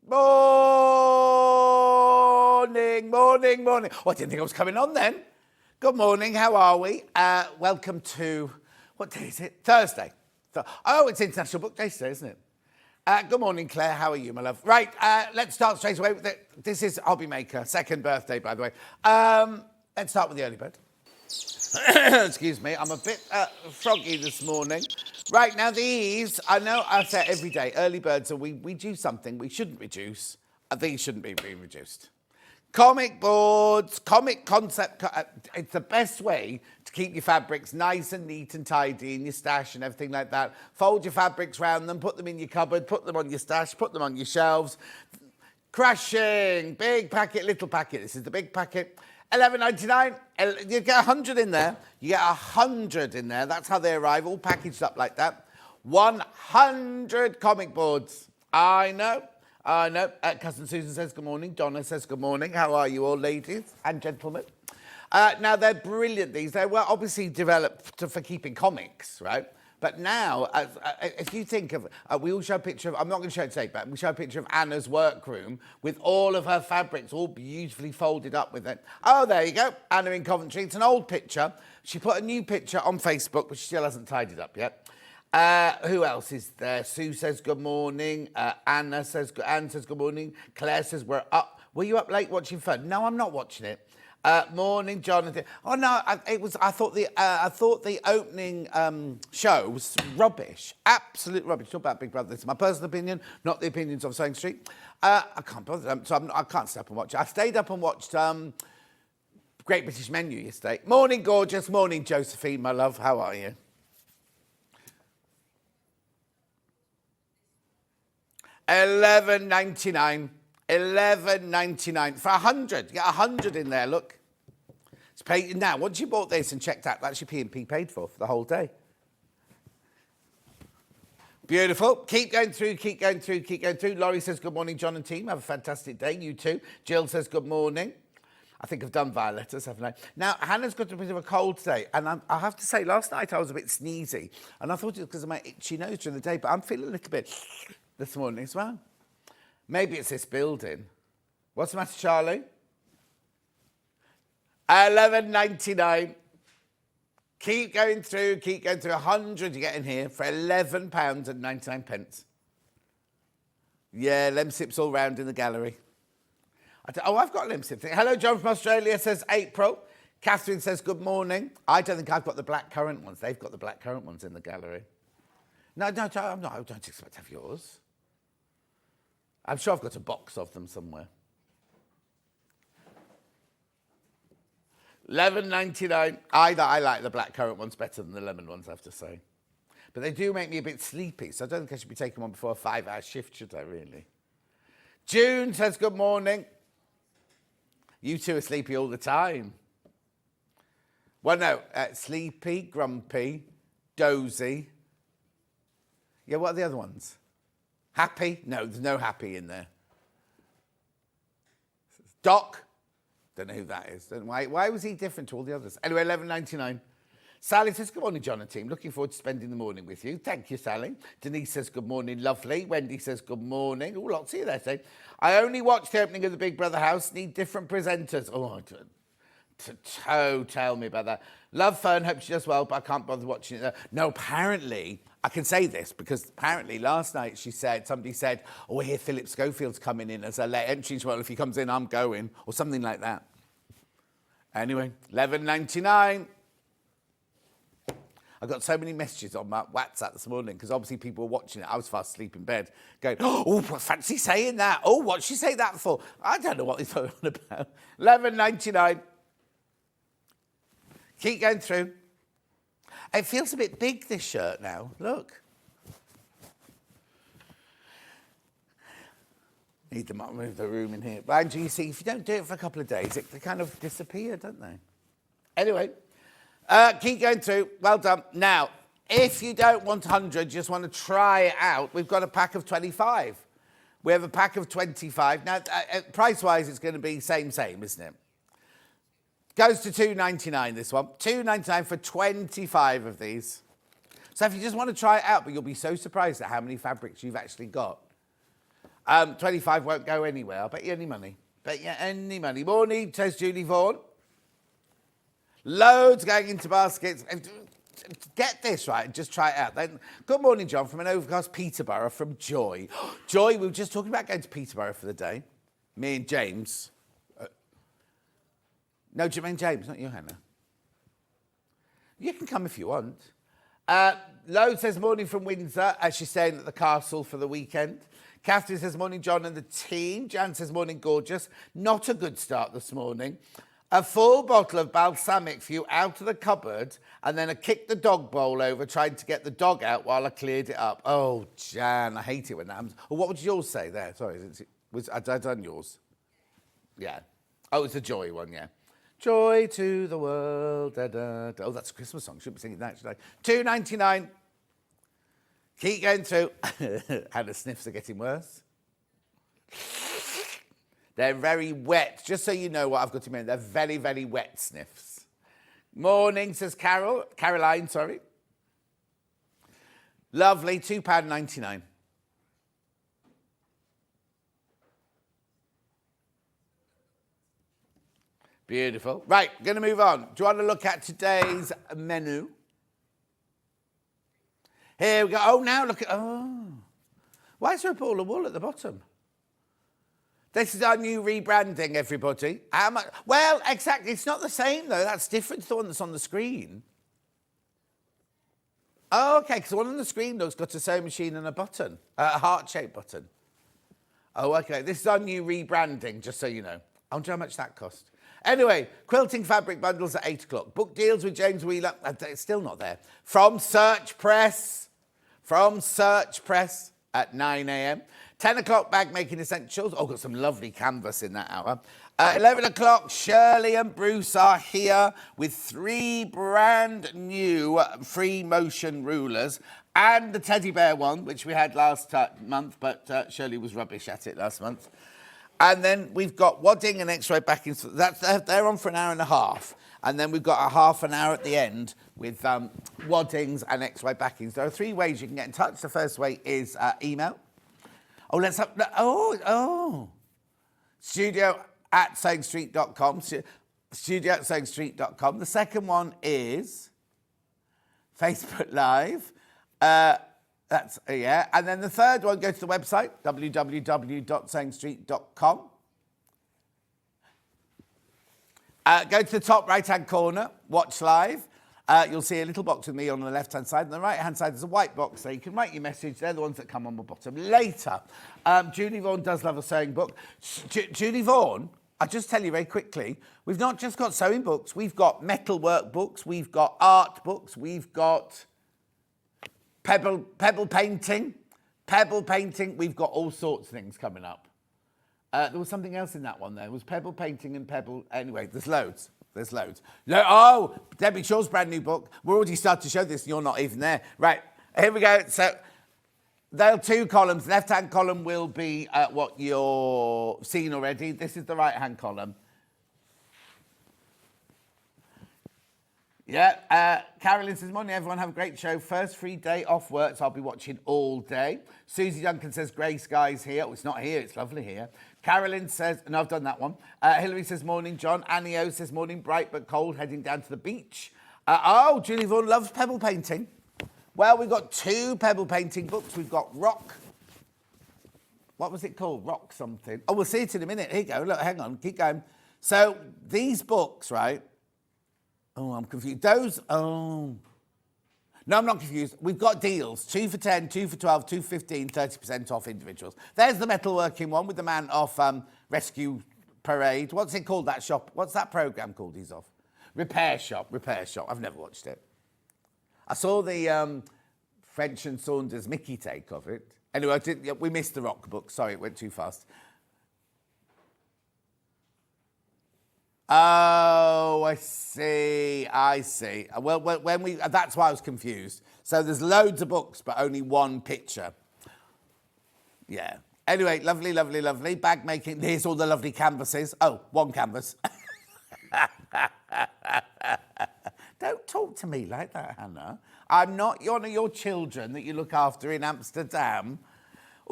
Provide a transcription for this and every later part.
Morning. Oh, I didn't think I was coming on then. Good morning, how are we? Welcome to, what day is it? Thursday. Oh, it's International Book Day today, isn't it? Good morning, Claire. How are you, my love? Right, let's start straight away with it. This is Hobby Maker, second birthday, by the way. Let's start with the early bird. Excuse me, I'm a bit froggy this morning. Right, now these, I know I say every day, early birds, are we do something we shouldn't reduce. These shouldn't be being reduced. Comic boards, comic concept, it's the best way to keep your fabrics nice and neat and tidy in your stash and everything like that. Fold your fabrics round them, put them in your cupboard, put them on your stash, put them on your shelves. Crashing, big packet, little packet. This is the big packet. $11.99. You get 100 in there. You get 100 in there. That's how they arrive, all packaged up like that. 100 comic boards. I know. Cousin Susan says good morning. Donna says good morning. How are you all, ladies and gentlemen? Now, they're brilliant, these. They were obviously developed for keeping comics, right? But now, if you think of, we all show a picture of, I'm not going to show it today, but we show a picture of Anna's workroom with all of her fabrics all beautifully folded up with it. Oh, there you go, Anna in Coventry. It's an old picture. She put a new picture on Facebook, but she still hasn't tidied up yet. Who else is there? Sue says good morning. Anne says good morning. Claire says we're up. Were you up late watching Fun? No, I'm not watching it. Morning, Jonathan. Oh no, I thought the opening show was rubbish, absolute rubbish. Talk about Big Brother. This is my personal opinion, not the opinions of Sewing Street. I can't bother, so I can't stay up and watch it. I stayed up and watched Great British Menu yesterday. Morning, gorgeous. Morning, Josephine, my love. How are you? $11.99. $11.99 for 100. You get 100 in there, look. It's paid now. Once you bought this and checked out, that's your P&P paid for the whole day. Beautiful. Keep going through. Laurie says good morning, John and team. Have a fantastic day. You too. Jill says good morning. I think I've done Violetta's, haven't I? Now, Hannah's got a bit of a cold today, and I have to say, last night I was a bit sneezy, and I thought it was because of my itchy nose during the day, but I'm feeling a little bit this morning as well. Maybe it's this building. What's the matter, Charlie? $11.99. Keep going through. 100 you get in here for £11.99. Yeah, Lemsip's all round in the gallery. I've got Lemsip. Hello, John from Australia, says April. Catherine says good morning. I don't think I've got the black currant ones. They've got the black currant ones in the gallery. No, I don't expect to have yours. I'm sure I've got a box of them somewhere. $11.99. I like the black currant ones better than the lemon ones, I have to say. But they do make me a bit sleepy, so I don't think I should be taking one before a 5-hour shift, should I, really? June says good morning. You two are sleepy all the time. Well, no, sleepy, grumpy, dozy. Yeah, what are the other ones? Happy? No, there's no happy in there. Doc? Don't know who that is. Why was he different to all the others? Anyway, $11.99. Sally says, good morning, John and team. Looking forward to spending the morning with you. Thank you, Sally. Denise says, good morning, lovely. Wendy says, good morning. Oh, lots of you there saying, I only watched the opening of the Big Brother house. Need different presenters. Oh, tell me about that. Love Fern, hope she does well, but I can't bother watching it. No, apparently, I can say this because apparently last night somebody said, oh, I hear Philip Schofield's coming in as a late entry. Well, if he comes in, I'm going, or something like that. Anyway, $11.99. I got so many messages on my WhatsApp this morning because obviously people were watching it. I was fast asleep in bed going, oh, fancy saying that. Oh, what'd she say that for? I don't know what he's talking about. $11.99. Keep going through. It feels a bit big, this shirt now. Look. Need to move the room in here. But you see, if you don't do it for a couple of days, they kind of disappear, don't they? Anyway, keep going through. Well done. Now, if you don't want 100, just want to try it out, we've got a pack of 25. We have a pack of 25. Now, price-wise, it's going to be same, isn't it? Goes to $2.99, this one. $2.99 for 25 of these. So if you just want to try it out, but you'll be so surprised at how many fabrics you've actually got. 25 won't go anywhere. I'll bet you any money. Bet you any money. Morning, says Julie Vaughan. Loads going into baskets. Get this right, just try it out. Then, good morning, John, from an overcast Peterborough from Joy. Joy, we were just talking about going to Peterborough for the day. Me and James. No, Jermaine James, not you, Hannah. You can come if you want. Load says morning from Windsor, as she's staying at the castle for the weekend. Catherine says morning, John and the team. Jan says morning, gorgeous. Not a good start this morning. A full bottle of balsamic for you out of the cupboard, and then I kicked the dog bowl over, trying to get the dog out while I cleared it up. Oh, Jan, I hate it when that happens. Well, what would yours say there? Sorry, had I done yours? Yeah. Oh, it's a Joy one, yeah. Joy to the world. Da, da, da. Oh, that's a Christmas song. Shouldn't be singing that, should I? $2.99. Keep going through. How the sniffs are getting worse. They're very wet. Just so you know what I've got in mind, they're very, very wet sniffs. Morning, says Caroline, sorry. Lovely, £2.99. Beautiful. Right, going to move on. Do you want to look at today's menu? Here we go. Oh, now look at... Oh. Why is there a ball of wool at the bottom? This is our new rebranding, everybody. How much? Well, exactly. It's not the same, though. That's different to the one that's on the screen. Oh, OK, because the one on the screen, though, has got a sewing machine and a button, a heart-shaped button. Oh, OK. This is our new rebranding, just so you know. I wonder how much that cost. Anyway, Quilting Fabric Bundles at 8 o'clock. Book deals with James Wheeler. It's still not there. From Search Press. At 9 a.m. 10 o'clock, bag making essentials. Oh, got some lovely canvas in that hour. 11 o'clock, Shirley and Bruce are here with 3 brand new free motion rulers and the teddy bear one, which we had last month, but Shirley was rubbish at it last month. And then we've got Wadding and X-ray backings. They're on for an hour and a half. And then we've got a half an hour at the end with Waddings and X-ray backings. There are 3 ways you can get in touch. The first way is email. Oh, let's have... Oh. studio@sewingstreet.com. studio@sewingstreet.com. The second one is Facebook Live. Yeah. And then the third one, go to the website, www.sewingstreet.com. Go to the top right-hand corner, watch live. You'll see a little box with me on the left-hand side. On the right-hand side, there's a white box there. You can write your message. They're the ones that come on the bottom. Later, Julie Vaughan does love a sewing book. Julie Vaughan, I'll just tell you very quickly, we've not just got sewing books. We've got metalwork books. We've got art books. We've got pebble painting. We've got all sorts of things coming up. There was something else in that one there. It was pebble painting and pebble... Anyway, there's loads. Oh, Debbie Shaw's brand new book. We're already starting to show this and you're not even there. Right, here we go. So there are 2 columns. Left-hand column will be what you're seeing already. This is the right-hand column. Yeah, Carolyn says, morning, everyone. Have a great show. First free day off work, so I'll be watching all day. Susie Duncan says, grey skies here. Oh, it's not here. It's lovely here. Carolyn says, no, I've done that one. Hilary says, morning, John. Annie O says, morning, bright but cold, heading down to the beach. Julie Vaughan loves pebble painting. Well, we've got 2 pebble painting books. We've got Rock. What was it called? Rock something. Oh, we'll see it in a minute. Here you go. Look, hang on. Keep going. So these books, right? Oh, I'm confused. No, I'm not confused. We've got deals. 2 for 10, 2 for 12, 2 for 15, 30% off individuals. There's the metalworking one with the man off Rescue Parade. What's it called, that shop? What's that programme called he's off? Repair Shop. I've never watched it. I saw the French and Saunders Mickey take of it. Anyway, we missed the Rock book. Sorry, it went too fast. Oh, I see. Well, that's why I was confused. So there's loads of books, but only 1 picture. Yeah. Anyway, lovely. Bag making. Here's all the lovely canvases. Oh, 1 canvas. Don't talk to me like that, Hannah. I'm not one of your children that you look after in Amsterdam.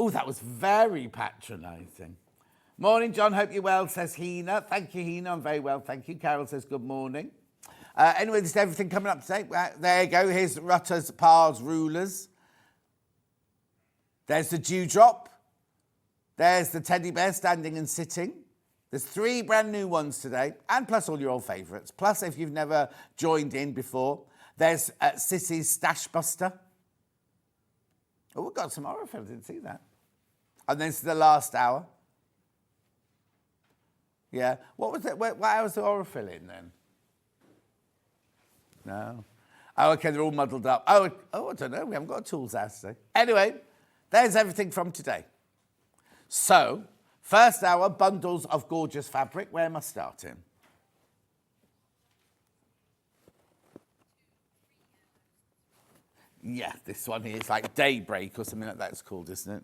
Oh, that was very patronising. Morning, John. Hope you're well, says Hina. Thank you, Hina. I'm very well, thank you. Carol says good morning. Anyway, this is everything coming up today. There you go. Here's Rutter Parr's rulers. There's the dewdrop. There's the teddy bear standing and sitting. There's 3 brand new ones today, and plus all your old favourites. Plus, if you've never joined in before, there's Sissy's Stash Buster. Oh, we've got some Orophil. Didn't see that. And this is the last hour. Yeah. What was it? What hour was the Orophil in then? No. Oh, okay, they're all muddled up. Oh, I don't know. We haven't got a tools house today. Anyway, there's everything from today. So, first hour, bundles of gorgeous fabric. Where am I starting? Yeah, this one here is like Daybreak or something like that it's called, isn't it?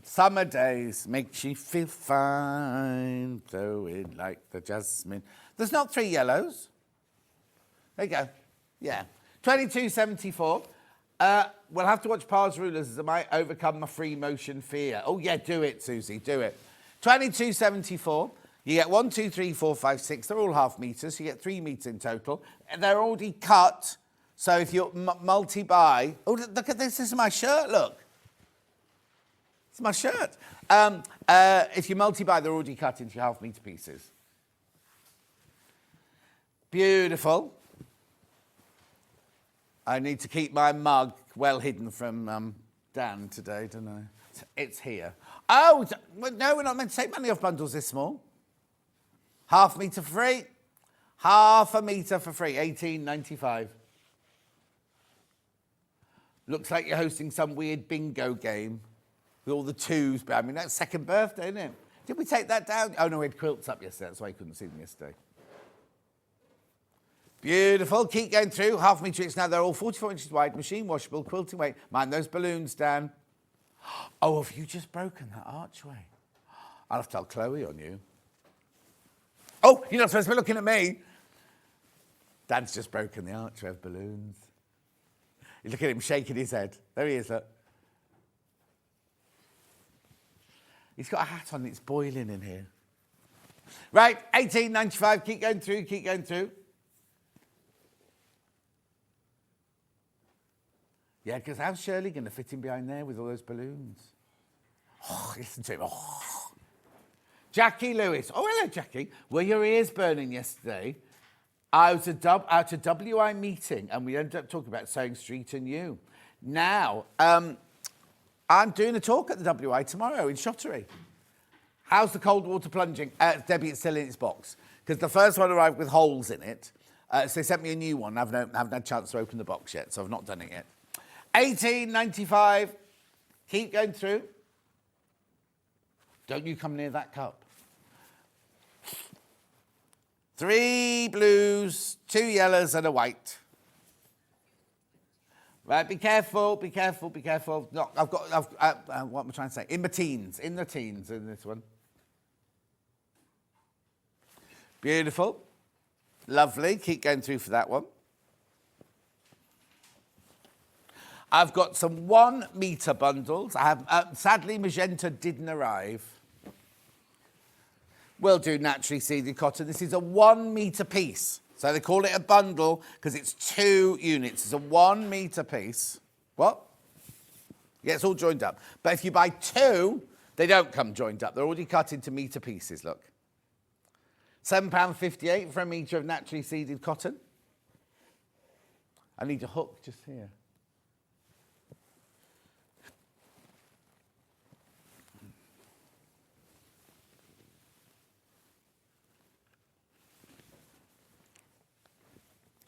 Summer days makes you feel fine, flowing like the jasmine. There's not 3 yellows. There you go. Yeah. 22.74. We'll have to watch Parr's rulers as I might overcome my free motion fear. Oh, yeah, do it, Susie, do it. 22.74. You get 1, 2, 3, 4, 5, 6. They're all half metres. You get 3 metres in total. And they're already cut. So if you multi-buy... Oh, look at this. This is my shirt, look. It's my shirt. If you multi-buy, they're already cut into half metre pieces. Beautiful. I need to keep my mug well hidden from Dan today, don't I? It's here. Oh, no, we're not meant to take money off bundles this small. Half metre free. Half a metre for free. 18.95. Looks like you're hosting some weird bingo game with all the 2s. But I mean, that's second birthday, isn't it? Did we take that down? Oh, no, we had quilts up yesterday. That's why you couldn't see them yesterday. Beautiful. Keep going through. Half metre each now. They're all 44 inches wide, machine washable, quilting weight. Mind those balloons, Dan. Oh, have you just broken that archway? I'll have to tell Chloe on you. Oh, you're not supposed to be looking at me. Dan's just broken the archway of balloons. You look at him shaking his head. There he is, look. He's got a hat on. It's boiling in here. Right, 18.95. Keep going through. Keep going through. Yeah, because how's Shirley going to fit in behind there with all those balloons? Oh, listen to him. Oh. Jackie Lewis. Oh, hello, Jackie. Were your ears burning yesterday? I was at a WI meeting and we ended up talking about Sewing Street and you. Now, I'm doing a talk at the WI tomorrow in Shottery. How's the cold water plunging? Debbie, it's still in its box. Because the first one arrived with holes in it. So they sent me a new one. I haven't had a chance to open the box yet, so I've not done it yet. 18.95. Keep going through. Don't you come near that cup. 3 blues, 2 yellows and a white. Right, be careful, be careful, be careful. No, what am I trying to say? In the teens in this one. Beautiful. Lovely. Keep going through for that one. I've got some 1 metre bundles. I have, sadly, magenta didn't arrive. We'll do naturally seeded cotton. This is a 1 metre piece. So they call it a bundle because it's 2 units. It's a 1 metre piece. What? Yeah, it's all joined up. But if you buy 2, they don't come joined up. They're already cut into metre pieces, look. £7.58 for a metre of naturally seeded cotton. I need a hook just here.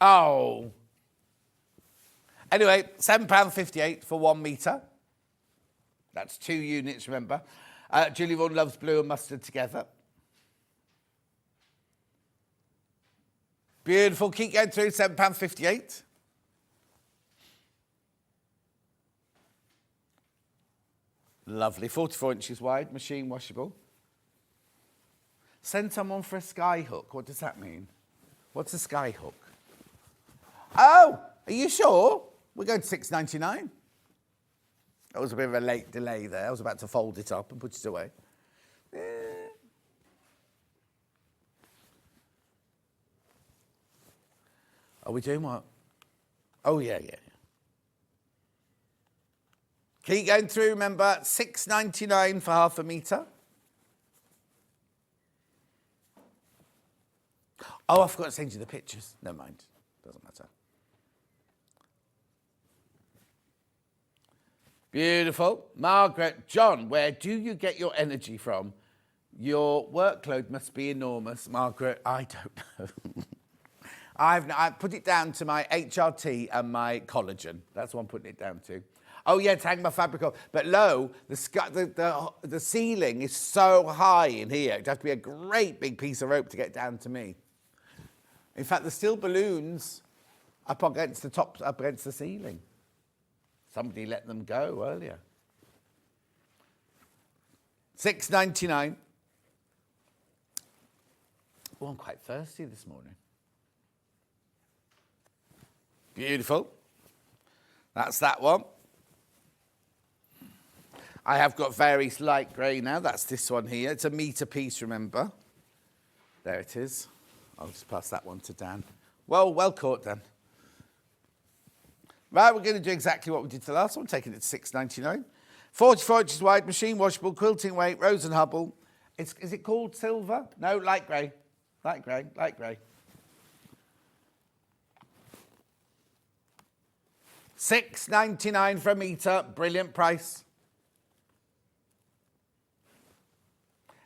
Oh. Anyway, £7.58 for 1 metre. That's 2 units, remember. Julie Vaughan loves blue and mustard together. Beautiful. Keep going through. £7.58. Lovely. 44 inches wide, machine washable. Send someone for a sky hook. What does that mean? What's a sky hook? Oh, are you sure? We're going to £6.99. That was a bit of a late delay there. I was about to fold it up and put it away. Yeah. Are we doing what? Oh, yeah. Keep going through, remember, $6.99 for half a metre. Oh, I forgot to send you the pictures. Never mind. Doesn't matter. Beautiful. Margaret, John, where do you get your energy from? Your workload must be enormous. Margaret, I don't know. I put it down to my HRT and my collagen. That's what I'm putting it down to. Oh, yeah, to hang my fabric on. But lo, the ceiling is so high in here. It'd have to be a great big piece of rope to get down to me. In fact, there's still balloons up against the ceiling. Somebody let them go earlier. $6.99. Oh, I'm quite thirsty this morning. Beautiful. That's that one. I have got various light grey now. That's this one here. It's a metre piece, remember. There it is. I'll just pass that one to Dan. Well caught, Dan. Right, we're going to do exactly what we did the last one, taking it to $6.99. 44 inches wide, machine washable, quilting weight, Rose and Hubble. Is it called silver? No, light grey. Light grey. $6.99 for a metre. Brilliant price.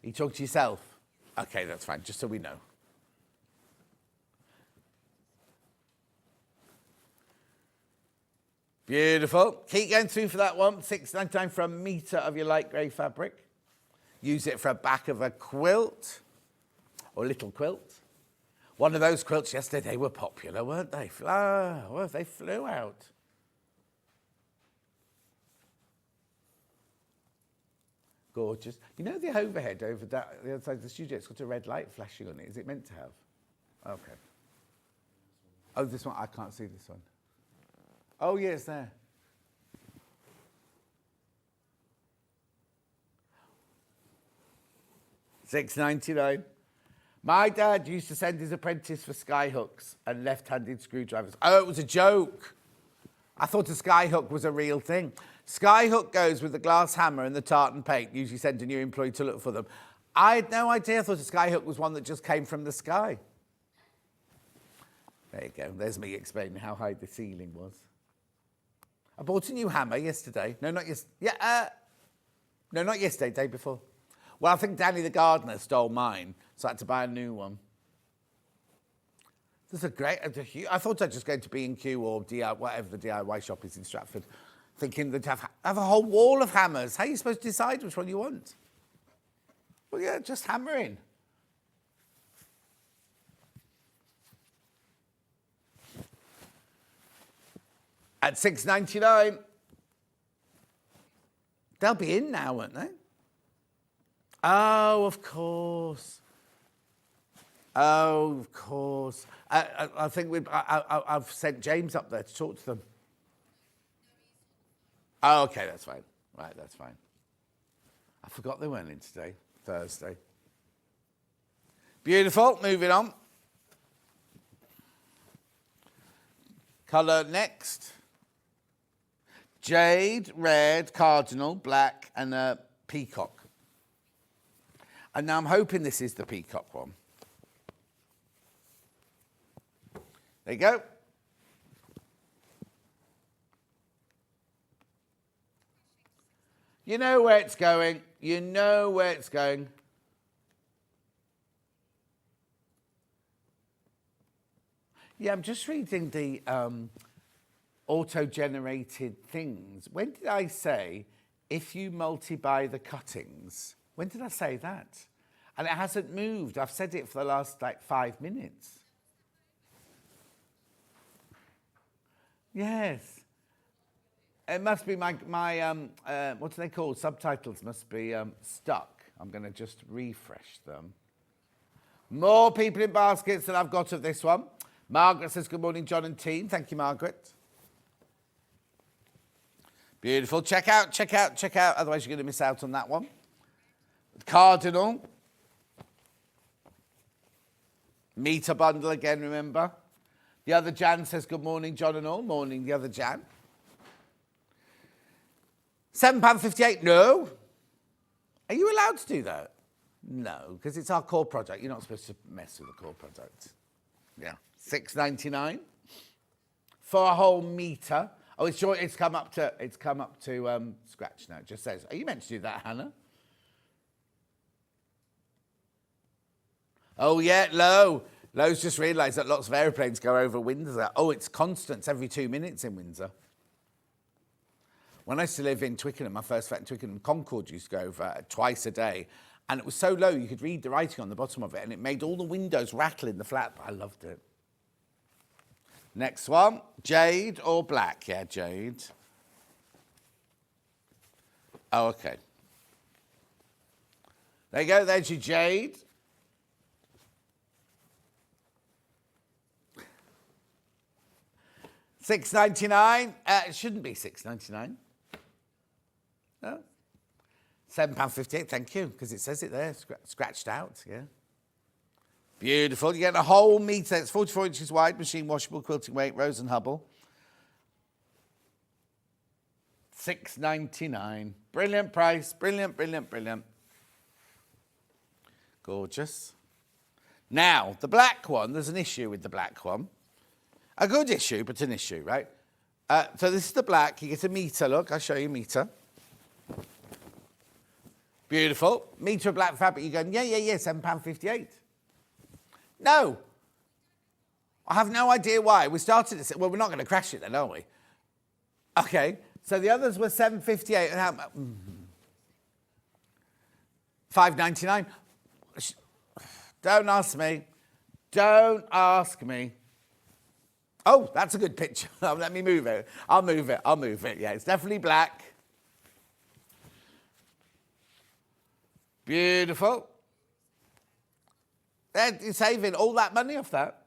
You talk to yourself? Okay, that's fine, just so we know. Beautiful. Keep going through for that one. $6.99 for a metre of your light grey fabric. Use it for a back of a quilt or little quilt. One of those quilts yesterday were popular, weren't they? They flew out. Gorgeous. You know the overhead over the other side of the studio, it's got a red light flashing on it. Is it meant to have? Okay. Oh, this one, I can't see this one. Oh, yeah, it's there. $6.99. My dad used to send his apprentice for sky hooks and left-handed screwdrivers. Oh, it was a joke. I thought a sky hook was a real thing. Sky hook goes with the glass hammer and the tartan paint. Usually send a new employee to look for them. I had no idea. I thought a sky hook was one that just came from the sky. There you go. There's me explaining how high the ceiling was. I bought a new hammer yesterday. No, not yesterday. No, not yesterday, day before. Well, I think Danny the gardener stole mine, so I had to buy a new one. There's I thought I'd just go to B&Q or DIY, whatever the DIY shop is in Stratford, thinking they'd have a whole wall of hammers. How are you supposed to decide which one you want? Well, yeah, just hammering. At $6.99. They'll be in now, won't they? Oh, of course. Oh, of course. I think I've sent James up there to talk to them. Oh, okay, that's fine. Right, that's fine. I forgot they weren't in today, Thursday. Beautiful, moving on. Colour next. Jade, red, cardinal, black, and a peacock. And now I'm hoping this is the peacock one. There you go. You know where it's going. You know where it's going. Yeah, I'm just reading the auto-generated things. When did I say, if you multi-buy the cuttings? When did I say that? And it hasn't moved. I've said it for the last, 5 minutes. Yes. It must be my what do they call? Subtitles must be stuck. I'm going to just refresh them. More people in baskets than I've got of this one. Margaret says, good morning, John and team. Thank you, Margaret. Beautiful. Check out, check out, check out. Otherwise, you're going to miss out on that one. Cardinal. Meter bundle again, remember. The other Jan says, good morning, John and all. Morning, the other Jan. £7.58, no. Are you allowed to do that? No, because it's our core product. You're not supposed to mess with the core product. Yeah. £6.99 for a whole metre. Oh, it's come up to scratch now. It just says, are you meant to do that, Hannah? Oh, yeah, Lowe's just realised that lots of aeroplanes go over Windsor. Oh, it's constant. It's every 2 minutes in Windsor. When I used to live in Twickenham, my first flat in Twickenham, Concorde used to go over twice a day. And it was so low, you could read the writing on the bottom of it, and it made all the windows rattle in the flat, but I loved it. Next one, jade or black? Yeah, jade. Oh, okay. There you go, there's your jade. $6.99. It shouldn't be $6.99. No. £7.58, thank you, because it says it there, scratched out, yeah. Beautiful. You get a whole metre. It's 44 inches wide, machine washable, quilting weight, Rose and Hubble. $6.99. Brilliant price. Brilliant, brilliant, brilliant. Gorgeous. Now, the black one, there's an issue with the black one. A good issue, but an issue, right? So this is the black. You get a metre, look. I'll show you a metre. Beautiful. Metre of black fabric. You're going, yeah, £7.58. No. I have no idea why. We started at... Well, we're not going to crash it then, are we? Okay. So the others were $7.58. And how... $5.99. Don't ask me. Don't ask me. Oh, that's a good picture. Let me move it. I'll move it. Yeah, it's definitely black. Beautiful. You're saving all that money off that.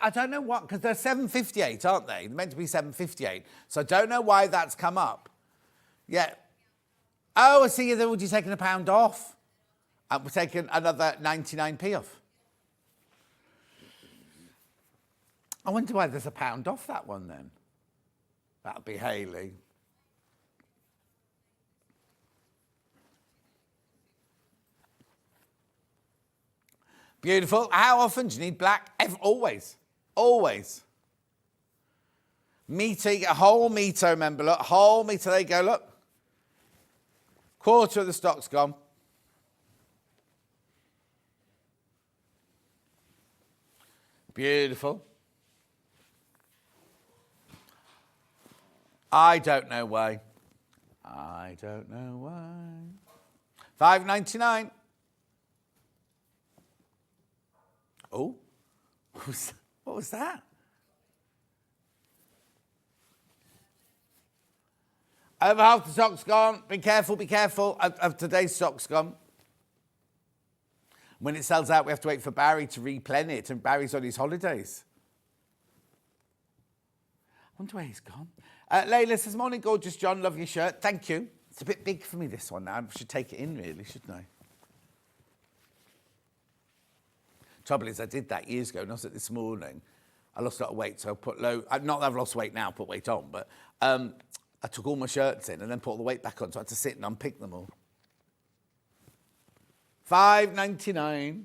I don't know what, because they're $7.58, aren't they? They're meant to be $7.58. So I don't know why that's come up. Yeah. Oh, I see. They're already taking £1 off. And we're taking another 99p off. I wonder why there's £1 off that one then. That'll be Hayley. Beautiful. How often do you need black? Always. Always. Metre, you get a whole metre, remember, look. Whole metre, there you go, look. Quarter of the stock's gone. Beautiful. I don't know why. I don't know why. $5.99. Oh, what was that? Over half the stock's gone. Be careful, be careful. Of today's stock's gone. When it sells out, we have to wait for Barry to replenish it, and Barry's on his holidays. I wonder where he's gone. Layla says, morning, gorgeous John. Love your shirt. Thank you. It's a bit big for me, this one now. I should take it in, really, shouldn't I? Trouble is, I did that years ago, and also this morning, I lost a lot of weight, so I put not that I've lost weight now, put weight on, but I took all my shirts in and then put all the weight back on, so I had to sit and unpick them all. $5.99.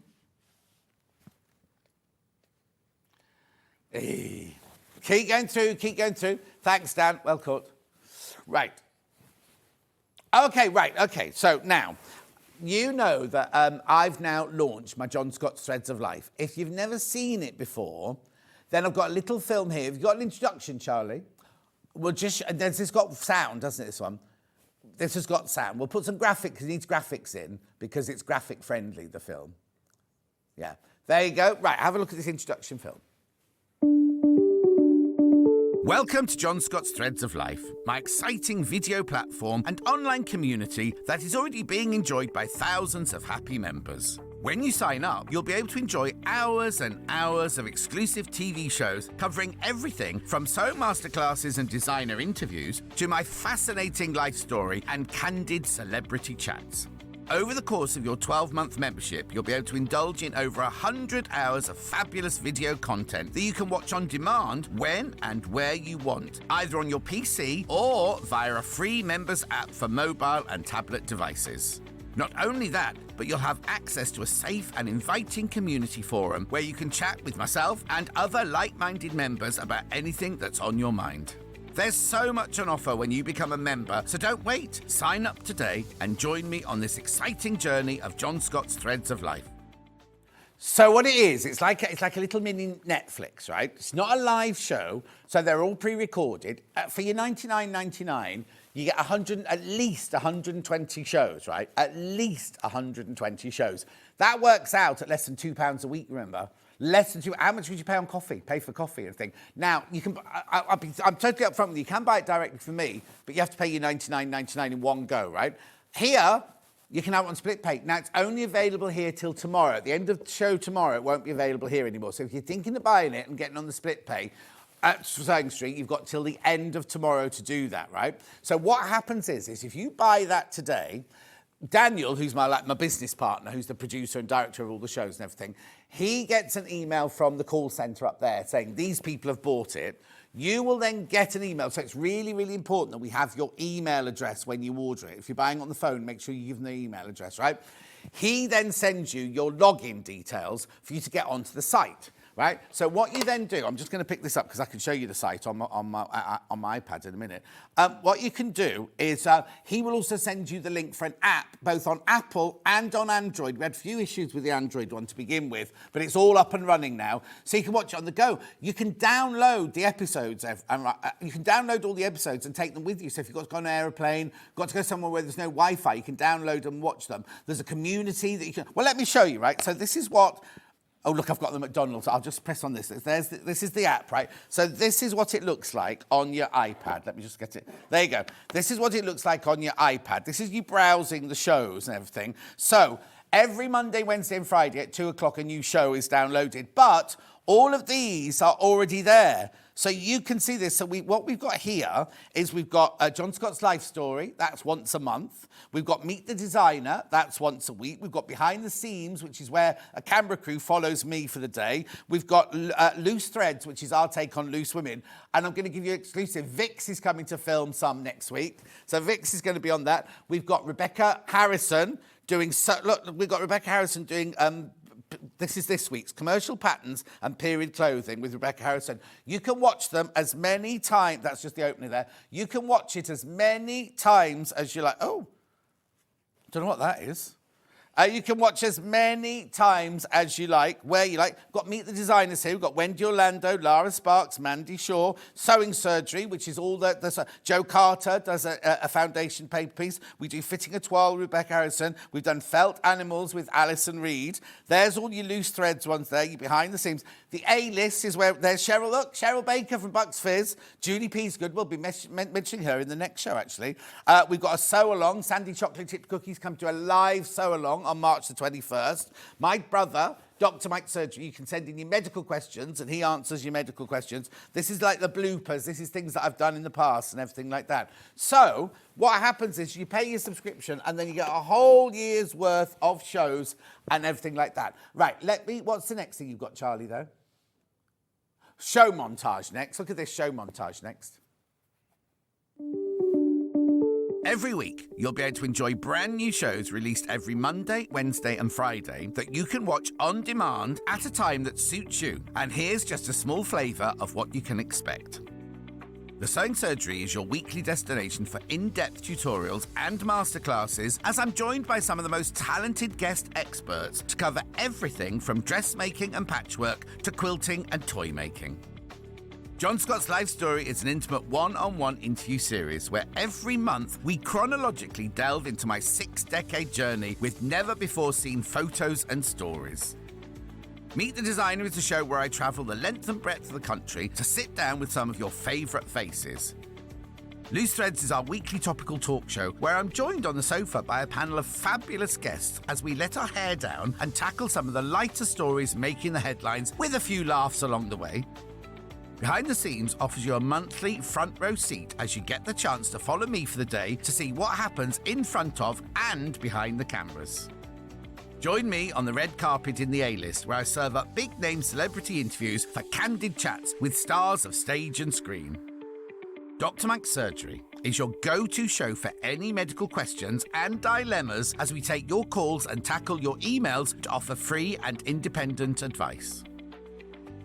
Hey. Keep going through, keep going through. Thanks, Dan. Well caught. Right. Okay. So now, you know that I've now launched my John Scott's Threads of Life. If you've never seen it before, then I've got a little film here. Have you got an introduction, Charlie? This has got sound, doesn't it, this one? This has got sound. We'll put some graphics, it needs graphics in, because it's graphic friendly, the film. Yeah. There you go. Right, have a look at this introduction film. Welcome to John Scott's Threads of Life, my exciting video platform and online community that is already being enjoyed by thousands of happy members. When you sign up, you'll be able to enjoy hours and hours of exclusive TV shows covering everything from sewing masterclasses and designer interviews to my fascinating life story and candid celebrity chats. Over the course of your 12-month membership, you'll be able to indulge in over 100 hours of fabulous video content that you can watch on demand when and where you want, either on your PC or via a free members app for mobile and tablet devices. Not only that, but you'll have access to a safe and inviting community forum where you can chat with myself and other like-minded members about anything that's on your mind. There's so much on offer when you become a member, so don't wait. Sign up today and join me on this exciting journey of John Scott's Threads of Life. So what it is, it's like a little mini Netflix, right? It's not a live show, so they're all pre-recorded. For your $99.99, you get at least 120 shows, right? At least 120 shows. That works out at less than £2 a week, remember? Less than £2. How much would you pay on coffee? Pay for coffee and thing. Now, you can. I'm totally upfront with you. You can buy it directly from me, but you have to pay your $99.99 in one go, right? Here, you can have it on split pay. Now, it's only available here till tomorrow. At the end of the show tomorrow, it won't be available here anymore. So if you're thinking of buying it and getting on the split pay at Sewing Street, you've got till the end of tomorrow to do that, right? So what happens is if you buy that today, Daniel, who's my business partner, who's the producer and director of all the shows and everything, he gets an email from the call centre up there saying these people have bought it. You will then get an email. So it's really, really important that we have your email address when you order it. If you're buying on the phone, make sure you give them the email address, right? He then sends you your login details for you to get onto the site. Right? So what you then do, I'm just going to pick this up because I can show you the site on my iPad in a minute. What you can do is he will also send you the link for an app, both on Apple and on Android. We had a few issues with the Android one to begin with, but it's all up and running now. So you can watch it on the go. You can download the episodes. You can download all the episodes and take them with you. So if you've got to go on an aeroplane, got to go somewhere where there's no Wi-Fi, you can download and watch them. There's a community that you can... Well, let me show you, right? So this is what... Oh, look, I've got the McDonald's. I'll just press on this. This is the app, right? So this is what it looks like on your iPad. Let me just get it. There you go. This is what it looks like on your iPad. This is you browsing the shows and everything. So every Monday, Wednesday and Friday at 2 o'clock, a new show is downloaded. But all of these are already there. So you can see this. So what we've got here is we've got John Scott's Life Story. That's once a month. We've got Meet the Designer. That's once a week. We've got Behind the Seams, which is where a camera crew follows me for the day. We've got Loose Threads, which is our take on loose women. And I'm going to give you exclusive. Vix is coming to film some next week. So Vix is going to be on that. We've got Rebecca Harrison doing... we've got Rebecca Harrison doing... this is this week's Commercial Patterns and Period Clothing with Rebecca Harrison. You can watch them as many times... That's just the opening there. You can watch it as many times as you like. Oh, don't know what that is. You can watch as many times as you like, where you like. We've got Meet the Designers here. We've got Wendy Orlando, Lara Sparks, Mandy Shaw, Sewing Surgery, which is all the... Joe Carter does a foundation paper piece. We do Fitting a Toile with Rebecca Harrison. We've done Felt Animals with Alison Reed. There's all your Loose Threads ones there, your Behind the Seams. The A-list is where there's Cheryl. Look, Cheryl Baker from Bucks Fizz. Julie Peasgood. We'll be mentioning her in the next show, actually. We've got a sew-along. Sandy Chocolate Chip Cookies come to a live sew-along on March the 21st. My brother, Dr. Mike Surgery, you can send in your medical questions and he answers your medical questions. This is like the bloopers. This is things that I've done in the past and everything like that. So what happens is you pay your subscription and then you get a whole year's worth of shows and everything like that. Right, what's the next thing you've got, Charlie, though? Show montage next. Look at this show montage next. Every week, you'll be able to enjoy brand new shows released every Monday, Wednesday and Friday that you can watch on demand at a time that suits you. And here's just a small flavour of what you can expect. The Sewing Surgery is your weekly destination for in-depth tutorials and masterclasses as I'm joined by some of the most talented guest experts to cover everything from dressmaking and patchwork to quilting and toy making. John Scott's Life Story is an intimate one-on-one interview series where every month we chronologically delve into my 6-decade journey with never-before-seen photos and stories. Meet the Designer is a show where I travel the length and breadth of the country to sit down with some of your favourite faces. Loose Threads is our weekly topical talk show where I'm joined on the sofa by a panel of fabulous guests as we let our hair down and tackle some of the lighter stories making the headlines with a few laughs along the way. Behind the Scenes offers you a monthly front row seat as you get the chance to follow me for the day to see what happens in front of and behind the cameras. Join me on the red carpet in the A-list where I serve up big-name celebrity interviews for candid chats with stars of stage and screen. Dr. Mike's Surgery is your go-to show for any medical questions and dilemmas as we take your calls and tackle your emails to offer free and independent advice.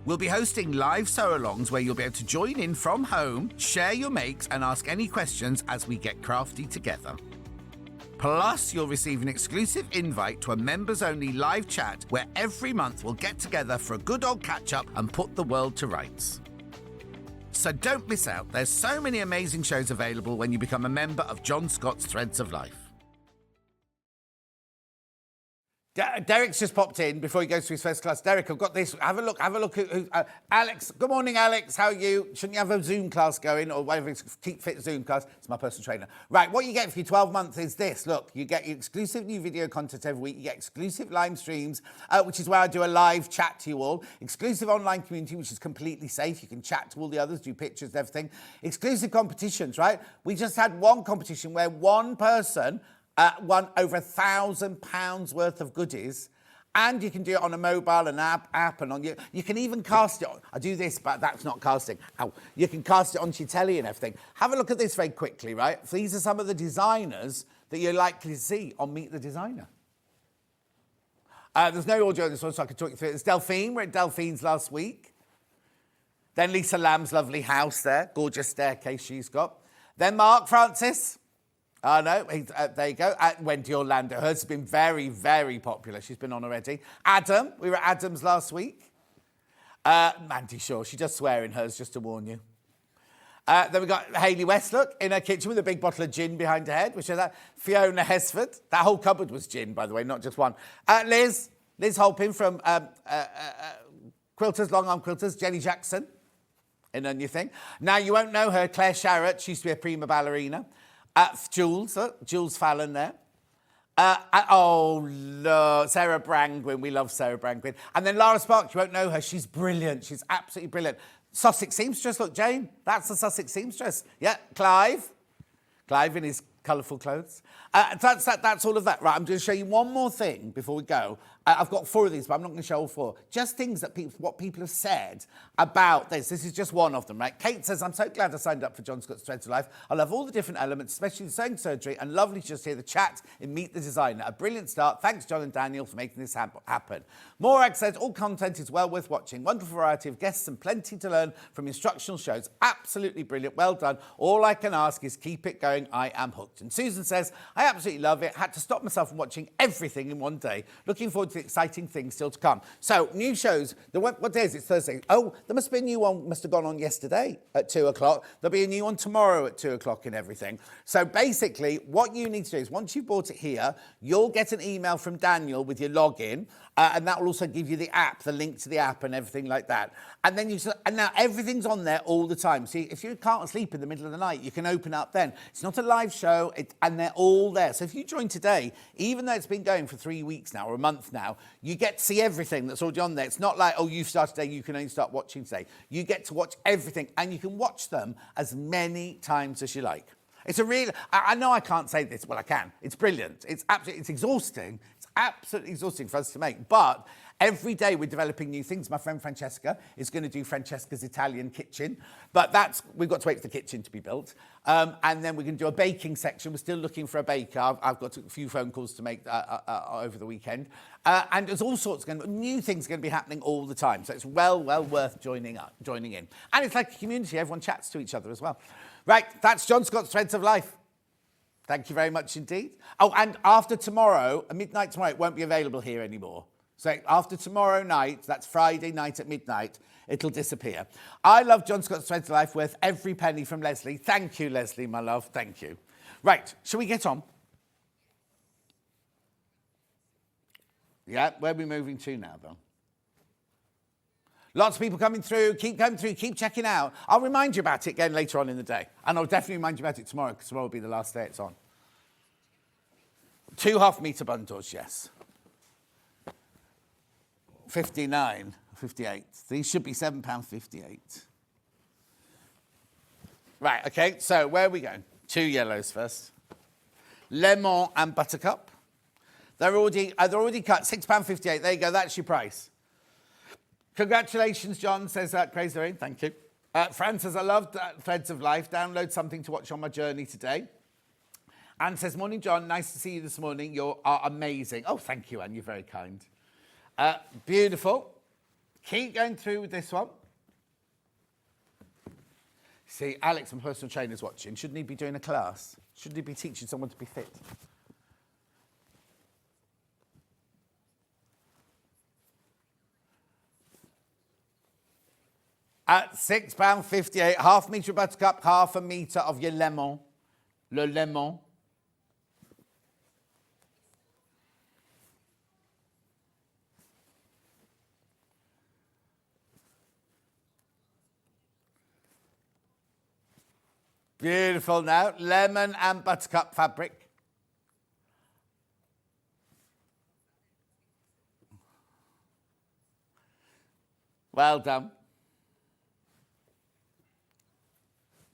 We'll be hosting live sew-alongs where you'll be able to join in from home, share your makes and ask any questions as we get crafty together. Plus, you'll receive an exclusive invite to a members-only live chat where every month we'll get together for a good old catch-up and put the world to rights. So don't miss out. There's so many amazing shows available when you become a member of John Scott's Threads of Life. Derek's just popped in before he goes to his first class. Derek, I've got this. Have a look at Alex. Good morning, Alex. How are you? Shouldn't you have a Zoom class going or whatever? It's Keep Fit Zoom class. It's my personal trainer. Right, what you get for your 12 months is this. Look, you get your exclusive new video content every week. You get exclusive live streams, which is where I do a live chat to you all. Exclusive online community, which is completely safe. You can chat to all the others, do pictures and everything. Exclusive competitions, right? We just had one competition where one person won over £1,000 worth of goodies, and you can do it on a mobile and app and on your. You can even cast it. I do this, but that's not casting. Ow. You can cast it onto your telly and everything. Have a look at this very quickly, right? These are some of the designers that you're likely to see on Meet the Designer. There's no audio on this one, so I can talk you through it. It's Delphine. We're at Delphine's last week. Then Lisa Lamb's lovely house there, gorgeous staircase she's got. Then Mark Francis. No, there you go. Wendy Orlando. Hers has been very, very popular. She's been on already. Adam. We were at Adam's last week. Mandy Shaw. She does swear in hers, just to warn you. Then we got Hayley Westlook in her kitchen with a big bottle of gin behind her head, which is that. Fiona Hesford. That whole cupboard was gin, by the way, not just one. Liz Holpin from Quilters, Long Arm Quilters. Jenny Jackson in her new thing. Now, you won't know her. Claire Sharrett. She used to be a prima ballerina. Jules Fallon there. Look, Sarah Brangwyn. We love Sarah Brangwyn. And then Lara Sparks, you won't know her. She's brilliant. She's absolutely brilliant. Sussex seamstress. Look, Jane, that's the Sussex seamstress. Yeah, Clive in his colourful clothes. That's all of that. Right, I'm going to show you one more thing before we go. I've got 4 of these, but I'm not going to show all 4. Just things that what people have said about this. This is just one of them, right? Kate says, I'm so glad I signed up for John Scott's Threads of Life. I love all the different elements, especially the sewing surgery, and lovely to just hear the chat in Meet the Designer. A brilliant start. Thanks, John and Daniel, for making this happen. Morag says, all content is well worth watching. Wonderful variety of guests and plenty to learn from instructional shows. Absolutely brilliant. Well done. All I can ask is keep it going. I am hooked. And Susan says, I absolutely love it. Had to stop myself from watching everything in one day. Looking forward to the exciting things still to come. So, new shows. What day is it? It's Thursday. Oh, there must be a new one. Must have gone on yesterday at 2 o'clock. There'll be a new one tomorrow at 2 o'clock and everything. So, basically, what you need to do is once you've bought it here, you'll get an email from Daniel with your login. And that will also give you the app, the link to the app and everything like that. And then and now everything's on there all the time. See, if you can't sleep in the middle of the night, you can open up then. It's not a live show, and they're all there. So if you join today, even though it's been going for 3 weeks now or a month now, you get to see everything that's already on there. It's not like, oh, you've started today, you can only start watching today. You get to watch everything, and you can watch them as many times as you like. It's a real. I know I can't say this. Well, I can. It's brilliant. It's exhausting. It's absolutely exhausting for us to make. But every day we're developing new things. My friend Francesca is going to do Francesca's Italian kitchen. But we've got to wait for the kitchen to be built. And then we're going to do a baking section. We're still looking for a baker. I've got a few phone calls to make over the weekend. And there's all sorts of new things going to be happening all the time. So it's well worth joining in. And it's like a community. Everyone chats to each other as well. Right, that's John Scott's Threads of Life. Thank you very much indeed. Oh, and after tomorrow, at midnight tomorrow, it won't be available here anymore. So after tomorrow night, that's Friday night at midnight, it'll disappear. I love John Scott's Threads of Life, worth every penny from Leslie. Thank you, Leslie, my love. Thank you. Right, shall we get on? Yeah, where are we moving to now, though? Lots of people coming through. Keep coming through. Keep checking out. I'll remind you about it again later on in the day. And I'll definitely remind you about it tomorrow, because tomorrow will be the last day it's on. 2 half-metre bundles, yes. 59, 58. These should be £7.58. Right, okay, so where are we going? 2 yellows first. Lemon and buttercup. They're already cut, £6.58. There you go, that's your price. Congratulations, John, says Crazy Rain. Thank you. Fran says, I loved Threads of Life. Download something to watch on my journey today. Anne says, morning, John. Nice to see you this morning. You are amazing. Oh, thank you, Anne. You're very kind. Beautiful. Keep going through with this one. See, Alex, my personal trainer, is watching. Shouldn't he be doing a class? Shouldn't he be teaching someone to be fit? At £6.58, half-metre buttercup, half a metre of your lemon. Le lemon. Beautiful now. Lemon and buttercup fabric. Well done.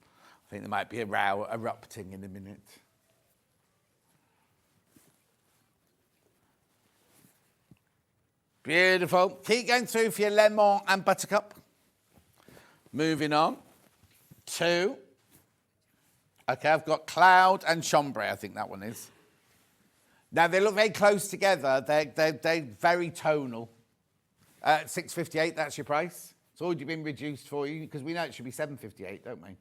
I think there might be a row erupting in a minute. Beautiful. Keep going through for your lemon and buttercup. Moving on to... Okay, I've got cloud and chambray, I think that one is. Now, they look very close together. They're very tonal. £6.58, that's your price. It's already been reduced for you, because we know it should be £7.58, don't we?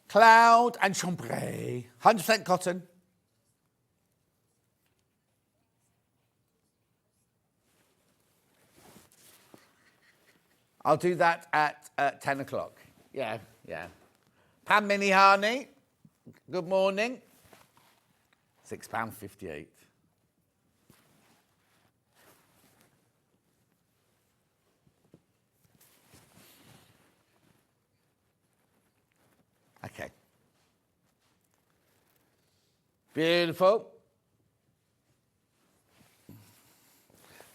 Cloud and chambray. 100% cotton. I'll do that at 10 o'clock. Yeah. Pam Mini Harney, good morning. £6.58. Okay. Beautiful.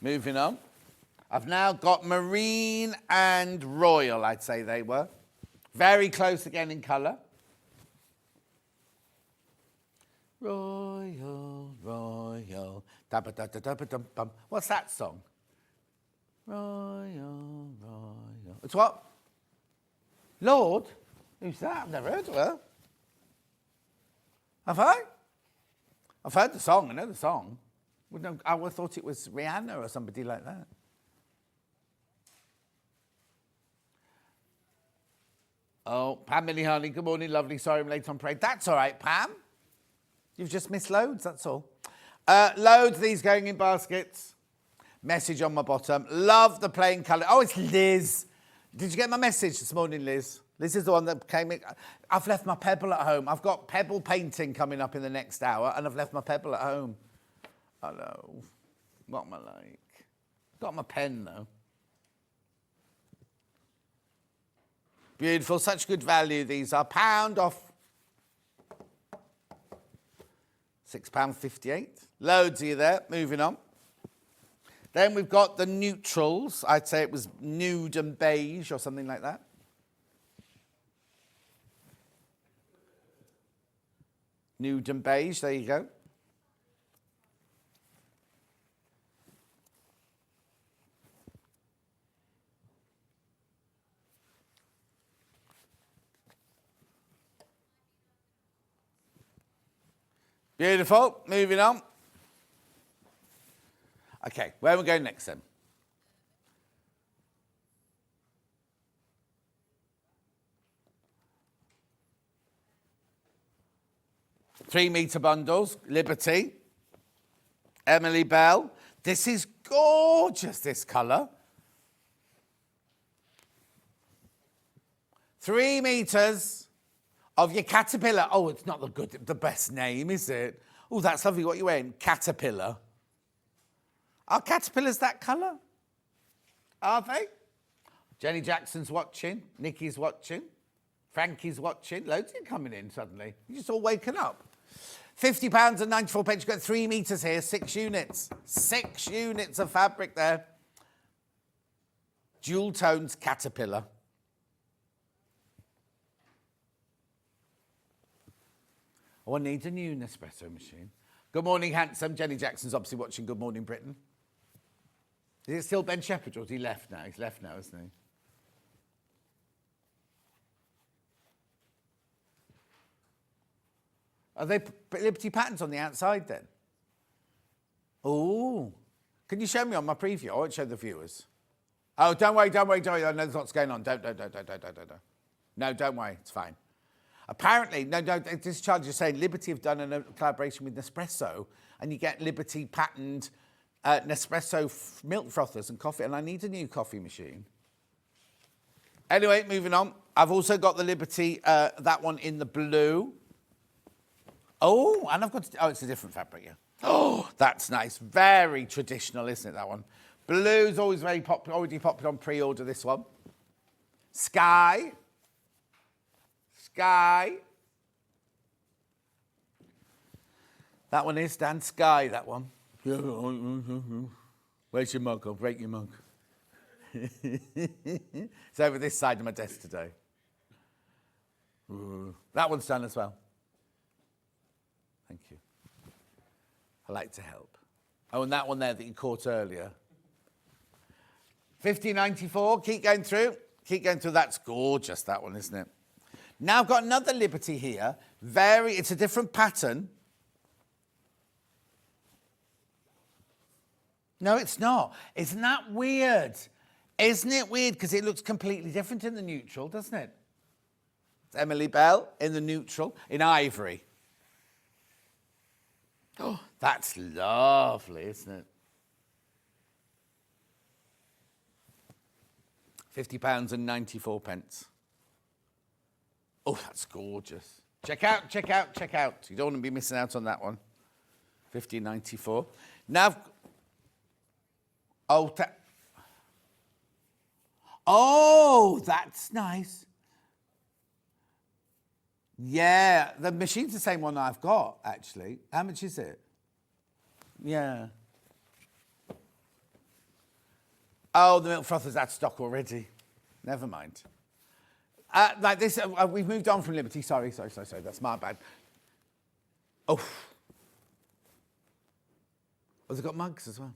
Moving on. I've now got marine and royal, I'd say they were. Very close again in colour. Royal, royal, da-ba-da-da-da-ba-dum-bum. What's that song? Royal, royal. It's what? Lord? Who's that? I've never heard of her. Have I? I've heard the song. I know the song. I would have thought it was Rihanna or somebody like that. Oh, Pam Millie Harley, good morning, lovely. Sorry I'm late on parade. That's all right, Pam. You've just missed loads, that's all. Loads of these going in baskets. Message on my bottom. Love the plain colour. Oh, it's Liz. Did you get my message this morning, Liz? Liz is the one that came in. I've left my pebble at home. I've got pebble painting coming up in the next hour, and I've left my pebble at home. Hello. What am I like? Got my pen, though. Beautiful. Such good value, these are. Pound off. £6.58. Loads of you there. Moving on. Then we've got the neutrals. I'd say it was nude and beige or something like that. Nude and beige, there you go. Beautiful. Moving on. Okay, where are we going next then? Three-metre bundles, Liberty, Emily Bell. This is gorgeous, this colour. 3 metres of your caterpillar. Oh, it's not the best name, is it? Oh, that's lovely. What are you wearing? Caterpillar. Are caterpillars that colour? Are they? Jenny Jackson's watching. Nikki's watching. Frankie's watching. Loads of you coming in suddenly. You're just all waking up. £50 and 94 pence. You've got 3 metres here, 6 units. 6 units of fabric there. Dual tones caterpillar. Oh, I need a new Nespresso machine. Good morning, handsome. Jenny Jackson's obviously watching Good Morning Britain. Is it still Ben Shepherd or has he left now? He's left now, isn't he? Are they Liberty patterns on the outside then? Oh. Can you show me on my preview? I won't show the viewers. Oh, don't worry. I know there's lots going on. Don't. No, don't worry. It's fine. Apparently, no, this charge is saying Liberty have done a collaboration with Nespresso and you get Liberty patterned Nespresso milk frothers and coffee, and I need a new coffee machine. Anyway, moving on. I've also got the Liberty, that one in the blue. Oh, and I've got, it's a different fabric, yeah. Oh, that's nice. Very traditional, isn't it, that one? Blue's always very popular, already popular on pre-order, this one. Sky. That one is, Dan, Sky, that one. Where's your mug? I'll break your mug. It's over this side of my desk today. Ooh. That one's done as well. Thank you. I like to help. Oh, and that one there that you caught earlier. 50.94. Keep going through. That's gorgeous, that one, isn't it? Now I've got another Liberty here. It's a different pattern. No, it's not. Isn't that weird? Isn't it weird? Because it looks completely different in the neutral, doesn't it? It's Emily Bell in the neutral, in ivory. Oh, that's lovely, isn't it? £50 and 94 pence. Oh, that's gorgeous. Check out. You don't want to be missing out on that one. 50.94. Now, that's nice. Yeah, the machine's the same one I've got, actually. How much is it? Yeah. Oh, the milk frother's out of stock already. Never mind. Like this, we've moved on from Liberty. Sorry. That's my bad. Oh. Oh, they've got mugs as well.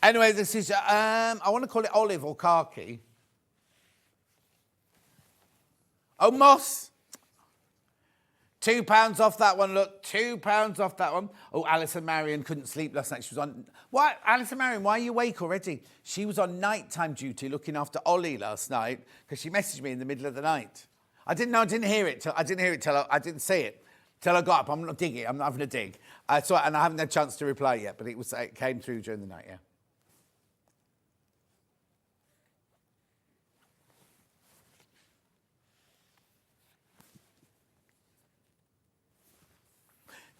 Anyway, this is, I want to call it olive or khaki. Oh, moss. £2 off that one, look. £2 off that one. Oh, Alison Marion couldn't sleep last night. She was on... What? Alison Marion, why are you awake already? She was on nighttime duty looking after Ollie last night because she messaged me in the middle of the night. I didn't hear it till I didn't see it till I got up. I'm not digging. I'm not having a dig. And I haven't had a chance to reply yet, but it came through during the night, yeah.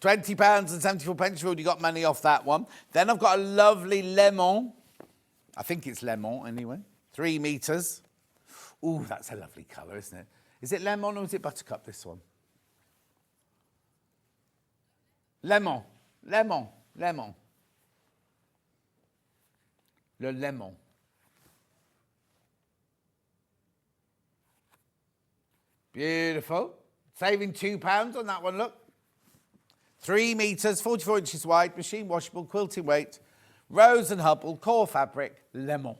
£20 and 74 pence. You've already got money off that one. Then I've got a lovely lemon. I think it's lemon anyway. 3 metres. Ooh, that's a lovely colour, isn't it? Is it lemon or is it buttercup, this one? Lemon. Le lemon. Beautiful. Saving £2 on that one, look. 3 metres, 44 inches wide, machine washable, quilting weight, Rose and Hubble, core fabric, lemon.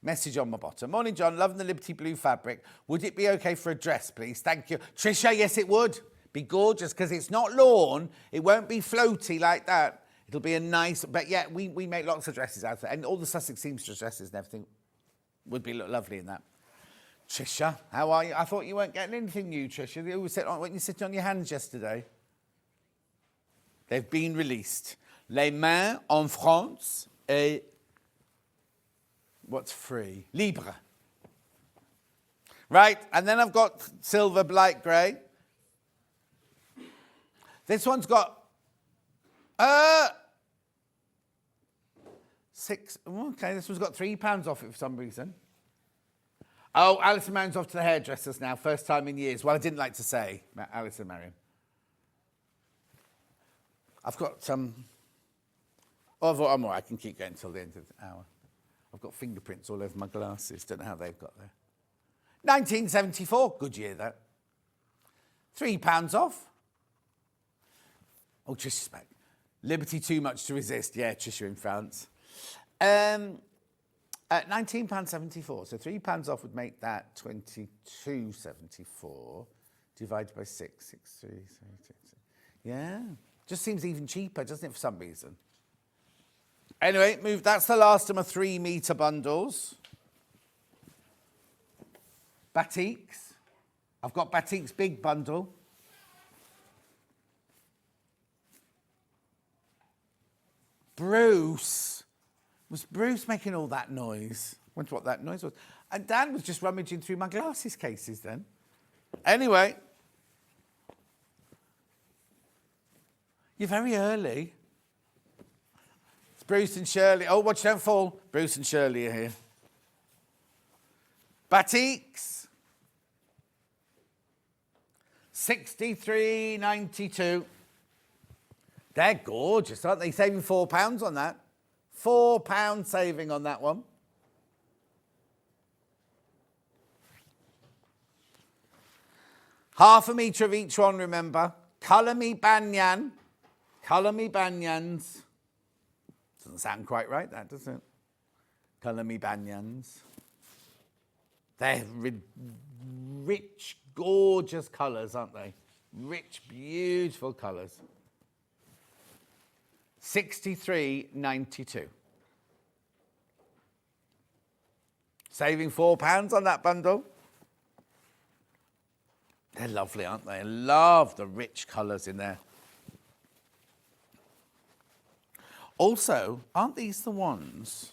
Message on my bottom. Morning, John. Loving the Liberty blue fabric. Would it be okay for a dress, please? Thank you. Trisha, yes, it would. Be gorgeous, because it's not lawn. It won't be floaty like that. It'll be a nice... But, yeah, we make lots of dresses out of it. And all the Sussex seamstress dresses and everything would be lovely in that. Trisha, how are you? I thought you weren't getting anything new, Trisha. You weren't you sitting on your hands yesterday? They've been released. Les mains en France et... What's free? Libre. Right, and then I've got silver blight grey. This one's got... Okay, this one's got £3 off it for some reason. Oh, Alison Marion's off to the hairdressers now, first time in years. Well, I didn't like to say Alison Marion. I've got some... Oh, I thought I'm all right. I can keep going until the end of the hour. I've got fingerprints all over my glasses. Don't know how they've got there. 1974. Good year, that. £3 off. Oh, Trish's back. Liberty too much to resist. Yeah, Trisha in France. At £19.74. So £3 off would make that £22.74 divided by 6. Yeah. Just seems even cheaper, doesn't it, for some reason? Anyway, that's the last of my 3-metre bundles. Batiks. I've got Batik's big bundle. Bruce. Was Bruce making all that noise? I wonder what that noise was. And Dan was just rummaging through my glasses cases then. Anyway. You're very early. It's Bruce and Shirley. Oh, watch, don't fall. Bruce and Shirley are here. Batiks. 63.92. They're gorgeous, aren't they? Saving £4 on that. £4 saving on that one. Half a metre of each one, remember. Colour me banyan. Colour me banyans. Doesn't sound quite right, that, does it? Colour me banyans. They're rich, gorgeous colours, aren't they? Rich, beautiful colours. 63.92. Saving £4 on that bundle. They're lovely, aren't they? I love the rich colours in there. Also, aren't these the ones?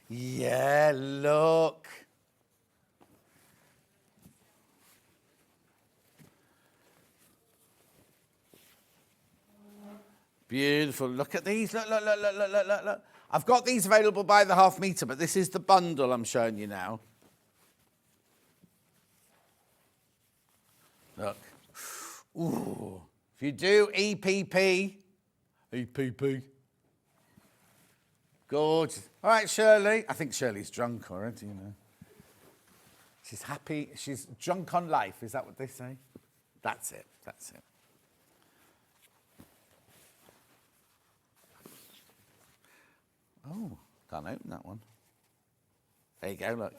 Yeah, look. Beautiful. Look at these. Look. I've got these available by the half metre, but this is the bundle I'm showing you now. Look. Ooh. If you do EPP. Gorgeous. All right, Shirley. I think Shirley's drunk already, you know. She's happy. She's drunk on life. Is that what they say? That's it. That's it. Oh, can't open that one. There you go, look.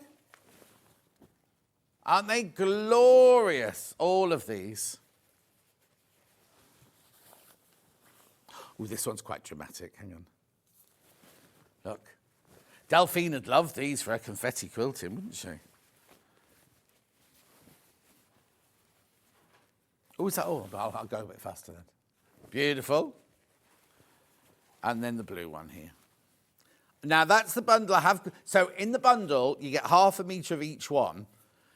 Aren't they glorious, all of these? Oh, this one's quite dramatic. Hang on. Look. Delphine would love these for her confetti quilting, wouldn't she? Oh, is that all? Oh, I'll go a bit faster then. Beautiful. And then the blue one here. Now, that's the bundle I have. So in the bundle, you get half a metre of each one.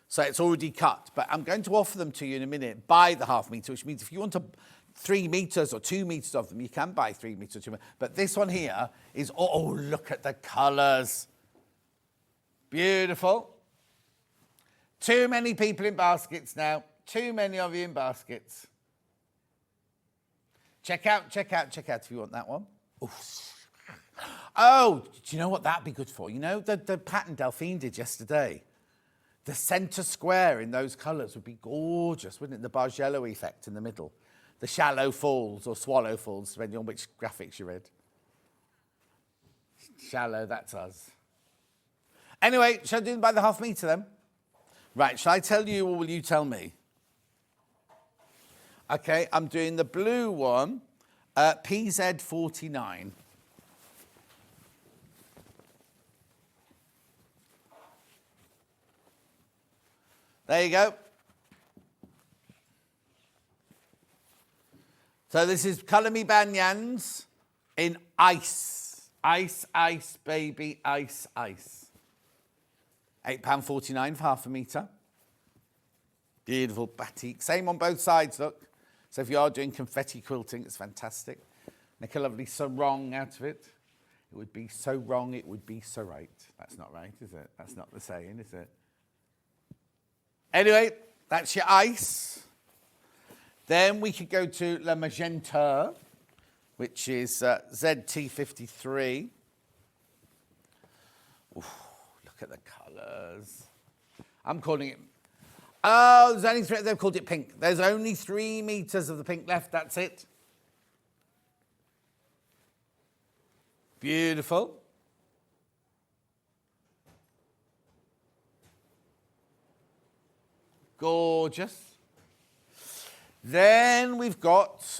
So it's already cut. But I'm going to offer them to you in a minute by the half metre, which means if you want 3 metres or 2 metres of them, you can buy 3 metres or 2 metres. But this one here is, oh, look at the colours. Beautiful. Too many people in baskets now. Too many of you in baskets. Check out if you want that one. Oof. Oh, do you know what that'd be good for? You know, the pattern Delphine did yesterday. The centre square in those colours would be gorgeous, wouldn't it? The Bargello effect in the middle. The shallow falls or swallow falls, depending on which graphics you read. Shallow, that's us. Anyway, shall I do them by the half metre then? Right, shall I tell you or will you tell me? Okay, I'm doing the blue one, PZ49. There you go. So this is Colour Me Banyans in ice. Ice, ice, baby, ice, ice. £8.49 for half a metre. Beautiful batik. Same on both sides, look. So if you are doing confetti quilting, it's fantastic. Make a lovely sarong out of it. It would be so wrong, it would be so right. That's not right, is it? That's not the saying, is it? Anyway, that's your ice. Then we could go to La Magenta, which is ZT53. Ooh, look at the colours. I'm calling it... Oh, there's only 3... They've called it pink. There's only 3 metres of the pink left. That's it. Beautiful. Gorgeous. Then we've got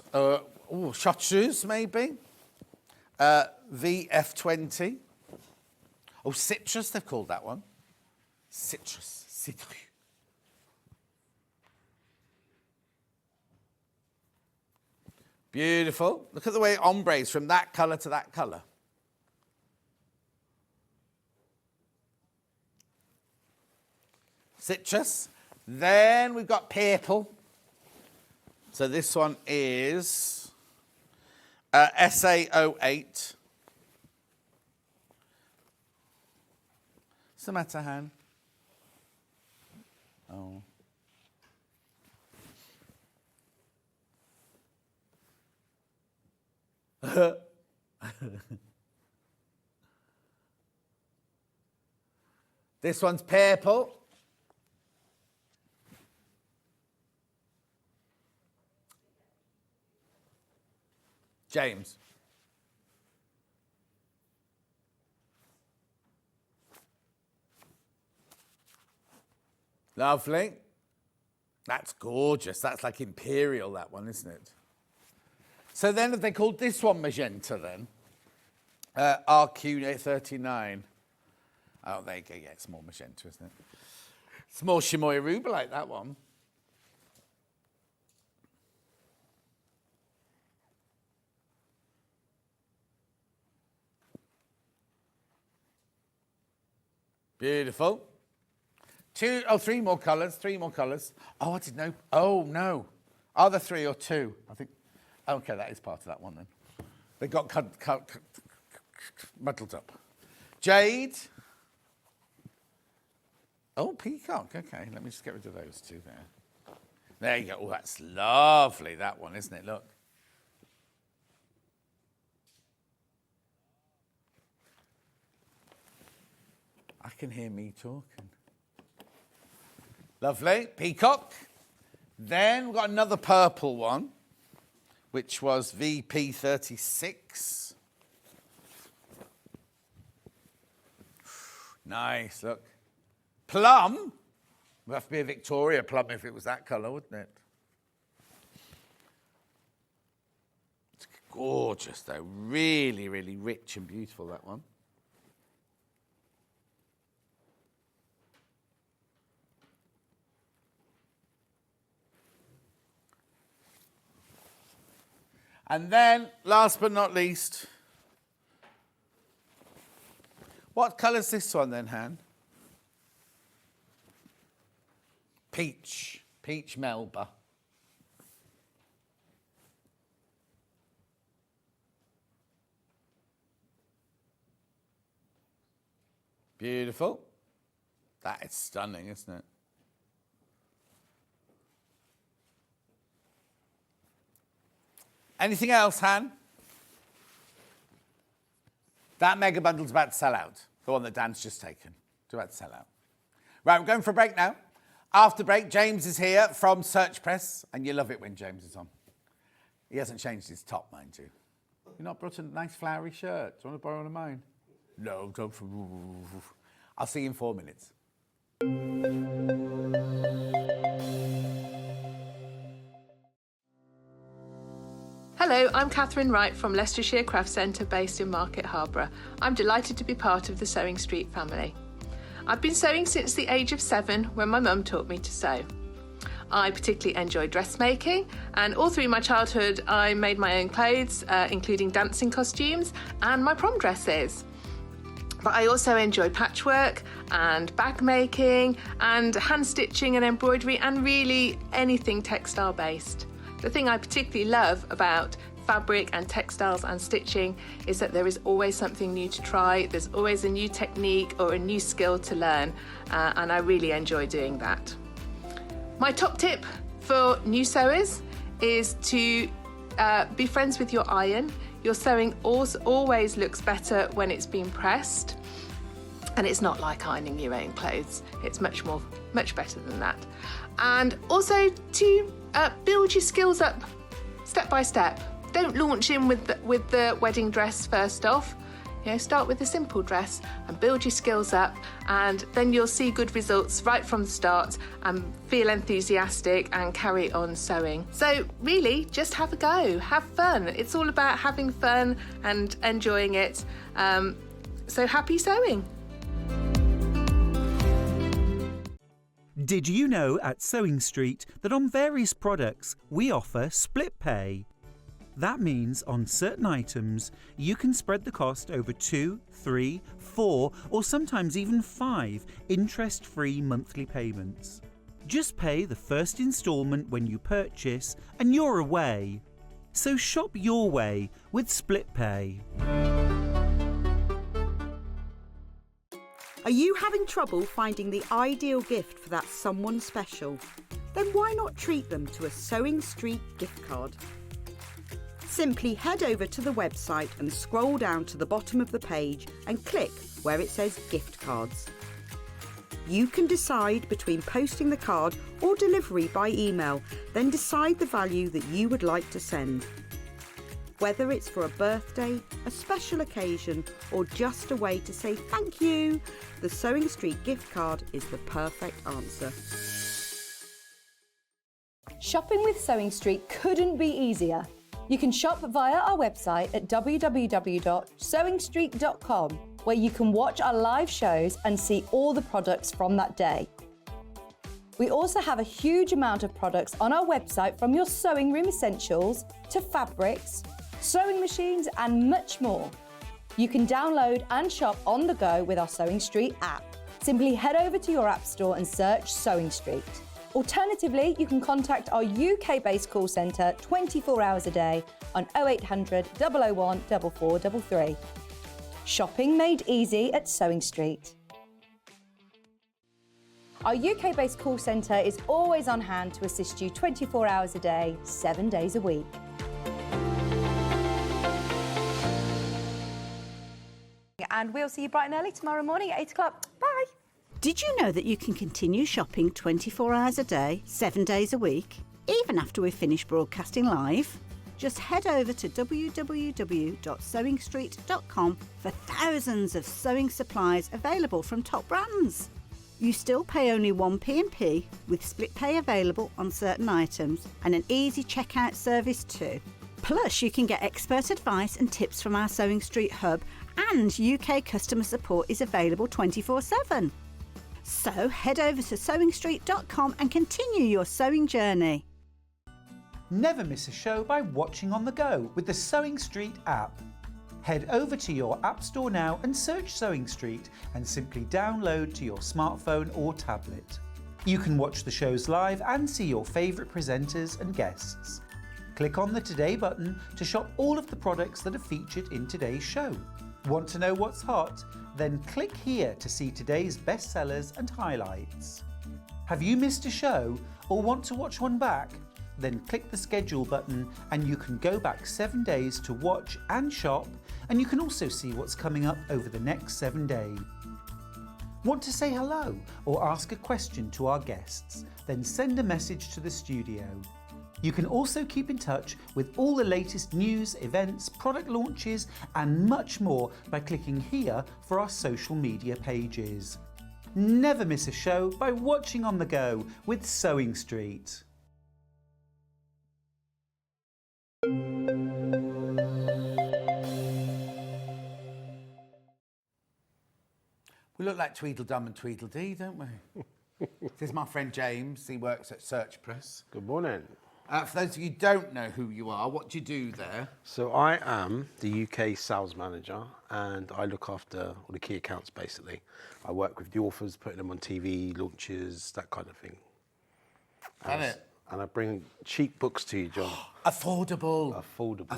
chartreuse, maybe. VF20. Oh, citrus, they've called that one. Citrus. Citrus. Beautiful. Look at the way it ombres from that colour to that colour. Citrus. Then we've got purple. So this one is SA08. What's the matter, Han? Oh. This one's purple. James. Lovely. That's gorgeous. That's like imperial, that one, isn't it? So then have they called this one magenta then? RQ39. Oh, there you go. Yeah, it's more magenta, isn't it? It's more chamois ruby like that one. Beautiful. 3 more colours, 3 more colours. Oh, I didn't know. Oh, no. Are there 3 or 2? I think, okay, that is part of that one then. They got muddled up. Jade. Oh, peacock. Okay, let me just get rid of those 2 there. There you go. Oh, that's lovely, that one, isn't it? Look. I can hear me talking. Lovely. Peacock. Then we've got another purple one, which was VP36. Nice, look. Plum. Would have to be a Victoria plum if it was that colour, wouldn't it? It's gorgeous, though. Really, really rich and beautiful, that one. And then, last but not least, what colour's this one then, Han? Peach. Peach Melba. Beautiful. That is stunning, isn't it? Anything else, Han? That mega bundle's about to sell out. The one that Dan's just taken. It's about to sell out. Right, we're going for a break now. After break, James is here from Search Press, and you love it when James is on. He hasn't changed his top, mind you. You've not brought a nice flowery shirt. Do you want to borrow one of mine? No, don't. I'll see you in 4 minutes. Hello, I'm Catherine Wright from Leicestershire Craft Centre based in Market Harborough. I'm delighted to be part of the Sewing Street family. I've been sewing since the age of 7 when my mum taught me to sew. I particularly enjoy dressmaking, and all through my childhood I made my own clothes, including dancing costumes and my prom dresses. But I also enjoy patchwork and bag making and hand stitching and embroidery and really anything textile based. The thing I particularly love about fabric and textiles and stitching is that there is always something new to try. There's always a new technique or a new skill to learn, and I really enjoy doing that. My top tip for new sewers is to be friends with your iron. Your sewing always looks better when it's been pressed, and it's not like ironing your own clothes. It's much better than that. And also to build your skills up step by step. Don't launch in with the wedding dress first off. Start with a simple dress and build your skills up, and then you'll see good results right from the start and feel enthusiastic and carry on sewing. So really, just have a go, have fun. It's all about having fun and enjoying it. So happy sewing. Did you know at Sewing Street that on various products we offer split pay? That means on certain items you can spread the cost over 2, 3, 4 or sometimes even 5 interest-free monthly payments. Just pay the first instalment when you purchase and you're away. So shop your way with split pay. Are you having trouble finding the ideal gift for that someone special? Then why not treat them to a Sewing Street gift card? Simply head over to the website and scroll down to the bottom of the page and click where it says gift cards. You can decide between posting the card or delivery by email, then decide the value that you would like to send. Whether it's for a birthday, a special occasion, or just a way to say thank you, the Sewing Street gift card is the perfect answer. Shopping with Sewing Street couldn't be easier. You can shop via our website at www.sewingstreet.com, where you can watch our live shows and see all the products from that day. We also have a huge amount of products on our website, from your sewing room essentials to fabrics, sewing machines and much more. You can download and shop on the go with our Sewing Street app. Simply head over to your app store and search Sewing Street. Alternatively, you can contact our UK-based call centre 24 hours a day on 0800 001 4433. Shopping made easy at Sewing Street. Our UK-based call centre is always on hand to assist you 24 hours a day, 7 days a week. And we'll see you bright and early tomorrow morning at 8 o'clock. Bye. Did you know that you can continue shopping 24 hours a day, 7 days a week, even after we've finished broadcasting live? Just head over to www.sewingstreet.com for thousands of sewing supplies available from top brands. You still pay only 1p&p with split pay available on certain items and an easy checkout service too. Plus, you can get expert advice and tips from our Sewing Street hub, and UK customer support is available 24/7. So head over to sewingstreet.com and continue your sewing journey. Never miss a show by watching on the go with the Sewing Street app. Head over to your app store now and search Sewing Street and simply download to your smartphone or tablet. You can watch the shows live and see your favourite presenters and guests. Click on the Today button to shop all of the products that are featured in today's show. Want to know what's hot? Then click here to see today's bestsellers and highlights. Have you missed a show or want to watch one back? Then click the schedule button and you can go back 7 days to watch and shop, and you can also see what's coming up over the next 7 days. Want to say hello or ask a question to our guests? Then send a message to the studio. You can also keep in touch with all the latest news, events, product launches and much more by clicking here for our social media pages. Never miss a show by watching on the go with Sewing Street. We look like Tweedledum and Tweedledee, don't we? This is my friend James. He works at Search Press. Good morning. For those of you who don't know who you are, what do you do there? So I am the UK sales manager and I look after all the key accounts basically. I work with the authors, putting them on TV, launches, that kind of thing. And I bring cheap books to you, John. Affordable.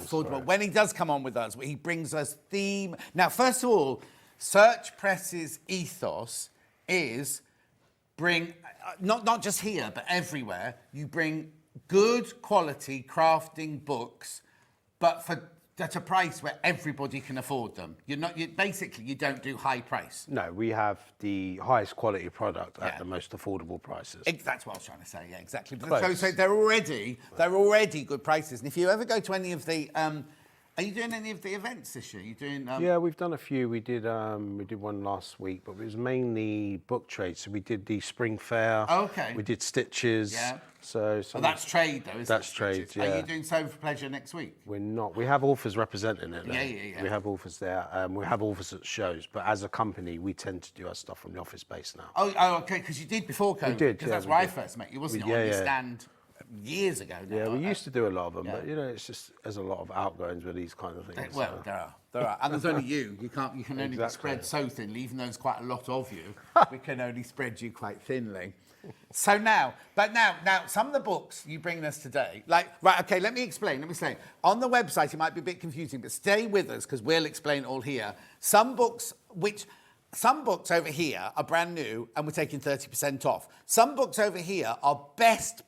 Sorry. When he does come on with us, he brings us theme. Now, first of all, Search Press's ethos is bring, not just here, but everywhere, you bring good quality crafting books, but at a price where everybody can afford them. Basically, you don't do high price. No, we have the highest quality product at the most affordable prices. That's what I was trying to say. Yeah, exactly. Close. So they're already good prices. And if you ever go to any of the, are you doing any of the events this year? You doing? Yeah, we've done a few. We did one last week, but it was mainly book trade. So we did the spring fair. Oh, okay. We did stitches. Yeah. So that's trade though, isn't it? That's trade. Yeah. Are you doing Sew for Pleasure next week? We're not. We have authors representing it. Yeah. We have authors there. We have authors at shows, but as a company, we tend to do our stuff from the office space now. Oh, okay. Because you did before COVID. We did. Because that's where I first met you, wasn't it? On your stand years ago. Yeah, we used to do a lot of them, but it's just there's a lot of outgoings with these kind of things. Well, there are, and there's only you. You can only be spread so thinly, even though there's quite a lot of you. We can only spread you quite thinly. So now, some of the books you bring us today, let me explain. On the website, it might be a bit confusing, but stay with us because we'll explain it all here. Some books over here are brand new and we're taking 30% off. Some books over here are best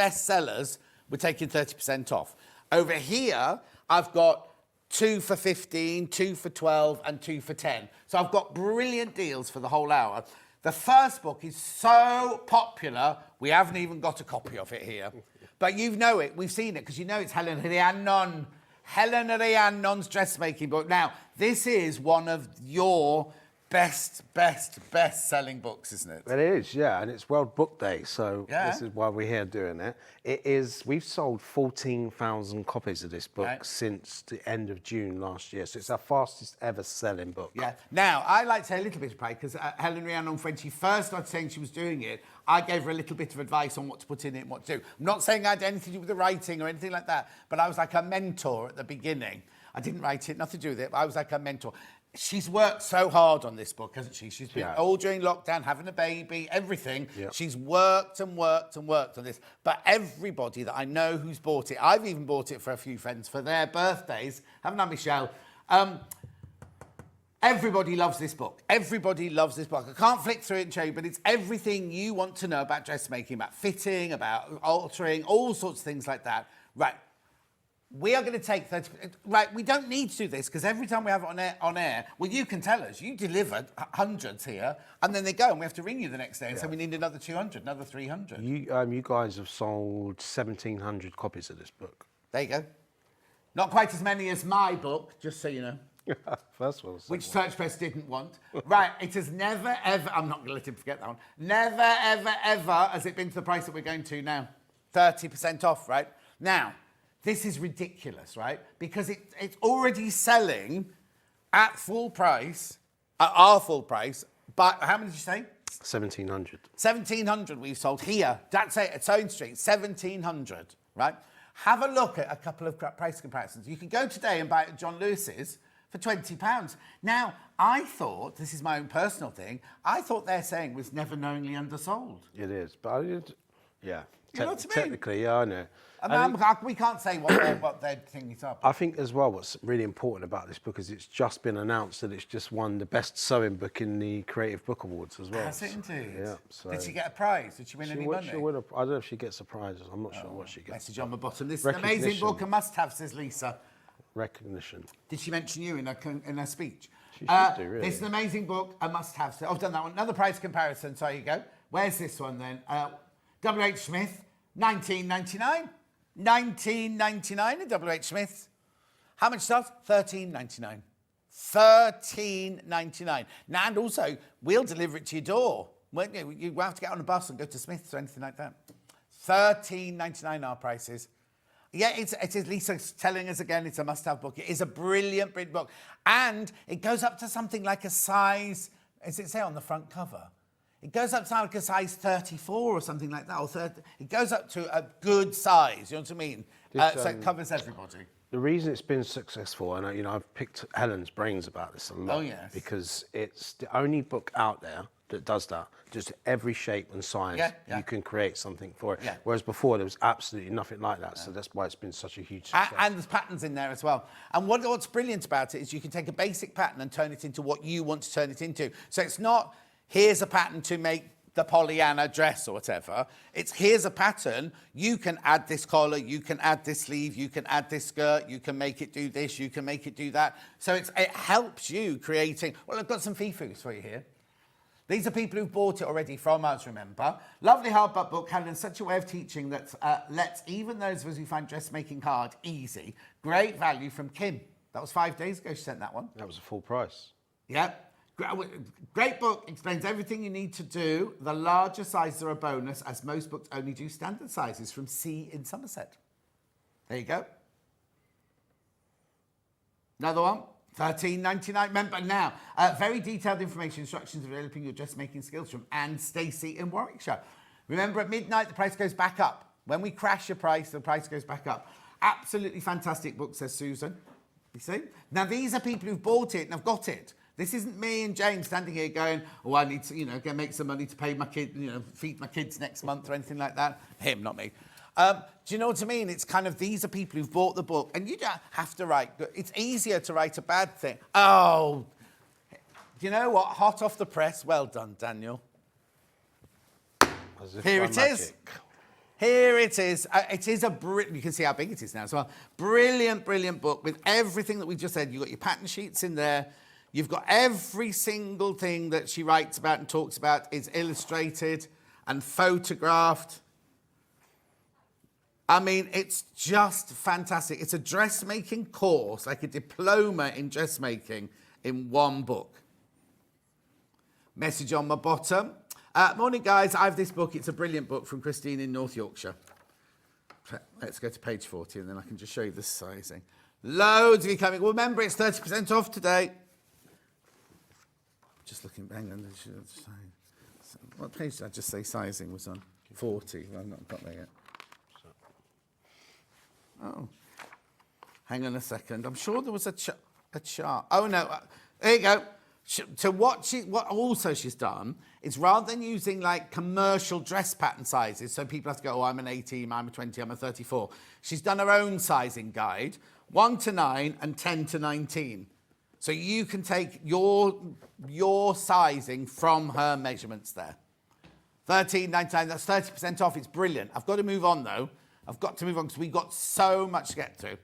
sellers. We're taking 30% off. Over here, I've got 2 for 15, 2 for 12, and 2 for 10. So I've got brilliant deals for the whole hour. The first book is so popular, we haven't even got a copy of it here. But you know it, we've seen it, because you know it's Helen Rhiannon's dressmaking book. Now, this is one of your best-selling books, isn't it? It is, yeah, and it's World Book Day, so this is why we're here doing it. We've sold 14,000 copies of this book since the end of June last year, so it's our fastest ever selling book. Yeah. Now, I like to say a little bit of pride, because Helen Rhiannon, when she first started saying she was doing it, I gave her a little bit of advice on what to put in it and what to do. I'm not saying I had anything to do with the writing or anything like that, but I was like a mentor at the beginning. I didn't write it, nothing to do with it, but I was like a mentor. She's worked so hard on this book, hasn't she? She's been all during lockdown, having a baby, everything. Yeah. She's worked on this. But everybody that I know who's bought it, I've even bought it for a few friends for their birthdays, haven't I, Michelle? Everybody loves this book. Everybody loves this book. I can't flick through it and show you, but it's everything you want to know about dressmaking, about fitting, about altering, all sorts of things like that. Right. We are going to take 30%. Right, we don't need to do this because every time we have it on air, well, you can tell us. You delivered hundreds here, and then they go, and we have to ring you the next day and say we need another 200, another 300. You guys have sold 1,700 copies of this book. There you go. Not quite as many as my book, just so you know. First one. Which Search Press didn't want. Right, it has never, ever, I'm not going to let him forget that one, never, ever has it been to the price that we're going to now. 30% off, right? Now, this is ridiculous, right? Because it's already selling at full price, at our full price, but how many did you say? 1,700. 1,700 we've sold here. That's it, at Sewing Street, 1,700, right? Have a look at a couple of price comparisons. You can go today and buy it at John Lewis's for £20. Now, I thought, this is my own personal thing, I thought their saying was never knowingly undersold. It is, but yeah. You know what I mean? Technically, yeah, I know. We can't say what their thing is up. I think as well what's really important about this book is it's just been announced that it's just won the best sewing book in the Creative Book Awards as well. Has it indeed? Yeah. So did she get a prize? Did she win any money? I don't know if she gets a prize. I'm not sure what she gets. Message on the bottom. This is an amazing book, a must-have, says Lisa. Recognition. Did she mention you in her speech? She should do, really. This is an amazing book, a must-have. So I've done that one. Another price comparison. So you go. Where's this one then? W.H. Smith, 1999. 1999 at W.H. Smith's. How much starts? $13.99. $13.99. Now, and also, we'll deliver it to your door. Won't you? You won't have to get on a bus and go to Smith's or anything like that. $13.99 our prices. Yeah, it is Lisa's telling us again, it's a must-have book. It is a brilliant book. And it goes up to something like a size, as it say on the front cover? It goes up to like a size 34 or something like that, or 30. It goes up to a good size, you know what I mean? So it covers everybody. The reason it's been successful, and I've picked Helen's brains about this a lot, because it's the only book out there that does that. Just every shape and size, you can create something for it. Yeah. Whereas before, there was absolutely nothing like that. So that's why it's been such a huge success. And there's patterns in there as well. And what's brilliant about it is you can take a basic pattern and turn it into what you want to turn it into. So it's not, here's a pattern to make the Pollyanna dress or whatever. It's, here's a pattern. You can add this collar, you can add this sleeve, you can add this skirt, you can make it do this, you can make it do that. So it helps you creating. Well, I've got some fifus for you here. These are people who've bought it already from us, remember. Lovely hardback book handled in such a way of teaching that lets even those of us who find dressmaking hard easy. Great value from Kim. That was 5 days ago she sent that one. That was a full price. Yeah. Great book, explains everything you need to do. The larger sizes are a bonus, as most books only do standard sizes from C in Somerset. There you go. Another one. $13.99. Remember now, very detailed information, instructions for developing your dressmaking skills from Anne Stacey in Warwickshire. Remember, at midnight, the price goes back up. When we crash a price, the price goes back up. Absolutely fantastic book, says Susan. You see? Now, these are people who've bought it and have got it. This isn't me and James standing here going, oh, I need to, go make some money to pay my kid, feed my kids next month or anything like that. Him, not me. Do you know what I mean? It's kind of, these are people who've bought the book, and you don't have to write. It's easier to write a bad thing. Oh, do you know what? Hot off the press. Well done, Daniel. Here it is. Here it is. It is you can see how big it is now as well. Brilliant, brilliant book with everything that we just said. You've got your pattern sheets in there. You've got every single thing that she writes about and talks about is illustrated and photographed. I mean, it's just fantastic. It's a dressmaking course, like a diploma in dressmaking in one book. Message on my bottom. Morning, guys. I have this book. It's a brilliant book from Christine in North Yorkshire. Let's go to page 40, and then I can just show you the sizing. Loads of you coming. Well, remember, it's 30% off today. Just looking, hang on. What page did I just say sizing was on? 40. Well, I've not got there yet. Oh, hang on a second. I'm sure there was a chart. Oh, no. There you go. So what also she's done is rather than using like commercial dress pattern sizes, so people have to go, oh, I'm an 18, I'm a 20, I'm a 34. She's done her own sizing guide, 1 to 9 and 10 to 19. So you can take your sizing from her measurements there. $13.99, that's 30% off. It's brilliant. I've got to move on, though. I've got to move on because we've got so much to get to.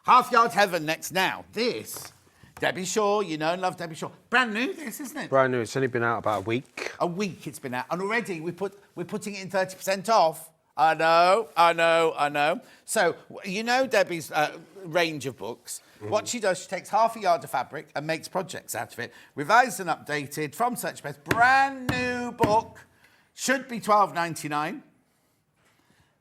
Half Yard Heaven next now. This, Debbie Shaw, you know and love Debbie Shaw. Brand new, this, isn't it? Brand new. It's only been out about a week. A week it's been out. And already we're putting it in 30% off. I know. So, you know Debbie's range of books. Mm-hmm. What she does, she takes half a yard of fabric and makes projects out of it. Revised and updated from Search Best. Brand new book. Should be $12.99.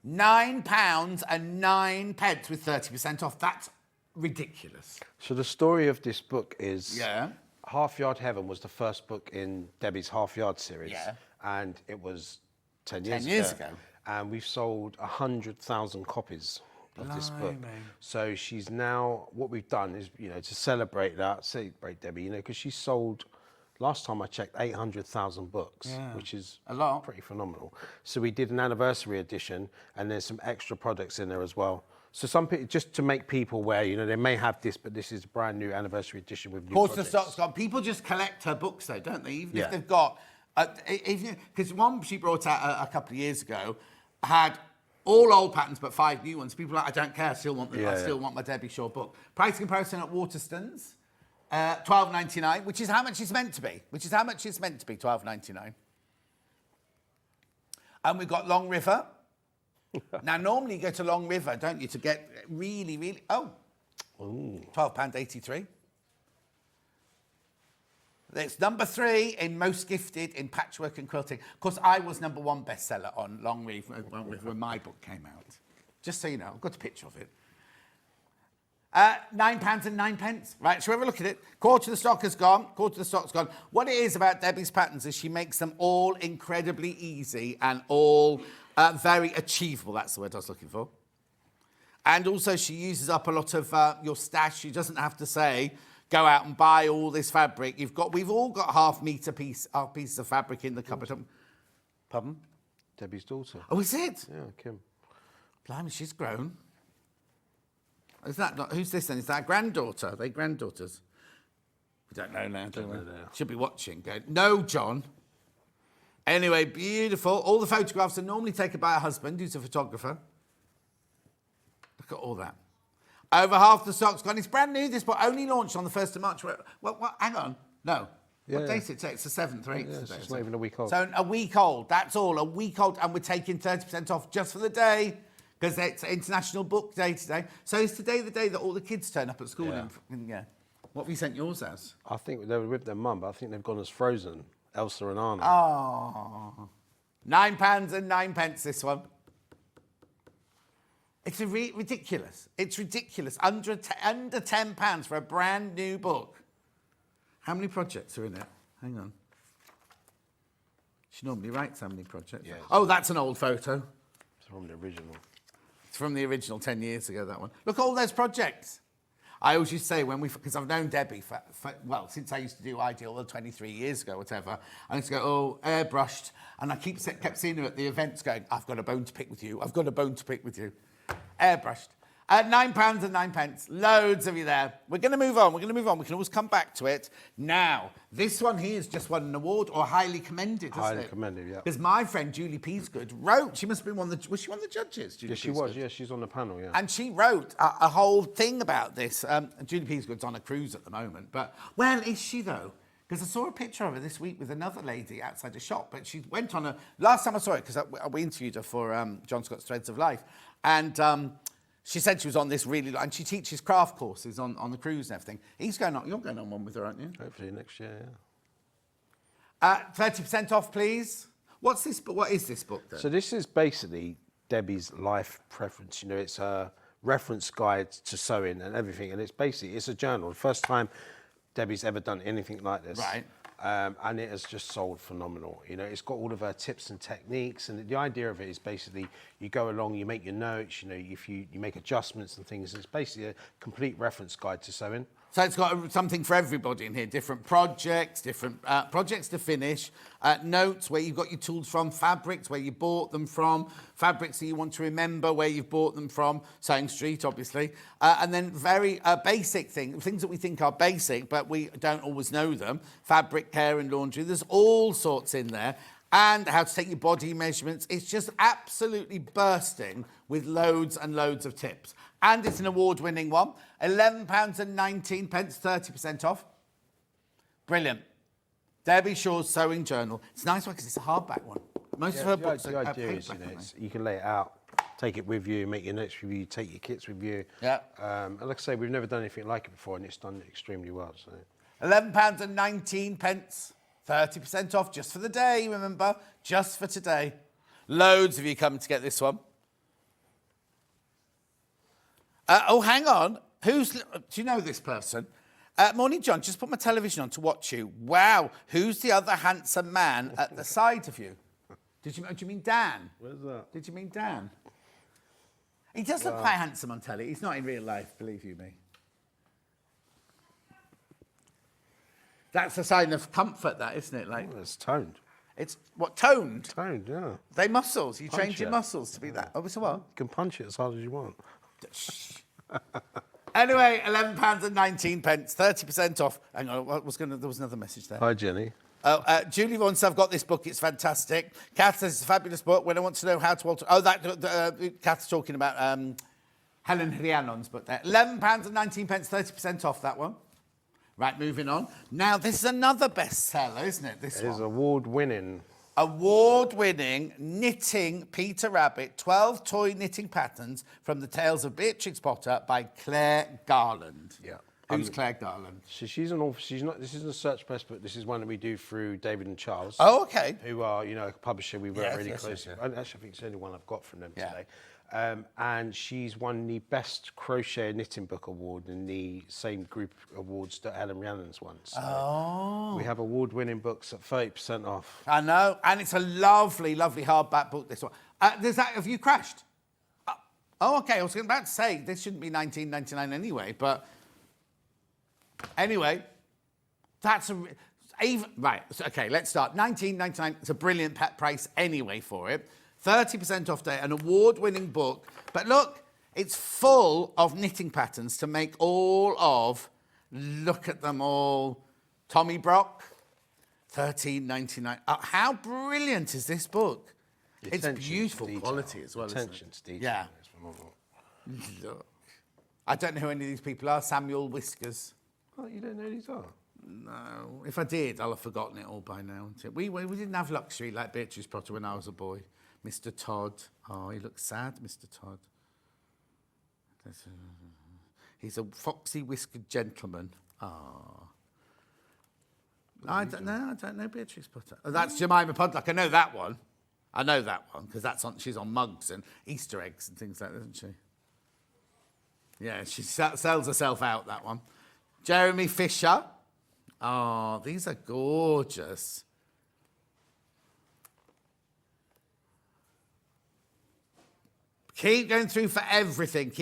£9 and 9 pence with 30% off. That's ridiculous. So the story of this book is Yeah. Half Yard Heaven was the first book in Debbie's Half Yard series. Yeah. And it was 10 years ago. And we've sold 100,000 copies of this book. So she's now, what we've done is, to celebrate Debbie, because she sold, last time I checked, 800,000 books, which is a lot. Pretty phenomenal. So we did an anniversary edition, and there's some extra products in there as well. So some people, just to make people aware, they may have this, but this is a brand new anniversary edition with new Of course, projects. the stock's gone. People just collect her books, though, don't they? Even if they've got, because one she brought out a couple of years ago had all old patterns, but 5 new ones. People are like, I don't care, I still want them. I still want my Debbie Shaw book. Price comparison at Waterstones. $12.99, which is how much it's meant to be. $12.99. And we've got Long River. Now, normally you go to Long River, don't you, to get really, really... Oh, £12.83. It's number 3 in most gifted in patchwork and quilting. Of course, I was number 1 bestseller on Long River when my book came out. Just so you know, I've got a picture of it. £9 and 9 pence. Right, shall we have a look at it? Quarter of the stock has gone. What it is about Debbie's patterns is she makes them all incredibly easy and all very achievable. That's the word I was looking for. And also she uses up a lot of your stash. She doesn't have to say, go out and buy all this fabric. We've all got half pieces of fabric in the cupboard. Pardon? Debbie's daughter. Oh, is it? Yeah, Kim. Blimey, she's grown. Is that not, who's this then? Is that a granddaughter? Are they granddaughters? We don't know now, do we? Should be watching. Going, no, John. Anyway, beautiful. All the photographs are normally taken by a husband who's a photographer. Look at all that. Over half the stock's gone. It's brand new, this book. Only launched on the 1st of March. What? Hang on. No. What date is it? It's the 7th or 8th Yeah, today. it's not even a week old. So a week old. That's all. A week old. And we're taking 30% off just for the day because it's International Book Day today. So is today the day that all the kids turn up at school? Yeah. What have you sent yours as? I think they were with their mum, but I think they've gone as Frozen, Elsa and Anna. Oh. £9.09 this one. It's ridiculous. It's ridiculous. Under £10 for a brand new book. How many projects are in it? Hang on. She normally writes how many projects. Yeah, oh, that's an old photo. It's from the original. It's from the original 10 years ago, that one. Look at all those projects. I always used to say because I've known Debbie since I used to do Ideal 23 years ago, whatever. I used to go, oh, airbrushed. And I kept seeing her at the events going, I've got a bone to pick with you. I've got a bone to pick with you. Airbrushed. £9.09. Loads of you there. We're going to move on. We can always come back to it. Now, this one here has just won an award, or highly commended, isn't it? Highly commended, yeah. Because my friend Julie Peasgood wrote, she must have been was she one of the judges? Julie Yeah, she Peasgood? was. Yeah, she's on the panel, yeah. And she wrote a whole thing about this. Julie Peasgood's on a cruise at the moment. But, well, is she, though? Because I saw a picture of her this week with another lady outside a shop. But she went on last time I saw it, because we interviewed her for John Scott's Threads of Life. And she said she was on this and she teaches craft courses on the cruise and everything. You're going on one with her, aren't you? Hopefully next year, yeah. 30% off, please. What is this book, then? So this is basically Debbie's life preference. You know, it's a reference guide to sewing and everything. And it's a journal. The first time Debbie's ever done anything like this. Right. And it has just sold phenomenal. You know, it's got all of her tips and techniques, and the idea of it is basically you go along, you make your notes, you know, if you make adjustments and things. It's basically a complete reference guide to sewing. So it's got something for everybody in here, different projects, different projects to finish, notes where you've got your tools from, fabrics where you bought them from, fabrics that you want to remember where you've bought them from, Sewing Street, obviously, and then very basic things that we think are basic, but we don't always know them, fabric care and laundry. There's all sorts in there. And how to take your body measurements. It's just absolutely bursting with loads and loads of tips. And it's an award-winning one. £11.19, 30% off. Brilliant. Debbie Shaw's Sewing Journal. It's a nice one because it's a hardback one. Most of her books are idea is, you know, you can lay it out, take it with you, make your notes with you, take your kits with you. Yeah. And like I say, we've never done anything like it before, and it's done extremely well. So. £11.19. 30% off just for the day, remember? Just for today. Loads of you coming to get this one. Oh, hang on. Do you know this person? Morning, John. Just put my television on to watch you. Wow. Who's the other handsome man at the side of you? Do you mean Dan? Where's that? Did you mean Dan? He does look quite handsome on telly. He's not in real life, believe you me. That's a sign of comfort, that, isn't it? Like, it's toned. It's what, toned? Toned, yeah. They muscles. You trained your it. muscles to be that. Oh, so what? You can punch it as hard as you want. Anyway, £11.19, 30% off. Hang on, there was another message there. Hi, Jenny. Julie Vaughan says, I've got this book, it's fantastic. Kath says it's a fabulous book. When I want to know how to alter... Oh, Kath's talking about Helen Rhiannon's book there. £11.19, 30% off that one. Right, moving on. Now, this is another bestseller, isn't it, this one? It is award-winning. Award-winning knitting Peter Rabbit, 12 toy knitting patterns from the Tales of Beatrix Potter by Claire Garland. Yeah. Who's Claire Garland? She's not. This isn't a search press book. This is one that we do through David and Charles. Oh, okay. Who are, you know, a publisher we work really yes, closely. yes. And actually, I think it's the only one I've got from them today. And she's won the Best Crochet Knitting Book Award in the same group awards that Helen Rhiannon's won. So we have award-winning books at 30% off. I know, and it's a lovely, lovely hardback book, this one. Have you crashed? Oh, okay, I was about to say, this shouldn't be $19.99 anyway, but Anyway, that's a... Even, right, so, okay, let's start. $19.99, it's a brilliant price anyway for it. 30% off day, an award-winning book. But look, it's full of knitting patterns to make all of... Look at them all. Tommy Brock, $13.99. How brilliant is this book? It's beautiful quality as well, Attention to detail. Yeah. Look. I don't know who any of these people are. Samuel Whiskers. Oh, you don't know who these are? No. If I did, I'll have forgotten it all by now. We didn't have luxury like Beatrice Potter when I was a boy. Mr. Todd. Oh, he looks sad, Mr. Todd. He's a foxy whiskered gentleman. Ah. I don't know Beatrice Potter. Oh, that's Jemima Podluck. I know that one because she's on mugs and Easter eggs and things like that, isn't she? Yeah, she sells herself out, that one. Jeremy Fisher. Oh, these are gorgeous. Keep going through for everything.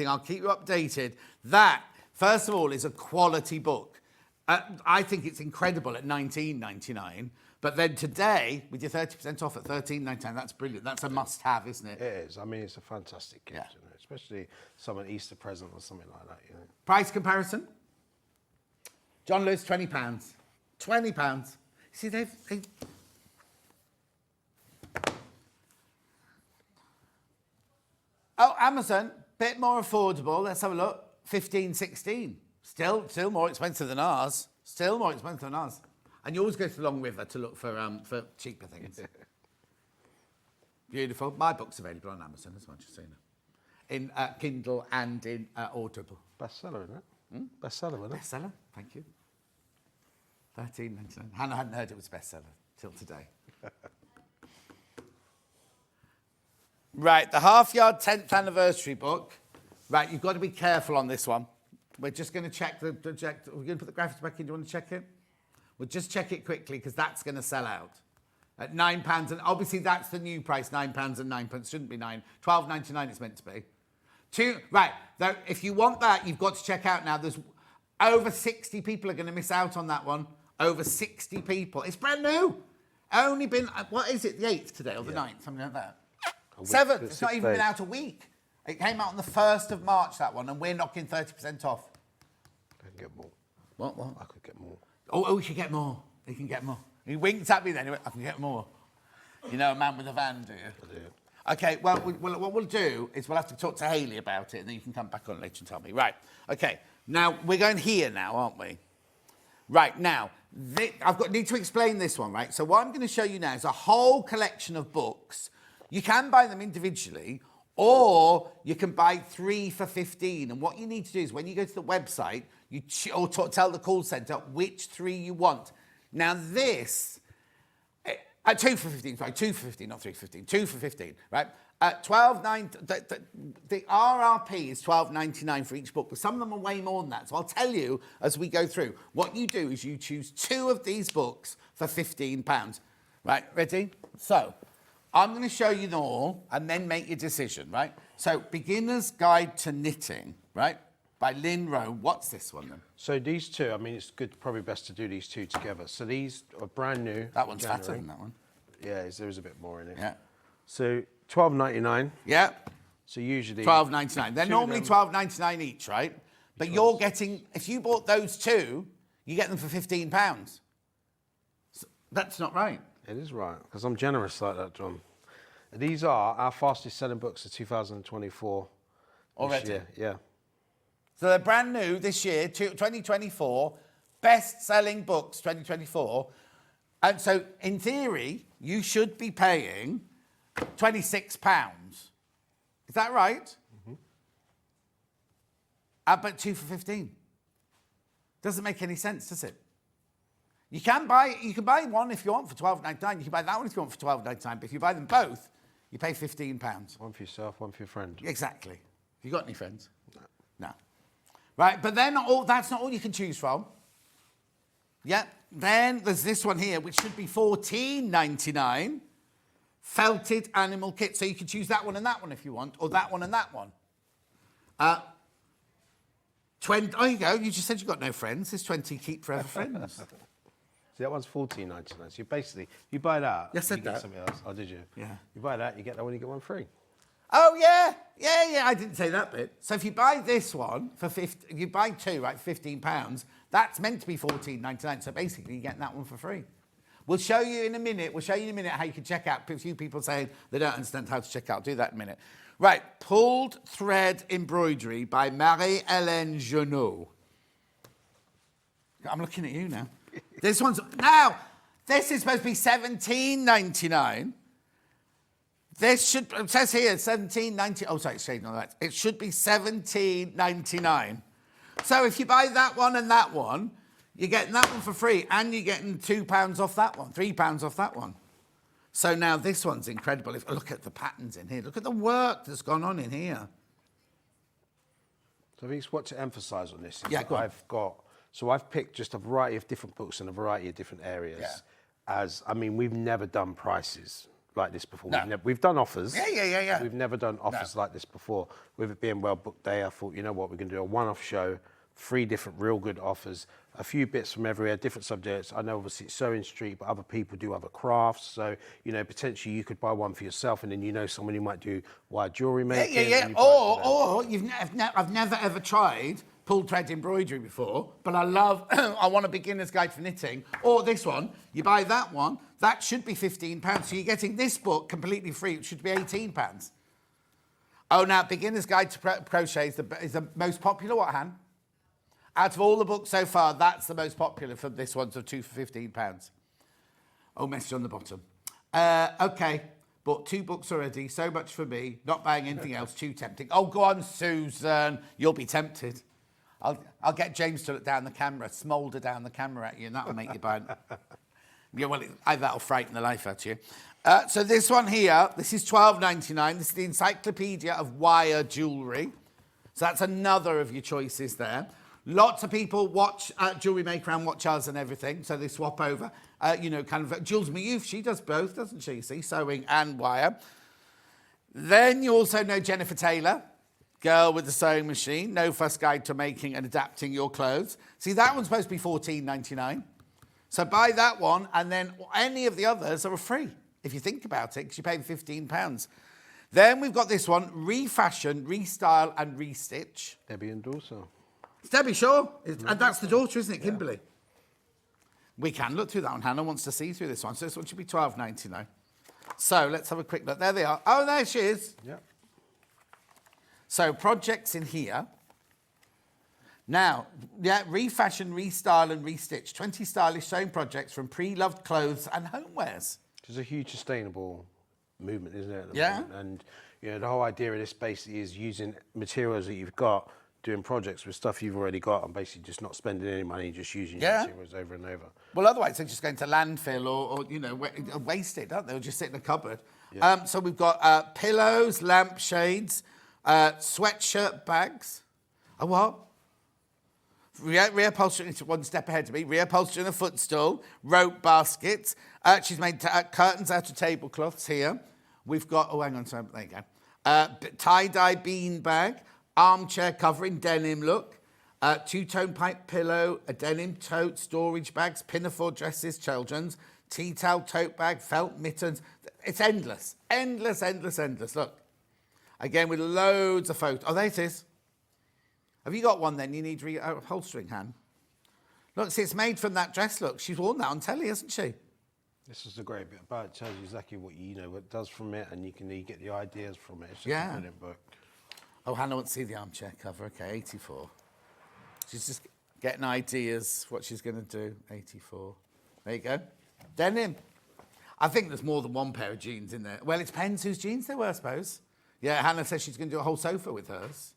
I'll keep you updated. That, first of all, is a quality book. I think it's incredible at $19.99. But then today, with your 30% off at $13.99, that's brilliant. That's a must-have, isn't it? It is. I mean, it's a fantastic gift, you know, especially an Easter present or something like that. You know. Price comparison. John Lewis, £20. £20. See, they've... Oh, Amazon, bit more affordable. Let's have a look. 15, 16. Still more expensive than ours. And you always go to Long River to look for cheaper things. Beautiful. My book's available on Amazon as well, just so you know. In Kindle and in Audible. Bestseller, isn't it? Bestseller, isn't it? Bestseller, thank you. $13.99. Hannah hadn't heard it was bestseller till today. Right, the Half Yard 10th anniversary book. Right, you've got to be careful on this one. We're just going to check we're going to put the graphics back in. Do you want to check it? We'll just check it quickly because that's going to sell out at £9. And obviously that's the new price, £9 and £9. Shouldn't be £12.99 it's meant to be. Right, though, if you want that, you've got to check out now. There's over 60 people are going to miss out on that one. Over 60 people. It's brand new. Only been, what is it, the 8th today or the 9th? Something like that. 7th. It's not even been out a week. It came out on the 1st of March, that one, and we're knocking 30% off. I can get more. What? I could get more. Oh, he can get more. He can get more. He winked at me then. He went, I can get more. You know a man with a van, do you? I do. OK, well, what we'll do is we'll have to talk to Hayley about it, and then you can come back on later and tell me. Right, OK. Now, we're going here now, aren't we? Right, now, need to explain this one, right? So what I'm going to show you now is a whole collection of books. You can buy them individually, or you can buy 3 for $15. And what you need to do is when you go to the website, tell the call centre which 3 you want. Now this, 2 for $15, sorry, 2 for $15, not 3 for $15, 2 for $15, right? The RRP is $12.99 for each book, but some of them are way more than that. So I'll tell you as we go through. What you do is you choose 2 of these books for £15. Right, ready? So I'm going to show you them all and then make your decision, right? So, Beginner's Guide to Knitting, right, by Lynn Rowe. What's this one then? So these 2, I mean, it's probably best to do these 2 together. So these are brand new. That one's fatter than that one. Yeah, there is a bit more in it. Yeah. So $12.99. Yeah. So usually... $12.99. They're normally $12.99 each, right? But you're getting, if you bought those 2, you get them for £15. So that's not right. It is right, because I'm generous like that, John. These are our fastest selling books of 2024. Already? Year. Yeah. So they're brand new this year, 2024, best-selling books 2024. And so, in theory, you should be paying £26. Is that right? Mm-hmm. But 2 for $15. Doesn't make any sense, does it? You can buy one if you want for $12.99. You can buy that one if you want for $12.99. But if you buy them both, you pay £15. One for yourself, one for your friend. Exactly. Have you got any friends? No. Right, but then that's not all you can choose from. Yeah. Then there's this one here, which should be $14.99. Felted animal kit. So you can choose that one and that one if you want, or that one and that one. 20. Oh, you go. You just said you got no friends. There's 20 keep forever friends. See, that one's $14.99. So you basically, you buy that, Yes, I you said get that. something else. Oh, did you? Yeah. You buy that, you get that one, you get one free. Oh, yeah. Yeah. I didn't say that bit. So if you buy this one for you buy two, right, £15, that's meant to be $14.99. So basically, you're getting that one for free. We'll show you in a minute. How you can check out. A few people saying they don't understand how to check out. Do that in a minute. Right, Pulled Thread Embroidery by Marie-Hélène Jeannot. I'm looking at you now. This is supposed to be $17.99. It says here $17.90. Oh, sorry, it's shading on that. It should be $17.99. So if you buy that one and that one, you're getting that one for free, and you're getting £2 off that one, £3 off that one. So now this one's incredible. Look at the patterns in here. Look at the work that's gone on in here. So I think what to emphasise on this is Yeah, that I've picked just a variety of different books in a variety of different areas. Yeah. We've never done prices like this before. No. We've done offers. Yeah. We've never done offers like this before. With it being World Book Day, I thought, you know what, we're going to do a one-off show, 3 different real good offers, a few bits from everywhere, different subjects. I know obviously it's Sewing Street, but other people do other crafts. So, potentially you could buy one for yourself, and then someone who might do wire jewellery making. Yeah. Or I've never ever tried pulled thread embroidery before, but I want a beginner's guide for knitting. Or this one, you buy that one, that should be £15. So you're getting this book completely free, it should be £18. Oh, now, Beginner's Guide to Crochet is the most popular, what, Han? Out of all the books so far, that's the most popular for this one, so 2 for £15. Oh, message on the bottom. Okay, bought 2 books already, so much for me. Not buying anything else, too tempting. Oh, go on, Susan, you'll be tempted. I'll get James to look down the camera, smoulder down the camera at you, and that'll make you buy it. Yeah, well, that'll frighten the life out of you. So this one here, this is $12.99. This is the Encyclopedia of Wire Jewellery. So that's another of your choices there. Lots of people watch Jewellery Maker and watch us and everything, so they swap over. Jules Mayouth, she does both, doesn't she? See, sewing and wire. Then you also know Jennifer Taylor, Girl with the Sewing Machine, No Fuss Guide to Making and Adapting Your Clothes. See, that one's supposed to be $14.99. So buy that one, and then any of the others are free, if you think about it, because you're paying £15. Then we've got this one, Refashion, Restyle and Restitch. Debbie and daughter. It's Debbie, sure. And that's the daughter, isn't it, Kimberly? Yeah. We can look through that one. Hannah wants to see through this one. So this one should be $12.99. So let's have a quick look. There they are. Oh, there she is. Yeah. So projects in here. Now, Refashion, Restyle and Restitch. 20 stylish sewing projects from pre-loved clothes and homewares. It's a huge sustainable movement, isn't it? At the moment? And the whole idea of this basically is using materials that you've got, doing projects with stuff you've already got, and basically just not spending any money, just using your materials over and over. Well, otherwise they're just going to landfill or wasted, aren't they? Or just sit in a cupboard. Yeah. So we've got pillows, lampshades, sweatshirt bags. Oh, what? Reupholstering, it's one step ahead of me. Reupholstering a footstool, rope baskets. She's made curtains out of tablecloths here. We've got, oh, hang on, sorry, there you go. Tie-dye bean bag, armchair cover in denim look, two-tone pipe pillow, a denim tote, storage bags, pinafore dresses, children's, tea towel tote bag, felt mittens. It's endless, endless, endless, endless. Look, again with loads of photos. Oh, there it is. Have you got one then? You need reupholstering, Han. Look, see, it's made from that dress. Look, she's worn that on telly, hasn't she? This is the great bit about it. It tells you exactly what what it does from it, and you can get the ideas from it. It's just a brilliant book. Oh, Hannah wants to see the armchair cover. Okay, 84. She's just getting ideas what she's going to do. 84. There you go. Denim. I think there's more than one pair of jeans in there. Well, it depends whose jeans they were, I suppose. Yeah, Hannah says she's going to do a whole sofa with hers.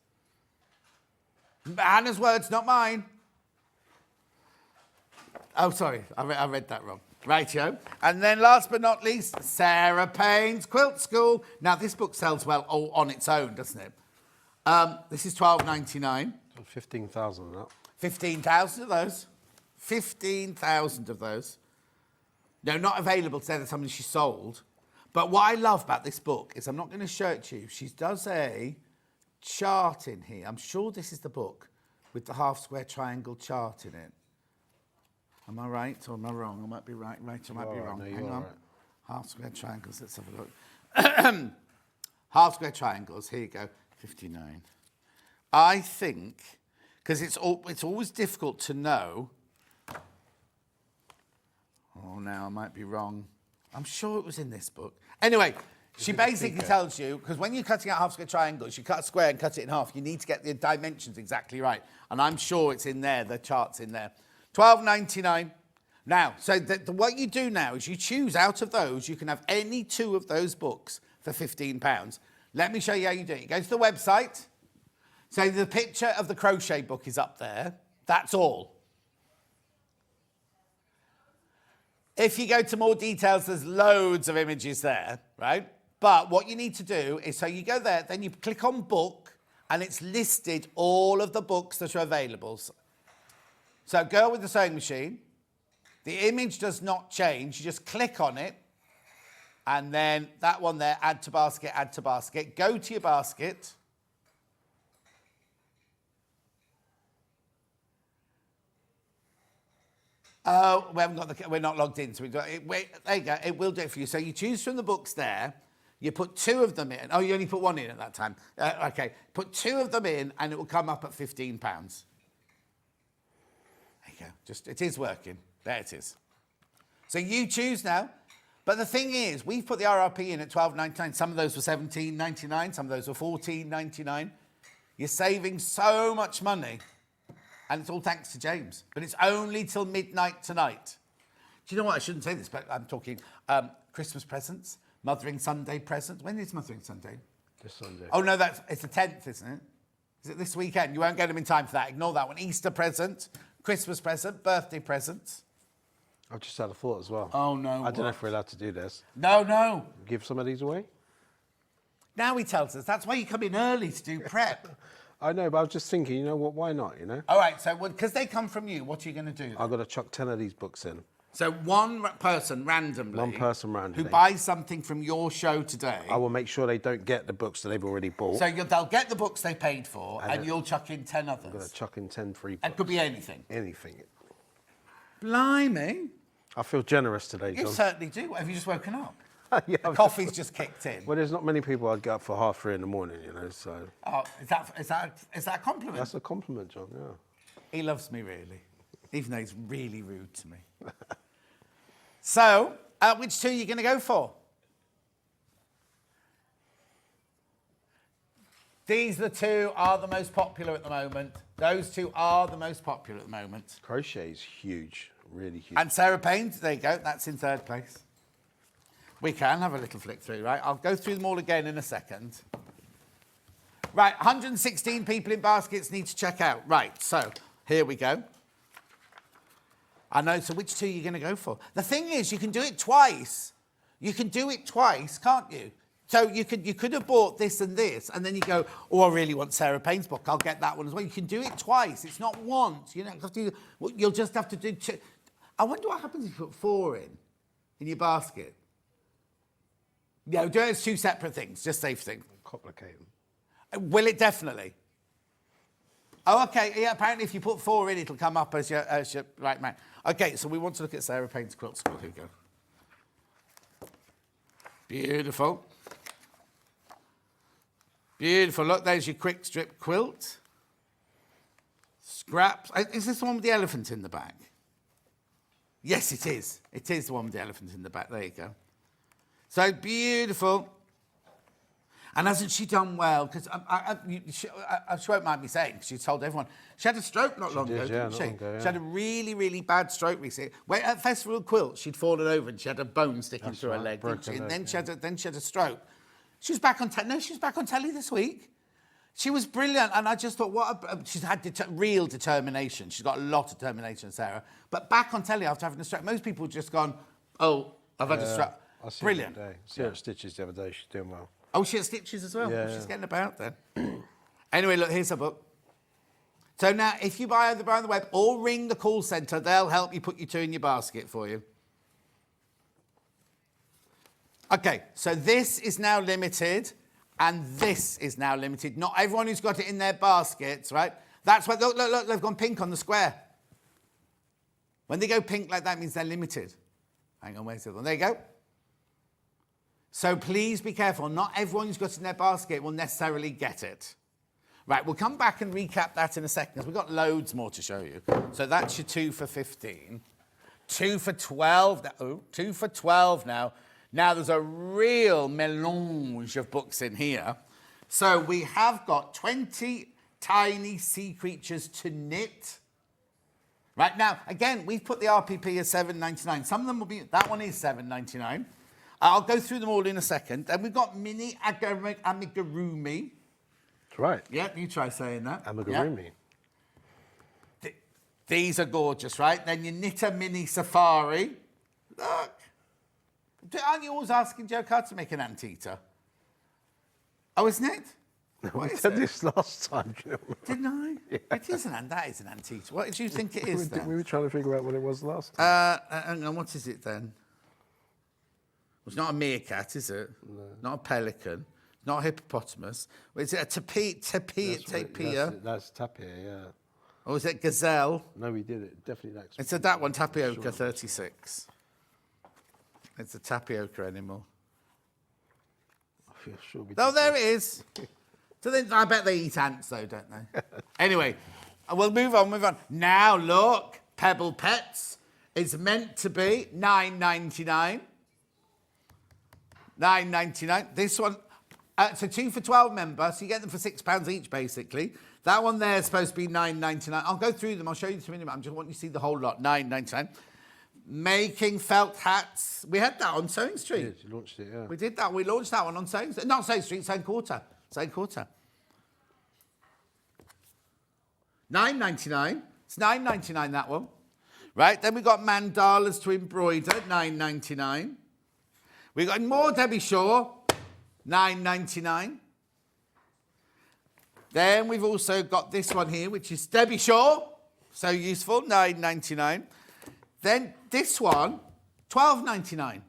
Hannah's words, not mine. Oh, sorry, I read that wrong. Rightio. And then last but not least, Sarah Payne's Quilt School. Now, this book sells well on its own, doesn't it? This is $12.99. 15,000 of that. 15,000 of those. 15,000 of those. No, not available today. That's something she sold. But what I love about this book is, I'm not going to show it to you. She does a chart in here. I'm sure this is the book. with the half square triangle chart in it. Am I right or am I wrong? I might be right, I might be wrong. No, Hang you are on. right. Half square triangles, let's have a look. Half square triangles, here you go, 59. I think, because it's always difficult to know. Oh, now I might be wrong. I'm sure it was in this book. Anyway, she basically tells you, because when you're cutting out half square triangles, you cut a square and cut it in half, you need to get the dimensions exactly right. And I'm sure it's in there, the chart's in there. £12.99. Now, so what you do now is you choose out of those, you can have any two of those books for £15. Let me show you how you do it. You go to the website. So the picture of the crochet book is up there. That's all. If you go to more details, there's loads of images there, right? But what you need to do is, so you go there, then you click on book, and it's listed all of the books that are available. So Girl with the Sewing Machine, the image does not change. You just click on it, and then that one there, add to basket, add to basket. Go to your basket. Oh, we're not logged in, so there you go, it will do it for you. So you choose from the books there, you put two of them in. Oh, you only put one in at that time. Okay, put two of them in, and it will come up at £15. There you go, it is working. There it is. So you choose now. But the thing is, we've put the RRP in at £12.99. Some of those were £17.99, some of those were £14.99. You're saving so much money. And it's all thanks to James. But it's only till midnight tonight. Do you know what? I shouldn't say this, but I'm talking Christmas presents, Mothering Sunday presents. When is Mothering Sunday? This Sunday. Oh, no, it's the 10th, isn't it? Is it this weekend? You won't get them in time for that. Ignore that one. Easter present, Christmas present, birthday present. I've just had a thought as well. Oh, no. I don't know if we're allowed to do this. No. Give some of these away? Now he tells us. That's why you come in early to do prep. I know, but I was just thinking, you know what, why not, you know? All right, so because they come from you, what are you going to do then? I've got to chuck 10 of these books in. So one person randomly... One person randomly. Who buys something from your show today... I will make sure they don't get the books that they've already bought. So they'll get the books they paid for, and you'll chuck in 10 others. I'm going to chuck in 10 free books. It could be anything. Anything. Blimey. I feel generous today, John. You certainly do. Have you just woken up? Yeah, the coffee's just kicked in. Well, there's not many people I'd get up for 3:30 in the morning, you know, so... Oh, is that a compliment? That's a compliment, John, yeah. He loves me, really, even though he's really rude to me. So, which two are you going to go for? These two are the most popular at the moment. Those two are the most popular at the moment. Crochet is huge, really huge. And Sarah Payne's, there you go, that's in third place. We can have a little flick through, right? I'll go through them all again in a second. Right, 116 people in baskets need to check out. Right, so here we go. I know, so which two are you going to go for? The thing is, you can do it twice. You can do it twice, can't you? So you could have bought this, and then you go, oh, I really want Sarah Payne's book. I'll get that one as well. You can do it twice. It's not once. You don't have to. You'll just have to do two. I wonder what happens if you put 4 in your basket. No, do it as 2 separate things. Just safe thing. Complicated. Will it definitely? Oh, okay. Yeah, apparently if you put 4 in, it'll come up as your right man. Okay, so we want to look at Sarah Payne's quilt school. Here we go. Beautiful. Beautiful. Look, there's your quick strip quilt. Scraps. Is this the one with the elephant in the back? Yes, it is. It is the one with the elephant in the back. There you go. So beautiful. And hasn't she done well? Because she won't mind me saying, because she told everyone. She had a stroke not long ago, didn't she? She had a really, really bad stroke recently. At Festival of Quilts, she'd fallen over and she had a bone sticking through her leg. And then she had a stroke. She was back on telly this week. She was brilliant, and I just thought, she's had real determination. She's got a lot of determination, Sarah. But back on telly after having a stroke, most people have just gone, oh, I've had a stroke. Brilliant. See her at Stitches the other day. She's doing well. Oh, she has Stitches as well. Yeah, She's getting about then. Anyway, look, here's her book. So now, if you buy either on the web or ring the call centre, they'll help you put your 2 in your basket for you. Okay, so this is now limited, and this is now limited. Not everyone who's got it in their baskets, right? That's why, look, they've gone pink on the square. When they go pink like that, means they're limited. Hang on, where's the other one? There you go. So please be careful. Not everyone who's got it in their basket will necessarily get it. Right, we'll come back and recap that in a second, because we've got loads more to show you. So that's your 2 for 15. 2 for 12. Oh, 2 for 12 now. Now there's a real melange of books in here. So we have got 20 tiny sea creatures to knit. Right, now, again, we've put the RPP as $7.99. Some of them will be, that one is $7.99. I'll go through them all in a second. And we've got mini amigurumi. That's right. Yeah, you try saying that. Amigurumi. Yeah. These are gorgeous, right? Then your knit a mini safari. Look. Aren't you always asking Joe Carter to make an Antita? Oh, isn't it? We said this last time. Didn't I? Yeah. It is that is an Antita. What did you think it is then? We were trying to figure out what it was last time. Hang on, what is it then? It's not a meerkat, is it? No. Not a pelican. Not a hippopotamus. Is it a tapir? That's tapir, yeah. Or is it gazelle? No, we did it. Definitely next. It's that one, tapioca 36. It's a tapioca animal. I feel sure we Oh, there it is. So then, I bet they eat ants, though, don't they? Anyway, we'll move on. Now, look, Pebble Pets is meant to be $9.99. $9.99. This one, it's a 2 for 12 member, so you get them for £6 each, basically. That one there is supposed to be $9.99. I'll go through them. I'll show you in a minute. I just want you to see the whole lot. $9.99. Making felt hats. We had that on Sewing Street. Yes, you launched it, yeah. We did that. We launched that one on Sewing Street. Not Sewing Street, Sewing Quarter. Sewing Quarter. $9.99. It's $9.99, that one. Right, then we got mandalas to embroider, $9.99. We got more Debbie Shaw, $9.99. Then we've also got this one here, which is Debbie Shaw. So useful, $9.99. Then this one, $12.99.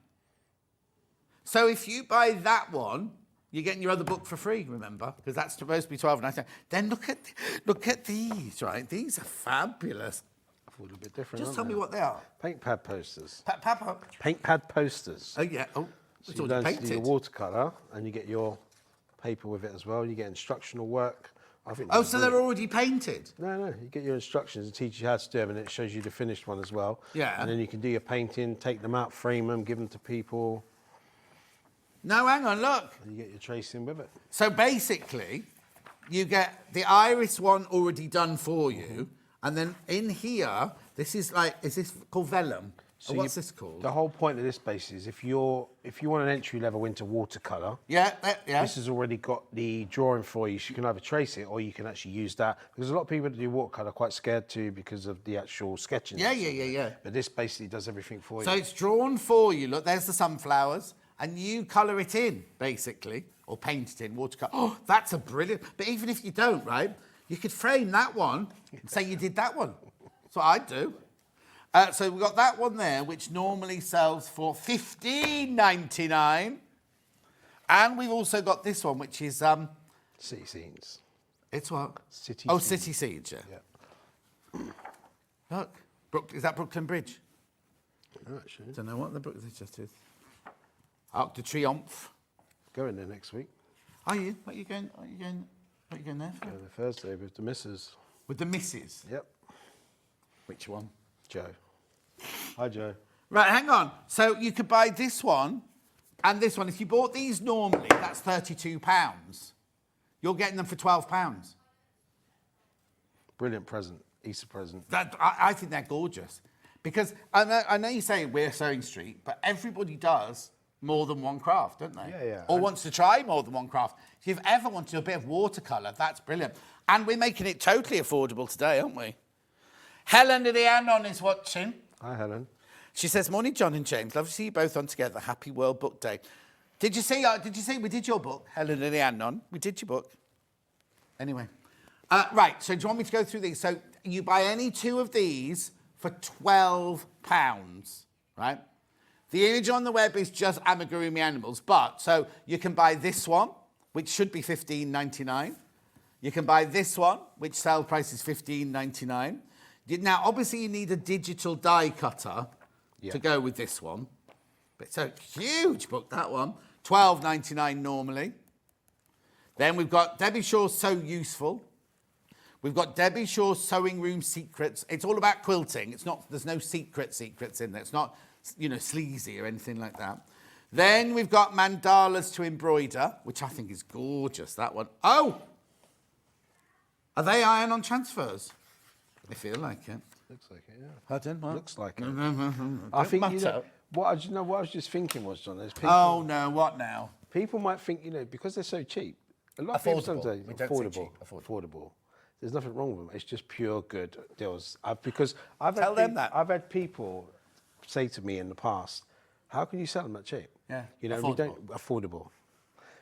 So if you buy that one, you're getting your other book for free, remember? Because that's supposed to be $12.99. Then look at these, right? These are fabulous. I thought a bit different. Just tell me what they are. Paint pad posters. Papa. Paint pad posters. Oh, yeah. Oh, so it's you all learn to painted. do your watercolour and you get your paper with it as well. You get instructional work. I think Oh, so they're already painted? No. You get your instructions and teach you how to do them, and it shows you the finished one as well. Yeah. And then you can do your painting, take them out, frame them, give them to people. No, hang on, look. And you get your tracing with it. So basically, you get the iris one already done for you, and then in here, this is like, is this called vellum? So or what's this called? The whole point of this base is if you want an entry level into watercolour, Yeah. this has already got the drawing for you. So you can either trace it or you can actually use that. Because a lot of people that do watercolour are quite scared to because of the actual sketching. Yeah. But this basically does everything for So you. it's drawn for you. Look, there's the sunflowers, and you colour it in, basically, or paint it in, watercolour. Oh, that's a brilliant... But even if you don't, right, you could frame that one and say you did that one. That's what I'd do. So we've got that one there, which normally sells for $15.99. And we've also got this one, which is... City scenes. It's what? City Oh, scenes. City Siege, Yeah. Look, is that Brooklyn Bridge? Oh, actually. Don't know what the Brooklyn Bridge is. Arc de Triomphe. Going there next week. Are you? What are you going there for? Going there Thursday with the missus. With the missus? Yep. Which one? Joe. Hi, Joe. Right, hang on. So you could buy this one and this one. If you bought these normally, that's £32. You're getting them for £12. Brilliant present. Easter present. I think they're gorgeous. Because I know you're saying we're Sewing Street, but everybody does more than one craft, don't they? Yeah. Or wants to try more than one craft. If you've ever wanted a bit of watercolour, that's brilliant. And we're making it totally affordable today, aren't we? Helen of the Anon is watching. Hi, Helen. She says, "Morning, John and James. Love to see you both on together. Happy World Book Day." Did you see we did your book, Helen and the Anon? We did your book. Anyway. Right, so do you want me to go through these? So you buy any two of these for £12, right? The image on the web is just amigurumi animals, but so you can buy this one, which should be $15.99. You can buy this one, which sale price is $15.99. Now, obviously, you need a digital die cutter to go with this one. But it's a huge book, that one. $12.99 normally. Then we've got Debbie Shaw's So Useful. We've got Debbie Shaw's Sewing Room Secrets. It's all about quilting. It's not. There's no secrets in there. It's not, sleazy or anything like that. Then we've got Mandalas to Embroider, which I think is gorgeous, that one. Oh! Are they iron-on transfers? They feel like it. Looks like it, yeah. Pardon? What? Looks like it. I think, what I was just thinking was, John, there's people... Oh, no, what now? People might think, because they're so cheap. A lot of people sometimes... Affordable. There's nothing wrong with them. It's just pure good deals. I've had people say to me in the past, how can you sell them that cheap? Yeah, affordable.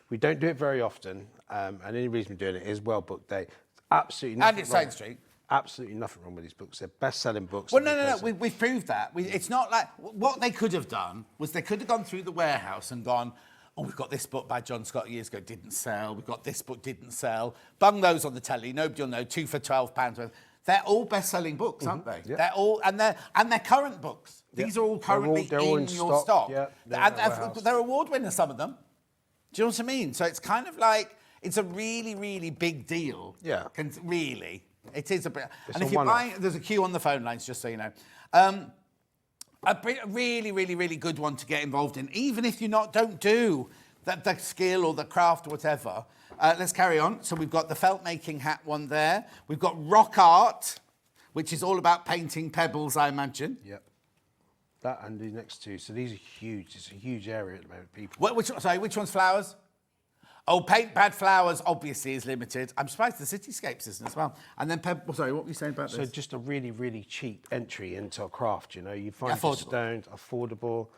We don't do it very often, and the only reason we're doing it is Well Book Day. Absolutely nothing. And it's Side Street. Absolutely nothing wrong with these books. They're best-selling books. Well, no. We've proved that. It's not like... What they could have done was they could have gone through the warehouse and gone, oh, we've got this book by John Scott years ago, didn't sell. We've got this book, didn't sell. Bung those on the telly. Nobody will know. 2 for £12. They're all best-selling books, aren't they? Yep. They're all... And they're current books. Yep. These are all currently in your stock. Yeah, they're award winners, some of them. Do you know what I mean? So it's kind of like... It's a really, really big deal. Yeah. Really. It is a bit... It's and if you're buying... There's a queue on the phone lines, just so you know. A really, really, really good one to get involved in, even if you don't do the skill or the craft or whatever. Let's carry on. So we've got the felt making hat one there. We've got rock art, which is all about painting pebbles, I imagine. Yep. That and the next two. So these are huge. It's a huge area at the moment, people. Which one's flowers? Oh, Paint Bad Flowers, obviously, is limited. I'm surprised the Cityscapes isn't as well. And then, what were you saying about this? So just a really, really cheap entry into a craft, You find the stones, affordable.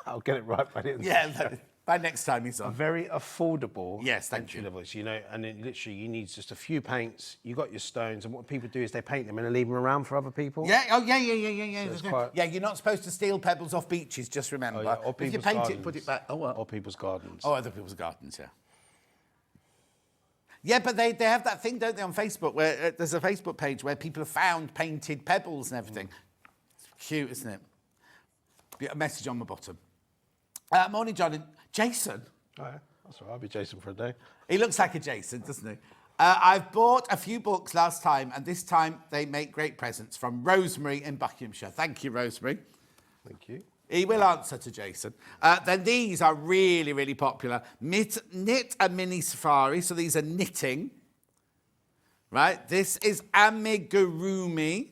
I'll get it right by the end. Yeah, by next time he's on. Very affordable. Yes, thank you. Levels, and then literally you need just a few paints. You got your stones, and what people do is they paint them and they leave them around for other people. Yeah, yeah. You're not supposed to steal pebbles off beaches, just remember. Oh, yeah. Or if you paint it, put it back. Oh, what? Or people's gardens. Oh, other people's gardens, yeah. Yeah, but they have that thing, don't they, on Facebook, where there's a Facebook page where people have found painted pebbles and everything. It's cute, isn't it? A message on the bottom. Morning, John and Jason. Oh, yeah. That's all right. I'll be Jason for a day. He looks like a Jason, doesn't he? I've bought a few books last time, and this time they make great presents from Rosemary in Buckinghamshire. Thank you, Rosemary. Thank you. He will answer to Jason. Then these are really, really popular. Knit a Mini Safari. So these are knitting. Right? This is amigurumi.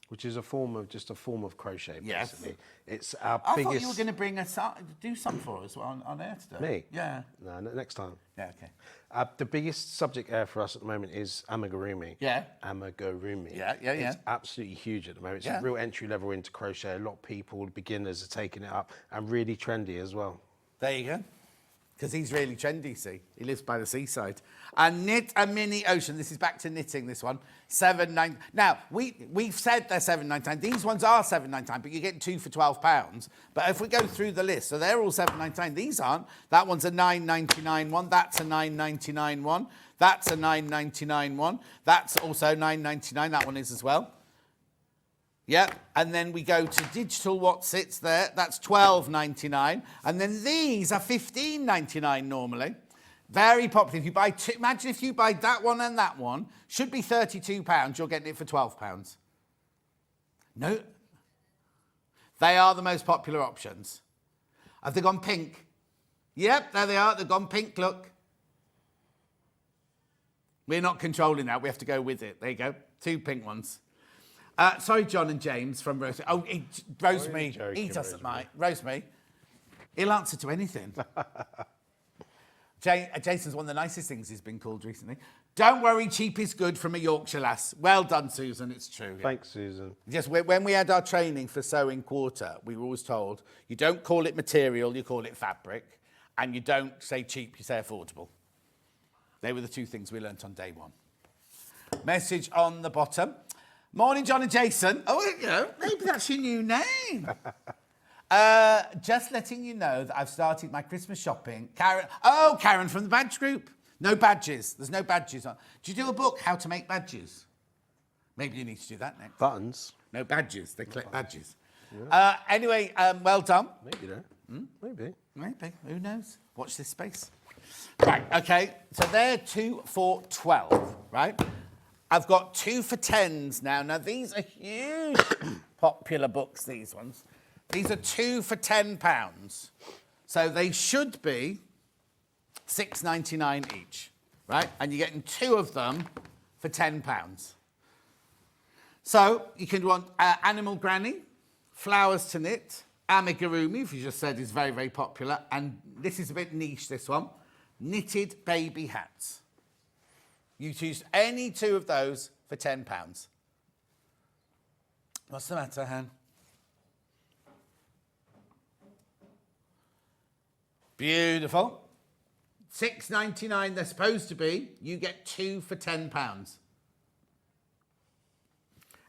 Which is a form of crochet, basically. Yes. It's our I biggest... thought you were going to do something for us on air today. Me? Yeah. No, next time. Yeah, okay. The biggest subject area for us at the moment is amigurumi. Yeah. Amigurumi. Yeah. It's absolutely huge at the moment. It's a real entry level into crochet. A lot of people, beginners, are taking it up, and really trendy as well. There you go. Because he's really trendy, see. He lives by the seaside. And Knit a Mini Ocean. This is back to knitting, this one. $7.99. Now, we've said they're $7.99. These ones are $7.99, but you're getting 2 for £12. But if we go through the list, so they're all $7.99. These aren't. That one's a $9.99 one. That's a $9.99 one. That's a $9.99 one. That's also $9.99. That one is as well. Yep, and then we go to digital what sits there. That's $12.99. And then these are $15.99 normally. Very popular. If you buy imagine if you buy that one and that one, should be £32, you're getting it for £12. No. They are the most popular options. Have they gone pink? Yep, there they are. They've gone pink, look. We're not controlling that. We have to go with it. There you go. 2 pink ones. Sorry, John and James from Rosemary. Oh, Rosemary, he doesn't mind. Rosemary, he'll answer to anything. Jason's one of the nicest things he's been called recently. Don't worry, cheap is good from a Yorkshire lass. Well done, Susan, it's true. Yeah. Thanks, Susan. Just when we had our training for sewing quarter, we were always told, you don't call it material, you call it fabric, and you don't say cheap, you say affordable. They were the 2 things we learnt on day 1. Message on the bottom. Morning, John and Jason. Oh, maybe that's your new name. Just letting you know that I've started my Christmas shopping. Karen from the Badge Group. No badges. There's no badges on. Do you do a book, How to Make Badges? Maybe you need to do that next. Buttons. No badges. They collect badges. Yeah. Anyway, well done. Maybe, Maybe. Maybe. Who knows? Watch this space. Right, okay. So they're 2 for 12, right? I've got 2 for 10s now. Now, these are huge popular books, these ones. These are 2 for £10. So they should be £6.99 each, right? And you're getting 2 of them for £10. So you can want Animal Granny, Flowers to Knit, Amigurumi, which you just said is very, very popular. And this is a bit niche, this one. Knitted baby hats. You choose any 2 of those for £10. What's the matter, Han? Beautiful. £6.99 they're supposed to be. You get 2 for £10.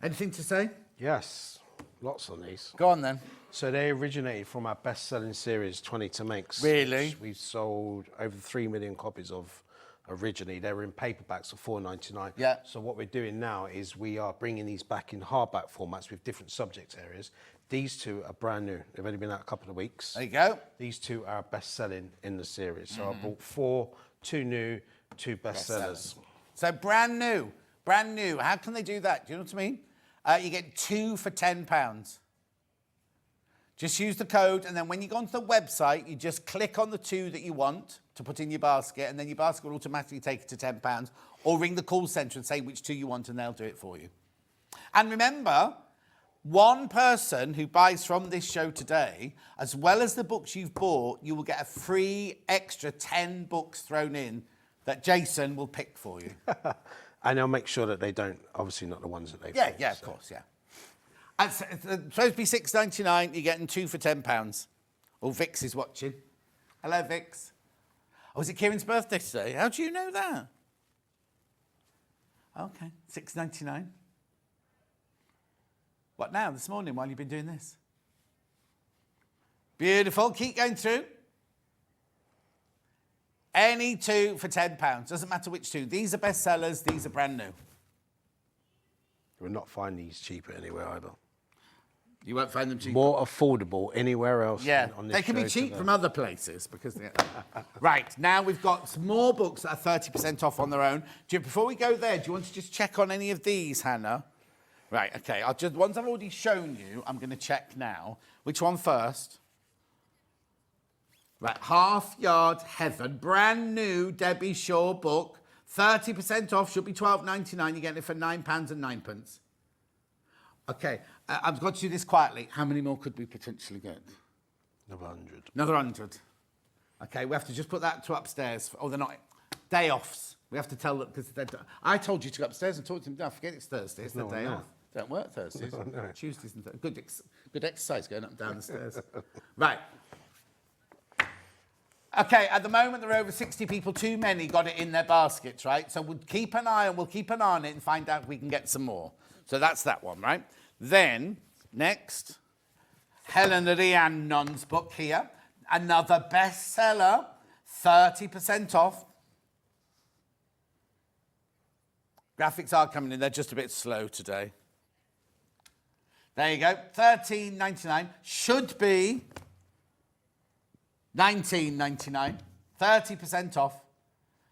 Anything to say? Yes, lots on these. Go on then. So they originated from our best-selling series, 20 to Makes. Really? Which we've sold over 3 million copies of originally. They were in paperbacks for £4.99. Yeah. So what we're doing now is we are bringing these back in hardback formats with different subject areas. These 2 are brand new. They've only been out a couple of weeks. There you go. These 2 are best-selling in the series. So I bought 4, 2 new, 2 bestsellers. So brand new. Brand new. How can they do that? Do you know what I mean? You get 2 for £10. Just use the code, and then when you go onto the website, you just click on the 2 that you want to put in your basket, and then your basket will automatically take it to £10, or ring the call centre and say which 2 you want, and they'll do it for you. And remember, one person who buys from this show today, as well as the books you've bought, you will get a free extra 10 books thrown in that Jason will pick for you. And I'll make sure that they don't, obviously not the ones that they've Yeah, of course, yeah. It's supposed to be £6.99, you're getting 2 for £10. Oh, Vix is watching. Hello, Vix. Oh, is it Kieran's birthday today? How do you know that? Okay, £6.99. What now, this morning, while you've been doing this? Beautiful, keep going through. Any 2 for £10, doesn't matter which 2. These are bestsellers, these are brand new. We'll not find these cheaper anywhere either. You won't find them cheap. More affordable anywhere else. Yeah, on this they can be show cheap today. from other places because they... Right, now we've got some more books that are 30% off on their own. Before we go there, do you want to just check on any of these, Hannah? Right, okay. Ones I've already shown you, I'm going to check now. Which one first? Right, Half Yard Heaven, brand new Debbie Shaw book, 30% off, should be £12.99. You're getting it for £9.09. Okay, I've got to do this quietly. How many more could we potentially get? Another 100. Another 100. Okay, we have to just put that to upstairs. Oh, they're not. Day offs. We have to tell them because I told you to go upstairs and talk to them. Don't forget it's Thursday. It's the day off. Don't work Thursdays. No. Tuesdays and Thursdays. Good exercise going up and down the stairs. Right. Okay, at the moment there are over 60 people. Too many got it in their baskets, right? So we'll keep an eye on it and find out if we can get some more. So that's that one, right? Then, next, Helen Rhiannon's book here. Another bestseller, 30% off. Graphics are coming in. They're just a bit slow today. There you go. $13.99. Should be $19.99. 30% off.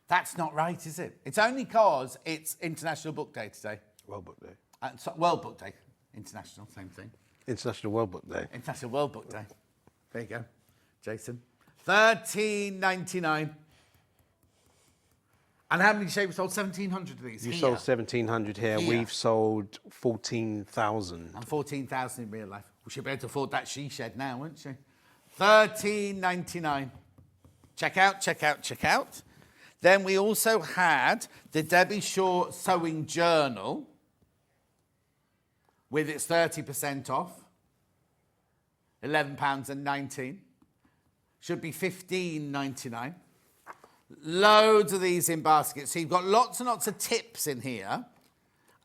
That's not right, is it? It's only because it's International Book Day today. World Book Day. World Book Day. International, same thing. International World Book Day. International World Book Day. There you go. Jason. $13.99. And how many did you say we sold? 1,700 of these. You here. sold 1,700 here. Here. We've sold 14,000. And 14,000 in real life. We should be able to afford that she shed now, wouldn't she? $13.99. Check out, check out, check out. Then we also had the Debbie Shaw Sewing Journal with its 30% off. £11.19. Should be $15.99. Loads of these in baskets. So you've got lots and lots of tips in here.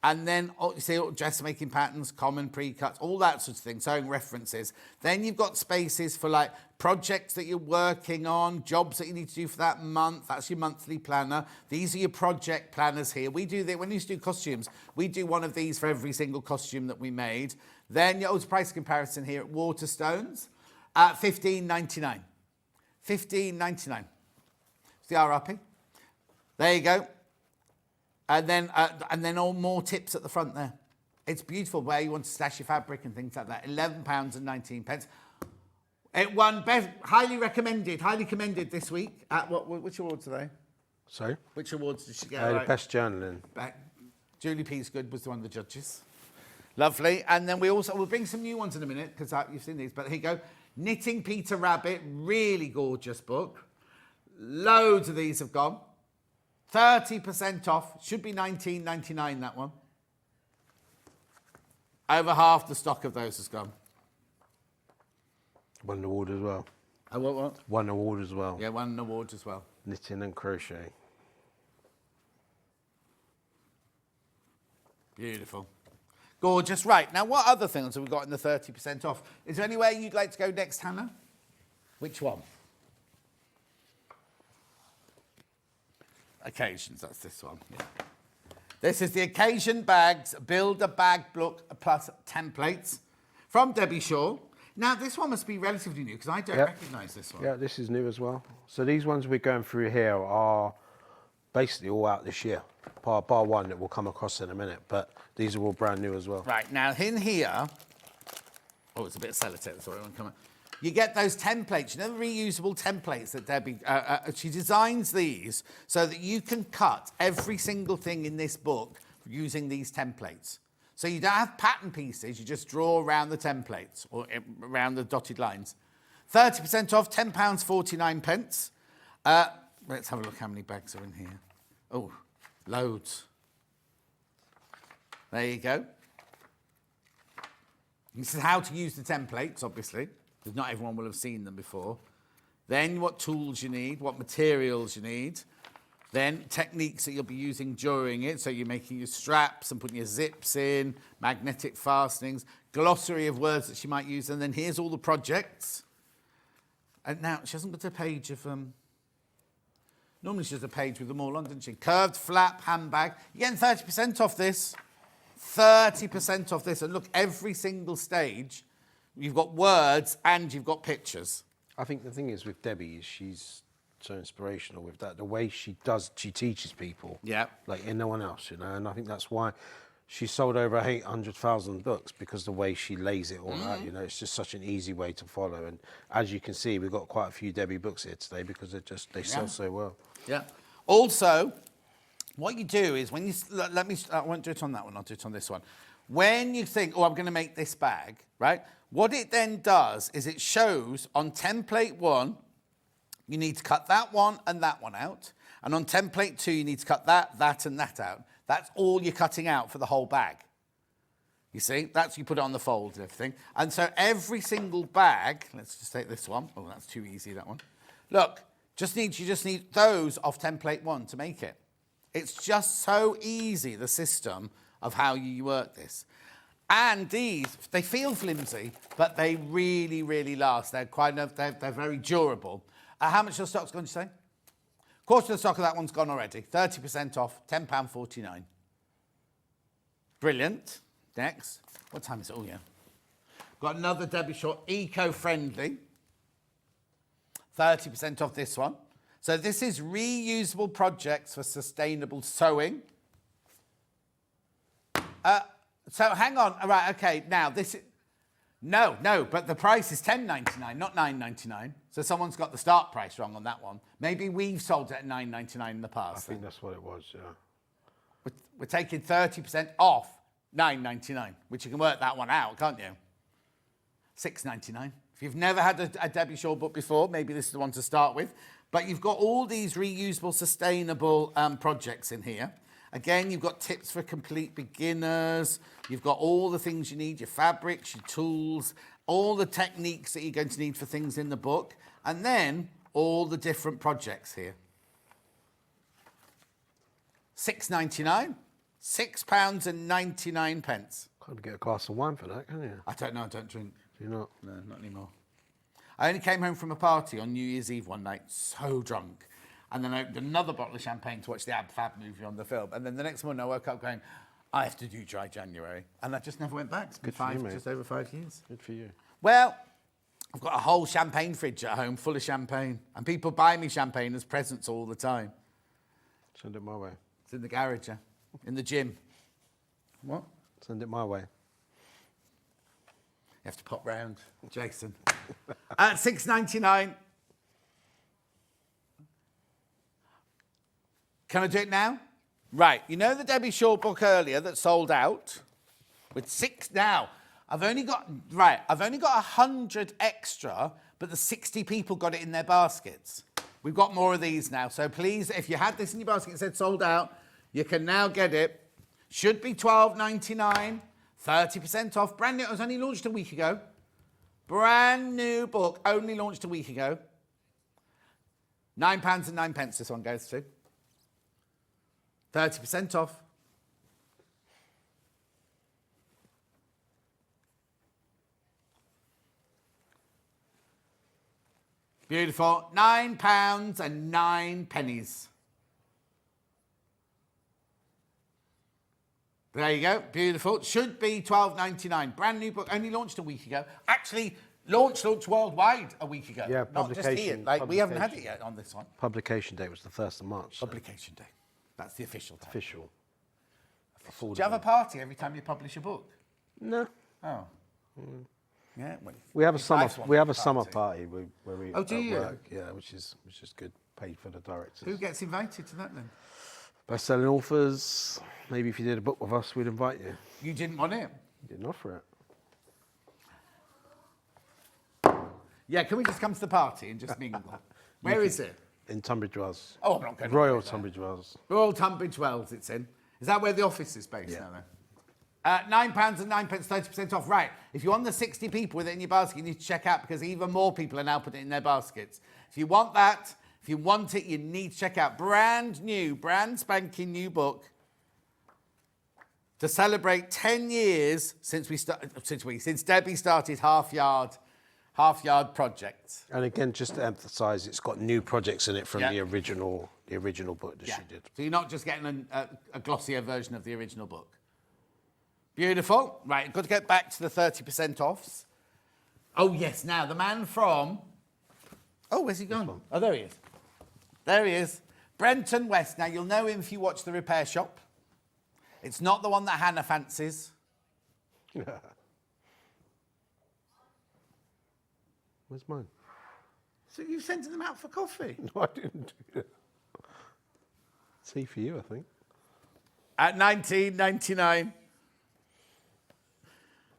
And then, you see, dressmaking patterns, common pre-cuts, all that sort of thing, sewing references. Then you've got spaces for, like, projects that you're working on, jobs that you need to do for that month. That's your monthly planner. These are your project planners here. We do that when you used to do costumes. We do one of these for every single costume that we made. Then your price comparison here at Waterstones at $15.99. $15.99. It's the RRP. There you go. And then all more tips at the front there. It's beautiful where you want to stash your fabric and things like that. £11.19. It won best, highly commended this week. Which awards are they? Sorry? Which awards did she get? The best journaling. Julie Peasgood was one of the judges. Lovely. And then we'll bring some new ones in a minute because you've seen these. But here you go. Knitting Peter Rabbit, really gorgeous book. Loads of these have gone. 30% off. Should be $19.99, that one. Over half the stock of those has gone. Won an award as well. What? Won an award as well. Yeah, won an award as well. Knitting and crochet. Beautiful. Gorgeous. Right, now what other things have we got in the 30% off? Is there anywhere you'd like to go next, Hannah? Which one? Occasions, that's this one. Yeah. This is the Occasion Bags Build a Bag Book plus templates from Debbie Shaw. Now, this one must be relatively new because I don't recognise this one. Yeah, this is new as well. So these ones we're going through here are basically all out this year. Bar one that we'll come across in a minute, but these are all brand new as well. Right, now in here, oh, it's a bit of sellotape, sorry, I won't come out. You get those templates, you know, the reusable templates that Debbie, she designs these so that you can cut every single thing in this book using these templates. So you don't have pattern pieces, you just draw around the templates or around the dotted lines. 30% off, £10.49. Let's have a look how many bags are in here. Oh, loads. There you go. This is how to use the templates, obviously, because not everyone will have seen them before. Then what tools you need, what materials you need. Then techniques that you'll be using during it. So you're making your straps and putting your zips in, magnetic fastenings, glossary of words that she might use. And then here's all the projects. And now, she hasn't got a page of... Normally she has a page with them all on, doesn't she? Curved flap handbag. You're getting 30% off this. 30% off this. And look, every single stage, you've got words and you've got pictures. I think the thing is with Debbie is she's so inspirational with that. The way she teaches people. Yeah. Like no one else, you know. And I think that's why she sold over 800,000 books, because the way she lays it all out, you know, it's just such an easy way to follow. And as you can see, we've got quite a few Debbie books here today because they sell so well. Yeah. Also, what you do is when you, I won't do it on that one, I'll do it on this one. When you think, oh, I'm going to make this bag, right? What it then does is it shows on template 1, you need to cut that one and that one out. And on template 2, you need to cut that, that and that out. That's all you're cutting out for the whole bag. You see? That's, you put it on the fold and everything. And so every single bag, let's just take this one. Oh, that's too easy, that one. Look, you just need those off template 1 to make it. It's just so easy, the system of how you work this. And these, they feel flimsy, but they really, really last. They're they're very durable. How much of the stock's gone, did you say? Quarter of the stock of that one's gone already. 30% off, £10.49. Brilliant. Next. What time is it? Oh, yeah. Got another Debbie Shaw, eco-friendly. 30% off this one. So this is reusable projects for sustainable sewing. So hang on. All right, okay. Now, this is... No, but the price is $10.99, not $9.99. So someone's got the start price wrong on that one. Maybe we've sold it at $9.99 in the past. I think that's what it was, yeah. We're taking 30% off $9.99, which you can work that one out, can't you? $6.99. If you've never had a Debbie Shaw book before, maybe this is the one to start with. But you've got all these reusable, sustainable projects in here. Again, you've got tips for complete beginners. You've got all the things you need, your fabrics, your tools, all the techniques that you're going to need for things in the book, and then all the different projects here. $6.99, £6.99. Can't get a glass of wine for that, can you? I don't know, I don't drink. Do you not? No, not anymore. I only came home from a party on New Year's Eve one night, so drunk. And then I opened another bottle of champagne to watch the Ab Fab movie on the film. And then the next morning I woke up going, I have to do dry January. And I just never went back. It's been just over 5 years. Good for you. Well, I've got a whole champagne fridge at home full of champagne. And people buy me champagne as presents all the time. Send it my way. It's in the garage, yeah. In the gym. What? Send it my way. You have to pop round, Jason. At $6.99. Can I do it now? Right, you know the Debbie Shaw book earlier that sold out? With 6 now. I've only got 100 extra, but the 60 people got it in their baskets. We've got more of these now, so please, if you had this in your basket and said sold out, you can now get it. Should be $12.99, 30% off. Brand new, it was only launched a week ago. Brand new book, only launched a week ago. £9.09 this one goes to. 30% off. Beautiful. £9.09. There you go. Beautiful. Should be $12.99. Brand new book. Only launched a week ago. Actually, launched worldwide a week ago. Yeah, not just here. We haven't had it yet on this one. Publication date was the 1st of March. Publication day. That's the official time. Official. Do you have a party every time you publish a book? No. Oh. Yeah. Well, We have a it's summer. nice one We have for a summer party where we. Oh, do at you? Work, yeah, which is good. Paid for the directors. Who gets invited to that then? Best-selling authors. Maybe if you did a book with us, we'd invite you. You didn't want it? Didn't offer it. Yeah, can we just come to the party and just mingle? Where is it? In Tunbridge Wells. Oh, I'm not going Royal to Tunbridge Wells. Royal Tunbridge Wells it's in. Is that where the office is based now then? £9.09, 30% off. Right, if you want the 60 people with it in your basket, you need to check out because even more people are now putting it in their baskets. If you want that, if you want it, you need to check out brand new, brand spanking new book to celebrate 10 years since Debbie started Half Yard projects. And again, just to emphasise, it's got new projects in it from the original book that she did. So you're not just getting a glossier version of the original book. Beautiful. Right, got to get back to the 30% offs. Oh, yes, now, the man from... Oh, where's he gone? Oh, there he is. There he is. Brenton West. Now, you'll know him if you watch The Repair Shop. It's not the one that Hannah fancies. Where's mine? So you sent them out for coffee? No, I didn't do that. Tea for you, I think. At $19.99.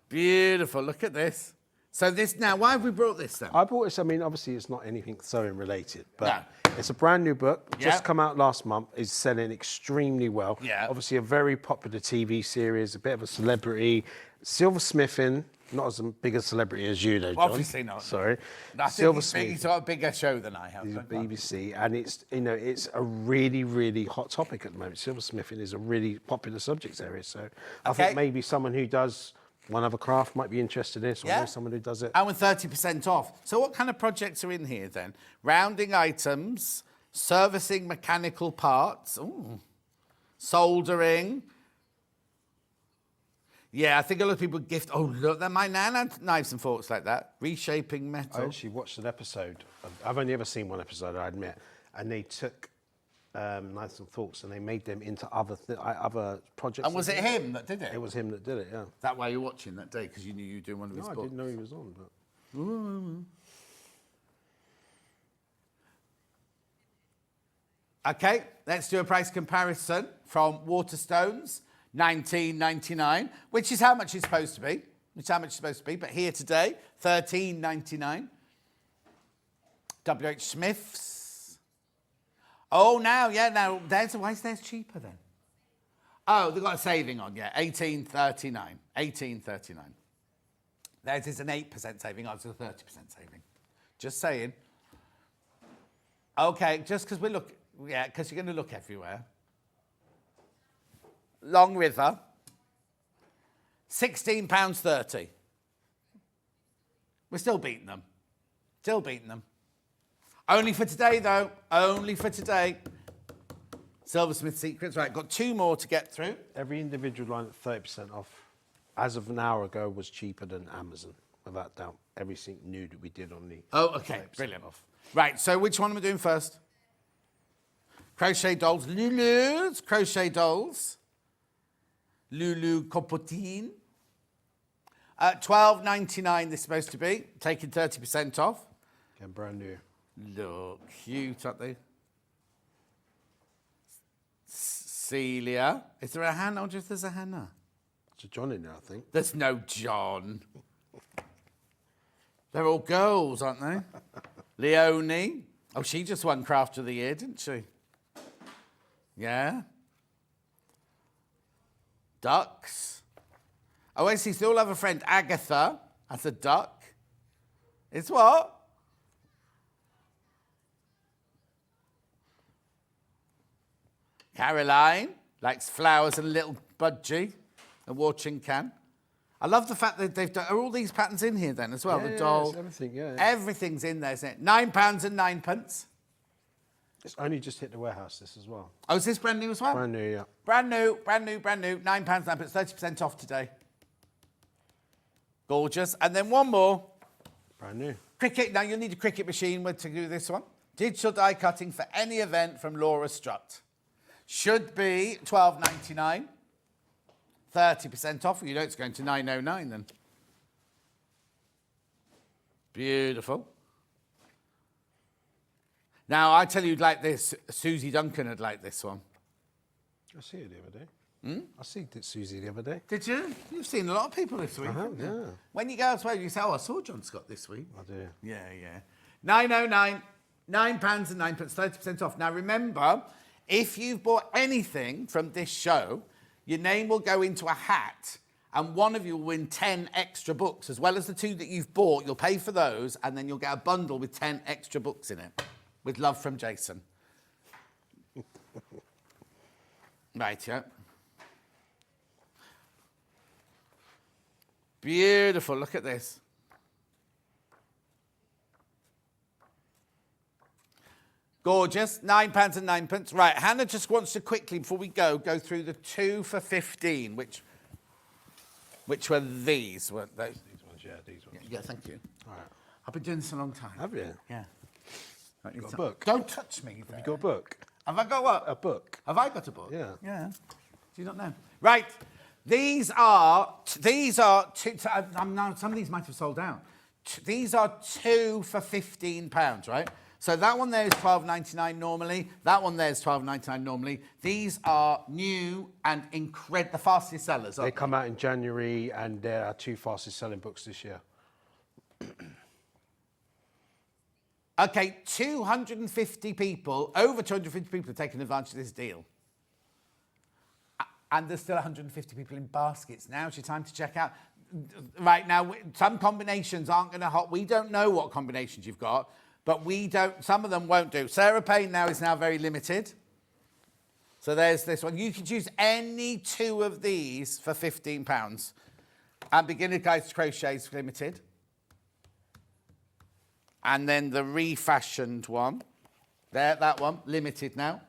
Beautiful. Look at this. So this now, why have we brought this then? I bought this, I mean, obviously it's not anything sewing related, but No. it's a brand new book, just come out last month, is selling extremely well. Yeah. Obviously a very popular TV series, a bit of a celebrity. Silversmithing, not as big a celebrity as you though, John. Obviously not. Sorry. I think he's got a bigger show than I have. He's a BBC, and it's, you know, it's a really, really hot topic at the moment. Silversmithing is a really popular subject area, so I think maybe someone who does one other craft might be interested in this, or know someone who does it. And with 30% off. So what kind of projects are in here then? Rounding items, servicing mechanical parts, soldering. Yeah, I think a lot of people gift. Oh, look, my nan had knives and forks like that. Reshaping metal. I actually watched an episode. I've only ever seen one episode, I admit, and they took knives and forks and they made them into other projects. And was it him that did it? It was him that did it, yeah. That why you're watching that day, because you knew you were doing one of his No, I books. didn't know he was on, but... Okay, let's do a price comparison from Waterstones, $19.99, which is how much it's supposed to be. But here today, $13.99. WH Smith's. Oh, now, why is theirs cheaper then? Oh, they've got a saving on, $18.39. $18.39. Theirs is an 8% saving, ours is a 30% saving. Just saying. Okay, just because because you're going to look everywhere. Long River, £16.30. We're still beating them. Still beating them. Only for today, though. Only for today. Silversmith Secrets. Right, got 2 more to get through. Every individual line at 30% off, as of an hour ago, was cheaper than Amazon, without doubt. Everything new that we did on the... Oh, okay, brilliant. Off. Right, so which one am I doing first? Crochet Dolls. Lulu's Crochet Dolls. Lulu Copotine. $12.99 this is supposed to be, taking 30% off. Again, brand new. Look, cute, aren't they? Celia. Is there a Hannah or just there's a Hannah? There's a John in there, I think. There's no John. They're all girls, aren't they? Leonie. Oh, she just won Craft of the Year, didn't she? Yeah. Ducks. Oh, I see. Still have a friend, Agatha. That's a duck. It's what? Caroline likes flowers and a little budgie, a watering can. I love the fact that they've done. Are all these patterns in here then as well? Yeah, the doll. it's everything, yeah. Everything's in there, isn't it? £9.09. It's only just hit the warehouse, this as well. Oh, is this brand new as well? Brand new, yeah. Brand new, brand new, brand new. £9.09, 30% off today. Gorgeous. And then one more. Brand new. Cricut. Now, you'll need a Cricut machine to do this one. Digital die cutting for any event from Laura Strutt. Should be $12.99. 30% off. You know it's going to $9.09 then. Beautiful. Now, I tell you, you'd like this. Susie Duncan would like this one. I see it the other day. I see Susie the other day. Did you? You've seen a lot of people this week. I have, yeah. When you go elsewhere, you say, oh, I saw John Scott this week. I do. Yeah, yeah. £9.09, £9.09, 30% off. Now, remember, if you've bought anything from this show, your name will go into a hat and one of you will win 10 extra books. As well as the 2 that you've bought, you'll pay for those and then you'll get a bundle with 10 extra books in it. With love from Jason. Right, yeah. Beautiful, look at this. Gorgeous, £9.09. Right, Hannah just wants to quickly, before we go through the 2 for 15, which were these, weren't they? These ones, yeah, these ones. Yeah, thank you. All right. I've been doing this a long time. Have you? Yeah. Right, You got a book? Don't touch me. Have you got a book? Have I got what? A book. Have I got a book? Yeah. Yeah. Do you not know? Right. These are two. Now, some of these might have sold out. These are 2 for £15, right? So that one there is $12.99 normally. That one there is $12.99 normally. These are new and the fastest sellers. They come out in January, and they're our 2 fastest selling books this year. Okay, 250 people, over 250 people have taken advantage of this deal. And there's still 150 people in baskets. Now's your time to check out. Right now, some combinations aren't going to we don't know what combinations you've got, but some of them won't do. Sarah Payne is now very limited. So there's this one. You can choose any 2 of these for £15. And Beginner Guide to Crochet is limited. And then the refashioned one, that one, limited now.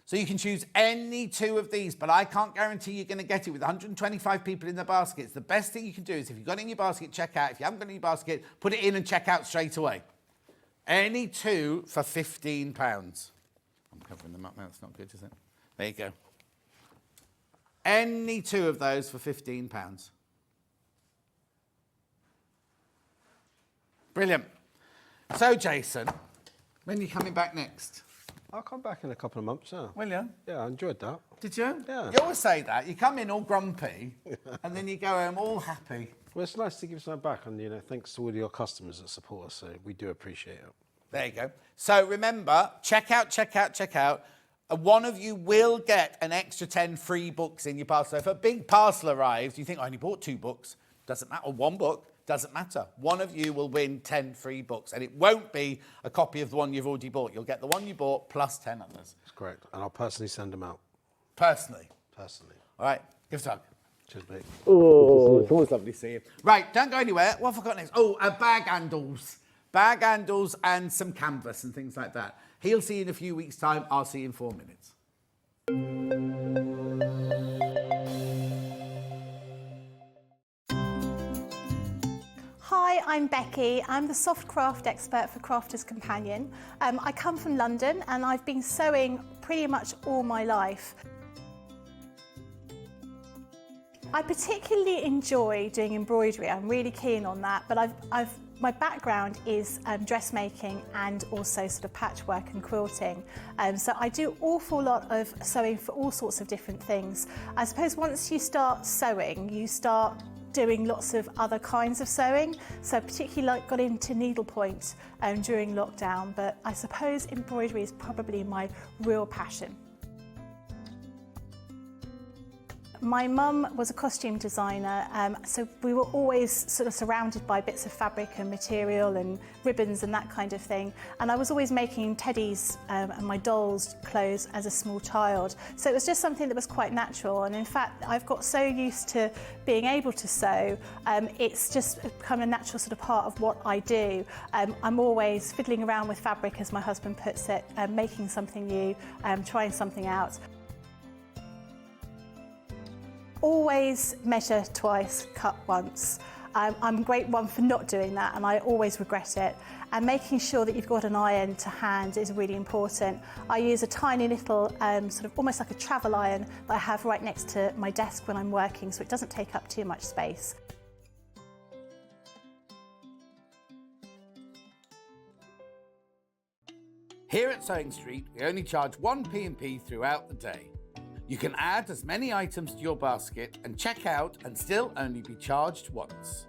So you can choose any 2 of these, but I can't guarantee you're going to get it with 125 people in the baskets. The best thing you can do is if you've got it in your basket, check out. If you haven't got it in your basket, put it in and check out straight away. Any 2 for £15. I'm covering them up now, it's not good, is it? There you go. Any 2 of those for £15. Brilliant. So, Jason, when are you coming back next? I'll come back in a couple of months, yeah. Will you? Yeah, I enjoyed that. Did you? Yeah. You always say that. You come in all grumpy, and then you go home all happy. Well, it's nice to give something back, and, thanks to all your customers that support us, so we do appreciate it. There you go. So, remember, check out. One of you will get an extra 10 free books in your parcel. So if a big parcel arrives, you think, I only bought 2 books. Doesn't matter. Or 1 book. Doesn't matter. One of you will win 10 free books. And it won't be a copy of the one you've already bought. You'll get the one you bought plus 10 others. That's correct. And I'll personally send them out. Personally. Personally. All right. Give us a hug. Cheers, mate. Oh, it's always lovely to see you. Right, don't go anywhere. What have I got next? Oh, bag handles. Bag handles and some canvas and things like that. He'll see you in a few weeks' time. I'll see you in 4 minutes. Hi, I'm Becky. I'm the soft craft expert for Crafter's Companion. I come from London and I've been sewing pretty much all my life. I particularly enjoy doing embroidery. I'm really keen on that, but my background is dressmaking and also sort of patchwork and quilting. So I do an awful lot of sewing for all sorts of different things. I suppose once you start sewing, you start doing lots of other kinds of sewing. So particularly got into needlepoint during lockdown, but I suppose embroidery is probably my real passion. My mum was a costume designer, so we were always sort of surrounded by bits of fabric and material and ribbons and that kind of thing. And I was always making teddies and my dolls' clothes as a small child. So it was just something that was quite natural. And in fact, I've got so used to being able to sew, it's just become a natural sort of part of what I do. I'm always fiddling around with fabric, as my husband puts it, making something new, trying something out. Always measure twice, cut once. I'm a great one for not doing that, and I always regret it. And making sure that you've got an iron to hand is really important. I use a tiny little, sort of almost like a travel iron that I have right next to my desk when I'm working, so it doesn't take up too much space. Here at Sewing Street, we only charge one P&P throughout the day. You can add as many items to your basket and check out and still only be charged once.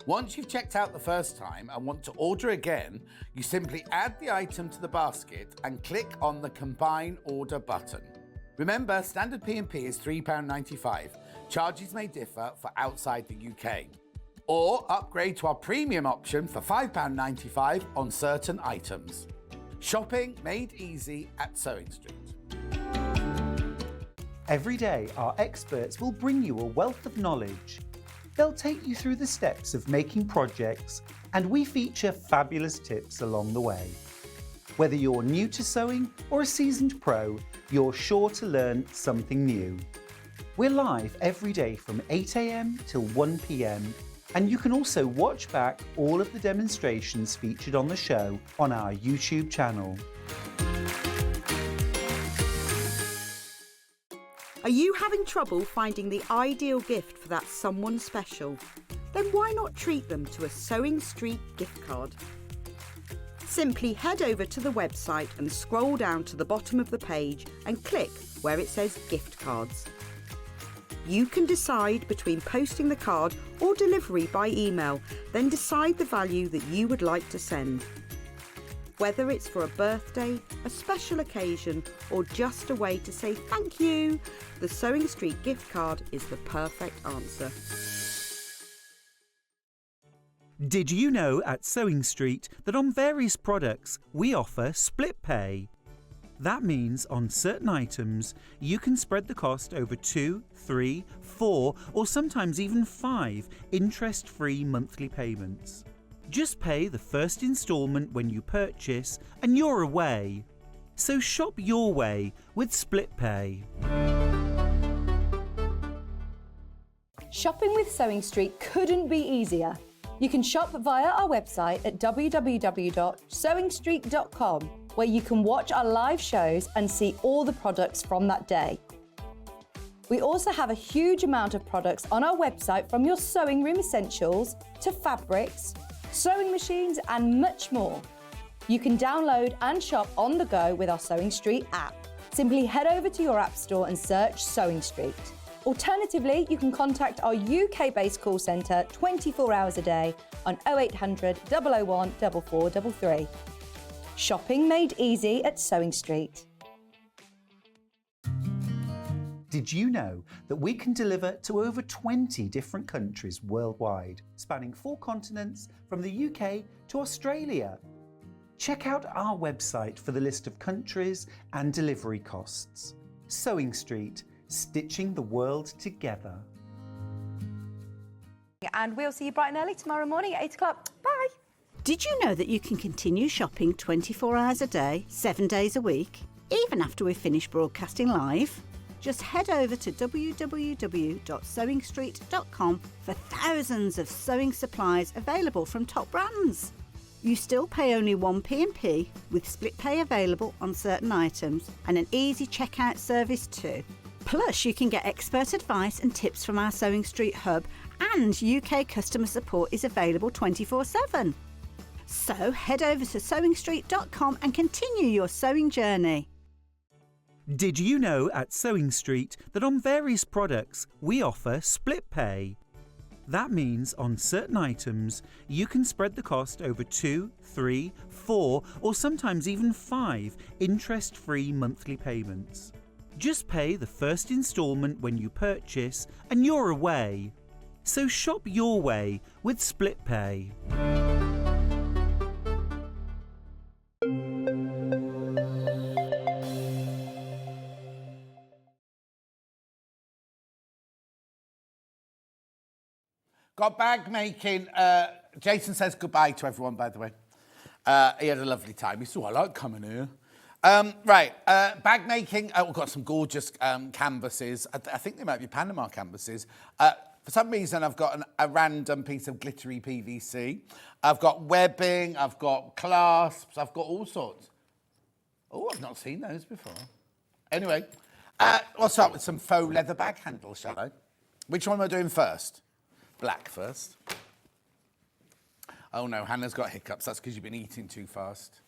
Once you've checked out the first time and want to order again, you simply add the item to the basket and click on the Combine Order button. Remember, standard P&P is £3.95. Charges may differ for outside the UK. Or upgrade to our premium option for £5.95 on certain items. Shopping made easy at Sewing Street. Every day, our experts will bring you a wealth of knowledge. They'll take you through the steps of making projects, and we feature fabulous tips along the way. Whether you're new to sewing or a seasoned pro, you're sure to learn something new. We're live every day from 8 AM till 1 PM, and you can also watch back all of the demonstrations featured on the show on our YouTube channel. Are you having trouble finding the ideal gift for that someone special? Then why not treat them to a Sewing Street gift card? Simply head over to the website and scroll down to the bottom of the page and click where it says gift cards. You can decide between posting the card or delivery by email, then decide the value that you would like to send. Whether it's for a birthday, a special occasion, or just a way to say thank you, the Sewing Street gift card is the perfect answer. Did you know at Sewing Street that on various products we offer split pay? That means on certain items you can spread the cost over 2, 3, 4 or sometimes even 5 interest-free monthly payments. Just pay the first instalment when you purchase and you're away. So shop your way with split pay. Shopping with Sewing Street couldn't be easier. You can shop via our website at www.sewingstreet.com, where you can watch our live shows and see all the products from that day. We also have a huge amount of products on our website, from your sewing room essentials to fabrics, sewing machines and much more. You can download and shop on the go with our Sewing Street app. Simply head over to your app store and search Sewing Street. Alternatively, you can contact our UK-based call centre 24 hours a day on 0800 001 4433. Shopping made easy at Sewing Street. Did you know that we can deliver to over 20 different countries worldwide, spanning 4 continents from the UK to Australia? Check out our website for the list of countries and delivery costs. Sewing Street, stitching the world together. and we'll see you bright and early tomorrow morning at 8 o'clock. Bye. Did you know that you can continue shopping 24 hours a day, 7 days a week, even after we've finished broadcasting live? Just head over to www.sewingstreet.com for thousands of sewing supplies available from top brands. You still pay only 1 P&P with split pay available on certain items and an easy checkout service too. Plus, you can get expert advice and tips from our Sewing Street hub, and UK customer support is available 24/7. So head over to sewingstreet.com and continue your sewing journey. Did you know at Sewing Street that on various products we offer split pay? That means on certain items you can spread the cost over 2, 3, 4 or sometimes even 5 interest-free monthly payments. Just pay the first instalment when you purchase and you're away. So shop your way with split pay. Got bag making. Jason says goodbye to everyone, by the way. He had a lovely time. He said, I like coming here. Bag making. We've got some gorgeous canvases. I think they might be Panama canvases. For some reason, I've got a random piece of glittery PVC. I've got webbing. I've got clasps. I've got all sorts. Oh, I've not seen those before. Anyway, I'll start with some faux leather bag handles, shall I? Which one am I doing first? Black first. Oh no, Hannah's got hiccups. That's because you've been eating too fast.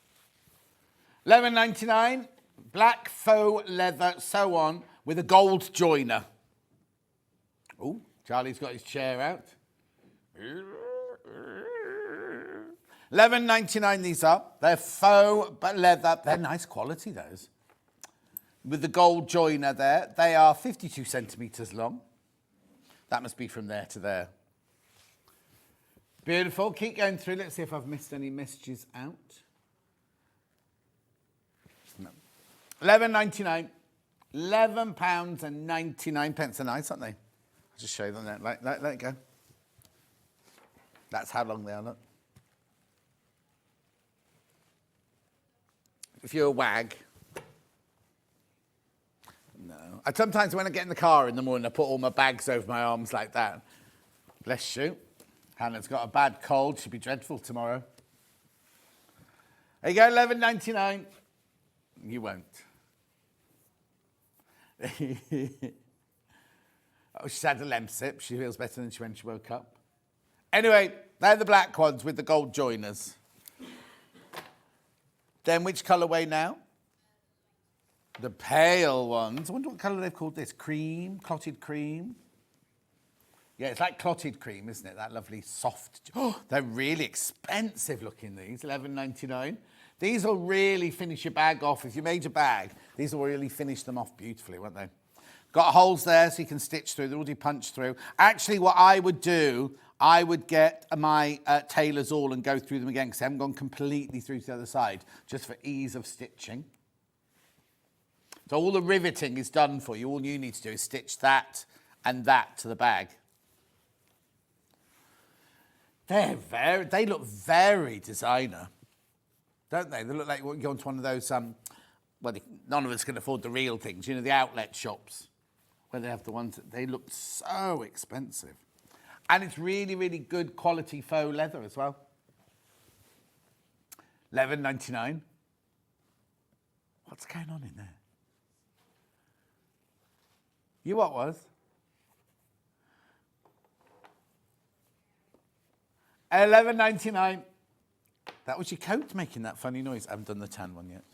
$11.99. Black faux leather sew on with a gold joiner. Oh, Charlie's got his chair out. $11.99 these are. They're faux but leather. They're nice quality, those. With the gold joiner there. They are 52 centimetres long. That must be from there to there. Beautiful. Keep going through. Let's see if I've missed any messages out. No. £11.99. £11.99. They're nice, aren't they? I'll just show them that. Let it go. That's how long they are, look. If you're a wag. No. Sometimes when I get in the car in the morning, I put all my bags over my arms like that. Bless you. Hannah's got a bad cold. She'll be dreadful tomorrow. There you go, $11.99. You won't. Oh, she's had a lemsip. She feels better than when she woke up. Anyway, they're the black ones with the gold joiners. Then which colourway now? The pale ones. I wonder what colour they've called this. Cream, clotted cream. Yeah, it's like clotted cream, isn't it? That lovely soft. Oh, they're really expensive looking, these. $11.99. These will really finish your bag off. If you made your bag, these will really finish them off beautifully, won't they? Got holes there so you can stitch through. They're already punched through. Actually, what I would do, I would get my tailor's awl and go through them again because I haven't gone completely through to the other side, just for ease of stitching. So all the riveting is done for you. All you need to do is stitch that and that to the bag. They look very designer, don't they? They look like you go into one of those, well, none of us can afford the real things, you know, the outlet shops, where they have the ones that they look so expensive. And it's really, really good quality faux leather as well. $11.99. What's going on in there? You what was? $11.99. That was your coat making that funny noise. I haven't done the tan one yet.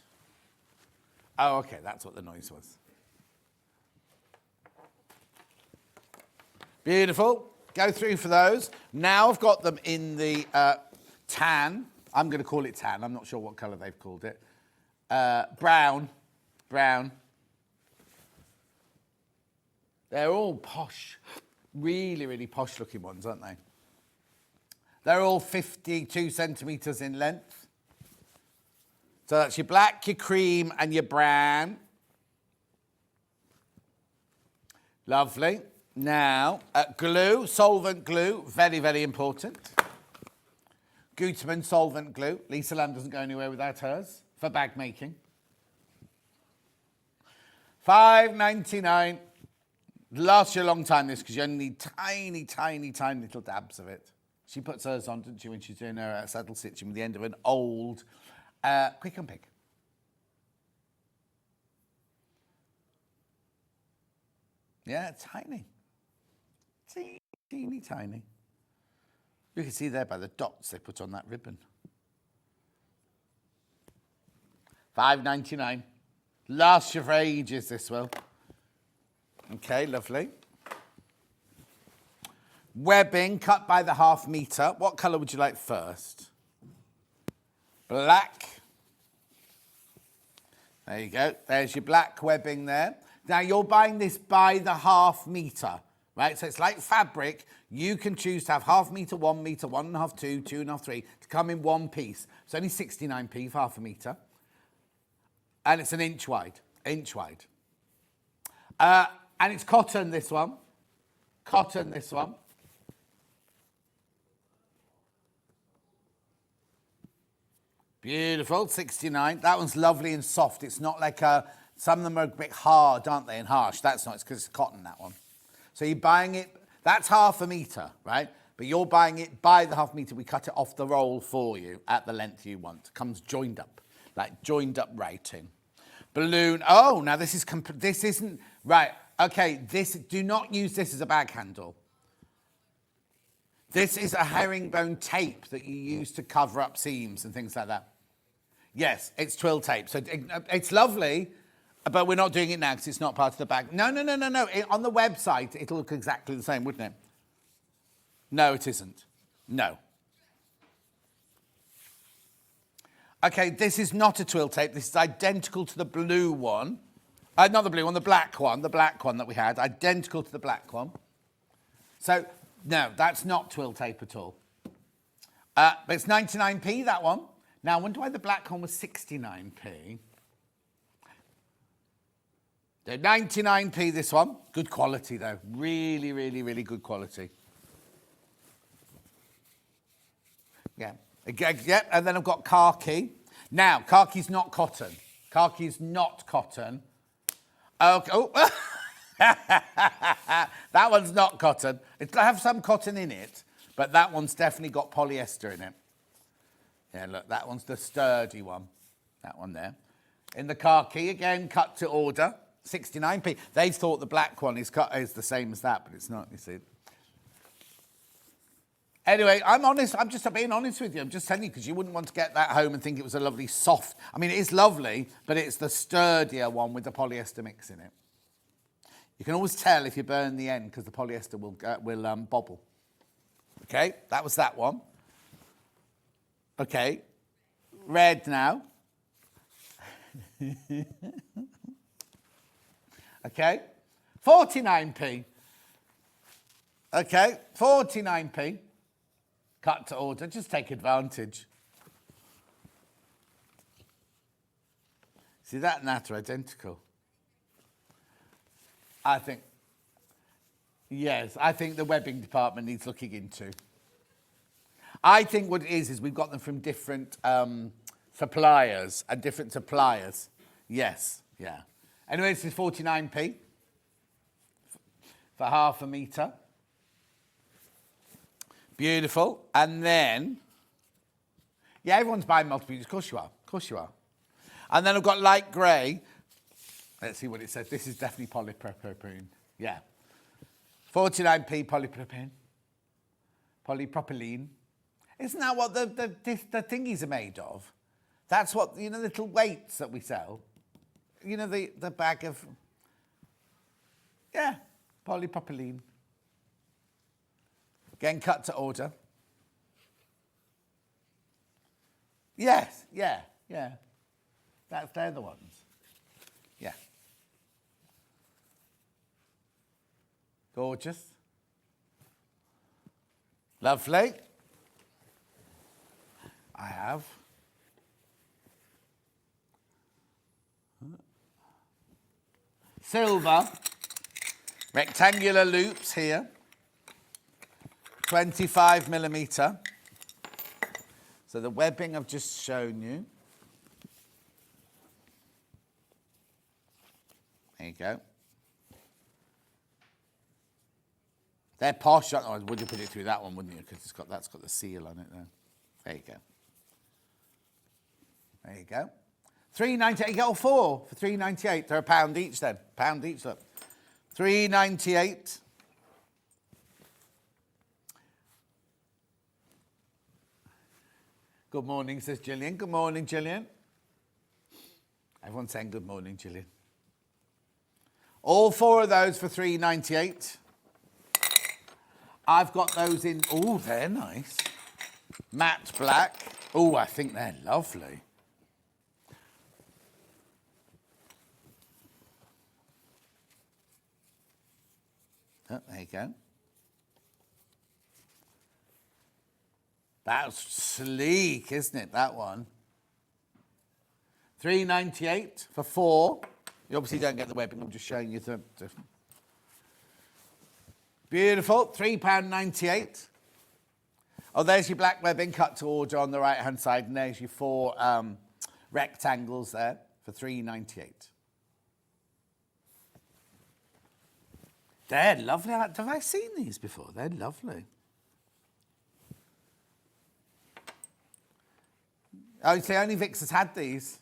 Oh, okay, that's what the noise was. Beautiful. Go through for those. Now I've got them in the tan. I'm going to call it tan. I'm not sure what colour they've called it. Brown. Brown. They're all posh. Really, really posh looking ones, aren't they? They're all 52 centimetres in length. So that's your black, your cream and your brown. Lovely. Now, glue, solvent glue, very, very important. Gutermann solvent glue. Lisa Lamb doesn't go anywhere without hers for bag making. $5.99. Lasts you a long time, this, because you only need tiny, tiny, tiny little dabs of it. She puts hers on, doesn't she, when she's doing her saddle stitching with the end of an old Quick and Pick. Yeah, tiny. Teeny, teeny, tiny. You can see there by the dots they put on that ribbon. $5.99. Lasts you for ages, this will. Okay, lovely. Webbing cut by the ½ metre. What colour would you like first? Black. There you go. There's your black webbing there. Now, you're buying this by the ½ metre, right? So it's like fabric. You can choose to have ½ metre, 1 metre, 1.5, 2, 2.5, 3 to come in one piece. It's only 69p for ½ a metre. And it's an inch wide. Inch wide. And it's cotton, this one. Cotton, this one. Beautiful, 69. That one's lovely and soft. It's not like some of them are a bit hard, aren't they, and harsh. That's not, it's because it's cotton, that one. So you're buying it, that's ½ a metre, right? But you're buying it by the ½ metre. We cut it off the roll for you at the length you want. It comes joined up, like joined up writing. Balloon, oh, now this isn't, right, okay, do not use this as a bag handle. This is a herringbone tape that you use to cover up seams and things like that. Yes, it's twill tape. So it's lovely, but we're not doing it now because it's not part of the bag. No. On the website, it'll look exactly the same, wouldn't it? No, it isn't. No. Okay, this is not a twill tape. This is identical to the blue one. Not the blue one, the black one that we had. Identical to the black one. So, no, that's not twill tape at all. But it's 99p, that one. Now, I wonder why the black one was 69p. So 99p, this one. Good quality, though. Really, really, really good quality. Yeah. Yeah, and then I've got khaki. Now, khaki's not cotton. Khaki's not cotton. Okay. Oh. That one's not cotton. It'll have some cotton in it, but that one's definitely got polyester in it. Yeah, look, that one's the sturdy one. That one there. In the khaki, again, cut to order, 69p. They thought the black one is the same as that, but it's not, you see. Anyway, I'm honest. I'm just being honest with you. I'm just telling you because you wouldn't want to get that home and think it was a lovely soft. I mean, it is lovely, but it's the sturdier one with the polyester mix in it. You can always tell if you burn the end because the polyester will bobble. Okay, that was that one. Okay, red now. Okay, 49p. Okay, 49p. Cut to order, just take advantage. See, that and that are identical. I think, yes, I think the webbing department needs looking into. I think what it is we've got them from different suppliers and different suppliers. Yes, yeah. Anyway, this is 49p for ½ a metre. Beautiful. And then, yeah, everyone's buying multiple. Of course you are. Of course you are. And then I've got light grey. Let's see what it says. This is definitely polypropylene. Yeah. 49p polypropylene. Polypropylene. Isn't that what the thingies are made of? That's what, you know, little weights that we sell. You know, the bag of, yeah, polypropylene. Again, cut to order. Yes, yeah. They're the ones. Yeah. Gorgeous. Lovely. I have. Silver. Rectangular loops here. 25mm. So the webbing I've just shown you. There you go. They're posh, aren't they? Would you put it through that one, wouldn't you? Because that's got the seal on it there. There you go. There you go. $3.98. You get all four for $3.98. They're £1 each then. £1 each, look. $3.98. Good morning, says Gillian. Good morning, Gillian. Everyone's saying good morning, Gillian. All four of those for $3.98. I've got those in, oh, they're nice. Matte black. Oh, I think they're lovely. Oh, there you go. That's sleek, isn't it, that one? $3.98 for four. You obviously don't get the webbing, I'm just showing you the beautiful, £3.98. Oh, there's your black webbing cut to order on the right-hand side, and there's your four rectangles there for $3.98. They're lovely. Have I seen these before? They're lovely. Oh, you see, only Vix has had these.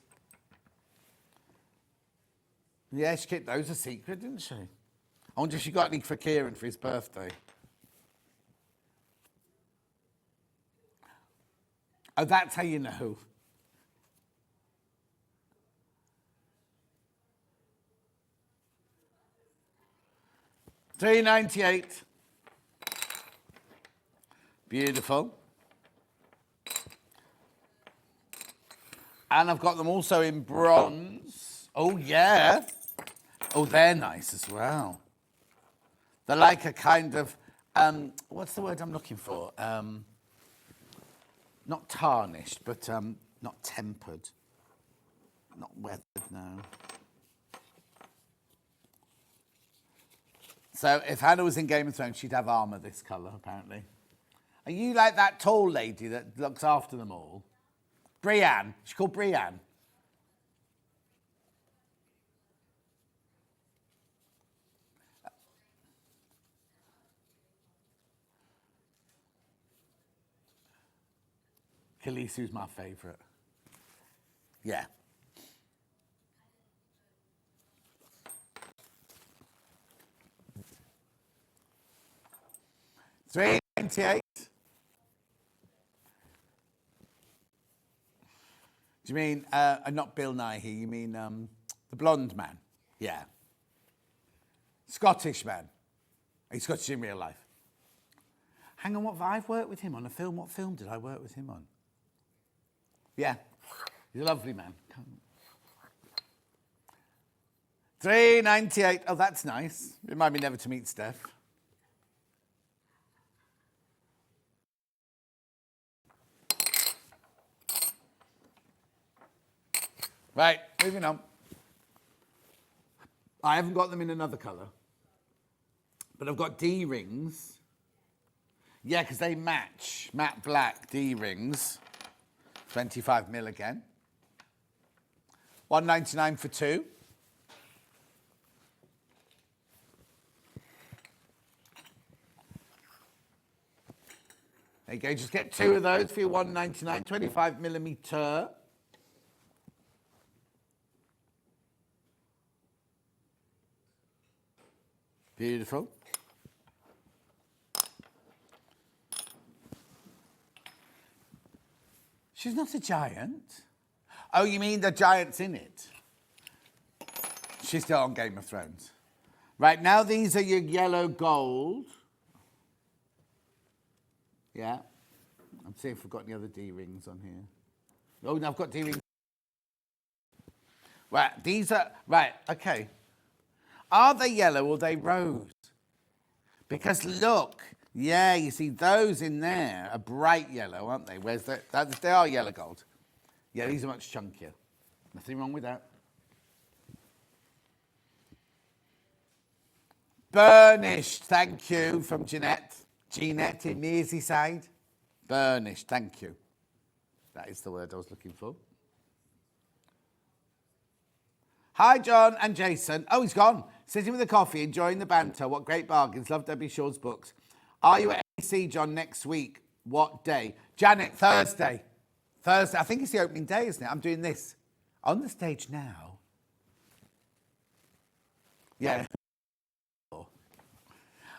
Yeah, she kept those a secret, didn't she? I wonder if she got any for Kieran for his birthday. Oh, that's how you know. $3.98. Beautiful. And I've got them also in bronze. Oh, yeah. Oh, they're nice as well. They're like a kind of, what's the word I'm looking for? Not tarnished, but not tempered. Not weathered, no. So if Hannah was in Game of Thrones, she'd have armour this colour, apparently. Are you like that tall lady that looks after them all? Brienne. She's called Brienne. Khaleesi's my favourite. Yeah. $3.98. Do you mean, not Bill Nighy, you mean the blonde man? Yeah. Scottish man. He's Scottish in real life. Hang on, I've worked with him on a film. What film did I work with him on? Yeah, he's a lovely man. $3.98. Oh, that's nice. Remind me never to meet Steph. Right, moving on. I haven't got them in another colour, but I've got D-rings. Yeah, because they match. Matte black D-rings. 25mm again. $1.99 for two. There you go, just get two of those for your $1.99, 25mm. Beautiful. She's not a giant. Oh, you mean the giant's in it? She's still on Game of Thrones. Right, now these are your yellow gold. Yeah. I'm seeing if I've got any other D-rings on here. Oh, no, I've got D-rings. Right, these are... Right, okay. Are they yellow or are they rose? Because look... Yeah, you see those in there are bright yellow, aren't they? Whereas they are yellow gold. Yeah, these are much chunkier. Nothing wrong with that. Burnished, thank you, from Jeanette. Jeanette in Merseyside. Burnished, thank you. That is the word I was looking for. Hi, John and Jason. Oh, he's gone. Sitting with a coffee, enjoying the banter. What great bargains. Love Debbie Shaw's books. Are you at AC, John, next week? What day? Janet, Thursday. Thursday. I think it's the opening day, isn't it? I'm doing this on the stage now. Yeah.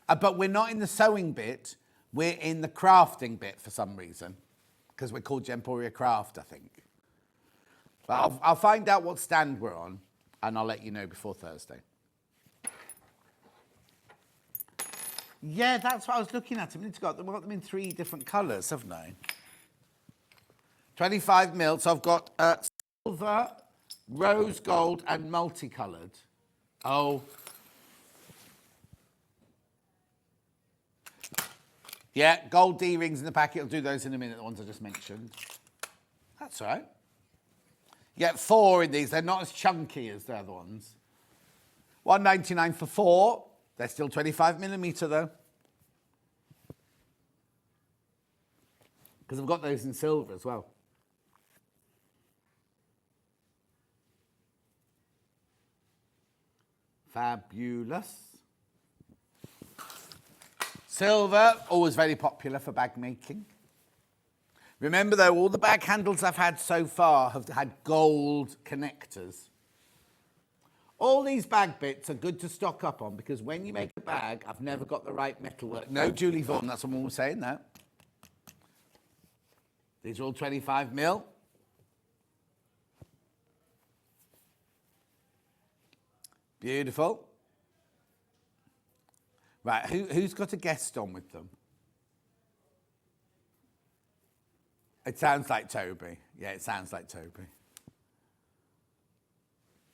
But we're not in the sewing bit. We're in the crafting bit for some reason. Because we're called Gemporia Craft, I think. But I'll find out what stand we're on. And I'll let you know before Thursday. Yeah, that's what I was looking at. We've got them in 3 different colours, haven't I? 25 mil. So I've got silver, rose gold, and multicoloured. Oh. Yeah, gold D-rings in the packet. I'll do those in a minute, the ones I just mentioned. That's all right. You get 4 in these. They're not as chunky as the other ones. $1.99 for 4. They're still 25mm though. Because I've got those in silver as well. Fabulous. Silver, always very popular for bag making. Remember though, all the bag handles I've had so far have had gold connectors. All these bag bits are good to stock up on because when you make a bag, I've never got the right metalwork. No Julie Vaughan, that's what I'm always saying now. These are all 25 mil. Beautiful. Right, who's got a guest on with them? It sounds like Toby. Yeah, it sounds like Toby.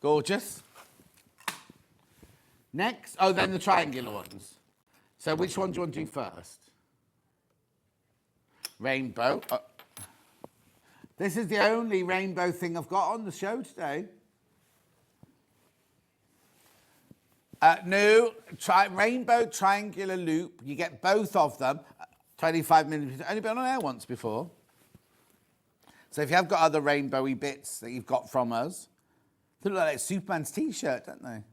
Gorgeous. Next, oh, then the triangular ones. So which one do you want to do first? Rainbow. Oh. This is the only rainbow thing I've got on the show today. New rainbow triangular loop. You get both of them. 25mm. Only been on air once before. So if you have got other rainbowy bits that you've got from us, they look like Superman's t-shirt, don't they?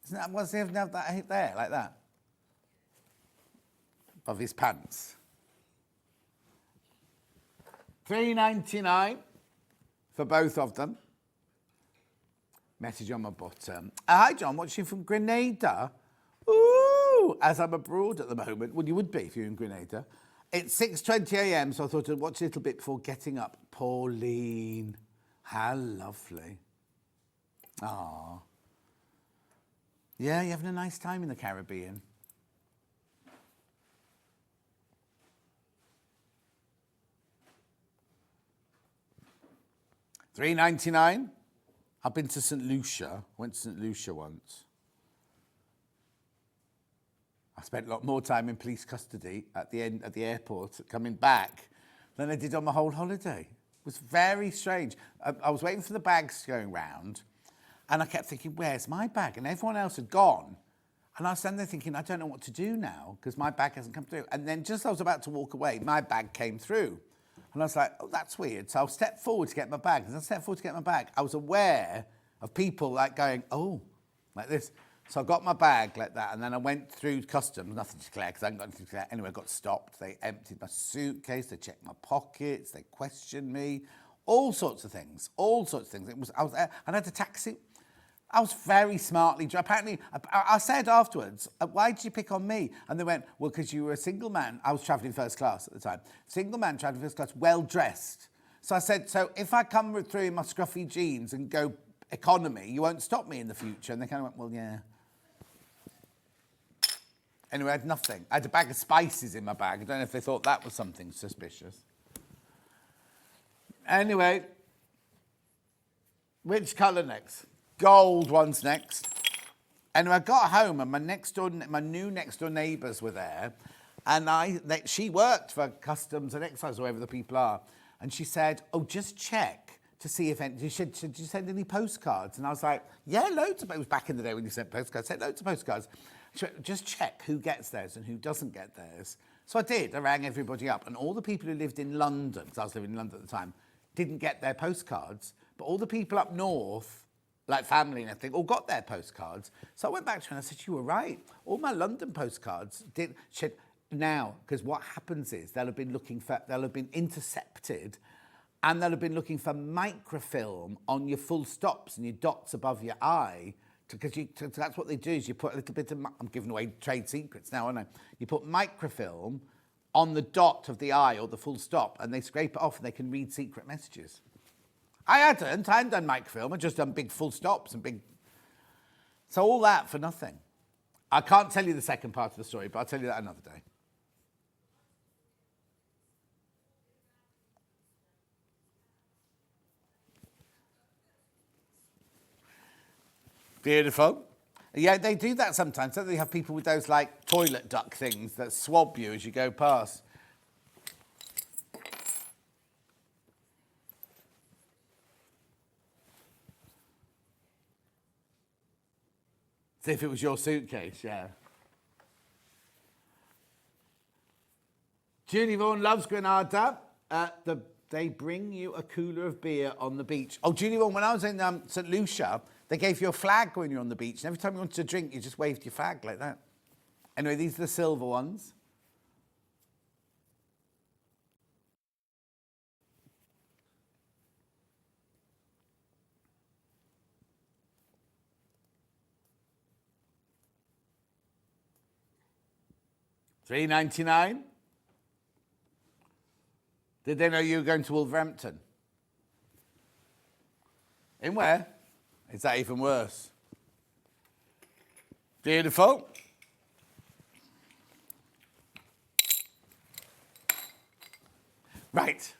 Isn't that what they have that there, like that? Above his pants. $3.99 for both of them. Message on my bottom. Hi, John, watching from Grenada. Ooh, as I'm abroad at the moment. Well, you would be if you're in Grenada. It's 6:20 a.m, so I thought I'd watch a little bit before getting up. Pauline, how lovely. Ah. Yeah, you're having a nice time in the Caribbean. $3.99. I've been to St. Lucia. Went to St. Lucia once. I spent a lot more time in police custody at the airport coming back than I did on my whole holiday. It was very strange. I was waiting for the bags going round and I kept thinking, where's my bag? And everyone else had gone. And I was standing there thinking, I don't know what to do now because my bag hasn't come through. And then just as I was about to walk away, my bag came through. And I was like, oh, that's weird. So I'll step forward to get my bag. As I stepped forward to get my bag, I was aware of people like going, oh, like this. So I got my bag like that, and then I went through customs, nothing to declare, because I hadn't got anything to declare. Anyway, I got stopped. They emptied my suitcase. They checked my pockets. They questioned me. All sorts of things. All sorts of things. I was there, and I had a taxi. I was very smartly dressed. Apparently, I said afterwards, why did you pick on me? And they went, well, because you were a single man. I was travelling first class at the time. Single man travelling first class, well-dressed. So I said, so if I come through in my scruffy jeans and go economy, you won't stop me in the future? And they kind of went, well, yeah. Anyway, I had nothing. I had a bag of spices in my bag. I don't know if they thought that was something suspicious. Anyway, which colour next? Gold one's next. Anyway, I got home and my new next door neighbours were there, and she worked for customs and excise, wherever the people are, and she said, "Oh, just check to see if should you send any postcards? And I was like, yeah, loads of. It was back in the day when you sent postcards. Sent loads of postcards. She went, just check who gets theirs and who doesn't get theirs. So I did. I rang everybody up, and all the people who lived in London, because I was living in London at the time, didn't get their postcards. But all the people up north, like family and everything, all got their postcards. So I went back to her and I said, you were right. All my London postcards did. She said, now, because what happens is they'll have been intercepted, and they'll have been looking for microfilm on your full stops and your dots above your eye, because that's what they do, is you put a little bit of, I'm giving away trade secrets now, aren't I? You put microfilm on the dot of the eye or the full stop, and they scrape it off and they can read secret messages. I hadn't done microfilm, I'd just done big full stops and big... So all that for nothing. I can't tell you the second part of the story, but I'll tell you that another day. Beautiful. Yeah, they do that sometimes. Don't they have people with those, like, toilet duck things that swab you as you go past? As if it was your suitcase, yeah. Julie Vaughan loves Granada. They bring you a cooler of beer on the beach. Oh, Julie Vaughan, when I was in St. Lucia, they gave you a flag when you're on the beach. And every time you wanted to drink, you just waved your flag like that. Anyway, these are the silver ones. $3.99. Did they know you were going to Wolverhampton? In where? Is that even worse? Beautiful. Right.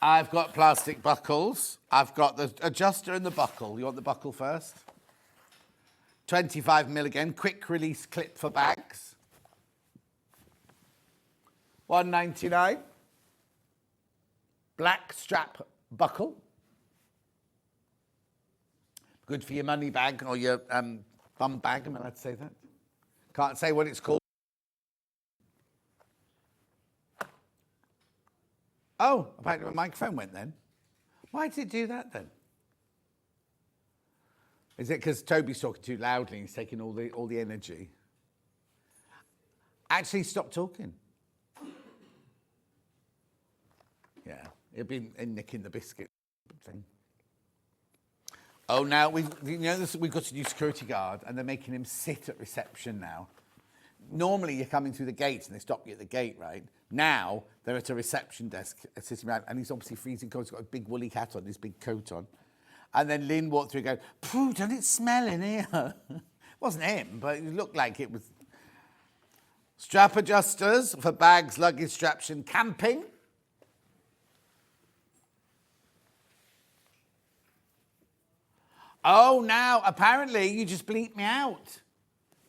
I've got plastic buckles. I've got the adjuster and the buckle. You want the buckle first? 25mm again, quick release clip for bags. $1.99. Black strap buckle. Good for your money bag or your bum bag, am I allowed to say that? Can't say what it's called. Oh, apparently my microphone went then. Why did it do that then? Is it because Toby's talking too loudly and he's taking all the energy? Actually, stop talking. Yeah, it'd been nicking the biscuit thing. Oh, now we've got a new security guard, and they're making him sit at reception now. Normally, you're coming through the gate, and they stop you at the gate, right? Now they're at a reception desk, sitting around, and he's obviously freezing cold. He's got a big woolly hat on, his big coat on. And then Lynn walked through and goes, "Phew, don't it smell in here?" It wasn't him, but it looked like it was. Strap adjusters for bags, luggage straps, and camping. Oh, now, apparently you just bleeped me out.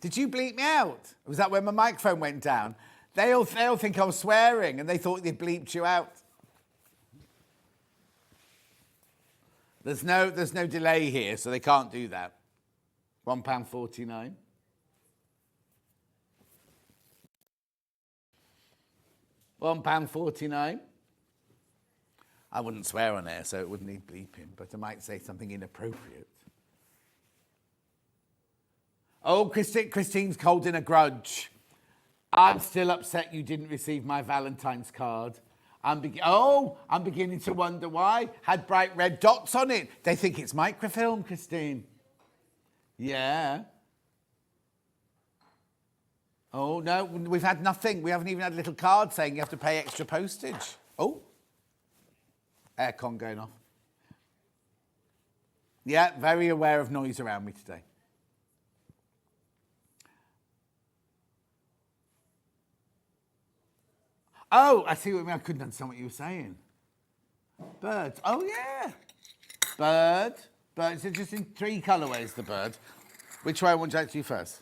Did you bleep me out? Was that when my microphone went down? They all think I was swearing, and they thought they bleeped you out. There's no delay here, so they can't do that. £1.49. £1.49. I wouldn't swear on air, so it wouldn't need bleeping, but I might say something inappropriate. Oh, Christine's holding a grudge. I'm still upset you didn't receive my Valentine's card. I'm beginning to wonder why. Had bright red dots on it. They think it's microfilm, Christine. Yeah. Oh, no, we've had nothing. We haven't even had a little card saying you have to pay extra postage. Oh. Aircon going off. Yeah, very aware of noise around me today. Oh, I see what you mean. I couldn't understand what you were saying. Birds. Oh, yeah. Bird. Birds are just in 3 colourways, the bird. Which way would you like to do first?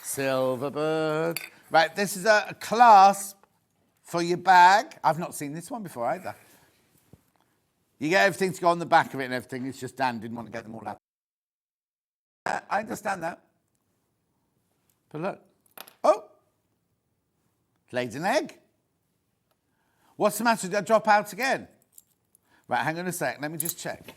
Silver bird. Right, this is a clasp for your bag. I've not seen this one before either. You get everything to go on the back of it and everything. It's just Dan didn't want to get them all out. I understand that. But look. Oh! Laid an egg. What's the matter? Did I drop out again? Right, hang on a sec. Let me just check.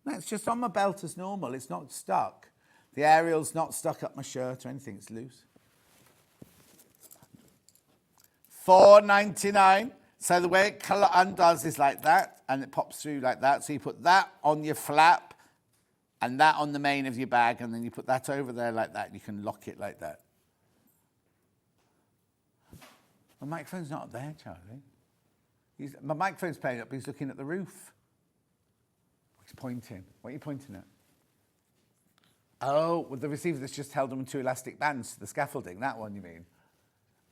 No, it's just on my belt as normal. It's not stuck. The aerial's not stuck up my shirt or anything. It's loose. $4.99. So the way it undoes is like that, and it pops through like that. So you put that on your flap, and that on the main of your bag, and then you put that over there like that. And you can lock it like that. My microphone's not up there, Charlie. My microphone's playing up, but he's looking at the roof. He's pointing. What are you pointing at? Oh, well, the receiver that's just held them to elastic bands to the scaffolding. That one, you mean?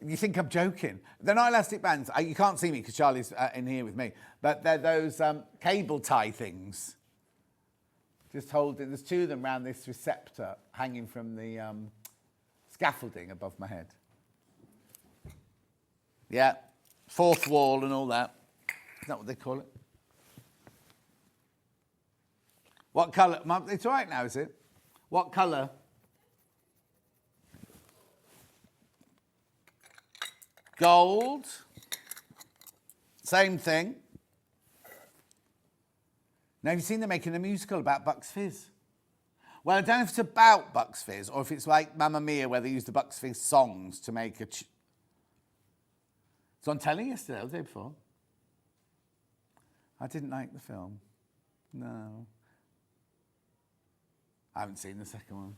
You think I'm joking? They're not elastic bands. You can't see me because Charlie's in here with me. But they're those cable tie things. Just holding. There's two of them around this receptor hanging from the scaffolding above my head. Yeah. Fourth wall and all that. Is that what they call it? What colour? It's all right now, is it? What colour? Gold. Same thing. Now, have you seen them making a musical about Bucks Fizz? Well, I don't know if it's about Bucks Fizz or if it's like Mamma Mia, where they use the Bucks Fizz songs to make a... It's on telly yesterday or the day before. I didn't like the film. No. I haven't seen the second one.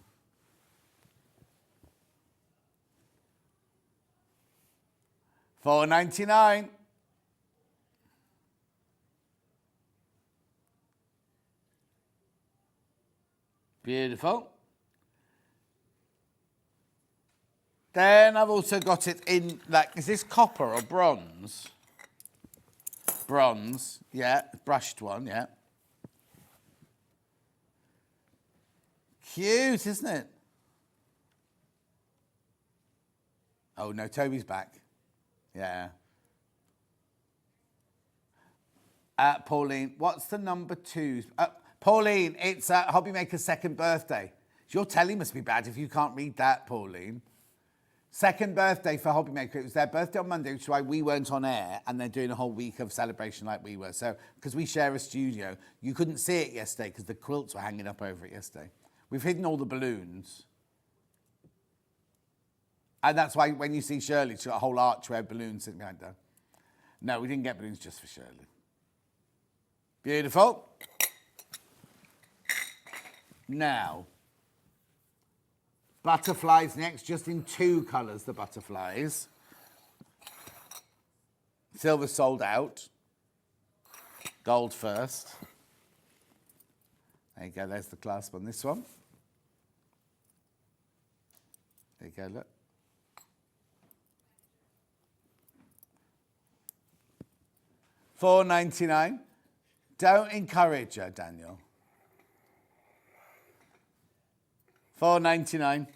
$4.99. Beautiful. Then I've also got it in, like, is this copper or bronze? Bronze, yeah, brushed one, yeah. Cute, isn't it? Oh, no, Toby's back. Yeah. Pauline, what's the number 2? Pauline, it's Hobbymaker's second birthday. Your telly must be bad if you can't read that, Pauline. Second birthday for Hobbymaker. It was their birthday on Monday, which is why we weren't on air, and they're doing a whole week of celebration like we were. So, because we share a studio, you couldn't see it yesterday because the quilts were hanging up over it yesterday. We've hidden all the balloons. And that's why when you see Shirley, she's got a whole archway of balloons sitting behind her. No, we didn't get balloons just for Shirley. Beautiful. Now, butterflies next, just in 2 colours, the butterflies. Silver sold out. Gold first. There you go, there's the clasp on this one. There you go, look. $4.99. Don't encourage her, Daniel. $4.99.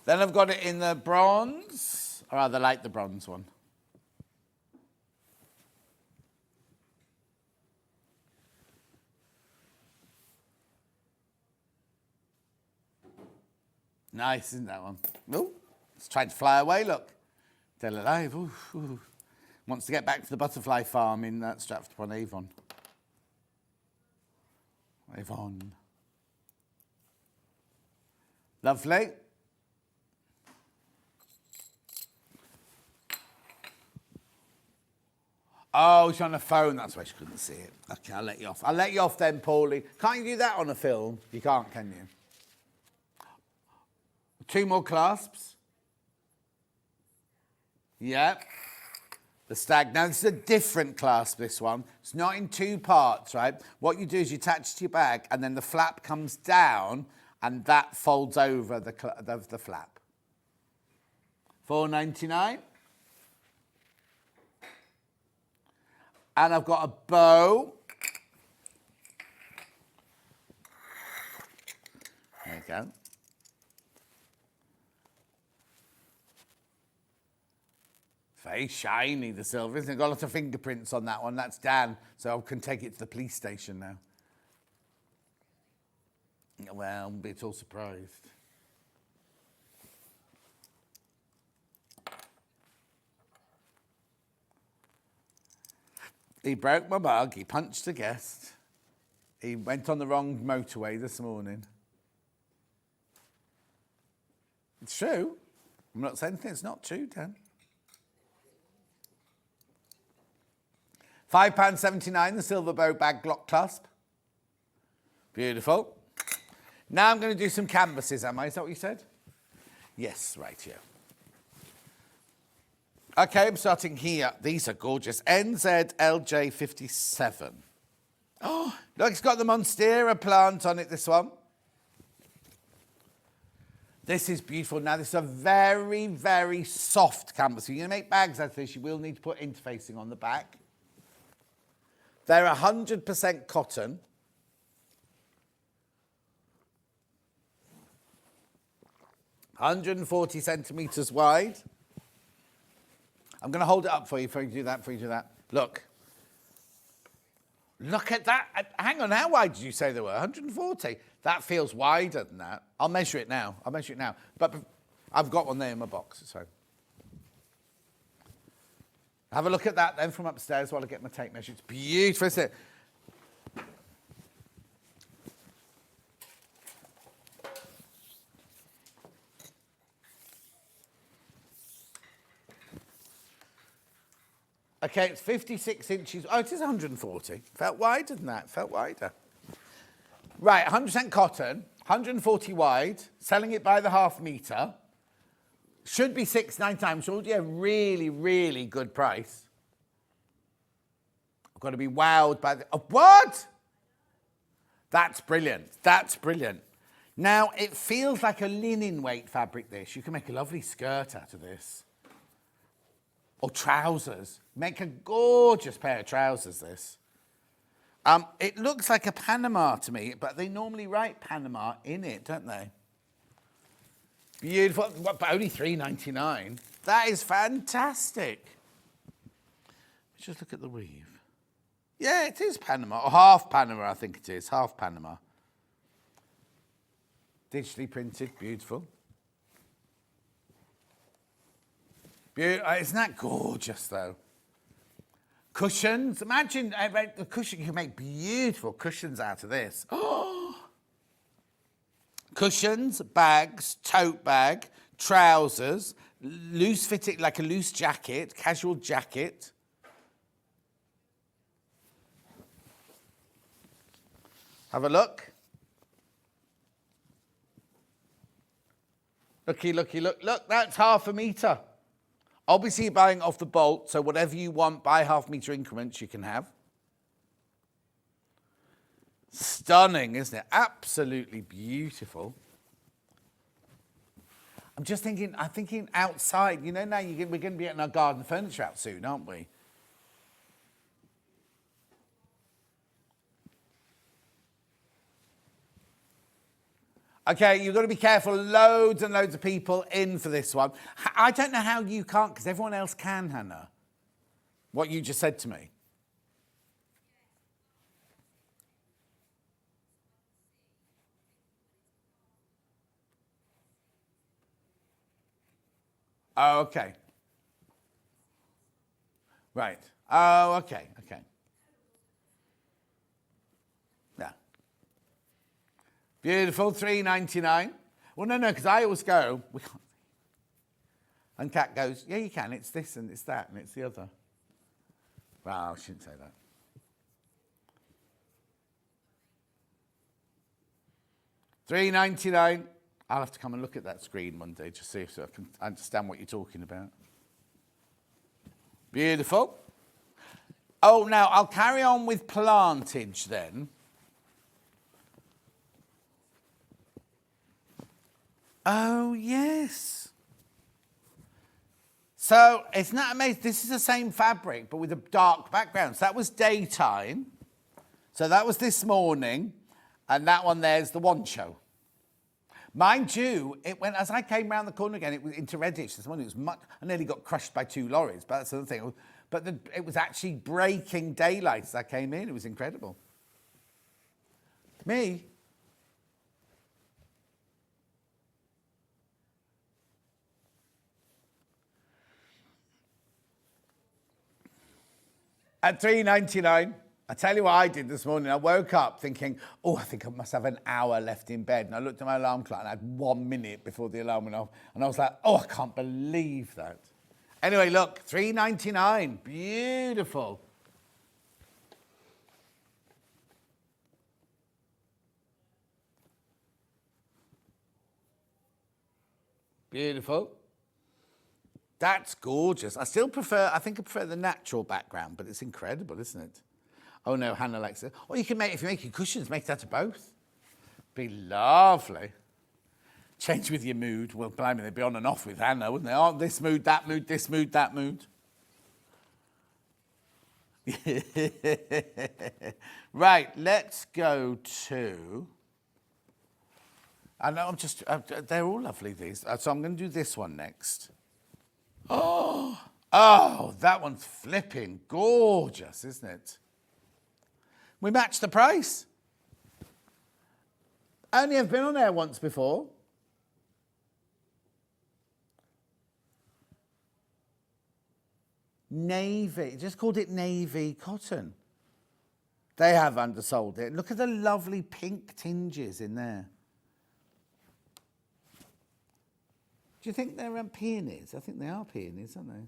Then I've got it in the bronze. I rather like the bronze one. Nice, isn't that one? Oh, it's trying to fly away, look. Still alive. Ooh, ooh. Wants to get back to the butterfly farm in Stratford-upon-Avon. Avon. Lovely. Oh, she's on the phone. That's why she couldn't see it. Okay, I'll let you off. I'll let you off then, Paulie. Can't you do that on a film? You can't, can you? 2 more clasps. Yep. The stag. Now, this is a different clasp, this one. It's not in 2 parts, right? What you do is you attach to your bag, and then the flap comes down, and that folds over the flap. $4.99. And I've got a bow. There you go. It's very shiny, the silver, isn't it? Got lots of fingerprints on that one. That's Dan, so I can take it to the police station now. Well, I'm a bit all surprised. He broke my mug, he punched a guest. He went on the wrong motorway this morning. It's true. I'm not saying anything, it's not true, Dan. £5.79, the silver bow bag lock clasp. Beautiful. Now I'm going to do some canvases, am I? Is that what you said? Yes, right here. Okay, I'm starting here. These are gorgeous. NZLJ57. Oh, look, it's got the Monstera plant on it, this one. This is beautiful. Now, this is a very, very soft canvas. If you're going to make bags out of this, you will need to put interfacing on the back. They're 100% cotton. £140 centimetres wide. I'm going to hold it up for you before you do that, Look. Look at that. Hang on, how wide did you say they were? 140? That feels wider than that. I'll measure it now. But I've got one there in my box, so. Have a look at that then from upstairs while I get my tape measure. It's beautiful, isn't it? Okay, it's 56 inches. Oh, it is 140. Felt wider than that. Felt wider. Right, 100% cotton, 140 wide, selling it by the half metre. Should be £6.99, so yeah, really, really good price. I've got to be wowed by the... Oh, what? That's brilliant. That's brilliant. Now, it feels like a linen weight fabric, this. You can make a lovely skirt out of this. Or trousers. Make a gorgeous pair of trousers, this. It looks like a Panama to me, but they normally write Panama in it, don't they? Beautiful, but only £3.99. That is fantastic. Let's just look at the weave. Yeah, it is Panama, or half Panama, I think it is, half Panama. Digitally printed, beautiful. Isn't that gorgeous, though? Cushions. Imagine the cushion. You can make beautiful cushions out of this. Oh! Cushions, bags, tote bag, trousers, loose fitting, like a loose jacket, casual jacket. Have a look. Looky, looky, look. Look, that's ½ metre. Obviously, you're buying off the bolt, so whatever you want, by ½ metre increments you can have. Stunning, isn't it? Absolutely beautiful. I'm thinking outside. You know, now we're going to be getting our garden furniture out soon, aren't we? Okay, you've got to be careful. Loads and loads of people in for this one. I don't know how you can't, because everyone else can, Hannah. What you just said to me. Oh, okay. Right. Oh, okay, okay. Yeah. Beautiful, £3.99. Well, no, because I always go, we can't see. And Kat goes, yeah, you can. It's this and it's that and it's the other. Well, I shouldn't say that. £3.99. I'll have to come and look at that screen one day to see if I can understand what you're talking about. Beautiful. Oh, now I'll carry on with plantage then. Oh, yes. So, isn't that amazing? This is the same fabric, but with a dark background. So that was daytime. So that was this morning. And that one there's the wancho. Mind you, as I came round the corner again, it was into Redditch this morning. It was much. I nearly got crushed by 2 lorries, but that's the other thing. But it was actually breaking daylight as I came in. It was incredible. Me? At £3.99, I tell you what I did this morning. I woke up thinking, oh, I think I must have an hour left in bed. And I looked at my alarm clock and I had 1 minute before the alarm went off. And I was like, oh, I can't believe that. Anyway, look, £3.99, beautiful. Beautiful. That's gorgeous. I think I prefer the natural background, but it's incredible, isn't it? Oh no, Hannah likes it. Or you can make, if you're making cushions, make it out of both. Be lovely. Change with your mood. Well, blimey, they'd be on and off with Hannah, wouldn't they? Oh, this mood, that mood, this mood, that mood. Right, let's go to... I know they're all lovely, these. So I'm going to do this one next. Oh, that one's flipping gorgeous, isn't it? We matched the price. Only have been on there once before. Navy, just called it navy cotton. They have undersold it. Look at the lovely pink tinges in there. Do you think they're peonies? I think they are peonies, aren't they?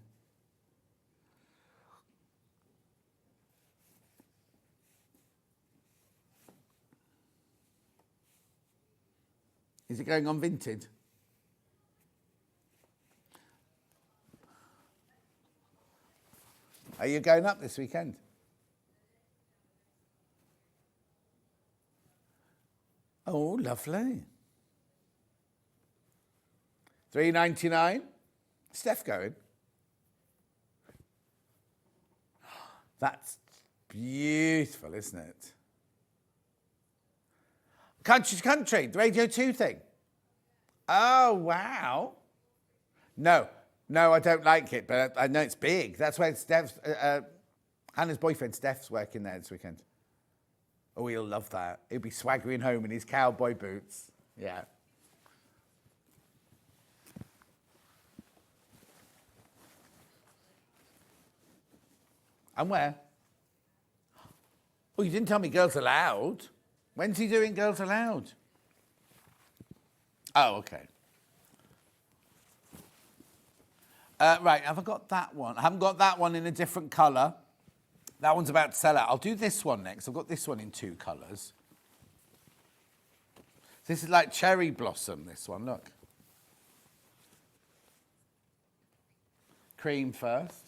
Is it going on Vinted? Are you going up this weekend? Oh, lovely. $3.99. Steph going. That's beautiful, isn't it? Country to Country, the Radio 2 thing. Oh, wow. No, I don't like it, but I know it's big. That's where Steph's, Hannah's boyfriend Steph's working there this weekend. Oh, he'll love that. He'll be swaggering home in his cowboy boots. Yeah. And where? Oh, you didn't tell me Girls Aloud. When's he doing Girls Aloud? Oh, okay. Right, have I got that one? I haven't got that one in a different colour. That one's about to sell out. I'll do this one next. I've got this one in 2 colours. This is like cherry blossom, this one, look. Cream first.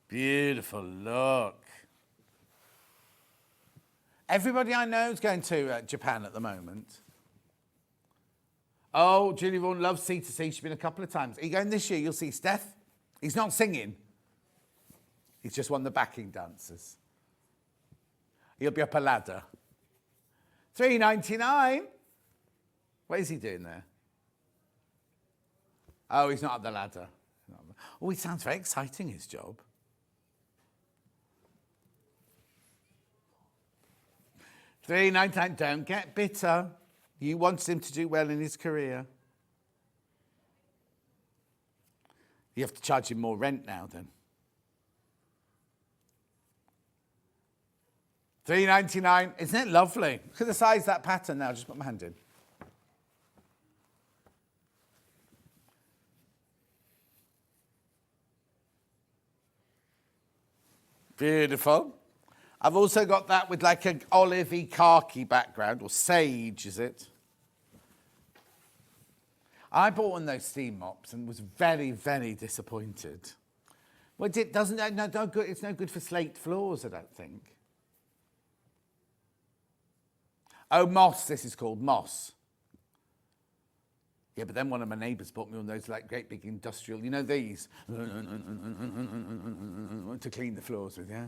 Beautiful, look. Everybody I know is going to Japan at the moment. Oh, Julie Vaughan loves C2C. She's been a couple of times. Are you going this year? You'll see Steph. He's not singing. He's just one of the backing dancers. He'll be up a ladder. $3.99. What is he doing there? Oh, he's not up the ladder. Oh, it sounds very exciting, his job. $3.99, don't get bitter. You wanted him to do well in his career. You have to charge him more rent now, then. $3.99, isn't it lovely? Look at the size of that pattern now. Just put my hand in. Beautiful. I've also got that with like an olivey khaki background, or sage, is it? I bought one of those steam mops and was very, very disappointed. Well, it's no good for slate floors, I don't think. Oh, moss, this is called moss. Yeah, but then one of my neighbours bought me one of those like great big industrial, you know these, to clean the floors with, yeah.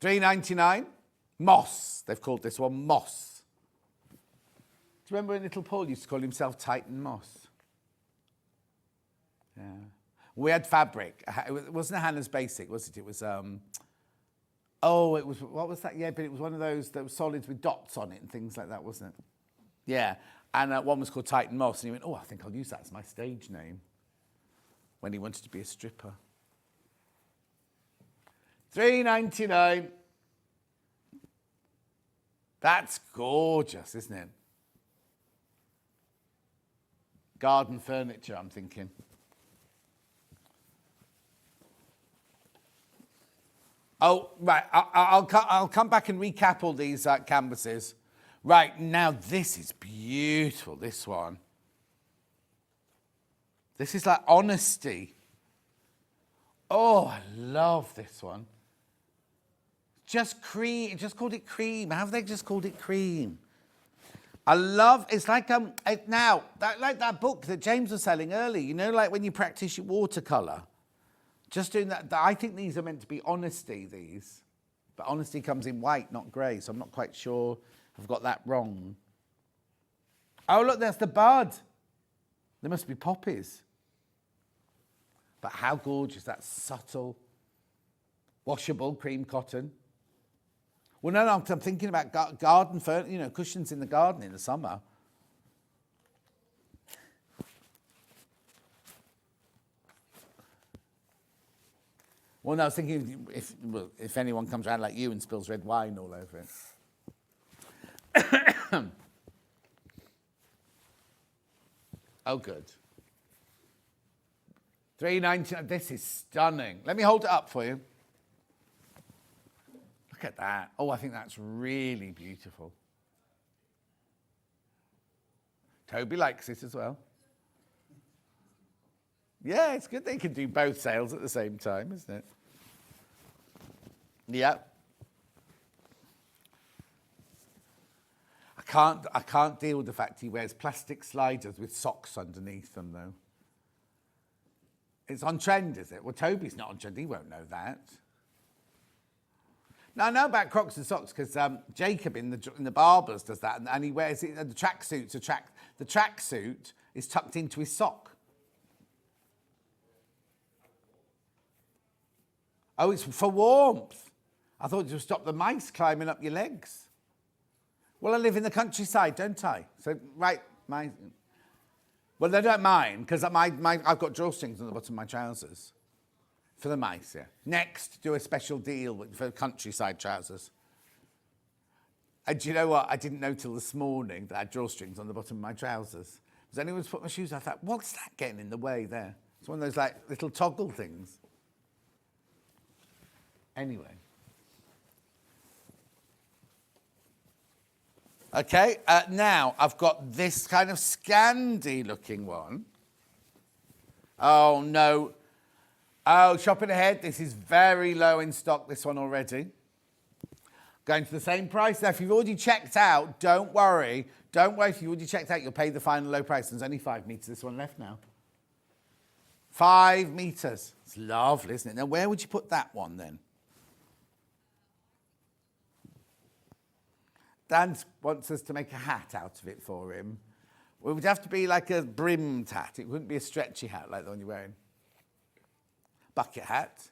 $3.99. Moss. They've called this one Moss. Do you remember when little Paul used to call himself Titan Moss? Yeah. We had fabric. It wasn't a Hannah's Basic, was it? It was, it was, what was that? Yeah, but it was one of those that was solids with dots on it and things like that, wasn't it? Yeah. And one was called Titan Moss. And he went, oh, I think I'll use that as my stage name when he wanted to be a stripper. $3.99. That's gorgeous, isn't it? Garden furniture, I'm thinking. Oh, right. I'll come back and recap all these canvases. Right, now this is beautiful, this one. This is like honesty. Oh, I love this one. Just cream, just called it cream. How have they just called it cream? I love, it's like, now, like that book that James was selling earlier, you know, like when you practice your watercolour. Just doing that, I think these are meant to be honesty, these. But honesty comes in white, not grey, so I'm not quite sure I've got that wrong. Oh, look, there's the bud. There must be poppies. But how gorgeous, that subtle, washable cream cotton. Well, no, I'm thinking about garden furniture, you know, cushions in the garden in the summer. Well, no, I was thinking if anyone comes around like you and spills red wine all over it. Oh, good. $3.99. This is stunning. Let me hold it up for you. Look at that. Oh, I think that's really beautiful. Toby likes it as well. Yeah, it's good they can do both sales at the same time, isn't it? Yeah. I can't deal with the fact he wears plastic sliders with socks underneath them, though. It's on trend, is it? Well, Toby's not on trend. He won't know that. Now, I know about Crocs and socks because Jacob in the Barbers does that, and he wears it. The tracksuit. The tracksuit is tucked into his sock. Oh, it's for warmth. I thought it would stop the mice climbing up your legs. Well, I live in the countryside, don't I? So, right, well, they don't mind, because I've got drawstrings on the bottom of my trousers. For the mice, yeah. Next, do a special deal for countryside trousers. And do you know what? I didn't know till this morning that I had drawstrings on the bottom of my trousers. Because anyone's put my shoes on, I thought, what's that getting in the way there? It's one of those, like, little toggle things. Anyway. Okay, now I've got this kind of Scandi-looking one. Oh, no. Oh, shopping ahead. This is very low in stock, this one already. Going to the same price. Now, if you've already checked out, don't worry. Don't worry if you've already checked out. You'll pay the final low price. There's only 5 metres. This one left now. 5 metres. It's lovely, isn't it? Now, where would you put that one then? Dan wants us to make a hat out of it for him. Well, it would have to be like a brimmed hat. It wouldn't be a stretchy hat like the one you're wearing. Bucket hat.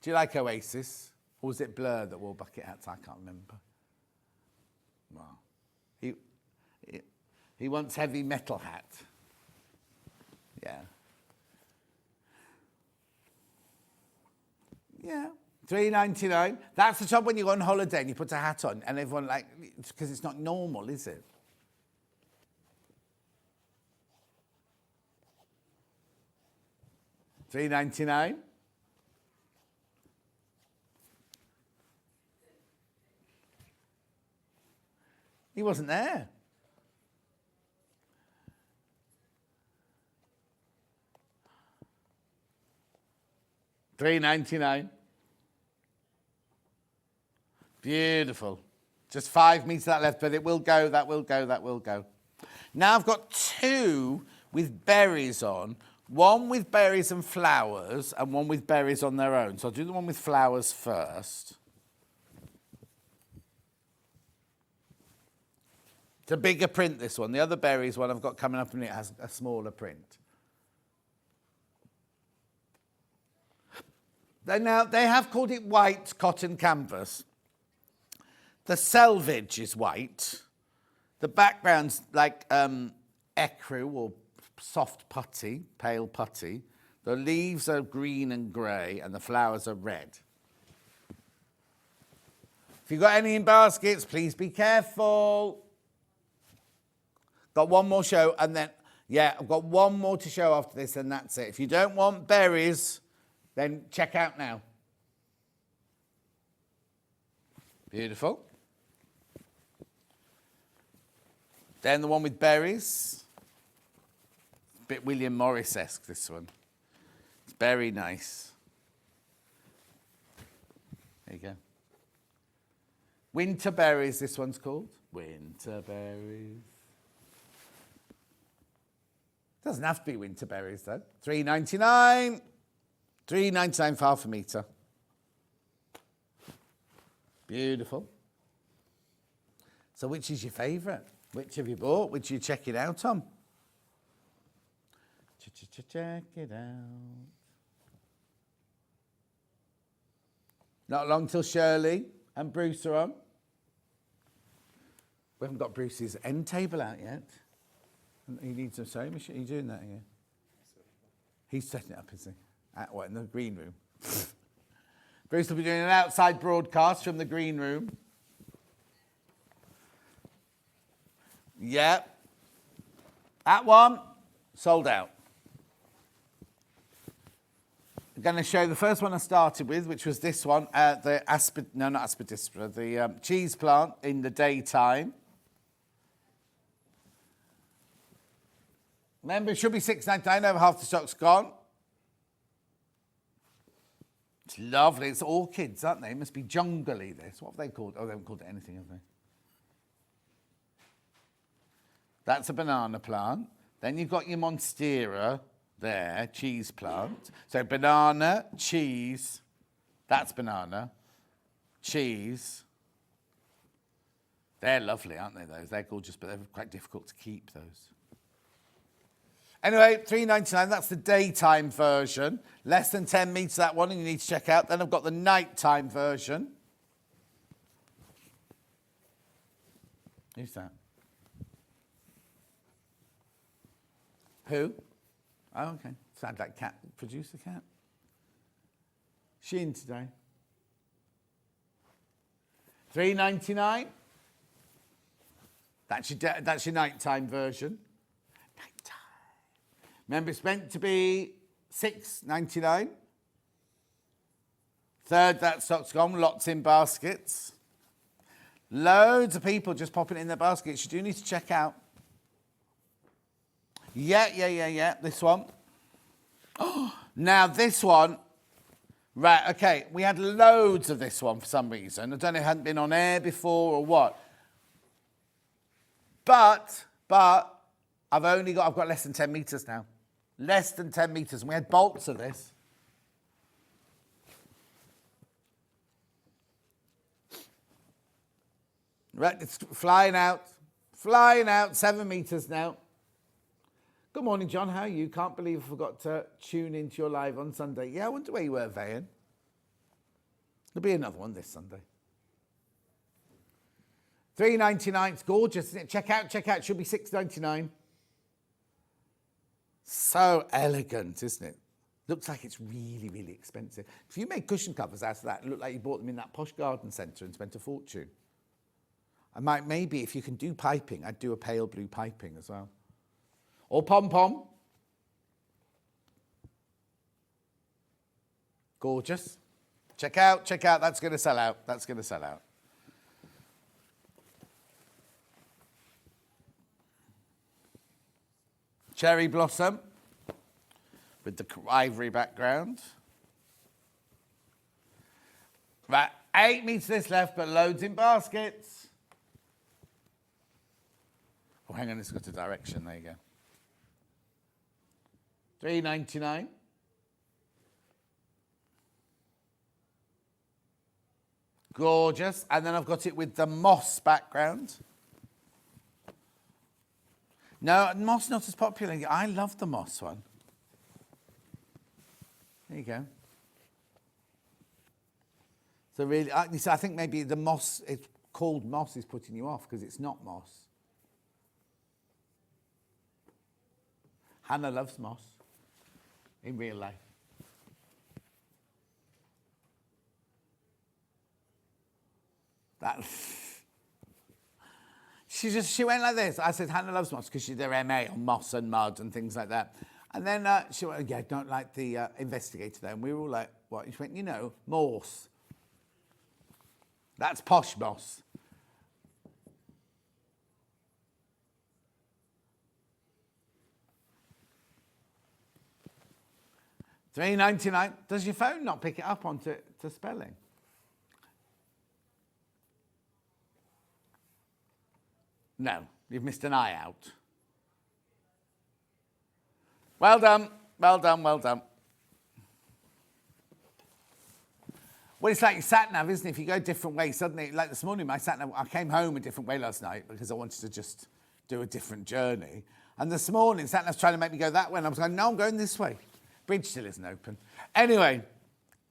Do you like Oasis? Or was it Blur that wore bucket hats? I can't remember. Well, he wants heavy metal hat. Yeah. Yeah. $3.99. That's the job when you go on holiday and you put a hat on and everyone because it's not normal, is it? $3.99. He wasn't there. $3.99. Beautiful. Just 5 metres that left, but it will go, that will go, that will go. Now I've got two with berries on, one with berries and flowers and one with berries on their own. So I'll do the one with flowers first. It's a bigger print, this one. The other berries one I've got coming up in it has a smaller print. Now, they have called it white cotton canvas. The selvage is white. The background's like ecru or soft putty, pale putty. The leaves are green and grey and the flowers are red. If you've got any in baskets, please be careful. Got one more show and then, yeah, I've got one more to show after this and that's it. If you don't want berries, then check out now. Beautiful. Then the one with berries. A bit William Morris-esque, this one. It's very nice. There you go. Winter berries, this one's called. Winter berries. Doesn't have to be winter berries, though. $3.99. $3.99 for half a metre. Beautiful. So which is your favourite? Which have you bought? Which are you checking out on? Check it out. Not long till Shirley and Bruce are on. We haven't got Bruce's end table out yet. He needs a sewing machine. Are you doing that again? He's setting it up, is he? At what, in the green room? Bruce will be doing an outside broadcast from the green room. Yeah. That one, sold out. I'm going to show the first one I started with, which was this one, the cheese plant in the daytime. Remember, it should be $6.99, over half the stock's gone. It's lovely. It's orchids, aren't they? It must be jungly, this. What have they called? Oh, they haven't called it anything, have they? That's a banana plant. Then you've got your monstera there, cheese plant. So banana, cheese. That's banana. Cheese. They're lovely, aren't they, those? They're gorgeous, but they're quite difficult to keep, those. Anyway, $3.99, that's the daytime version. Less than 10 metres, that one, and you need to check out. Then I've got the nighttime version. Who's that? Who? Oh, okay. Sounds like cat, producer cat. She in today? $3.99. That's your nighttime version. Remember, it's meant to be $6.99. Third, that stock's gone. Lots in baskets. Loads of people just popping it in their baskets. You do need to check out. Yeah. This one. Oh, now this one. Right, okay. We had loads of this one for some reason. I don't know if it hadn't been on air before or what. But I've got less than 10 metres now. Less than 10 metres. And we had bolts of this. Right, it's flying out. 7 metres now. Good morning, John. How are you? Can't believe I forgot to tune into your live on Sunday. Yeah, I wonder where you were, Vayan. There'll be another one this Sunday. $3.99. It's gorgeous, isn't it? Check out. It should be $6.99. So elegant, isn't it? Looks like it's really, really expensive. If you made cushion covers out of that, it looked like you bought them in that posh garden centre and spent a fortune. Maybe if you can do piping, I'd do a pale blue piping as well. Or pom-pom. Gorgeous. Check out. That's going to sell out. Cherry blossom with the ivory background. Right, 8 metres left, but loads in baskets. Oh, hang on, it's got a direction. There you go. $3.99. Gorgeous. And then I've got it with the moss background. No, moss not as popular. I love the moss one. There you go. So really, I think maybe the moss, it's called moss, is putting you off because it's not moss. Hannah loves moss in real life. She went like this. I said, Hannah loves moss because she did her MA on moss and mud and things like that. And then she went, yeah, I don't like the investigator there. And we were all like, what? And she went, you know, morse. That's posh moss. $3.99. Does your phone not pick it up onto spelling? No, you've missed an eye out. Well done, well done, well done. Well, it's like your sat-nav, isn't it? If you go a different way, suddenly, like this morning, my sat-nav, I came home a different way last night because I wanted to just do a different journey. And this morning, sat-nav's trying to make me go that way, and I was going, no, I'm going this way. Bridge still isn't open. Anyway,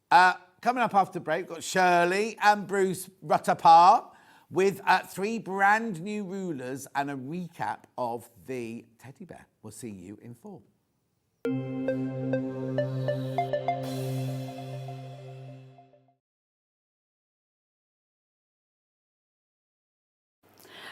coming up after break, we've got Shirley and Bruce Rutter Parr with 3 brand new rulers and a recap of the teddy bear. We'll see you in 4.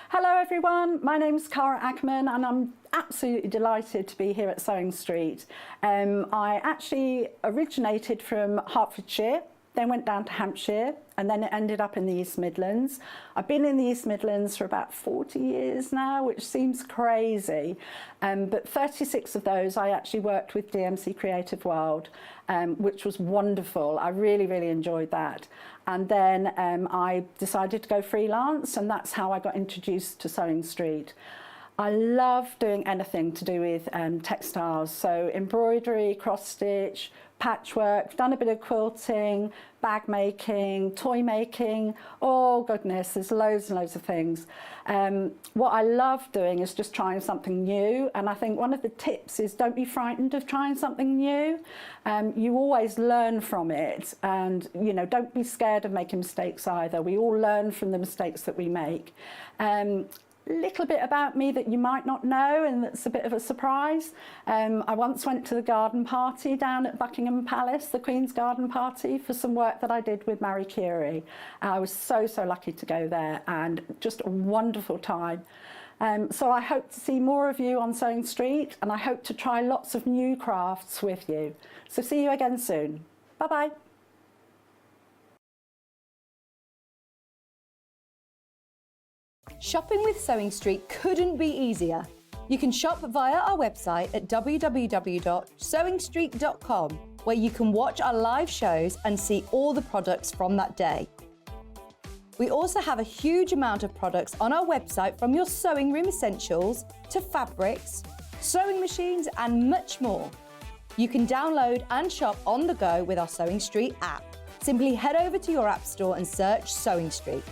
Hello everyone, my name's Cara Ackerman and I'm absolutely delighted to be here at Sewing Street. I actually originated from Hertfordshire, then went down to Hampshire and then it ended up in the East Midlands. I've been in the East Midlands for about 40 years now, which seems crazy, but 36 of those I actually worked with DMC Creative World, which was wonderful. I really, really enjoyed that. And then I decided to go freelance and that's how I got introduced to Sewing Street. I love doing anything to do with textiles, so embroidery, cross stitch, patchwork, done a bit of quilting, bag making, toy making, oh goodness, there's loads and loads of things. What I love doing is just trying something new, and I think one of the tips is don't be frightened of trying something new. You always learn from it, and you know, don't be scared of making mistakes either. We all learn from the mistakes that we make. Little bit about me that you might not know and that's a bit of a surprise. I once went to the garden party down at Buckingham Palace, the Queen's garden party, for some work that I did with Marie Curie. I was so lucky to go there and just a wonderful time. So I hope to see more of you on Sewing Street and I hope to try lots of new crafts with you. So see you again soon. Bye-bye. Shopping with Sewing Street couldn't be easier. You can shop via our website at www.sewingstreet.com, where you can watch our live shows and see all the products from that day. We also have a huge amount of products on our website, from your sewing room essentials to fabrics, sewing machines and much more. You can download and shop on the go with our Sewing Street app. Simply head over to your app store and search Sewing Street.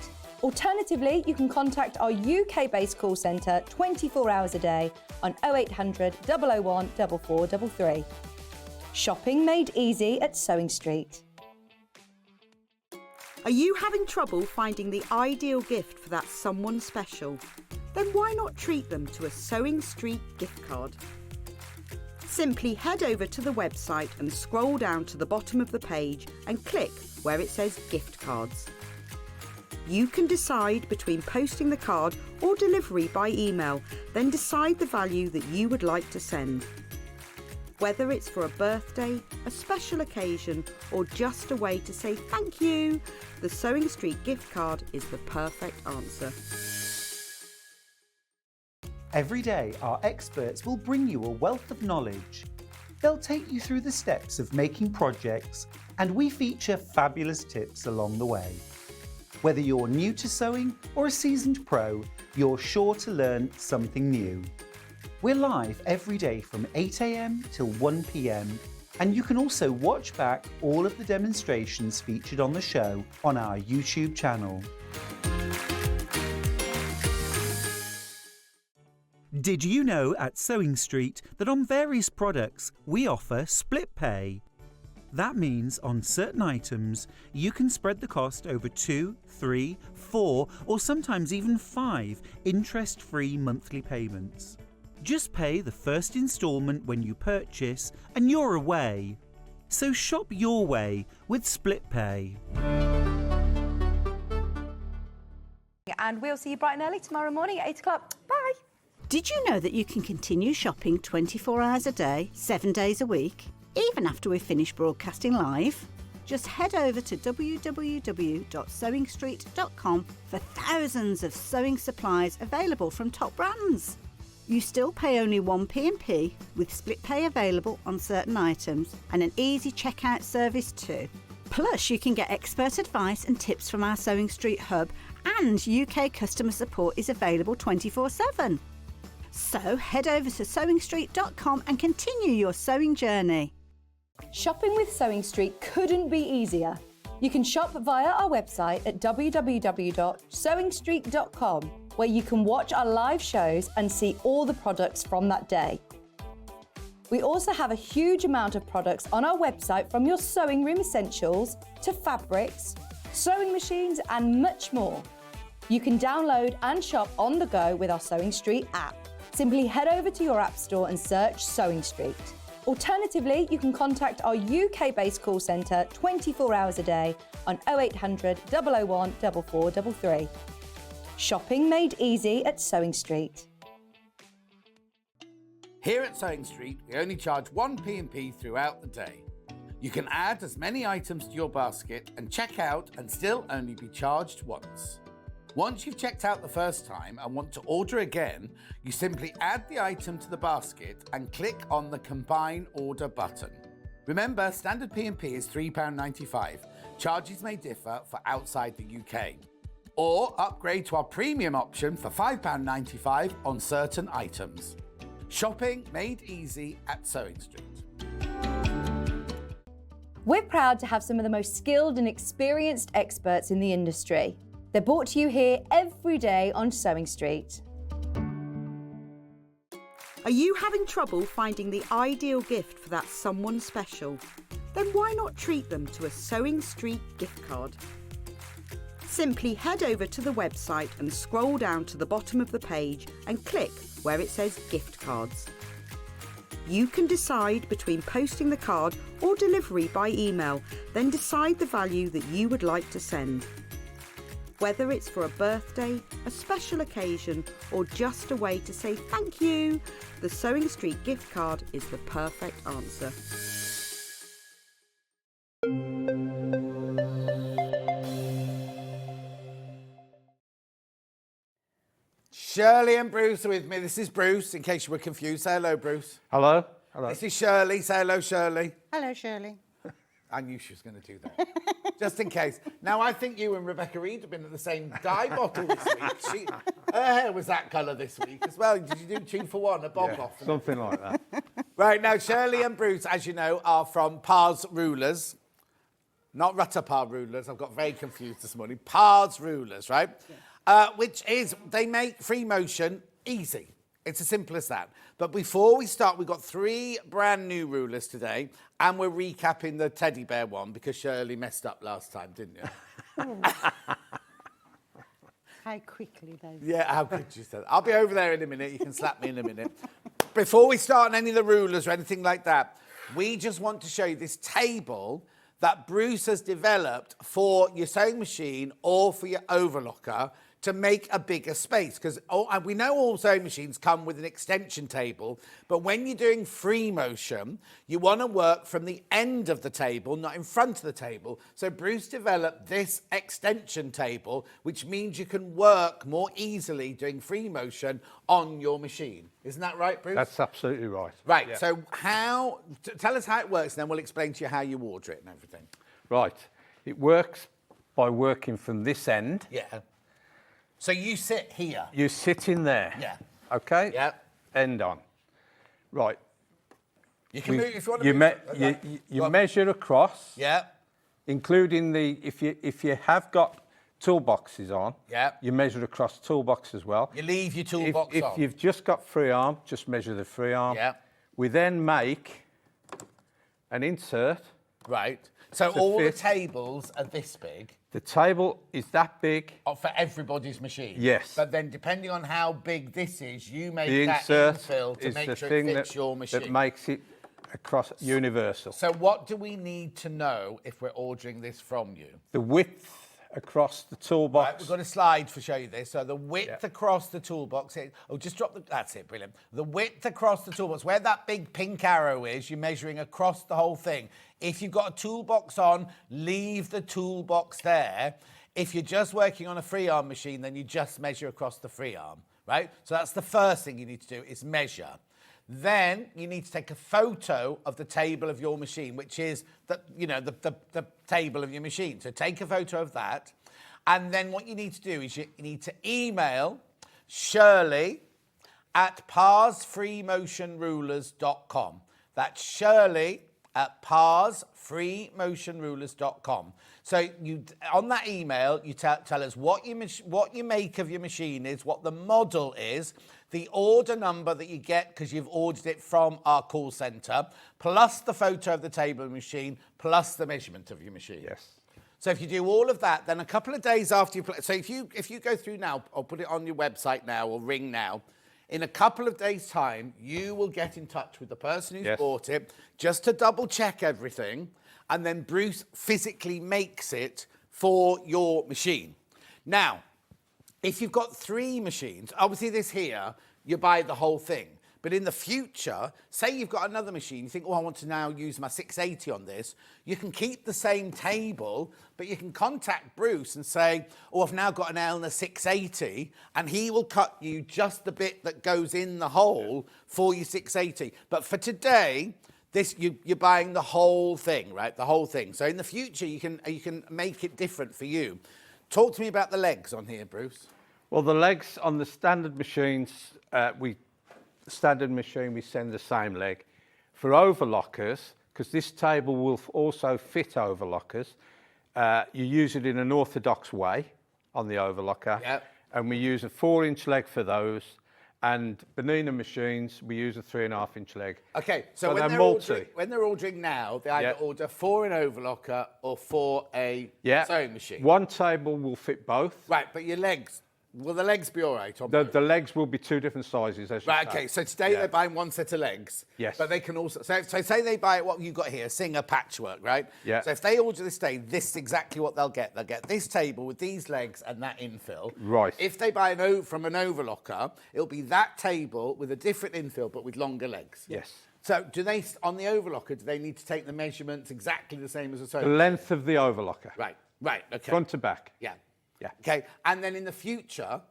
Alternatively, you can contact our UK-based call centre 24 hours a day on 0800 001 4433. Shopping made easy at Sewing Street. Are you having trouble finding the ideal gift for that someone special? Then why not treat them to a Sewing Street gift card? Simply head over to the website and scroll down to the bottom of the page and click where it says gift cards. You can decide between posting the card or delivery by email, then decide the value that you would like to send. Whether it's for a birthday, a special occasion, or just a way to say thank you, the Sewing Street gift card is the perfect answer. Every day, our experts will bring you a wealth of knowledge. They'll take you through the steps of making projects, and we feature fabulous tips along the way. Whether you're new to sewing or a seasoned pro, you're sure to learn something new. We're live every day from 8 a.m. till 1 p.m. and you can also watch back all of the demonstrations featured on the show on our YouTube channel. Did you know at Sewing Street that on various products we offer split pay? That means on certain items you can spread the cost over 2, 3, 4 or sometimes even 5 interest-free monthly payments. Just pay the first instalment when you purchase and you're away. So shop your way with split pay. And we'll see you bright and early tomorrow morning at 8 o'clock. Bye. Did you know that you can continue shopping 24 hours a day, 7 days a week, even after we've finished broadcasting live? Just head over to www.sewingstreet.com for thousands of sewing supplies available from top brands. You still pay only 1 P&P with split pay available on certain items and an easy checkout service too. Plus, you can get expert advice and tips from our Sewing Street hub, and UK customer support is available 24/7. So head over to sewingstreet.com and continue your sewing journey. Shopping with Sewing Street couldn't be easier. You can shop via our website at www.sewingstreet.com, where you can watch our live shows and see all the products from that day. We also have a huge amount of products on our website, from your sewing room essentials to fabrics, sewing machines and much more. You can download and shop on the go with our Sewing Street app. Simply head over to your app store and search Sewing Street. Alternatively, you can contact our UK-based call centre 24 hours a day on 0800 001 4433. Shopping made easy at Sewing Street. Here at Sewing Street, we only charge 1 P&P throughout the day. You can add as many items to your basket and check out and still only be charged once. Once you've checked out the first time and want to order again, you simply add the item to the basket and click on the Combine Order button. Remember, standard P&P is £3.95. Charges may differ for outside the UK. Or upgrade to our premium option for £5.95 on certain items. Shopping made easy at Sewing Street. We're proud to have some of the most skilled and experienced experts in the industry. They're brought to you here every day on Sewing Street. Are you having trouble finding the ideal gift for that someone special? Then why not treat them to a Sewing Street gift card? Simply head over to the website and scroll down to the bottom of the page and click where it says gift cards. You can decide between posting the card or delivery by email, then decide the value that you would like to send. Whether it's for a birthday, a special occasion, or just a way to say thank you, the Sewing Street gift card is the perfect answer. Shirley and Bruce are with me. This is Bruce, in case you were confused. Say hello, Bruce. Hello. Hello. This is Shirley. Say hello, Shirley. Hello, Shirley. I knew she was going to do that. Just in case. Now, I think you and Rebecca Reid have been at the same dye bottle this week. Her hair was that colour this week as well. Did you do 2 for 1, a bob off? Something like that. Right, now, Shirley and Bruce, as you know, are from Parr's Rulers. Not Rutter Parr Rulers. I've got very confused this morning. Parr's Rulers, right? Yeah. Which is, they make free motion easy. It's as simple as that. But before we start, we've got 3 brand new rulers today, and we're recapping the teddy bear one because Shirley messed up last time, didn't you? How quickly, though. Yeah, how could you say that? I'll be over there in a minute. You can slap me in a minute. Before we start on any of the rulers or anything like that, we just want to show you this table that Bruce has developed for your sewing machine or for your overlocker to make a bigger space, because we know all sewing machines come with an extension table, but when you're doing free motion, you want to work from the end of the table, not in front of the table. So Bruce developed this extension table, which means you can work more easily doing free motion on your machine. Isn't that right, Bruce? That's absolutely right. Right, Yeah. so tell us how it works, and then we'll explain to you how you order it and everything. Right. It works by working from this end. Yeah. So you sit here. You sit in there. Yeah. Okay? Yeah. End on. Right. You can move if you want to move. You measure across. Yeah. Including if you have got toolboxes on, yeah, you measure across toolbox as well. You leave your toolbox on. If you've just got free arm, just measure the free arm. Yeah. We then make an insert. Right. So all the tables are this big. The table is that big. For everybody's machine. Yes. But then depending on how big this is, you make the that insert infill to is make the sure thing it fits your machine. that makes it across universal. So what do we need to know if we're ordering this from you? The width across the toolbox. Right, we've got a slide to show you this. So the width across the toolbox. Just drop the. That's it. Brilliant. The width across the toolbox, where that big pink arrow is, you're measuring across the whole thing. If you've got a toolbox on, leave the toolbox there. If you're just working on a free arm machine, then you just measure across the free arm, right? So that's the first thing you need to do is measure. Then you need to take a photo of the table of your machine, which is the table of your machine. So take a photo of that. And then what you need to do is you need to email Shirley at parsfreemotionrulers.com. That's Shirley at parsfreemotionrulers.com. So you, on that email, you tell us what you make of your machine is, what the model is, the order number that you get because you've ordered it from our call centre, plus the photo of the table of the machine, plus the measurement of your machine. Yes. So if you do all of that, then a couple of days after you so if you go through now, or put it on your website now, or ring now, in a couple of days' time, you will get in touch with the person who's bought it just to double check everything, and then Bruce physically makes it for your machine. Now, if you've got 3 machines, obviously this here, you buy the whole thing. But in the future, say you've got another machine, you think, oh, I want to now use my 680 on this. You can keep the same table, but you can contact Bruce and say, oh, I've now got an Elna 680, and he will cut you just the bit that goes in the hole for your 680. But for today, you're buying the whole thing, right? The whole thing. So in the future, you can make it different for you. Talk to me about the legs on here, Bruce. Well, the legs on the standard machines, we send the same leg. For overlockers, because this table will also fit overlockers, you use it in an orthodox way on the overlocker. Yep. And we use a 4-inch leg for those. And Benina machines, we use a 3.5-inch leg. Okay, so when they're ordering now, they either order for an overlocker or for a sewing machine. One table will fit both. Right, but your legs, will the legs be all right? The legs will be 2 different sizes, as you say. Right, okay, so today they're buying one set of legs. Yes. But they can also, so say they buy what you've got here, Singer patchwork, right? Yeah. So if they order this today, this is exactly what they'll get. They'll get this table with these legs and that infill. Right. If they buy from an overlocker, it'll be that table with a different infill, but with longer legs. Yes. So do they, on the overlocker, do they need to take the measurements exactly the same as a sewing? The length of the overlocker. Right, okay. Front to back. Yeah. Yeah. Okay, and then in the future,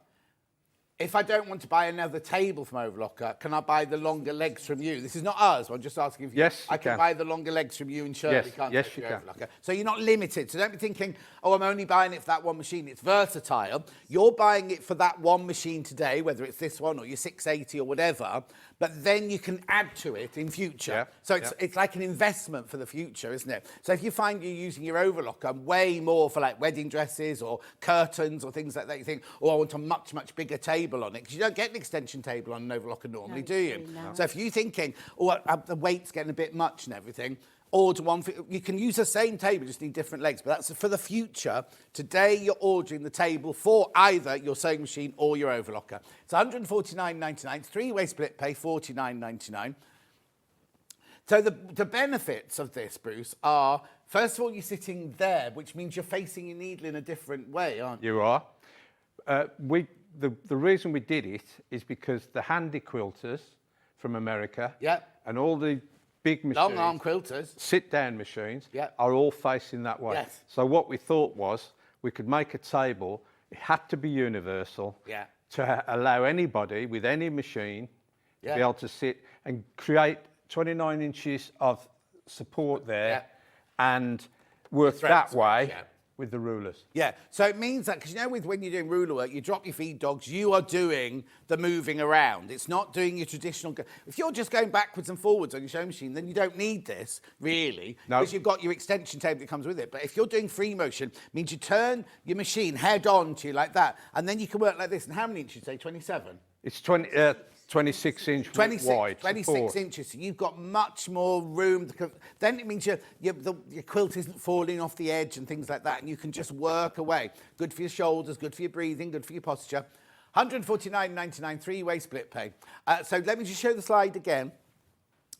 if I don't want to buy another table from Overlocker, can I buy the longer legs from you? This is not us. I'm just asking if I can buy the longer legs from you and Shirley, can't yes, I? you can. Overlocker. So you're not limited. So don't be thinking, oh, I'm only buying it for that one machine. It's versatile. You're buying it for that one machine today, whether it's this one or your 680 or whatever, but then you can add to it in future. Yeah. So it's like an investment for the future, isn't it? So if you find you're using your Overlocker way more for like wedding dresses or curtains or things like that, you think, oh, I want a much, much bigger table on it, because you don't get an extension table on an Overlocker normally, do you? No. So if you're thinking, oh, the weight's getting a bit much and everything, order one. You can use the same table, just need different legs. But that's for the future. Today, you're ordering the table for either your sewing machine or your Overlocker. It's £149.99, 3-way split pay, £49.99. So the benefits of this, Bruce, are, first of all, you're sitting there, which means you're facing your needle in a different way, aren't you? You are. The reason we did it is because the handy quilters from America and all the big machines, long arm quilters, sit-down machines, are all facing that way. Yes. So what we thought was we could make a table. It had to be universal to allow anybody with any machine to be able to sit and create 29 inches of support there and work that way. with the rulers. Yeah, so it means that, because you know when you're doing ruler work, you drop your feed dogs, you are doing the moving around. It's not doing your traditional... If you're just going backwards and forwards on your sewing machine, then you don't need this, really, because you've got your extension table that comes with it. But if you're doing free motion, it means you turn your machine head on to you like that, and then you can work like this. And how many inches, say, 27? It's 26 inch wide. 26 inches. So you've got much more room. Then it means your quilt isn't falling off the edge and things like that, and you can just work away. Good for your shoulders, good for your breathing, good for your posture. £149.99, three-way split pay. So let me just show the slide again,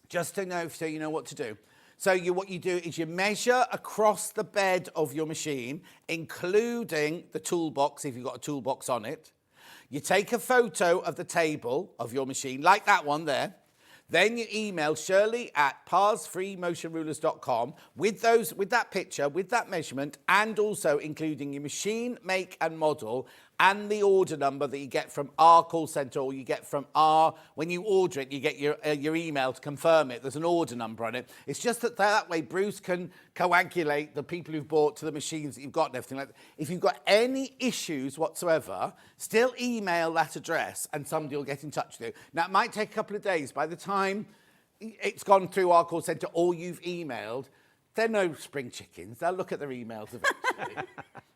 just to know, so you know what to do. So what you do is you measure across the bed of your machine, including the toolbox, if you've got a toolbox on it. You take a photo of the table of your machine, like that one there. Then you email Shirley at parsfreemotionrulers.com with that picture, with that measurement, and also including your machine, make and model, and the order number that you get from our call centre, or you get from when you order it, you get your email to confirm it. There's an order number on it. It's just that way Bruce can coagulate the people who've bought to the machines that you've got and everything like that. If you've got any issues whatsoever, still email that address and somebody will get in touch with you. Now, it might take a couple of days. By the time it's gone through our call centre or you've emailed, they're no spring chickens. They'll look at their emails eventually.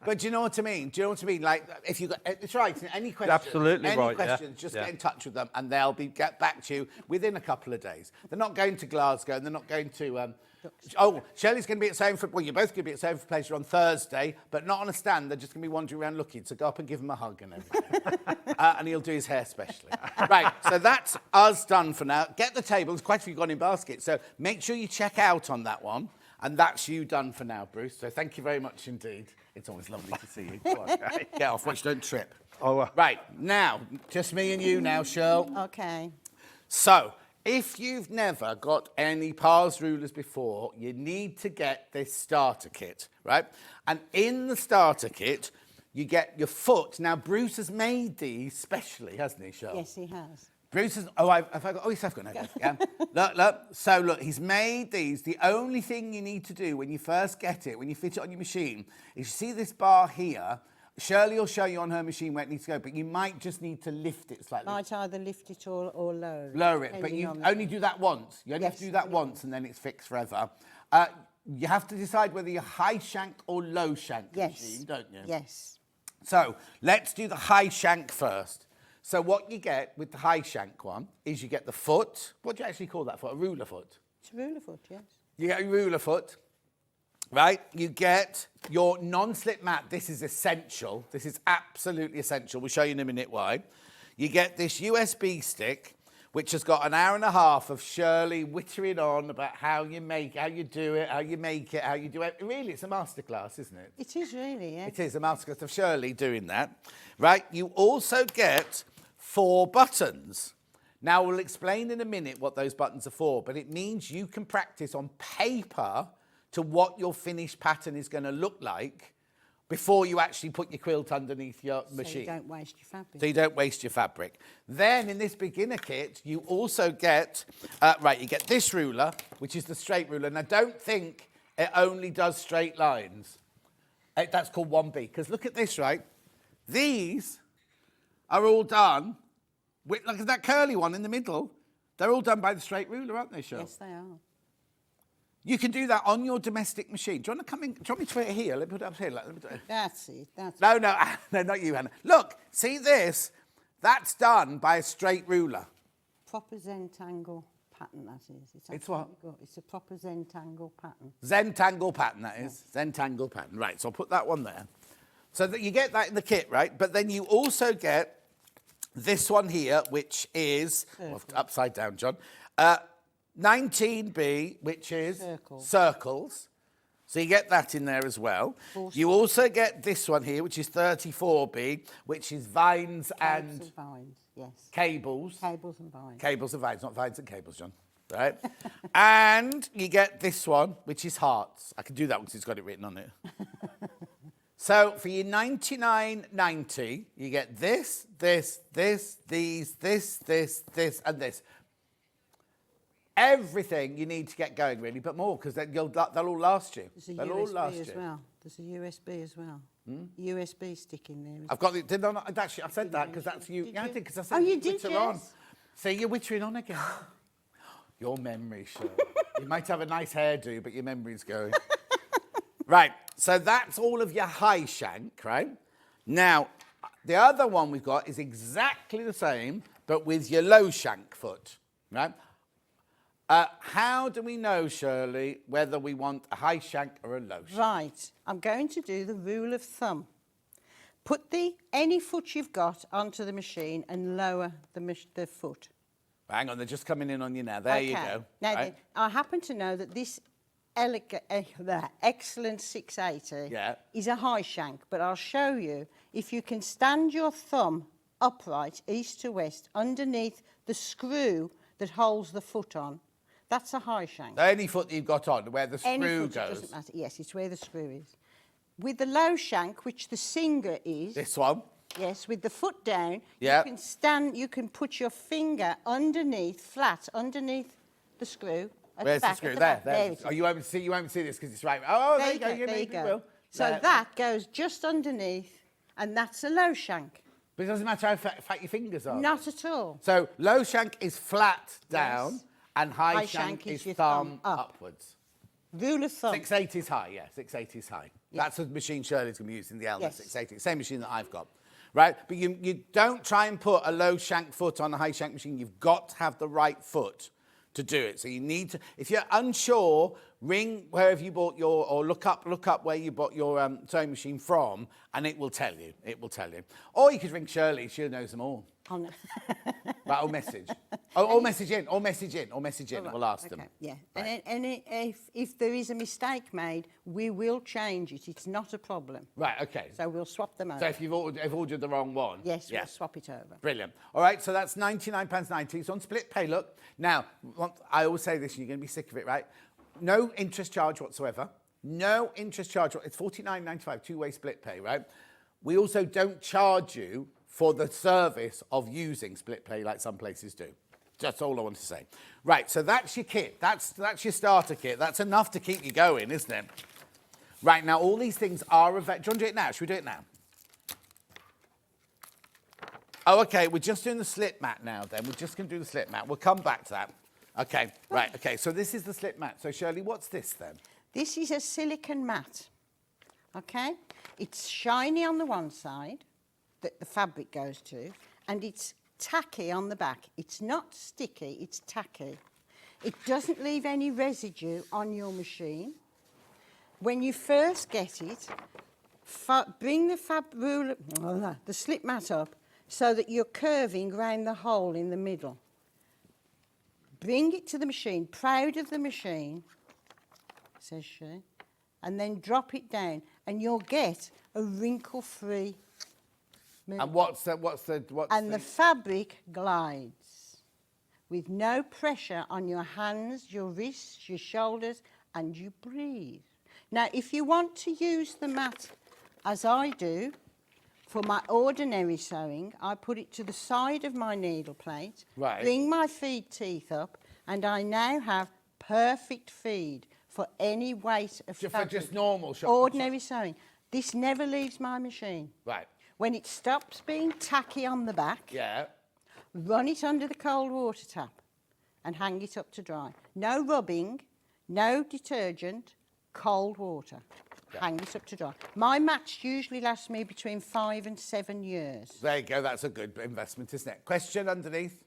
But do you know what I mean? Do you know what I mean? Like, if you got, it's right. Any questions? Absolutely right. Any questions? Just get in touch with them, and they'll get back to you within a couple of days. They're not going to Glasgow, and they're not going to. Shelley's going to be at Sewing for... Well, you're both going to be at Sewing for Pleasure on Thursday, but not on a stand. They're just going to be wandering around looking. So go up and give him a hug and everything. And he'll do his hair specially. Right, so that's us done for now. Get the tables. Quite a few gone in baskets. So make sure you check out on that one. And that's you done for now, Bruce. So thank you very much indeed. It's always lovely to see you. Go on, get off, watch, don't trip. Right, now, just me and you now, Shirl. Okay. So, if you've never got any Pars rulers before, you need to get this starter kit, right? And in the starter kit, you get your foot. Now, Bruce has made these specially, hasn't he, Shirl? Yes, he has. Bruce has... yes, I've got no... Yeah. Look. So, look, he's made these. The only thing you need to do when you first get it, when you fit it on your machine, is you see this bar here. Shirley will show you on her machine where it needs to go, but you might just need to lift it slightly. Might either lift it or lower it. Lower it, but you only do that once. You only have to do that once, and then it's fixed forever. You have to decide whether you're high shank or low shank machine, don't you? Yes. So, let's do the high shank first. So what you get with the high shank one is you get the foot. What do you actually call that foot? A ruler foot? It's a ruler foot, yes. You get a ruler foot, right? You get your non-slip mat. This is essential. This is absolutely essential. We'll show you in a minute why. You get this USB stick, which has got an hour and a half of Shirley whittering on about how you make, how you do it, how you make it, how you do it. Really, it's a masterclass, isn't it? It is really, yeah. It is a masterclass of Shirley doing that, right? You also get 4 buttons. Now, we'll explain in a minute what those buttons are for, but it means you can practice on paper to what your finished pattern is going to look like before you actually put your quilt underneath your machine. So you don't waste your fabric. So you don't waste your fabric. Then, in this beginner kit, you also get, you get this ruler, which is the straight ruler. Now, don't think it only does straight lines. That's called 1B, because look at this, right? These are all done with, look at that curly one in the middle. They're all done by the straight ruler, aren't they, Shirley? Yes, they are. You can do that on your domestic machine. Do you want to come in? Do you want me to put it here? Let me put it up here. That's it. No, not you, Hannah. Look, see this? That's done by a straight ruler. Proper Zentangle pattern, that is. It's what? Good. It's a proper Zentangle pattern. Zentangle pattern, that is. Yeah. Zentangle pattern. Right, so I'll put that one there. So that you get that in the kit, right? But then you also get this one here, which is... upside down, John. 19B, which is circles. So you get that in there as well. You also get this one here, which is 34B, which is vines and vines, yes. Cables. Cables and vines. Cables and vines, not vines and cables, John. Right? And you get this one, which is hearts. I can do that because it's got it written on it. So for your $99.90, you get this, these, this, and this. Everything you need to get going, really, but more, because they'll all last you. There's a they'll all USB last as you. well. There's a USB as well. USB stick in there. I've got it. Did I not? Actually, I said that because that's you. Yeah, I did because I said you did, witter on. yes. See, you're wittering on again. Your memory, Shirley. You might have a nice hairdo, but your memory's going. Right, so that's all of your high shank, right? Now, the other one we've got is exactly the same, but with your low shank foot, right? How do we know, Shirley, whether we want a high shank or a low shank? Right, I'm going to do the rule of thumb. Put any foot you've got onto the machine and lower the foot. Hang on, they're just coming in on you now. There you go. Now, right? then, I happen to know that this excellent 680 is a high shank, but I'll show you if you can stand your thumb upright, east to west, underneath the screw that holds the foot on. That's a high shank. Any foot you've got on, where the Any screw foot, goes. it doesn't matter. Yes, it's where the screw is. With the low shank, which the singer is. This one? Yes, with the foot down, Yeah. you can put your finger underneath, flat underneath the screw. Where's the screw? There. There. Oh, you won't see this because it's right. Oh, there you go. There you go. Will. So There. that goes just underneath, and that's a low shank. But it doesn't matter how fat your fingers are. Not at all. So low shank is flat down, Yes. and high High shank shank is is your thumb thumb up. upwards. Rule of thumb. 680 is high, yeah. 680 is high. Yeah. That's the machine Shirley's going to be using, the Elmer Yes. 680. Same machine that I've got. Right? But you don't try and put a low shank foot on a high shank machine. You've got to have the right foot to do it. So you need to, if you're unsure, ring wherever you bought or look up where you bought your sewing machine from, and it will tell you. It will tell you. Or you could ring Shirley, she knows them all. Oh, no. Right, or message. Or message in, we'll ask them. Yeah. Right. And if there is a mistake made, we will change it. It's not a problem. Right, okay. So we'll swap them over. So if you've ordered the wrong one. Yes, we'll swap it over. Brilliant. All right, so that's £99.90. It's on split pay, look. Now, I always say this, and you're going to be sick of it, right? No interest charge whatsoever. No interest charge. It's £49.95, two-way split pay, right? We also don't charge you for the service of using split pay like some places do. That's all I want to say. Right, so that's your kit. That's your starter kit. That's enough to keep you going, isn't it? Right, now all these things are available. Do you want to do it now? Should we do it now? Oh, okay, we're just doing the slip mat now then. We're just going to do the slip mat. We'll come back to that. Okay, right, okay, so this is the slip mat. So Shirley, what's this then? This is a silicone mat, okay? It's shiny on the one side that the fabric goes to, and it's tacky on the back. It's not sticky, it's tacky. It doesn't leave any residue on your machine. When you first get it, bring the slip mat up so that you're curving round the hole in the middle. Bring it to the machine, proud of the machine, says she, and then drop it down, and you'll get a wrinkle-free movement. And what's the fabric glides with no pressure on your hands, your wrists, your shoulders, and you breathe. Now, if you want to use the mat as I do, for my ordinary sewing, I put it to the side of my needle plate, bring my feed teeth up, and I now have perfect feed for any weight of fabric. For just normal ordinary sewing. This never leaves my machine. Right. When it stops being tacky on the back, run it under the cold water tap and hang it up to dry. No rubbing, no detergent, cold water. Hang it up to dry. My mats usually last me between 5 and 7 years. There you go, that's a good investment, isn't it? Question underneath?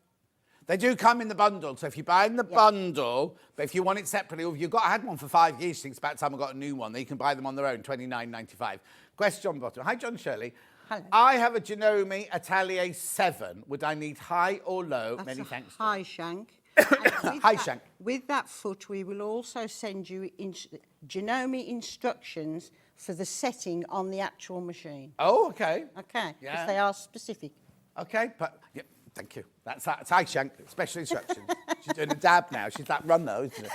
They do come in the bundle, so if you buy in the bundle, but if you want it separately, or if you've had one for 5 years, you think it's about time I got a new one, then you can buy them on their own, $29.95. Question on bottom. Hi, John and Shirley. Hello. I have a Janome Atelier 7. Would I need high or low? That's Many a thanks. high shank. High shank. With that foot, we will also send you Janome instructions for the setting on the actual machine. Oh, okay. Okay, because Yeah. they are specific. Okay, but yeah, thank you. That's high shank, special instructions. She's doing a dab now. She's that run though, isn't it?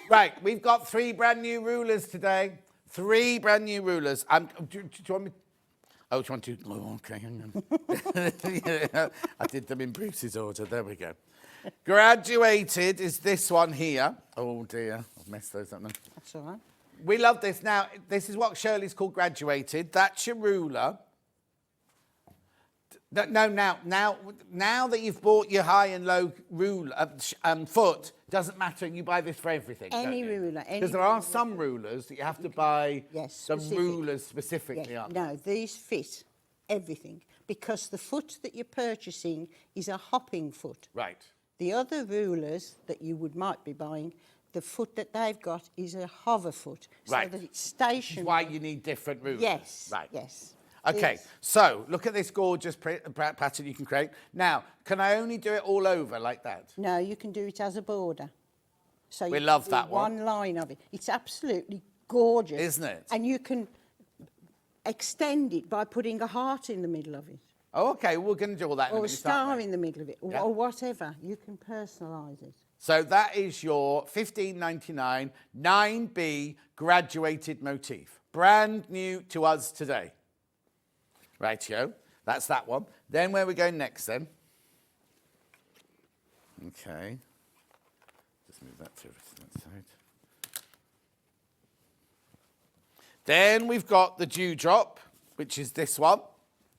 Right, we've got 3 brand new rulers today. 3 brand new rulers. Do you want me? Oh, do you want to? Oh, okay, hang on. I did them in Bruce's order. There we go. Graduated is this one here. Oh dear, I've messed those up now. That's all right. We love this. Now, this is what Shirley's called graduated. That's your ruler. No, now that you've bought your high and low ruler, foot, doesn't matter. You buy this for everything. Any ruler. Because there are some rulers that you have to buy some specific. rulers specifically on. No, these fit everything because the foot that you're purchasing is a hopping foot. Right. The other rulers that you might be buying, the foot that they've got is a hover foot, Right. so that it's stationary. Which is why you need different rulers. Yes. Right. Yes. Okay, so look at this gorgeous pattern you can create. Now, can I only do it all over like that? No, you can do it as a border. So We you love can do that one. one line of it. It's absolutely gorgeous. Isn't it? And you can extend it by putting a heart in the middle of it. Oh, okay, we're going to do all that in a Or a minute, aren't star we? in the middle of it, Yeah. or whatever. You can personalise it. So that is your $15.99 9B graduated motif. Brand new to us today. Rightio, that's that one. Then where are we going next then? Okay. Just move that to that side. Then we've got the dewdrop, which is this one.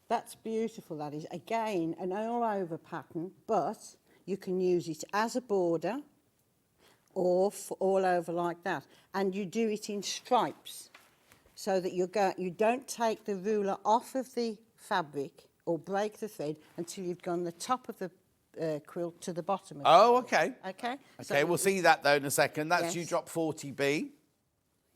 That's beautiful, that is. Again, an all-over pattern, but you can use it as a border or all over like that. And you do it in stripes so that you don't take the ruler off of the fabric or break the thread until you've gone the top of the quilt to the bottom of it. Oh, okay. Okay? Okay, we'll see that though in a second. That's Yes. dewdrop 40B.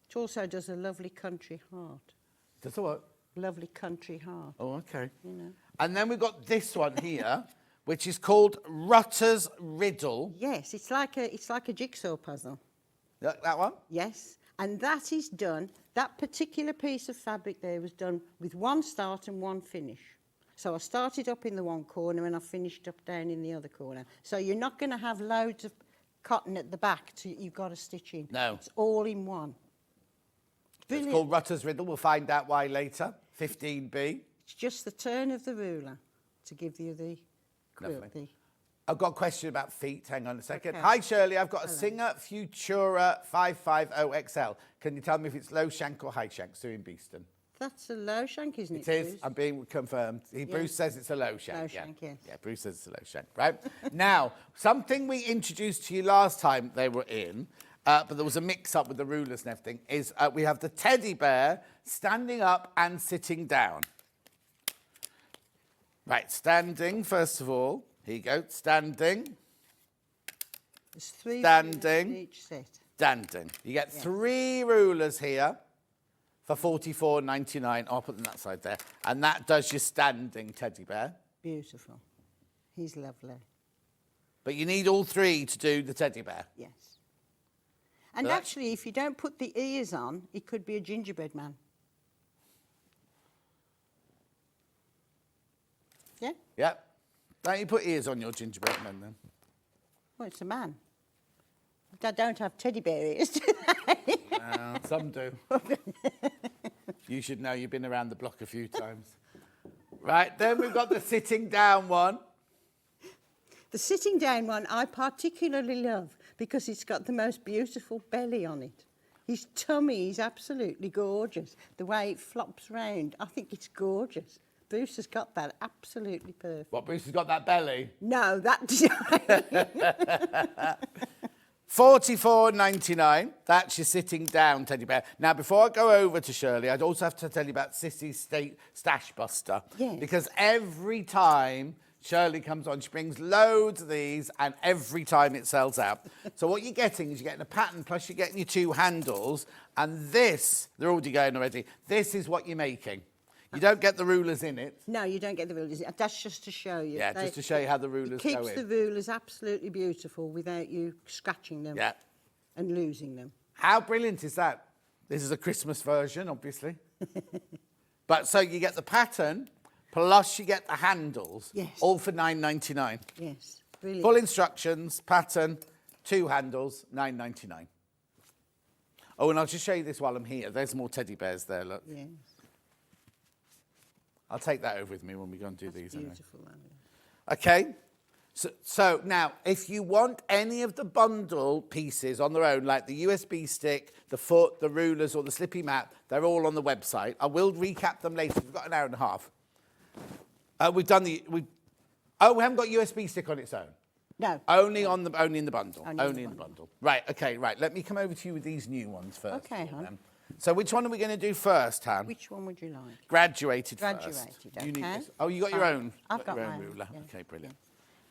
It also does a lovely country heart. Does it what? Lovely country heart. Oh, okay. You know. And then we've got this one here, which is called Rutter's Riddle. Yes, it's like a jigsaw puzzle. That one? Yes, and that is done, that particular piece of fabric there was done with one start and one finish. So I started up in the one corner and I finished up down in the other corner. So you're not going to have loads of cotton at the back you've got to stitch in. No. It's all in one. It's called Rutter's Riddle. We'll find out why later. 15B. It's just the turn of the ruler to give you the quilt. I've got a question about feet. Hang on a second. Okay. Hi, Shirley. I've got a Singer Futura 550XL. Can you tell me if it's low shank or high shank? Sue in Beeston. That's a low shank, isn't it? It is. Bruce? I'm being confirmed. Bruce says it's a low shank. Low yeah. shank, yes. Yeah, Bruce says it's a low shank. Right. Now, something we introduced to you last time they were in, but there was a mix-up with the rulers and everything, is we have the teddy bear standing up and sitting down. Right, standing, first of all. Here you go, standing. There's 3 Standing. in each set. Standing. You get 3 rulers here for $44.99. I'll put them that side there. And that does your standing teddy bear. Beautiful. He's lovely. But you need all 3 to do the teddy bear. Yes. And But- actually, if you don't put the ears on, it could be a gingerbread man. Yeah? Yep. Don't you put ears on your gingerbread men then? Well, it's a man. They don't have teddy bear ears, do they? Some do. You should know, you've been around the block a few times. Right, then we've got the sitting down one. The sitting down one I particularly love because it's got the most beautiful belly on it. His tummy is absolutely gorgeous. The way it flops round, I think it's gorgeous. Bruce has got that absolutely perfect. What, Bruce has got that belly? No, that... $44.99. That's your sitting down teddy bear. Now, before I go over to Shirley, I'd also have to tell you about Sissy's Stash Buster. Yes. Because every time Shirley comes on, she brings loads of these, and every time it sells out. So what you're getting is you're getting a pattern, plus you're getting your 2 handles, and this, they're already going already, this is what you're making. You don't get the rulers in it. No, you don't get the rulers. That's just to show you. Yeah, just to show you how the rulers go in. It keeps the rulers absolutely beautiful without you scratching them and losing them. How brilliant is that? This is a Christmas version, obviously. But so you get the pattern, plus you get the handles, all for $9.99. Yes, brilliant. Full instructions, pattern, 2 handles, $9.99. Oh, and I'll just show you this while I'm here. There's more teddy bears there, look. Yes. I'll take that over with me when we go and do these. Beautiful. Okay, So now, if you want any of the bundle pieces on their own, like the USB stick, the foot, the rulers, or the slippy mat, they're all on the website. I will recap them later. We've got an hour and a half. We haven't got USB stick on its own. No. Only in the bundle. Only in the bundle. Right. Okay. Right. Let me come over to you with these new ones first. Okay, hon. So which one are we going to do first, Han? Which one would you like? Graduated first. Graduated, You need okay. this. Oh, you got your own. I've got your my own own, ruler. yeah. Okay, brilliant.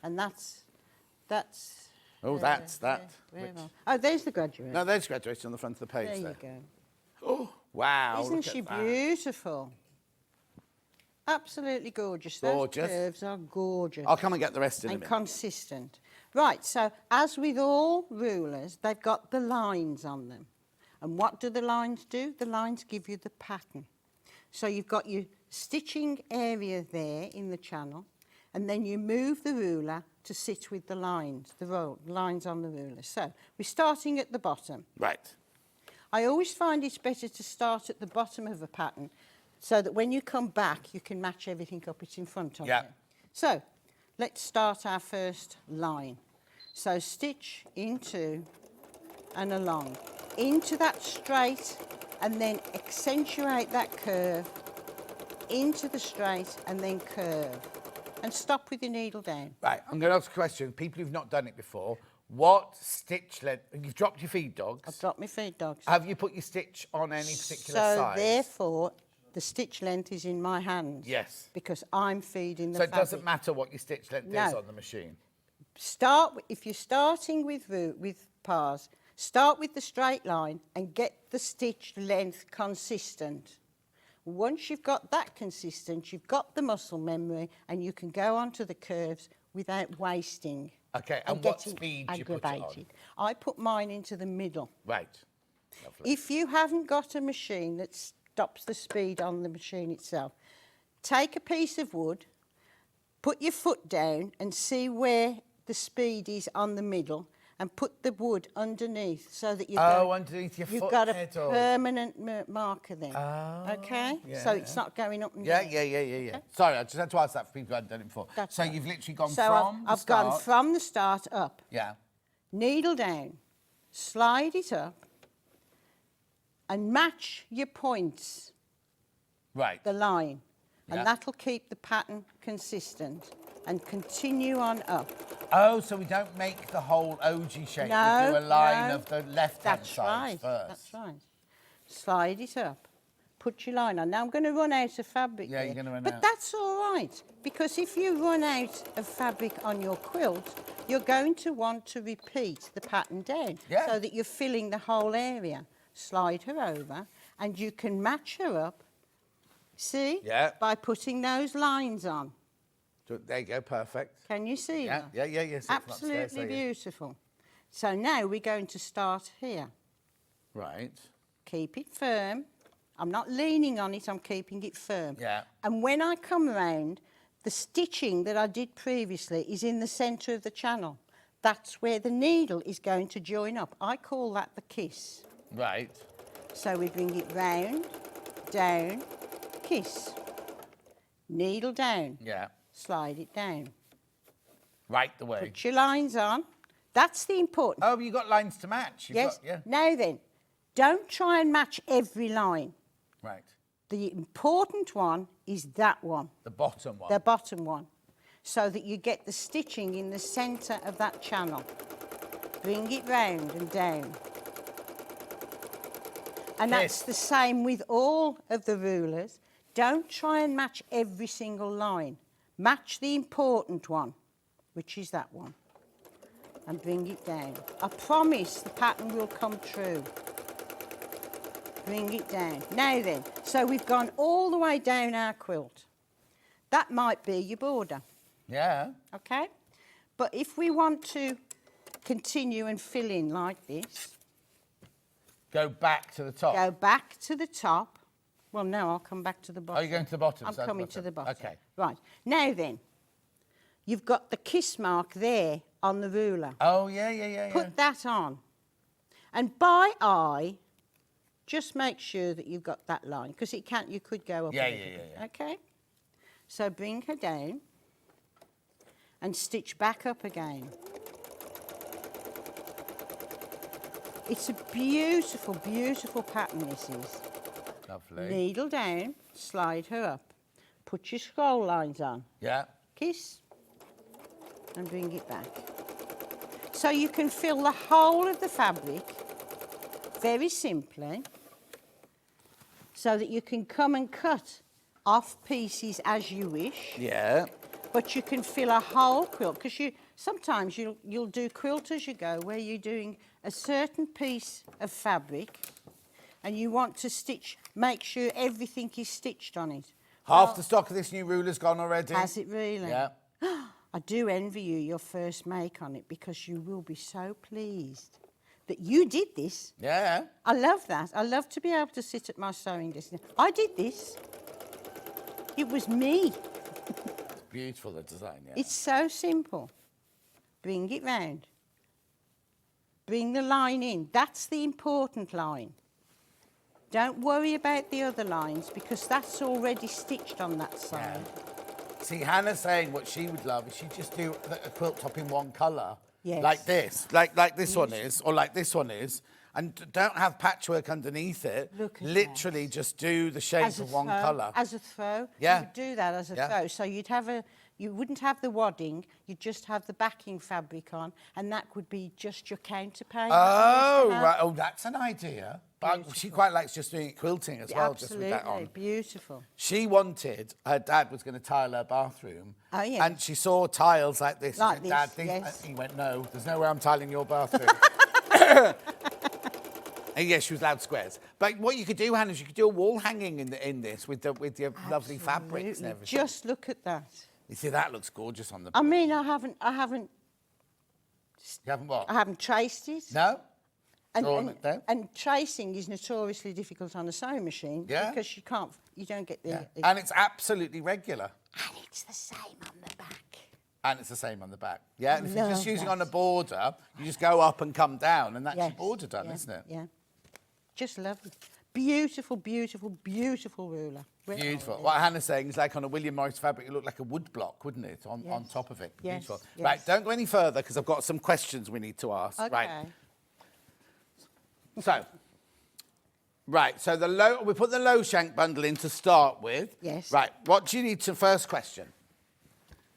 And that's. Oh, that's that. Oh, there's the graduate. No, there's graduated on the front of the page. There you there. go. Oh, wow! Isn't look she at that. beautiful? Absolutely gorgeous. Gorgeous. Those curves are gorgeous. I'll come and get the rest in a and minute. consistent. Right, so as with all rulers, they've got the lines on them. And what do the lines do? The lines give you the pattern. So you've got your stitching area there in the channel, and then you move the ruler to sit with the lines, lines on the ruler. So we're starting at the bottom. Right. I always find it's better to start at the bottom of a pattern so that when you come back, you can match everything up it's in front of you. So let's start our first line. So stitch into and along, into that straight, and then accentuate that curve, into the straight, and then curve. And stop with your needle down. Right, I'm going to ask a question. People who've not done it before, what stitch length? You've dropped your feed dogs. I've dropped my feed dogs. Have you put your stitch on any particular so size? therefore, the stitch length is in my hands. Yes. Because I'm feeding the So it fabric. doesn't matter what your stitch length is on the machine? If you're starting with pars, start with the straight line and get the stitch length consistent. Once you've got that consistent, you've got the muscle memory and you can go on to the curves without wasting. Okay, and what speed do you put it on? I put mine into the middle. Right. Lovely. If you haven't got a machine that stops the speed on the machine itself, take a piece of wood, put your foot down and see where the speed is on the middle, and put the wood underneath so that underneath your you've foot got a pedal. permanent marker then. Oh, okay? yeah. So it's not going up and Yeah, down. yeah. Okay? Sorry, I just had to ask that for people who hadn't done it before. That's so right. you've literally gone So from the I've start. gone from the start up. Yeah. Needle down, slide it up, and match your points, Right. the line. Yeah. And that'll keep the pattern consistent and continue on up. Oh, so we don't make the whole OG shape. No, we do a line no. of the left-hand That's side right. first. That's right. Slide it up. Put your line on. Now I'm going to run out of fabric. Yeah, there, you're going to run but out. that's all right, because if you run out of fabric on your quilt, you're going to want to repeat the pattern down so that you're filling the whole area. Slide her over, and you can match her up. See? Yeah. By putting those lines on. So there you go, perfect. Can you see that? Yeah. Yes, Absolutely beautiful. So now we're going to start here. Right. Keep it firm. I'm not leaning on it, I'm keeping it firm. Yeah. And when I come round, the stitching that I did previously is in the centre of the channel. That's where the needle is going to join up. I call that the kiss. Right. So we bring it round, down, kiss. Needle down. Yeah. Slide it down. Right the way. Put your lines on. That's the important. Oh, you've got lines to match. You've Yes. Got, yeah. Now then, don't try and match every line. Right. The important one is that one. The bottom one. The bottom one. So that you get the stitching in the centre of that channel. Bring it round and down. And that's the same with all of the rulers. Don't try and match every single line. Match the important one, which is that one. And bring it down. I promise the pattern will come true. Bring it down. Now then, so we've gone all the way down our quilt. That might be your border. Yeah. Okay? But if we want to continue and fill in like this. Go back to the top. Go back to the top. Well, no, I'll come back to the bottom. Oh, you're going to the bottom? I'm so coming to the bottom. Okay. Right. Now then, you've got the kiss mark there on the ruler. Oh, yeah. Put that on. And by eye, just make sure that you've got that line, because you could go up a little bit. Yeah. Okay? So bring her down and stitch back up again. It's a beautiful, beautiful pattern, this is. Lovely. Needle down, slide her up. Put your scroll lines on. Yeah. Kiss, and bring it back. So you can fill the whole of the fabric very simply, so that you can come and cut off pieces as you wish. Yeah. But you can fill a whole quilt, because sometimes you'll do quilt as you go, where you're doing a certain piece of fabric and you want to stitch, make sure everything is stitched on it. Half the stock of this new ruler's gone already. Has it really? Yeah. I do envy you your first make on it, because you will be so pleased that you did this. Yeah. I love that. I love to be able to sit at my sewing desk. I did this. It was me. Beautiful, the design, yeah. It's so simple. Bring it round. Bring the line in. That's the important line. Don't worry about the other lines, because that's already stitched on that side. Yeah. See, Hannah's saying what she would love is she'd just do a quilt top in one colour. Yes. Like this, like this one is, or like this one is, and don't have patchwork underneath it. Look at literally that. Just do the shape of one colour. As a throw. Yeah. You would do that as a throw. So you wouldn't have the wadding, you'd just have the backing fabric on, and that would be just your counterpane. Oh, right. Oh, that's an idea. But she quite likes just doing quilting as well, just with that on. Beautiful. She wanted, her dad was going to tile her bathroom. Oh, yeah. And she saw tiles like this. Like and Dad, this, yes. He went, no, there's no way I'm tiling your bathroom. And yes, she was allowed squares. But what you could do, Hannah, is you could do a wall hanging in this with your lovely fabrics and everything. Just look at that. You see, that looks gorgeous on the... I mean, I haven't... You haven't what? I haven't traced it. No? And tracing is notoriously difficult on a sewing machine. Yeah. Because you don't get the... Yeah. And it's absolutely regular. And it's the same on the back. And it's the same on the back. Yeah, and if you're just using on a border, you just go up and come down, and that's your border done, isn't it? Yeah. Just lovely. Beautiful, beautiful, beautiful ruler. Beautiful. What Hannah's saying is, like on a William Morris fabric, it looked like a wood block, wouldn't it, on top of it? Yes. Beautiful. Yes. Right, don't go any further, because I've got some questions we need to ask. Okay. Right, so we put the low shank bundle in to start with. Yes. Right, what do you need to, first question,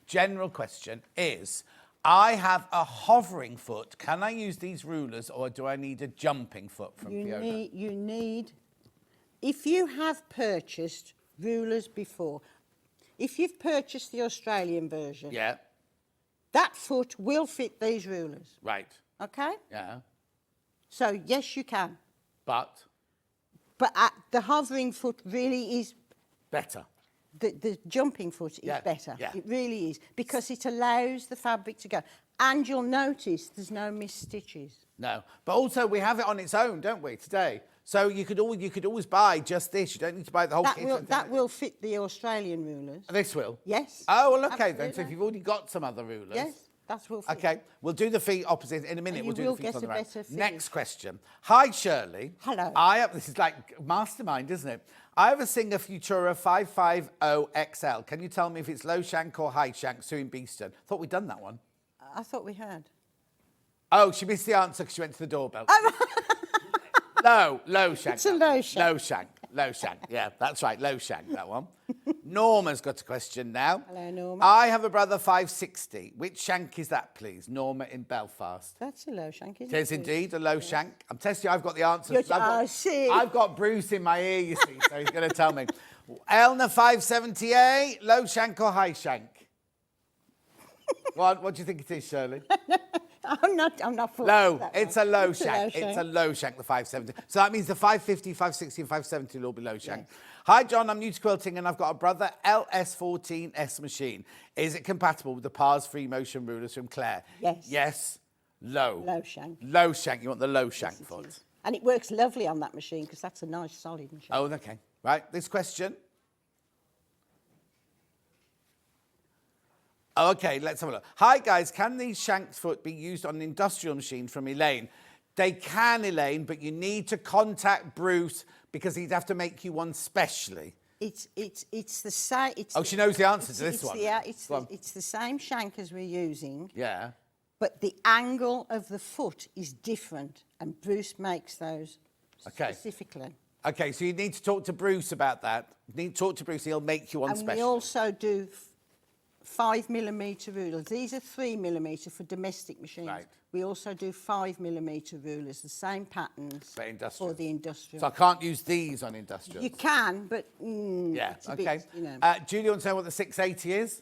general question is, I have a hovering foot. Can I use these rulers, or do I need a jumping foot from Fiona? You need, if you have purchased rulers before, if you've purchased the Australian version, that foot will fit these rulers. Right. Okay? Yeah. So, yes, you can. But the hovering foot really is... better. The jumping foot is better. Yeah. It really is, because it allows the fabric to go. And you'll notice there's no missed stitches. No, but also we have it on its own, don't we, today? So you could always buy just this. You don't need to buy the whole kit. That will fit the Australian rulers. This will? Yes. Oh, well, okay, absolutely. then. So if you've already got some other rulers. Yes, that will fit. Okay, we'll do the feet opposite in a minute. And We'll you do will the feet get on the a right. better fit. Next question. Hi, Shirley. Hello. This is like mastermind, isn't it? I have a Singer Futura 550XL. Can you tell me if it's low shank or high shank, Sue in Beeston? Thought we'd done that one. I thought we had. Oh, she missed the answer because she went to the doorbell. No, low shank. It's a low shank. Low shank. Low shank. Yeah, that's right. Low shank, that one. Norma's got a question now. Hello, Norma. I have a brother 560. Which shank is that, please? Norma in Belfast. That's a low shank, isn't It is indeed a low shank. I'm testing you. I've got the answers. See. I've got Bruce in my ear, you see, so he's going to tell me. Elna 578. Low shank or high shank? What do you think it is, Shirley? I'm not low. It's a low shank. It's a low shank, the 570. So that means the 550, 560 and 570 will all be low shank. Yes. Hi, John. I'm new to quilting and I've got a brother LS14S machine. Is it compatible with the Parr's free motion rulers from Claire? Yes. Yes. Low. Low shank. Low shank. You want the low shank foot. Is. And it works lovely on that machine because that's a nice solid machine. Oh, okay. Right. This question. Okay, let's have a look. Hi, guys. Can these shanks foot be used on an industrial machine from Elaine? They can, Elaine, but you need to contact Bruce because he'd have to make you one specially. It's the same. Oh, she knows the answer to this one. It's the same shank as we're using. Yeah. But the angle of the foot is different, and Bruce makes those specifically. Okay, so you need to talk to Bruce about that. You need to talk to Bruce, he'll make you one special. And we also do 5mm rulers. These are 3mm for domestic machines. Right. We also do 5mm rulers, the same patterns for the industrial. So I can't use these on industrial. You can, but yeah, it's a okay. bit, you know. Julie, want to know what the 680 is?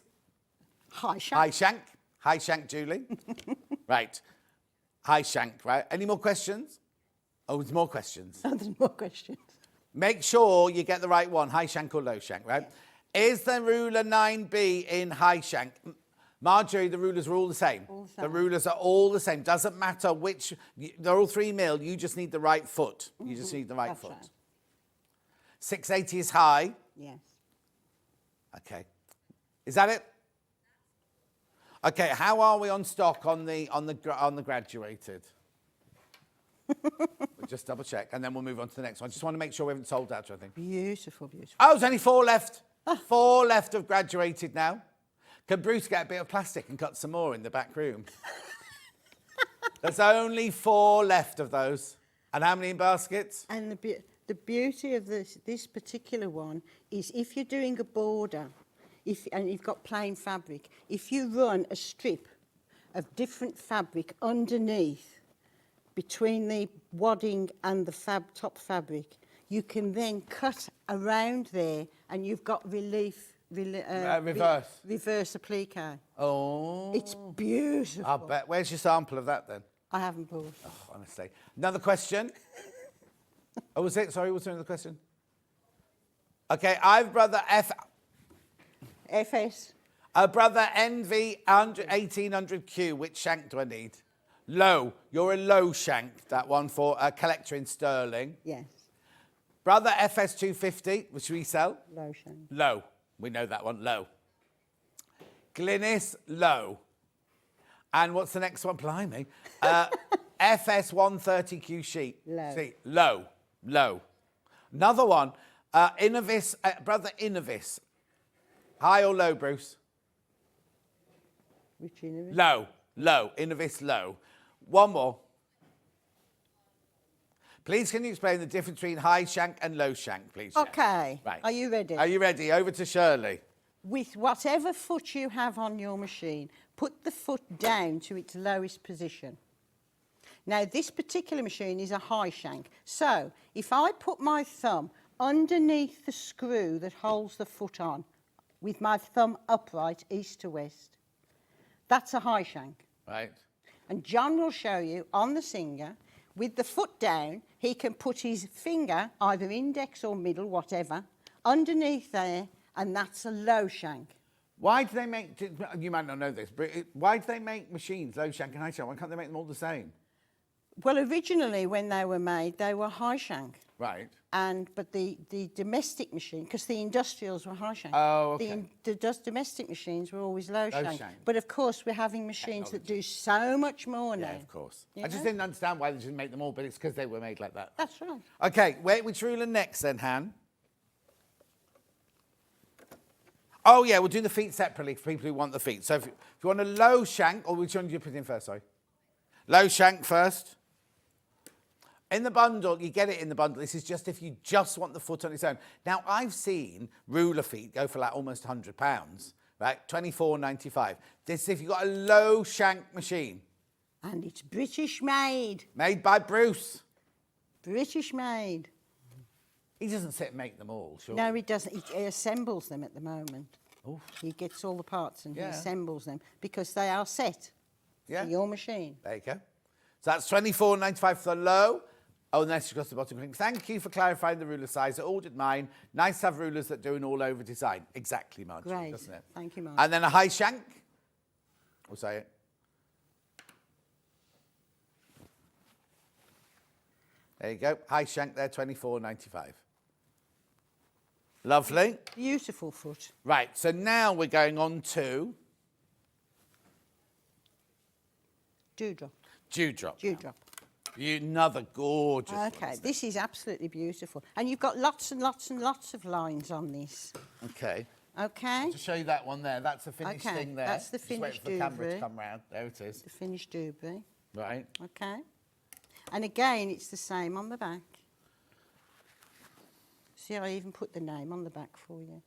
High shank. High shank. High shank, Julie. Right. High shank, right? Any more questions? Oh, there's more questions. Oh, there's more questions. Make sure you get the right one, high shank or low shank, right? Yeah. Is the ruler 9B in high shank? Marjorie, the rulers are all the same. The rulers are all the same. Doesn't matter which, they're all 3 mil. You just need the right foot. You just need the right foot. Right. 680 is high. Yes. Okay. Is that it? Okay, how are we on stock on the graduated? We'll just double check, and then we'll move on to the next one. I just want to make sure we haven't sold out or anything. Beautiful, beautiful. Oh, there's only 4 left. 4 left of graduated now. Can Bruce get a bit of plastic and cut some more in the back room? There's only 4 left of those. And how many in baskets? And the beauty of this particular one is if you're doing a border, and you've got plain fabric, if you run a strip of different fabric underneath, between the wadding and the top fabric, you can then cut around there, and you've got reverse applique. Oh. It's beautiful. I bet. Where's your sample of that then? I haven't bought. Oh, honestly. Another question. Oh, was it? Sorry, what's another question? Okay, I've brother FS. Brother NV 1800Q. Which shank do I need? Low. You're a low shank, that one for a collector in sterling. Yes. Brother FS 250, which we sell? Low shank. Low. We know that one, low. Glynis, low. And what's the next one? Blimey. FS 130Q sheet. Low. See, low. Low. Another one. Innovis, brother Innovis. High or low, Bruce? Which Innovis? Low. Low. Innovis, low. One more. Please, can you explain the difference between high shank and low shank, please? Okay. Right. Are you ready? Are you ready? Over to Shirley. With whatever foot you have on your machine, put the foot down to its lowest position. Now, this particular machine is a high shank. So, if I put my thumb underneath the screw that holds the foot on, with my thumb upright, east to west, that's a high shank. Right. And John will show you on the Singer, with the foot down, he can put his finger, either index or middle, whatever, underneath there, and that's a low shank. Why do they make, you might not know this, but why do they make machines, low shank and high shank? Why can't they make them all the same? Well, originally, when they were made, they were high shank. Right. But the domestic machine, because the industrials were high shank. Oh, okay. The domestic machines were always low shank. shank. But of course, we're having machines that do so much more now. Yeah, of course. I just didn't understand why they didn't make them all, but it's because they were made like that. That's right. Okay, wait, which ruler next then, Han? Oh, yeah, we'll do the feet separately for people who want the feet. So if you want a low shank, or which one do you put in first, sorry? Low shank first. In the bundle, you get it in the bundle. This is just if you just want the foot on its own. Now, I've seen ruler feet go for like almost £100, right? £24.95. This is if you've got a low shank machine. And it's British made. Made by Bruce. British made. He doesn't sit and make them all, sure. No, he doesn't. He assembles them at the moment. Oof. He gets all the parts and he assembles them because they are set for your machine. There you go. So that's £24.95 for the low. Oh, and then she got the bottom link. Thank you for clarifying the ruler size. I ordered mine. Nice to have rulers that do an all-over design. Exactly, Marjorie, Great. doesn't it? Thank you, Marjorie. And then a high shank. We'll say it. There you go. High shank there, £24.95. Lovely. Beautiful foot. Right, so now we're going on to... Dewdrop. Dewdrop. Dewdrop. Another gorgeous one, Okay, isn't it? this is absolutely beautiful. And you've got lots and lots and lots of lines on this. Okay. Okay? To show you that one there, that's the finished Okay, thing there. that's the Just waiting finished for the camera to doobry. come round. There it is. The finished doobry. Right. Okay? And again, it's the same on the back. See, I even put the name on the back for you.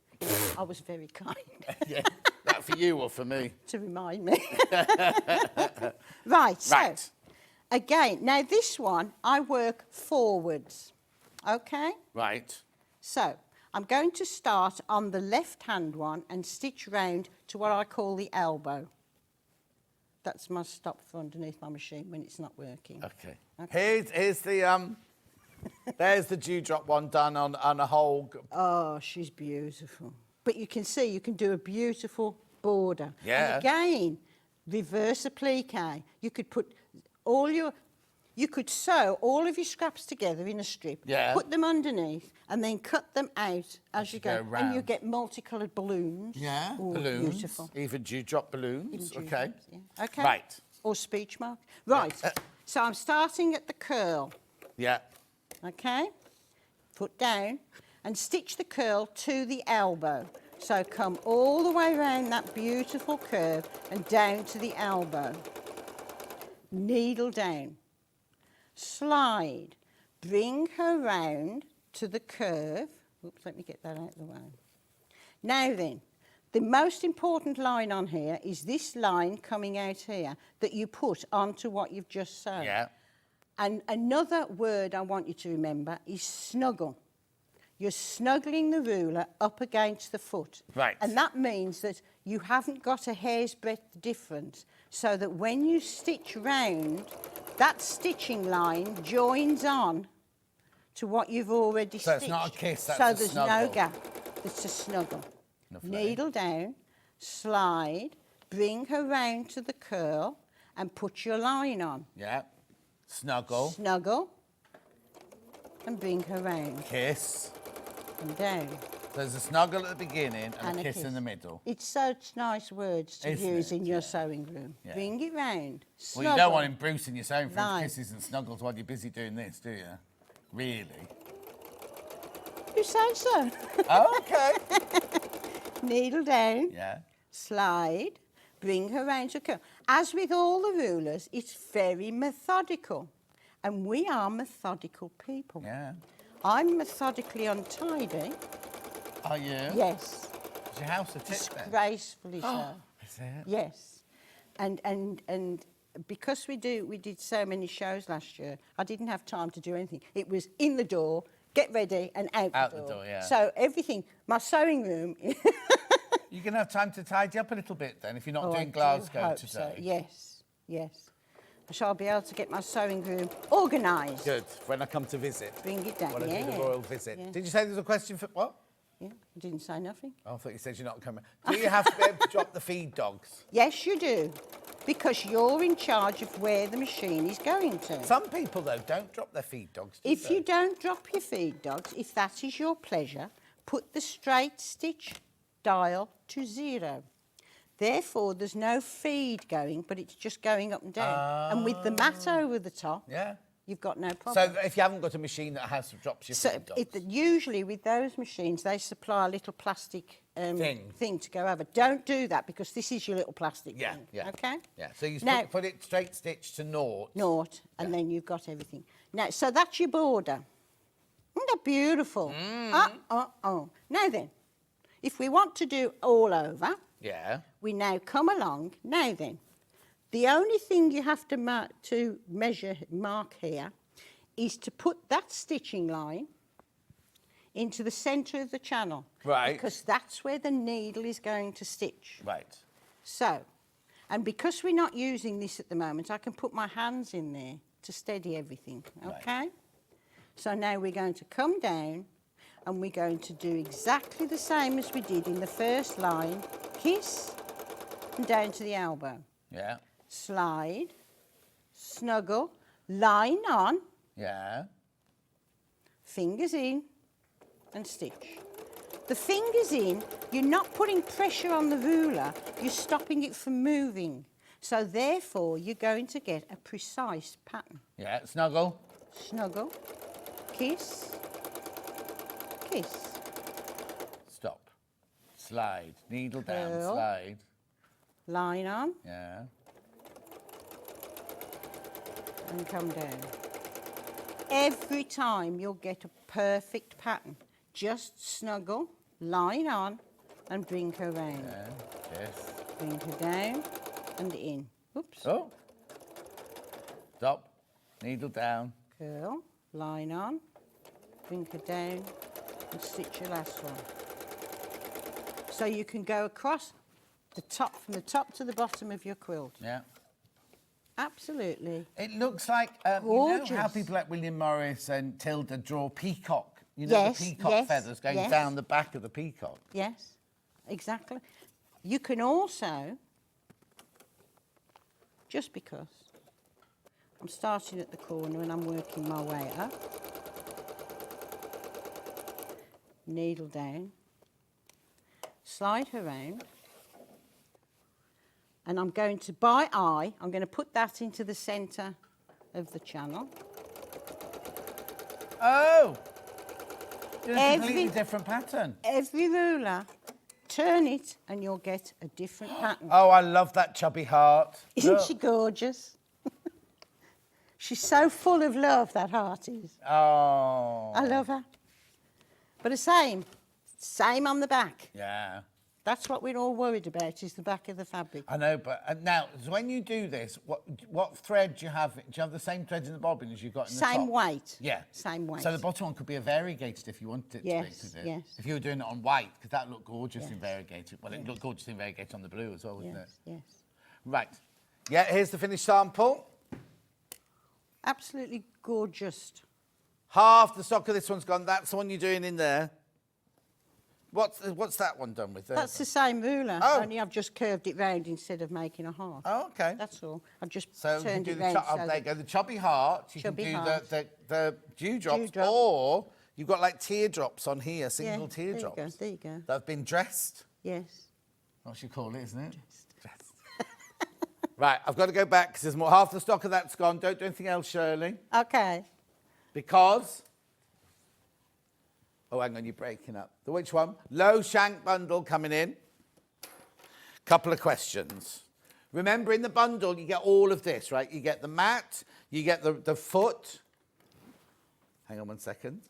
I was very kind. Yeah. That for you or for me? To remind me. Right, so, Right. again, now this one, I work forwards, okay? Right. So, I'm going to start on the left-hand one and stitch round to what I call the elbow. That's my stop for underneath my machine when it's not working. Okay. Here's the there's the dewdrop one done on a whole. Oh, she's beautiful. But you can see you can do a beautiful border. Yeah. And again, reverse applique. You could put you could sew all of your scraps together in a strip, Yeah. put them underneath, and then cut them out as you go. go And you round. get multicoloured balloons. Yeah. Ooh, Balloons. Beautiful. Even dewdrop balloons. Even Okay. dewdrops, yeah. Okay. Right. Or speech mark. Right. So I'm starting at the curl. Yeah. Okay? Foot down and stitch the curl to the elbow. So come all the way around that beautiful curve and down to the elbow. Needle down. Slide. Bring her round to the curve. Oops, let me get that out of the way. Now then, the most important line on here is this line coming out here that you put onto what you've just sewn. Yeah. And another word I want you to remember is snuggle. You're snuggling the ruler up against the foot. Right. And that means that you haven't got a hair's breadth difference, so that when you stitch round, that stitching line joins on to what you've already So stitched. it's not a kiss, that's so a there's snuggle. no gap. It's a snuggle. Lovely. Needle down, slide, bring her round to the curl and put your line on. Yeah. Snuggle. Snuggle and bring her round Kiss. and down. There's a snuggle at the beginning and a kiss in the middle. It's such nice words to Isn't use it? in your sewing room. Yeah. Bring it round. Snuggle. Well, you don't want him bruising your sewing Line. for kisses and snuggles while you're busy doing this, do you? Really? You say so. Oh, okay. Needle down. Yeah. Slide. Bring her round to curl. As with all the rulers, it's very methodical. And we are methodical people. Yeah. I'm methodically untidy. Are you? Yes. Is your house a tip then? Disgracefully so. Is it? Yes. And because we did so many shows last year, I didn't have time to do anything. It was in the door, get ready, and out Out the door. the door, yeah. So everything, my sewing room. You can have time to tidy up a little bit then if you're not Oh, I doing do Glasgow hope today. so. Yes, yes. I shall be able to get my sewing room organised. Good. When I come to visit. Bring it down. When I do the yeah. royal visit. Yeah. Did you say there's a question for what? Yeah, I didn't say nothing. Oh, I thought you said you're not coming. Do you have to be able to drop the feed dogs? Yes, you do. Because you're in charge of where the machine is going to. Some people, though, don't drop their feed dogs, do If they? you don't drop your feed dogs, if that is your pleasure, put the straight stitch dial to 0. Therefore, there's no feed going, but it's just going up and down. And with the mat over the top, Yeah. you've got no problem. So if you haven't got a machine that drops your feed dogs. Usually with those machines, they supply a little plastic thing to go over. Don't do that because this is your little plastic Yeah, thing. yeah. Okay? Yeah, so you Now- put it straight stitch to naught. Naught, and then you've got everything. Now, so that's your border. Isn't that beautiful? Now then, if we want to do all over, Yeah. we now come along. Now then, the only thing you have to mark here is to put that stitching line into the centre of the channel. Right. Because that's where the needle is going to stitch. Right. So, and because we're not using this at the moment, I can put my hands in there to steady everything, okay? So now we're going to come down and we're going to do exactly the same as we did in the first line. Kiss and down to the elbow. Yeah. Slide, snuggle, line on, Yeah. fingers in and stitch. The fingers in, you're not putting pressure on the ruler, you're stopping it from moving. So therefore, you're going to get a precise pattern. Yeah, snuggle. Snuggle, kiss, kiss. Stop. Slide. Needle down, Curl. slide. Line on Yeah. and come down. Every time you'll get a perfect pattern. Just snuggle, line on and bring her round. Yeah. Yes. Bring her down and in. Oops. Oh. Stop. Needle down. Curl, line on, bring her down and stitch your last one. So you can go across the top, from the top to the bottom of your quilt. Yeah. Absolutely. It looks like, you know how Gorgeous. people like William Morris and Tilda draw peacock? You know, Yes, the peacock yes, feathers going yes. down the back of the peacock. Yes, exactly. You can also, just because, I'm starting at the corner and I'm working my way up. Needle down. Slide her round. And I'm going to, by eye, I'm going to put that into the centre of the channel. Oh! Doing a Every- completely different pattern. Every ruler, turn it and you'll get a different pattern. Oh, I love that chubby heart. Isn't Look. she gorgeous? She's so full of love, that heart is. Oh. I love her. But the same on the back. Yeah. That's what we're all worried about, is the back of the fabric. I know, but now, so when you do this, what thread do you have? Do you have the same thread in the bobbin as you've got in the top? Same weight. Yeah. Same weight. So the bottom one could be a variegated if you wanted it to Yes, be, could it? yes. If you were doing it on white, because that looked gorgeous in Yes. variegated. Well, it looked gorgeous in variegated on the blue as well, wouldn't Yes, it? yes. Right. Yeah, here's the finished sample. Absolutely gorgeous. Half the stock of this one's gone. That's the one you're doing in there. What's that one done with? That's the same ruler, Oh. only I've just curved it round instead of making a heart. Oh, okay. That's all. I've just So you can turned do it the round. there you go, the chubby heart. You Chubby can do heart. the dewdrops, Dewdrop. or you've got like teardrops on here, single Yeah, there you go, teardrops. there you go. That have been dressed. Yes. What you call it, isn't it? Dressed. Right, I've got to go back because there's more. Half the stock of that's gone. Don't do anything else, Shirley. Okay. Because. Oh, hang on, you're breaking up. The which one? Low shank bundle coming in. Couple of questions. Remember, in the bundle, you get all of this, right? You get the mat, you get the foot. Hang on one second.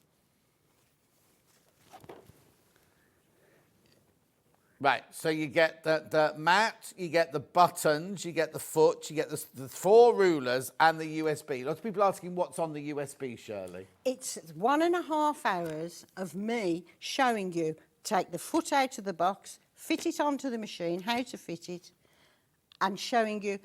Right, so you get the mat, you get the buttons, you get the foot, you get the 4 rulers and the USB. Lots of people asking what's on the USB, Shirley. It's 1.5 hours of me showing you, take the foot out of the box, fit it onto the machine, how to fit it, and showing you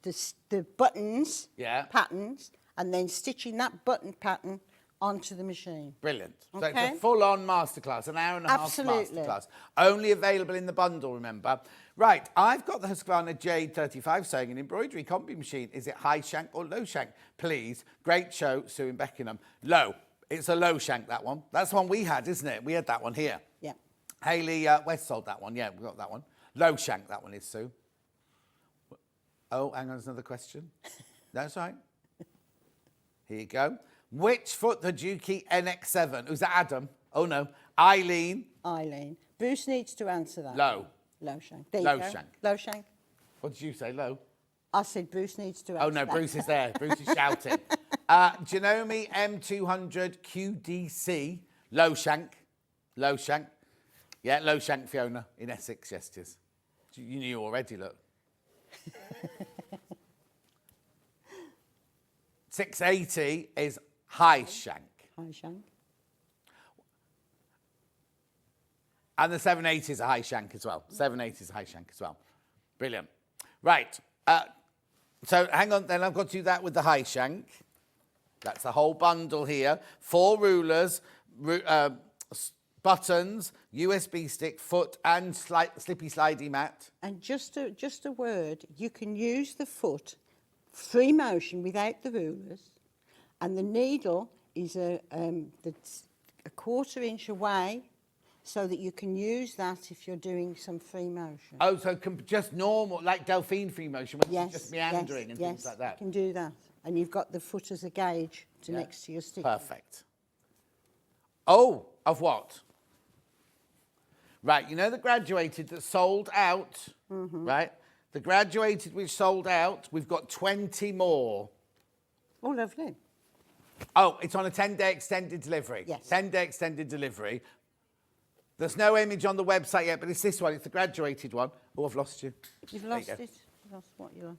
the buttons, patterns, and then stitching that button pattern onto the machine. Brilliant. So Okay. it's a full-on masterclass, an hour and a half Absolutely. masterclass. Only available in the bundle, remember. Right, I've got the Husqvarna J35 sewing and embroidery combi machine. Is it high shank or low shank? Please. Great show, Sue in Beckenham. Low. It's a low shank, that one. That's the one we had, isn't it? We had that one here. Yeah. Hayley West sold that one. Yeah, we got that one. Low shank, that one is, Sue. Oh, hang on, there's another question. That's right. Here you go. Which foot the Dukey NX7? Who's that, Adam? Oh, no. Eileen. Eileen. Bruce needs to answer that. Low. Low shank. There you Low go. shank. Low shank. What did you say, low? I said Bruce needs to answer Oh, no, that. Bruce is there. Bruce is shouting. Janome M200 QDC. Low shank. Low shank. Yeah, low shank, Fiona, in Essex, yes, it is. You knew already, look. 680 is high shank. High shank. And the 780 is a high shank as well. 780 is a high shank as well. Brilliant. Right. So hang on, then I've got to do that with the high shank. That's the whole bundle here. 4 rulers, buttons, USB stick, foot, and slippy slidey mat. And just a word, you can use the foot free motion without the rulers, and the needle is a 1/4 inch away so that you can use that if you're doing some free motion. Oh, so just normal, like Delphine free motion, when it's just meandering and things like that. You can do that. And you've got the foot as a gauge next to your stick. Perfect. Oh, of what? Right, you know the graduated that sold out, right? The graduated which sold out, we've got 20 more. Oh, lovely. Oh, it's on a 10-day extended delivery. Yes. 10-day extended delivery. There's no image on the website yet, but it's this one. It's the graduated one. Oh, I've lost you. You've lost it. Lost what you lost.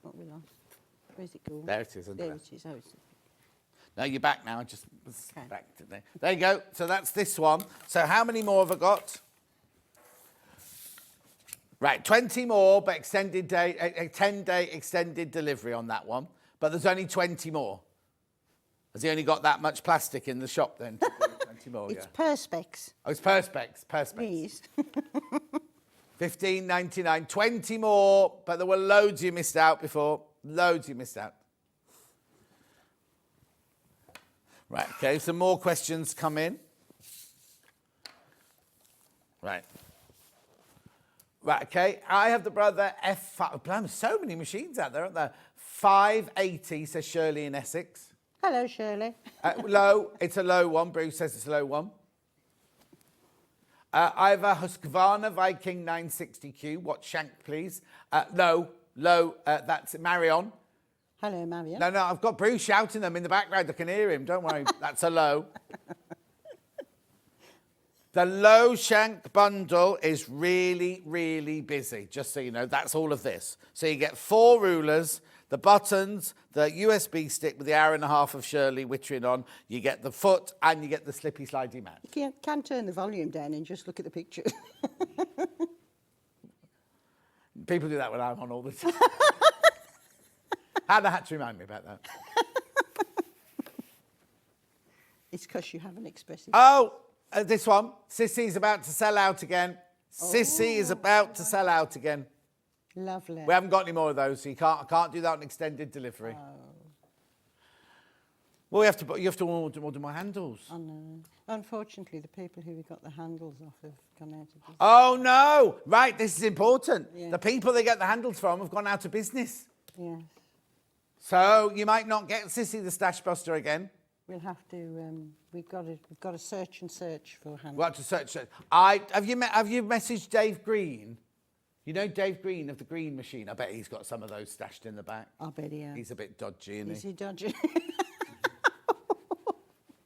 What we lost. Where's it gone? There it is. There it is. Oh, it's... No, you're back now. I just was back to there. There you go. So that's this one. So how many more have I got? Right, 20 more, but extended day, a 10-day extended delivery on that one. But there's only 20 more. Has he only got that much plastic in the shop then? 20 more, It's Perspex. Oh, it's Perspex. Please. $15.99. 20 more, but there were loads you missed out before. Loads you missed out. Right, okay, some more questions come in. Right. Right, okay. I have the brother F5. Blimey, so many machines out there, aren't there? 580, says Shirley in Essex. Hello, Shirley. Low. It's a low one. Bruce says it's a low one. I have a Husqvarna Viking 960Q. What shank, please? Low. That's Marion. Hello, Marion. No, I've got Bruce shouting them in the background. I can hear him. Don't worry. That's a low. The low shank bundle is really, really busy, just so you know. That's all of this. So you get 4 rulers, the buttons, the USB stick with the hour and a half of Shirley wittering on. You get the foot and you get the slippy slidey mat. You can turn the volume down and just look at the pictures. People do that when I'm on all the time. Hannah had to remind me about that. It's because you haven't expressed it. Oh, this one. Sissy's about to sell out again. Sissy is about to sell out again. Lovely. We haven't got any more of those, so I can't do that on extended delivery. Well, you have to order more handles. I know. Unfortunately, the people who we got the handles off have gone out of business. Oh, no. Right, this is important. Yeah. The people they get the handles from have gone out of business. Yes. So you might not get Sissy the Stash Buster again. We'll have to. We've got to search for handles. We'll have to search. Have you messaged Dave Green? You know Dave Green of the Green Machine? I bet he's got some of those stashed in the back. I bet he has. He's a bit dodgy, isn't he? Is he dodgy?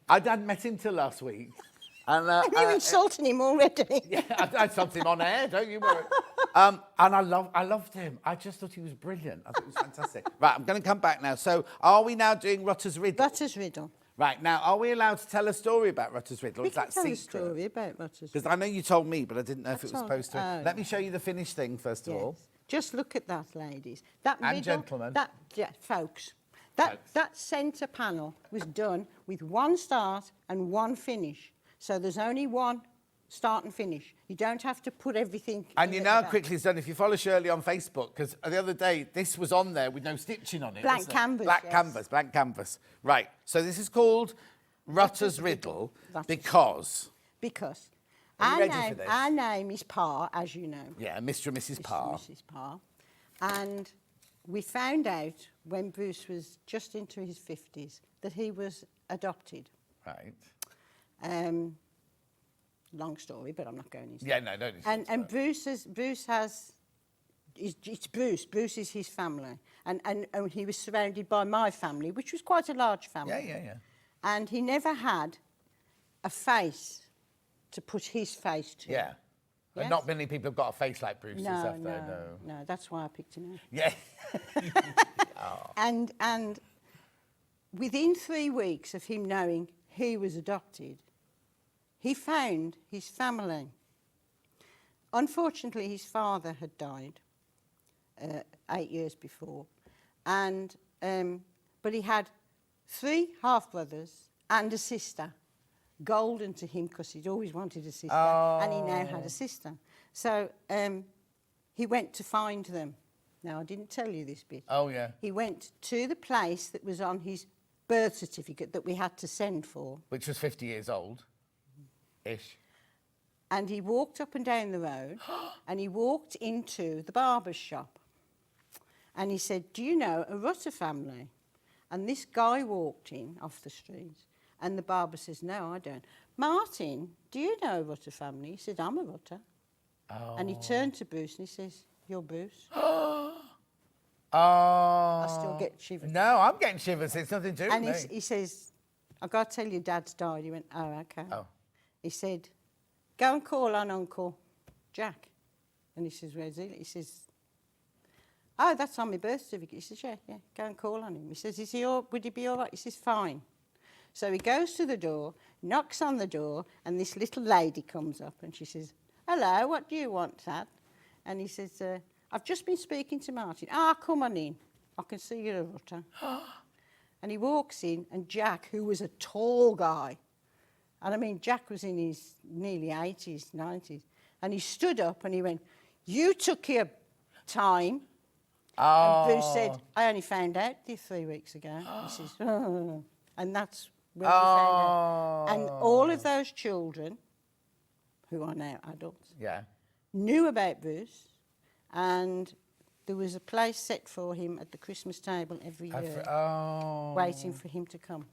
I hadn't met him till last week. And, you're insulting him already. Yeah, I something on air, don't you worry. And I loved him. I just thought he was brilliant. I thought he was fantastic. Right, I'm going to come back now. So are we now doing Rutter's Riddle? Rutter's Riddle. Right, now, are we allowed to tell a story about Rutter's Riddle? We Is can that tell secret? a story about Rutter's Riddle. Because I know you told me, but I didn't know if it was supposed to. Oh, Let me show you the finished thing, first of all. Just look at that, ladies. That And middle, gentlemen. Folks. That centre panel was done with one start and one finish. So there's only one start and finish. You don't have to put everything. And you know how quickly it's done. If you follow Shirley on Facebook, because the other day this was on there with no stitching on it. Blank wasn't it? canvas, Black yes. canvas, blank canvas. Right. So this is called Rutter's Riddle because. Our you ready for this? Our name is Parr, as you know. Yeah, Mr. and Mrs. Parr. Mrs. Parr. And we found out when Bruce was just into his 50s that he was adopted. Right. Long story, but I'm not going into Yeah, no, don't. And Bruce has it's Bruce. Bruce is his family, and he was surrounded by my family, which was quite a large family. Yeah. And he never had a face to put his face to. Yeah. Yes? Not many people have got a face like Bruce's, have they? No, that's why I picked him out. Yeah. And within 3 weeks of him knowing he was adopted, he found his family. Unfortunately, his father had died 8 years before, and but he had 3 half-brothers and a sister, golden to him because he'd always wanted a sister, and he now had a sister. So he went to find them. Now, I didn't tell you this bit. Oh, yeah. He went to the place that was on his birth certificate that we had to send for. Which was 50 years old. Ish. And he walked up and down the road and he walked into the barber's shop. And he said, do you know a Rutter family? And this guy walked in off the street and the barber says, no, I don't. Martin, do you know a Rutter family? He said, I'm a Rutter. Oh. And he turned to Bruce and he says, you're Bruce. Oh. I still get shivers. No, I'm getting shivers. It's nothing to do with me. And he says, I've got to tell you, Dad's died. He went, oh, okay. Oh. He said, go and call on Uncle Jack. And he says, where's he? He says, oh, that's on my birth certificate. He says, yeah, go and call on him. He says, would he be all right? He says, fine. So he goes to the door, knocks on the door, and this little lady comes up and she says, hello, what do you want, Dad? And he says, I've just been speaking to Martin. Come on in. I can see you're a Rutter. And he walks in, and Jack, who was a tall guy, and I mean, Jack was in his nearly 80s, 90s, and he stood up and he went, you took your time. And Bruce said, I only found out 3 weeks ago. He says, oh. And that's when we found out. And all of those children, who are now adults, knew about Bruce, and there was a place set for him at the Christmas table every year, waiting for him to come.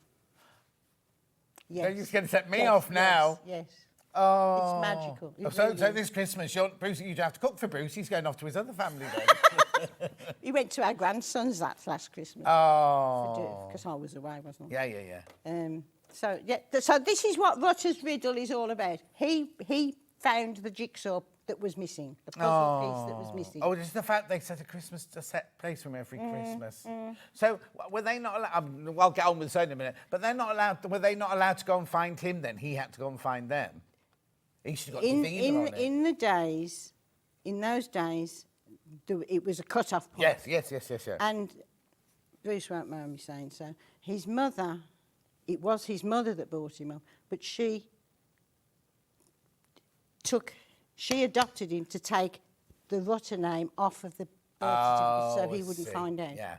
Yes. You're just going to set me off now. Yes. Oh. It's magical. So this Christmas, Bruce, you'd have to cook for Bruce. He's going off to his other family then. He went to our grandson's last Christmas. Oh. Because I was away, wasn't I? Yeah. So this is what Rutter's riddle is all about. He found the jigsaw that was missing, the puzzle piece that was missing. Oh, just the fact they set a set place for him every Christmas. So were they not allowed? I'll get on with this in a minute. But they're not allowed. Were they not allowed to go and find him? Then he had to go and find them. He should have got the fever on it. In those days, it was a cut-off point. Yes. And Bruce won't mind me saying so. His mother, it was his mother that brought him up, but she adopted him to take the Rutter name off of the birth certificate so he wouldn't find out. Yeah.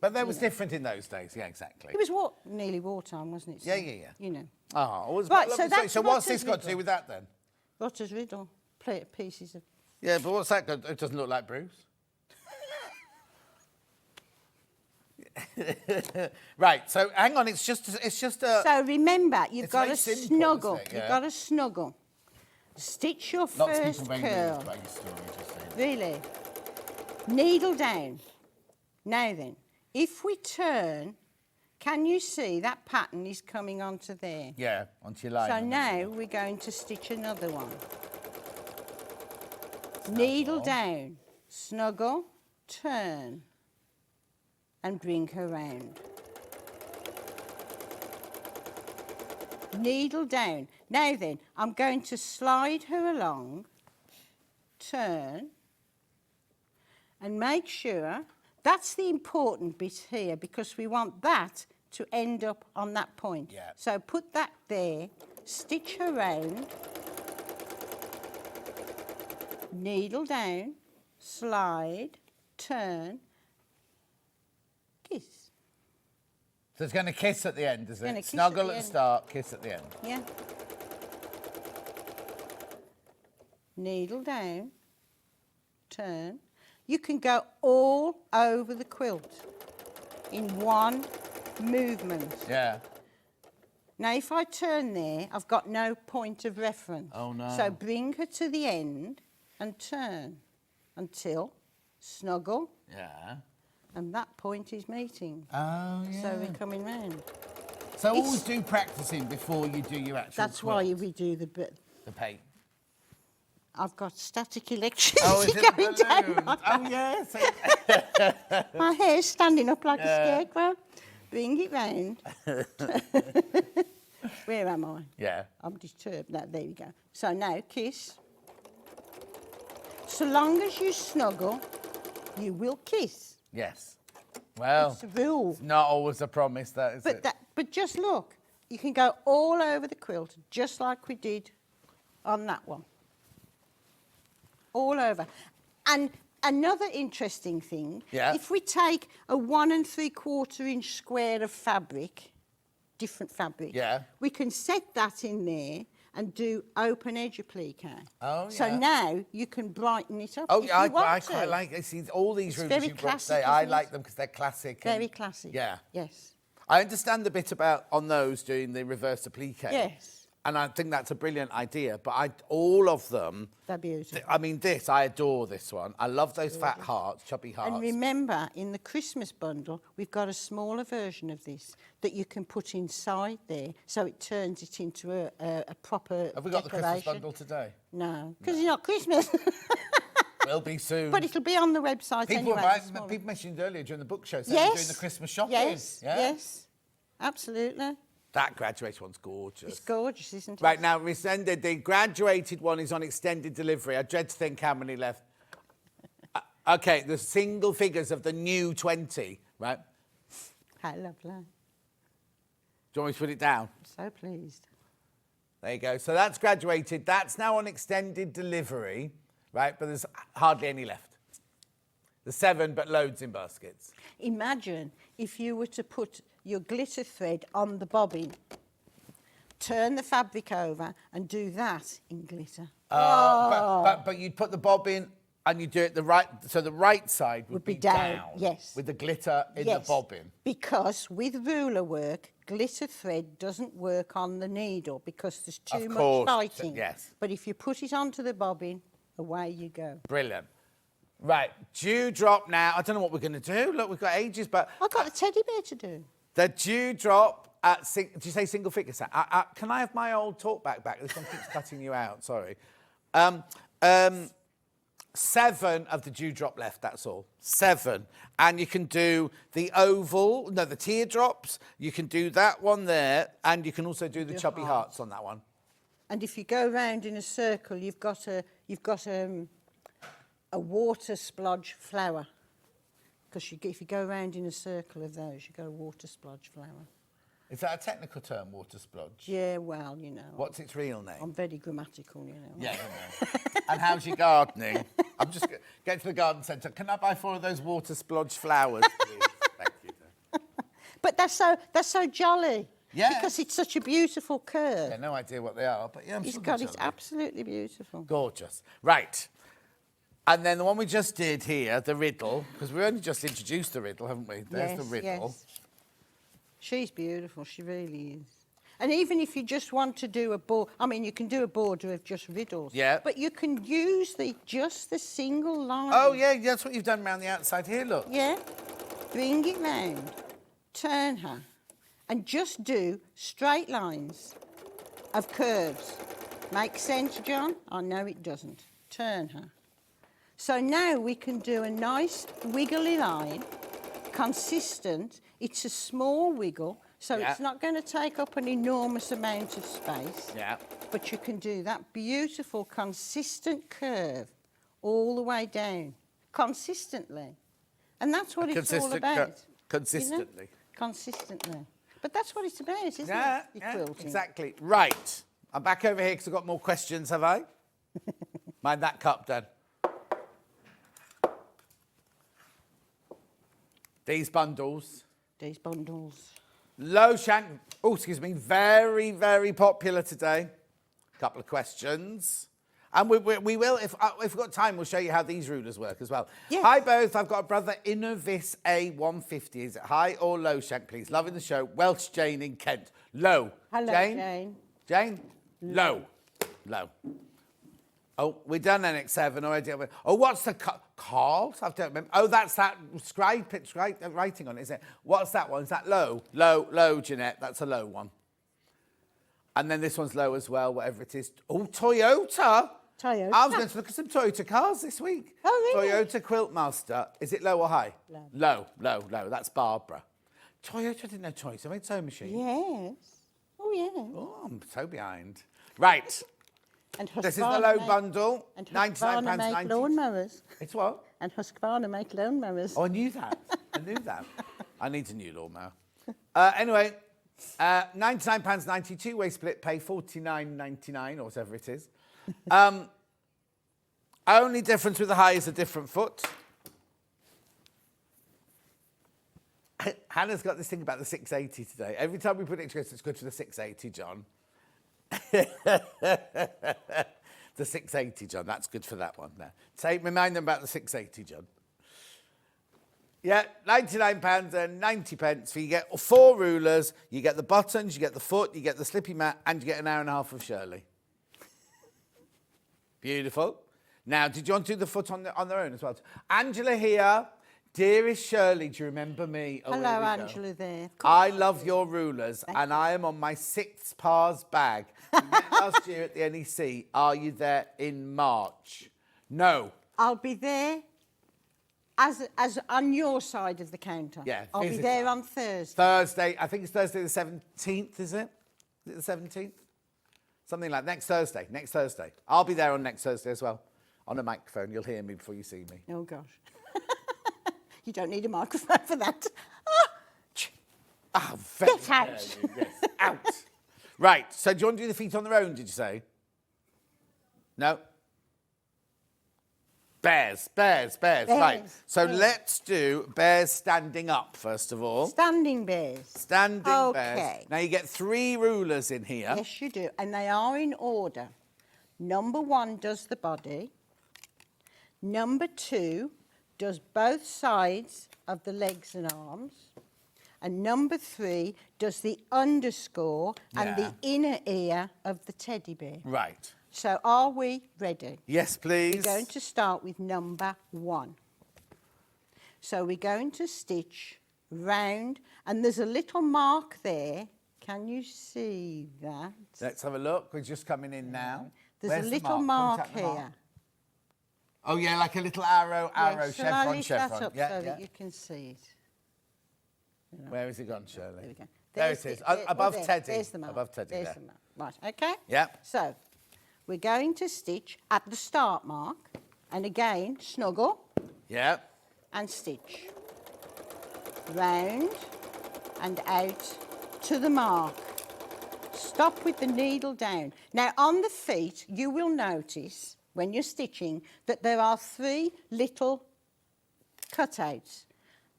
But that was different in those days. Yeah, exactly. It was nearly wartime, wasn't it? So, yeah. You know. Right, so what's this got to do with that then? Rutter's riddle. Pieces of. Yeah, but what's that got? It doesn't look like Bruce. Right, so hang on, it's just a. So remember, you've got to snuggle. Yeah. You've got to snuggle. Stitch your first curl. Really? Needle down. Now then, if we turn, can you see that pattern is coming onto there? Yeah, onto your line. So now we're going to stitch another one. Needle down, snuggle, turn, and bring her round. Needle down. Now then, I'm going to slide her along, turn, and make sure, that's the important bit here, because we want that to end up on that point. Yeah. So put that there, stitch her round, needle down, slide, turn, kiss. So it's going to kiss at the end, is it? Snuggle at the start, kiss at the end. Yeah. Needle down, turn. You can go all over the quilt in one movement. Yeah. Now, if I turn there, I've got no point of reference. Oh, no. So bring her to the end and turn until snuggle. Yeah. And that point is meeting. Oh, yeah. So we're coming round. So always do practicing before you do your actual That's quilt. why we do the paint. I've got static electricity is it going down. Oh, yes. My hair's standing up like a scarecrow. Bring it round. Where am I? Yeah. I'm disturbed. No, there we go. So now, kiss. So long as you snuggle, you will kiss. Yes. Well, it's a rule. It's not always a promise, that is it? But just look. You can go all over the quilt, just like we did on that one. All over. And another interesting thing, if we take a 1 3/4 inch square of fabric, different fabric, we can set that in there and do open edge applique. Oh, So yeah. now you can brighten it up. Oh, if yeah, you want I to. quite like it. See, all these It's rooms very you brought classic, today, I isn't like it? them because they're classic. Very and- classic. Yeah. Yes. I understand the bit about on those doing the reverse applique. Yes. And I think that's a brilliant idea. But all of them, They're beautiful. I mean, I adore this one. I love those fat hearts, chubby hearts. And remember, in the Christmas bundle, we've got a smaller version of this that you can put inside there, so it turns it into a proper Have we got the Christmas decoration. bundle today? No, because it's not Christmas. Will be soon. But it'll be on the website People, anyway. people mentioned earlier during the book show, saying Yes. they're doing the Christmas shopping. Yes, Yeah? yes, absolutely. That graduated one's gorgeous. It's gorgeous, isn't it? Right, now, rescinded, the graduated one is on extended delivery. I dread to think how many left. Okay, the single figures of the new 20, right? How lovely. Do you want me to put it down? I'm so pleased. There you go. So that's graduated. That's now on extended delivery, right? But there's hardly any left. There's 7, but loads in baskets. Imagine if you were to put your glitter thread on the bobbin, turn the fabric over and do that in glitter. But you'd put the bobbin and you do it the right, so the right side would be down. Yes. With the glitter in the bobbin. Because with ruler work, glitter thread doesn't work on the needle because there's too Of much course, lighting. yes. But if you put it onto the bobbin, away you go. Brilliant. Right, dewdrop now. I don't know what we're going to do. Look, we've got ages, but... I've got a teddy bear to do. The dewdrop at... Did you say single figure set? Can I have my old talk back? This one keeps cutting you out, sorry. 7 of the dewdrop left, that's all. 7. And you can do the oval, no, the teardrops. You can do that one there, and you can also do the chubby hearts on that one. And if you go round in a circle, you've got a water splodge flower. Because if you go round in a circle of those, you got a water splodge flower. Is that a technical term, water splodge? Yeah, well, you know. What's its real name? I'm very grammatical, you know. Yeah, I know. And how's your gardening? I'm just get to the garden centre. Can I buy 4 of those water splodge flowers, please? Thank you. But that's so jolly. Yeah. Because it's such a beautiful curve. Yeah, no idea what they are, but yeah, I'm He's sure got they're it jolly. absolutely beautiful. Gorgeous. Right. And then the one we just did here, the riddle, because we only just introduced the riddle, haven't we? There's the riddle. Yes. She's beautiful, she really is. And even if you just want to do a border, I mean, you can do a border of just riddles. Yeah. But you can use just the single line. Oh, yeah, that's what you've done around the outside here, look. Yeah. Bring it round, turn her, and just do straight lines of curves. Make sense, John? I know it doesn't. Turn her. So now we can do a nice wiggly line, consistent. It's a small wiggle, so it's not going to take up an enormous amount of space. Yeah. But you can do that beautiful, consistent curve all the way down, consistently. And that's what it's all about. Consistently. You know? Consistently. But that's what it's about, isn't it? Yeah, Quilting. exactly. Right. I'm back over here because I've got more questions, have I? Mind that cup, then. These bundles. These bundles. Low shank. Oh, excuse me. Very, very popular today. Couple of questions. And we will, if we've got time, we'll show you how these rulers work as well. Yes. Hi, both. I've got a brother, Innovis A150. Is it high or low shank, please? Loving the show. Welsh Jane in Kent. Low. Hello, Jane. Jane? Low. Low. Oh, we've done NX7 already. Oh, what's the Carl? I don't remember. Oh, that's that scribe writing on it, is it? What's that one? Is that low? Low, Jeanette. That's a low one. And then this one's low as well, whatever it is. Oh, Toyota. Toyota. I was going to look at some Toyota cars this week. Oh, really? Toyota Quiltmaster. Is it low or high? Low. Low. That's Barbara. Toyota, I didn't know Toyota made sewing machines. Yes. Oh, yeah. Oh, I'm so behind. Right. And This is the low bundle. And £99.90. Husqvarna make lawnmowers. It's what? And Husqvarna make lawnmowers. Oh, I knew that. I need a new lawnmower. Anyway, £99.90, two-way split pay, $49.99 or whatever it is. Only difference with the high is a different foot. Hannah's got this thing about the 680 today. Every time we put it together, it's good for the 680, John. The 680, John. That's good for that one there. Remind them about the 680, John. Yeah, £99.90. So you get 4 rulers, you get the buttons, you get the foot, you get the slippy mat, and you get an hour and a half of Shirley. Beautiful. Now, did you want to do the foot on their own as well? Angela here. Dearest Shirley, do you remember me? Oh, hello, Angela there. I love your rulers, and I am on my 6th Pars bag. We met last year at the NEC. Are you there in March? No. I'll be there as on your side of the counter. Yeah, I'll be there on Thursday. Thursday, I think it's Thursday the 17th, is it? Is it the 17th? Something like next Thursday. I'll be there on next Thursday as well. On a microphone, you'll hear me before you see me. Oh, gosh. You don't need a microphone for that. Oh, get out. Yes, out. Right, so do you want to do the feet on their own, did you say? No? Bears. Right, so let's do bears standing up, first of all. Standing bears. Standing bears. Okay. Now, you get 3 rulers in here. Yes, you do, and they are in order. Number 1 does the body. Number 2 does both sides of the legs and arms. And number 3 does the underscore and the inner ear of the teddy bear. Right. So are we ready? Yes, please. We're going to start with number 1. So we're going to stitch round, and there's a little mark there. Can you see that? Let's have a look. We're just coming in now. There's Where's a the little mark? mark Point out the here. mark. Oh, yeah, like a little arrow, Shall I chevron, lift chevron. that up so that you can see it? Where has it gone, Shirley? There we go. There it is, above Teddy. There's the mark. Above Teddy There's there. the mark. Right, okay? Yeah. So, we're going to stitch at the start mark, and again, snuggle Yeah. and stitch. Round and out to the mark. Stop with the needle down. Now, on the feet, you will notice, when you're stitching, that there are 3 little cutouts,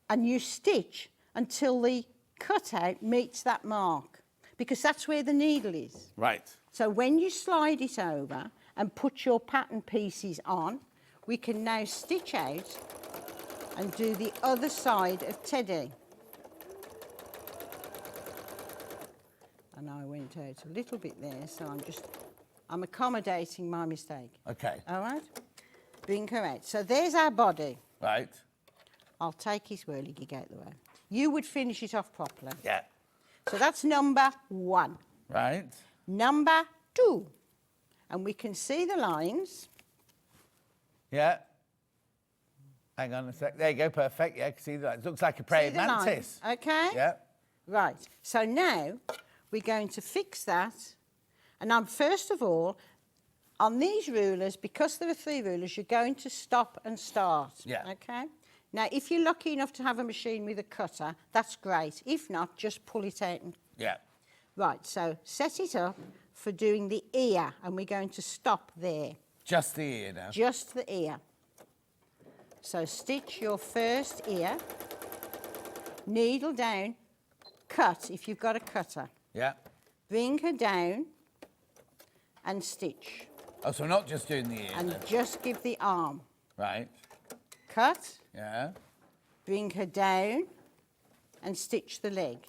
and you stitch until the cutout meets that mark, because that's where the needle is. Right. So when you slide it over and put your pattern pieces on, we can now stitch out and do the other side of Teddy. And I went out a little bit there, so I'm accommodating my mistake. Okay. All right? Bring her out. So there's our body. Right. I'll take his whirligig out the way. You would finish it off properly. Yeah. So that's number 1. Right. Number 2. And we can see the lines. Yeah. Hang on a sec. There you go. Perfect. Yeah, I can see that. It looks like a praying See the mantis. lines, okay? Yeah. Right. So now we're going to fix that. And I'm first of all, on these rulers, because there are 3 rulers, you're going to stop and start. Yeah. Okay? Now, if you're lucky enough to have a machine with a cutter, that's great. If not, just pull it out. Yeah. Right, so set it up for doing the ear, and we're going to stop there. Just the ear now. Just the ear. So stitch your first ear, needle down, cut if you've got a cutter. Yeah. Bring her down and stitch. Oh, so we're not just doing the ear And then. just give the arm. Right. Cut, Yeah. bring her down and stitch the leg.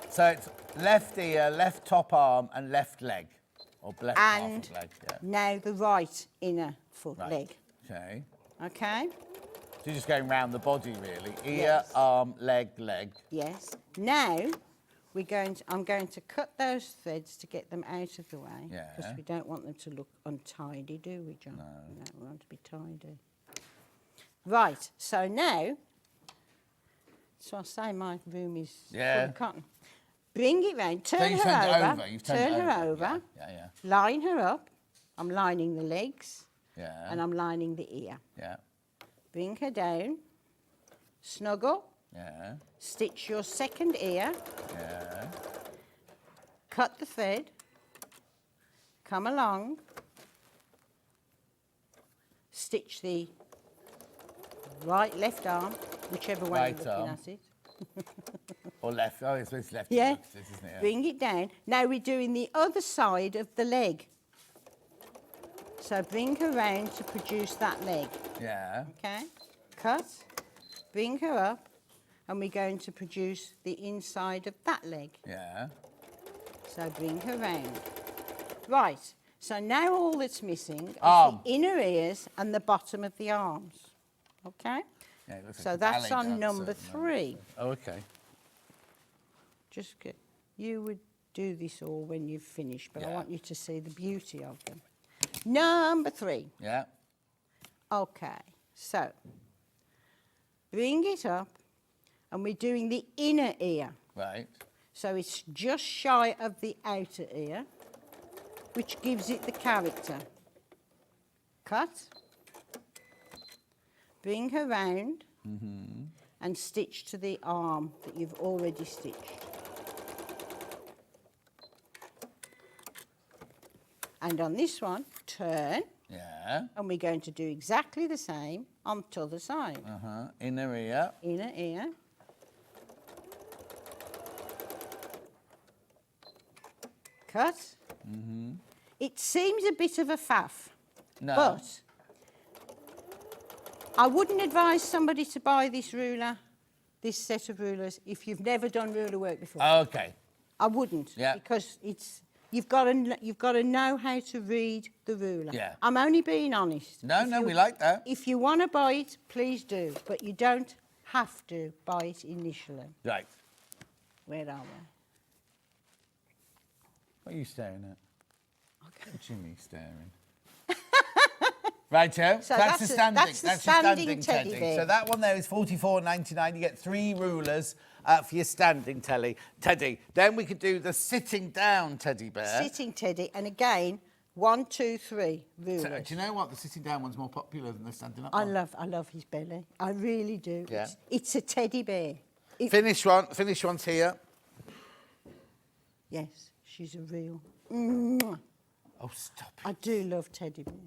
So it's left ear, left top arm, and left leg. Or left half And of leg. Yeah. now the right inner foot Right. leg. Okay. Okay? So you're just going round the body, really. Ear, Yes. arm, leg, leg. Yes. Now I'm going to cut those threads to get them out of the way. Yeah. Because we don't want them to look untidy, do we, John? No. We want to be tidy. Right, so now, so I say my room is full of cotton. Bring it round, So turn you've her turned it over. over. You've turned turn it her over. Yeah. Line her up. I'm lining the legs. Yeah. And I'm lining the ear. Yeah. Bring her down. Snuggle. Yeah. Stitch your second ear. Yeah. Cut the thread. Come along. Stitch the left arm, whichever way Right you're looking arm. at it. Or left. Oh, it's left. Yeah. Isn't it? Yeah. Bring it down. Now we're doing the other side of the leg. So bring her round to produce that leg. Yeah. Okay. Cut. Bring her up. And we're going to produce the inside of that leg. Yeah. So bring her round. Right. So now all that's missing is Arm. the inner ears and the bottom of the arms. Okay? Yeah, it looks like So a that's ballet on dancer number at the moment. 3. Oh, okay. Just get, you would do this all when you've finished, but I Yeah. want you to see the beauty of them. Number 3. Yeah. Okay, so bring it up, and we're doing the inner ear. Right. So it's just shy of the outer ear, which gives it the character. Cut. Bring her round and stitch to the arm that you've already stitched. And on this one, turn, Yeah. and we're going to do exactly the same on the other side. Inner ear. Inner ear. Cut. It seems a bit of a faff, No. but I wouldn't advise somebody to buy this ruler, this set of rulers, if you've never done ruler work before. Okay. I wouldn't, Yeah. because you've got to know how to read the ruler. Yeah. I'm only being honest. No, If no, you- we like that. If you want to buy it, please do, but you don't have to buy it initially. Right. Where are we? What are you staring at? Jimmy staring. Right, Joe. So that's that's the a- standing. that's the your standing teddy bear. So that one there is $44.99. You get 3 rulers for your standing teddy. Then we could do the sitting down teddy bear. Sitting teddy, and again, 1, 2, 3 rulers. So, do you know what? The sitting down one's more popular than the standing up I one. love his belly. I really do. Yeah. It's a teddy bear. Finish one's here. Yes, she's a real. Mwah. Oh, stop it. I do love teddy bears.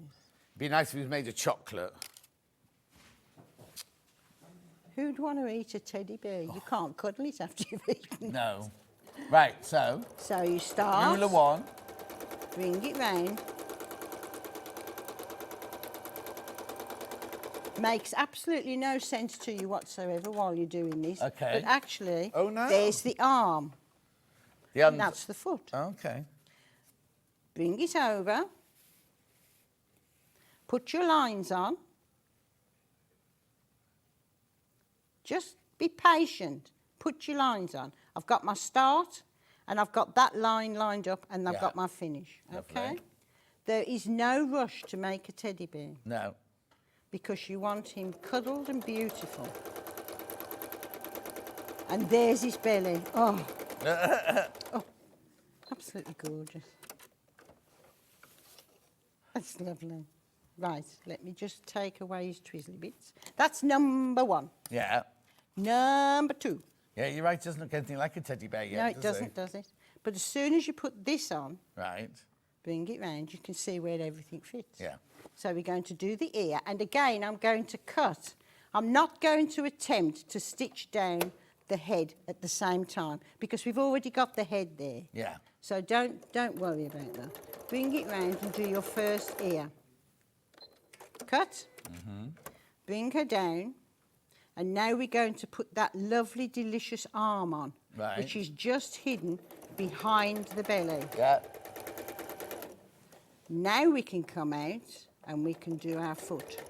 Be nice if it was made of chocolate. Who'd want to eat a teddy bear? You can't cuddle it after you've eaten. No. Right, so So you start. ruler 1. Bring it round. Makes absolutely no sense to you whatsoever while you're doing this. Okay. But actually, Oh, no. there's the arm, The and that's the foot. Okay. Bring it over. Put your lines on. Just be patient. Put your lines on. I've got my start, and I've got that line lined up, and I've Yeah. got my finish. Lovely. Okay? There is no rush to make a teddy bear, No. because you want him cuddled and beautiful. And there's his belly. Oh. Oh, absolutely gorgeous. That's lovely. Right, let me just take away his twizzly bits. That's number 1. Yeah. Number 2. Yeah, you're right. It doesn't look anything like a teddy bear yet, No, it doesn't, does it? But as soon as you put this on, Right. bring it round, you can see where everything fits. Yeah. So we're going to do the ear. And again, I'm going to cut. I'm not going to attempt to stitch down the head at the same time, because we've already got the head there. Yeah. So don't worry about that. Bring it round and do your first ear. Cut. Bring her down. And now we're going to put that lovely, delicious arm on, Right. which is just hidden behind the belly. Yeah. Now we can come out and we can do our foot.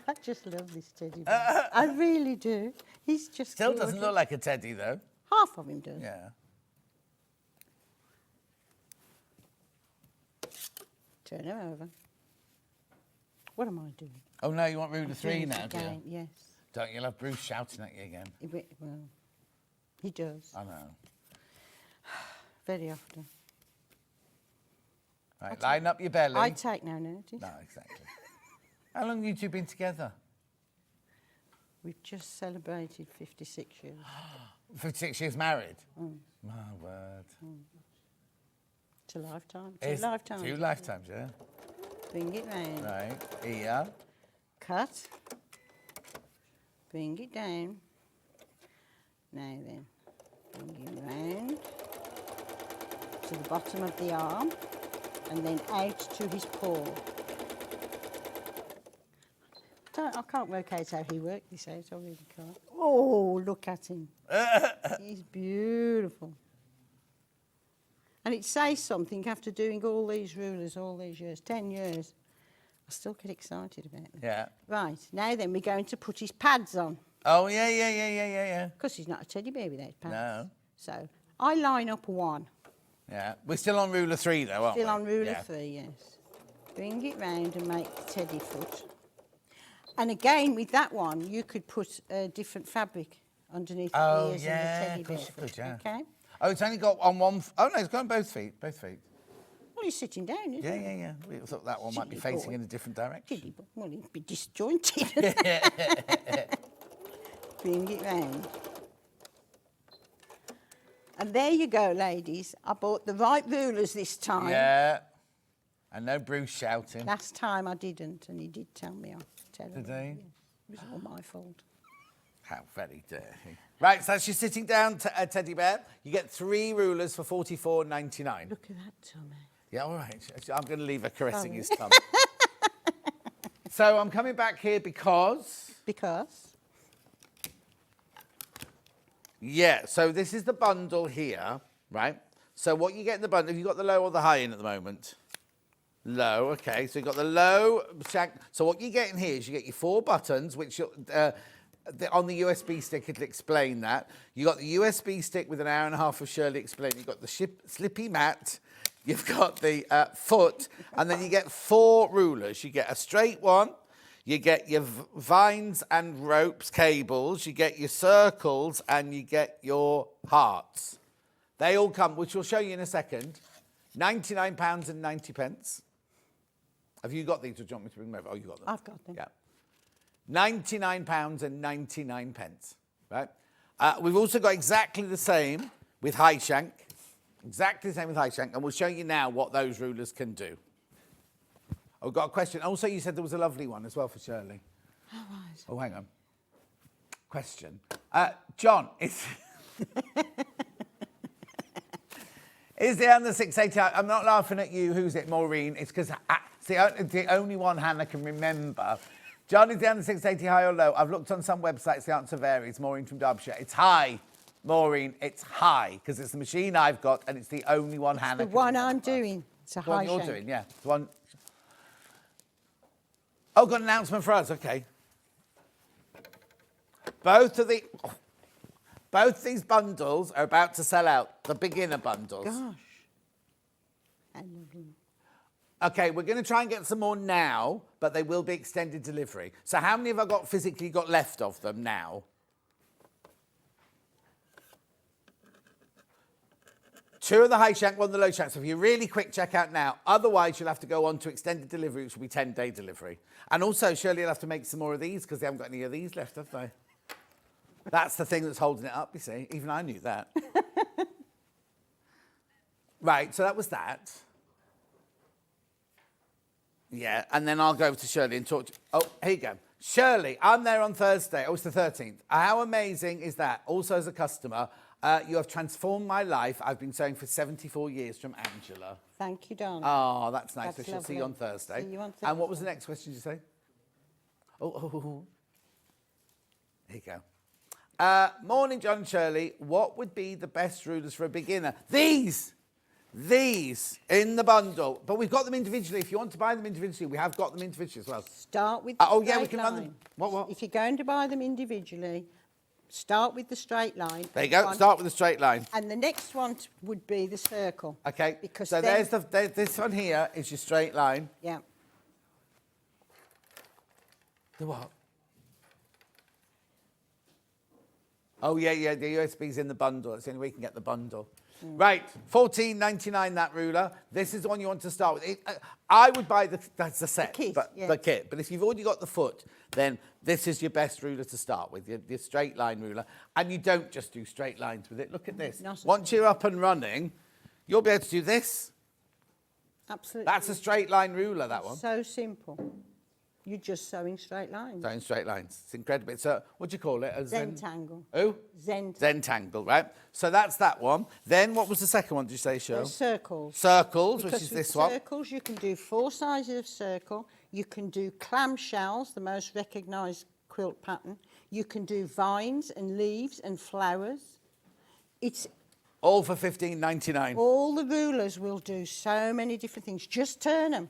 I just love this teddy bear. I really do. He's just Still doesn't gorgeous. look like a teddy, though. Half of him does. Yeah. Turn him over. What am I doing? Oh, no, you want ruler 3 Doing it now, do you? again, yes. Don't you love Bruce shouting at you again? Well, he does. I know. Very often. Right, line up your belly. I take no notice. No, exactly. How long have you two been together? We've just celebrated 56 years. 56 years married? My word. It's a lifetime. It's 2 lifetimes. 2 lifetimes, yeah. Bring it round. Right, ear. Cut. Bring it down. Now then, bring it round to the bottom of the arm and then out to his paw. I can't work out how he worked this out, I really can't. Oh, look at him. He's beautiful. And it says something after doing all these rulers all these years, 10 years. I still get excited about them. Yeah. Right, now then we're going to put his pads on. Oh, yeah. Because he's not a teddy bear without pads. No. So I line up 1. Yeah. We're still on ruler 3, though, aren't we? Still on ruler 3, yes. Bring it round and make the teddy foot. And again, with that one, you could put a different fabric underneath the ears and the teddy bear foot. Yeah. Okay? Oh, it's only got on one... Oh, no, it's got on both feet. Well, he's sitting down, isn't he? Yeah. We thought that one might be facing in a different direction. Well, he'd be disjointed. Bring it round. And there you go, ladies. I bought the right rulers this time. Yeah. And no Bruce shouting. Last time I didn't, and he did tell me off. Did he? Yes. It was all my fault. How very dirty. Right, so she's sitting down, teddy bear. You get 3 rulers for $44.99. Look at that tummy. Yeah, all right. I'm going to leave her caressing his tummy. So I'm coming back here because... Because? Yeah, so this is the bundle here, right? So what you get in the bundle, have you got the low or the high in at the moment? Low, okay. So you've got the low shank. So what you get in here is you get your 4 buttons, which on the USB stick it'll explain that. You got the USB stick with an hour and a half of Shirley explaining. You've got the slippy mat. You've got the foot, and then you get 4 rulers. You get a straight one. You get your vines and ropes, cables. You get your circles, and you get your hearts. They all come, which we'll show you in a second. £99.90. Have you got these, or do you want me to bring them over? Oh, you got them. I've got them. Yeah. £99.99, right? We've also got exactly the same with high shank. Exactly the same with high shank, and we'll show you now what those rulers can do. I've got a question. Also, you said there was a lovely one as well for Shirley. Oh, right. Oh, hang on. Question. John, is... Is the under 680? I'm not laughing at you. Who's it, Maureen? It's because it's the only one Hannah can remember. John, is the under 680 high or low? I've looked on some websites. The answer varies. Maureen from Derbyshire. It's high, Maureen. It's high because it's the machine I've got and it's the only one Hannah can remember. The one I'm doing. It's a high The one you're shank. doing, yeah. The one... Oh, got an announcement for us. Okay. Both these bundles are about to sell out. The beginner bundles. Gosh. I love them. Okay, we're going to try and get some more now, but they will be extended delivery. So how many have I got physically got left of them now? 2 of the high shank, 1 of the low shank. So if you're really quick, check out now. Otherwise, you'll have to go on to extended delivery, which will be 10-day delivery. And also, Shirley will have to make some more of these because they haven't got any of these left, have they? That's the thing that's holding it up, you see. Even I knew that. Right, so that was that. Yeah, and then I'll go over to Shirley and talk to... Oh, here you go. Shirley, I'm there on Thursday. Oh, it's the 13th. How amazing is that? Also, as a customer, you have transformed my life. I've been sewing for 74 years from Angela. Thank you, darling. Oh, that's nice. That's So she'll see you on lovely. Thursday. See you on And what was Thursday. the next question you say? Oh. Here you go. Morning, John and Shirley. What would be the best rulers for a beginner? These in the bundle. But we've got them individually. If you want to buy them individually, we have got them individually as well. Start with the Oh, yeah, we straight can run line. them. What? If you're going to buy them individually, start with the straight line. There you go. Start with a straight line. And the next one would be the circle. Okay. Because so then, there's this one here is your straight line. Yeah. The what? Oh, yeah, the USB's in the bundle. It's the only way you can get the bundle. Right, $14.99 that ruler. This is the one you want to start with. I would buy that's the set, kit, but yeah. the kit. But if you've already got the foot, then this is your best ruler to start with, your straight line ruler. And you don't just do straight lines with it. Look at this. Not at Once you're up and running, you'll be able to do this. Absolutely. That's a straight line ruler, that one. So simple. You're just sewing straight lines. Sewing straight lines. It's incredible. It's a, what do you call it? A Zentangle. Oh? Zentangle. Right? So that's that one. Then what was the second one, did you say, Cheryl? Circles. Circles, Because which is with this one. circles, you can do 4 sizes of circle. You can do clamshells, the most recognised quilt pattern. You can do vines and leaves and flowers. It's all for $15.99. All the rulers will do so many different things. Just turn them.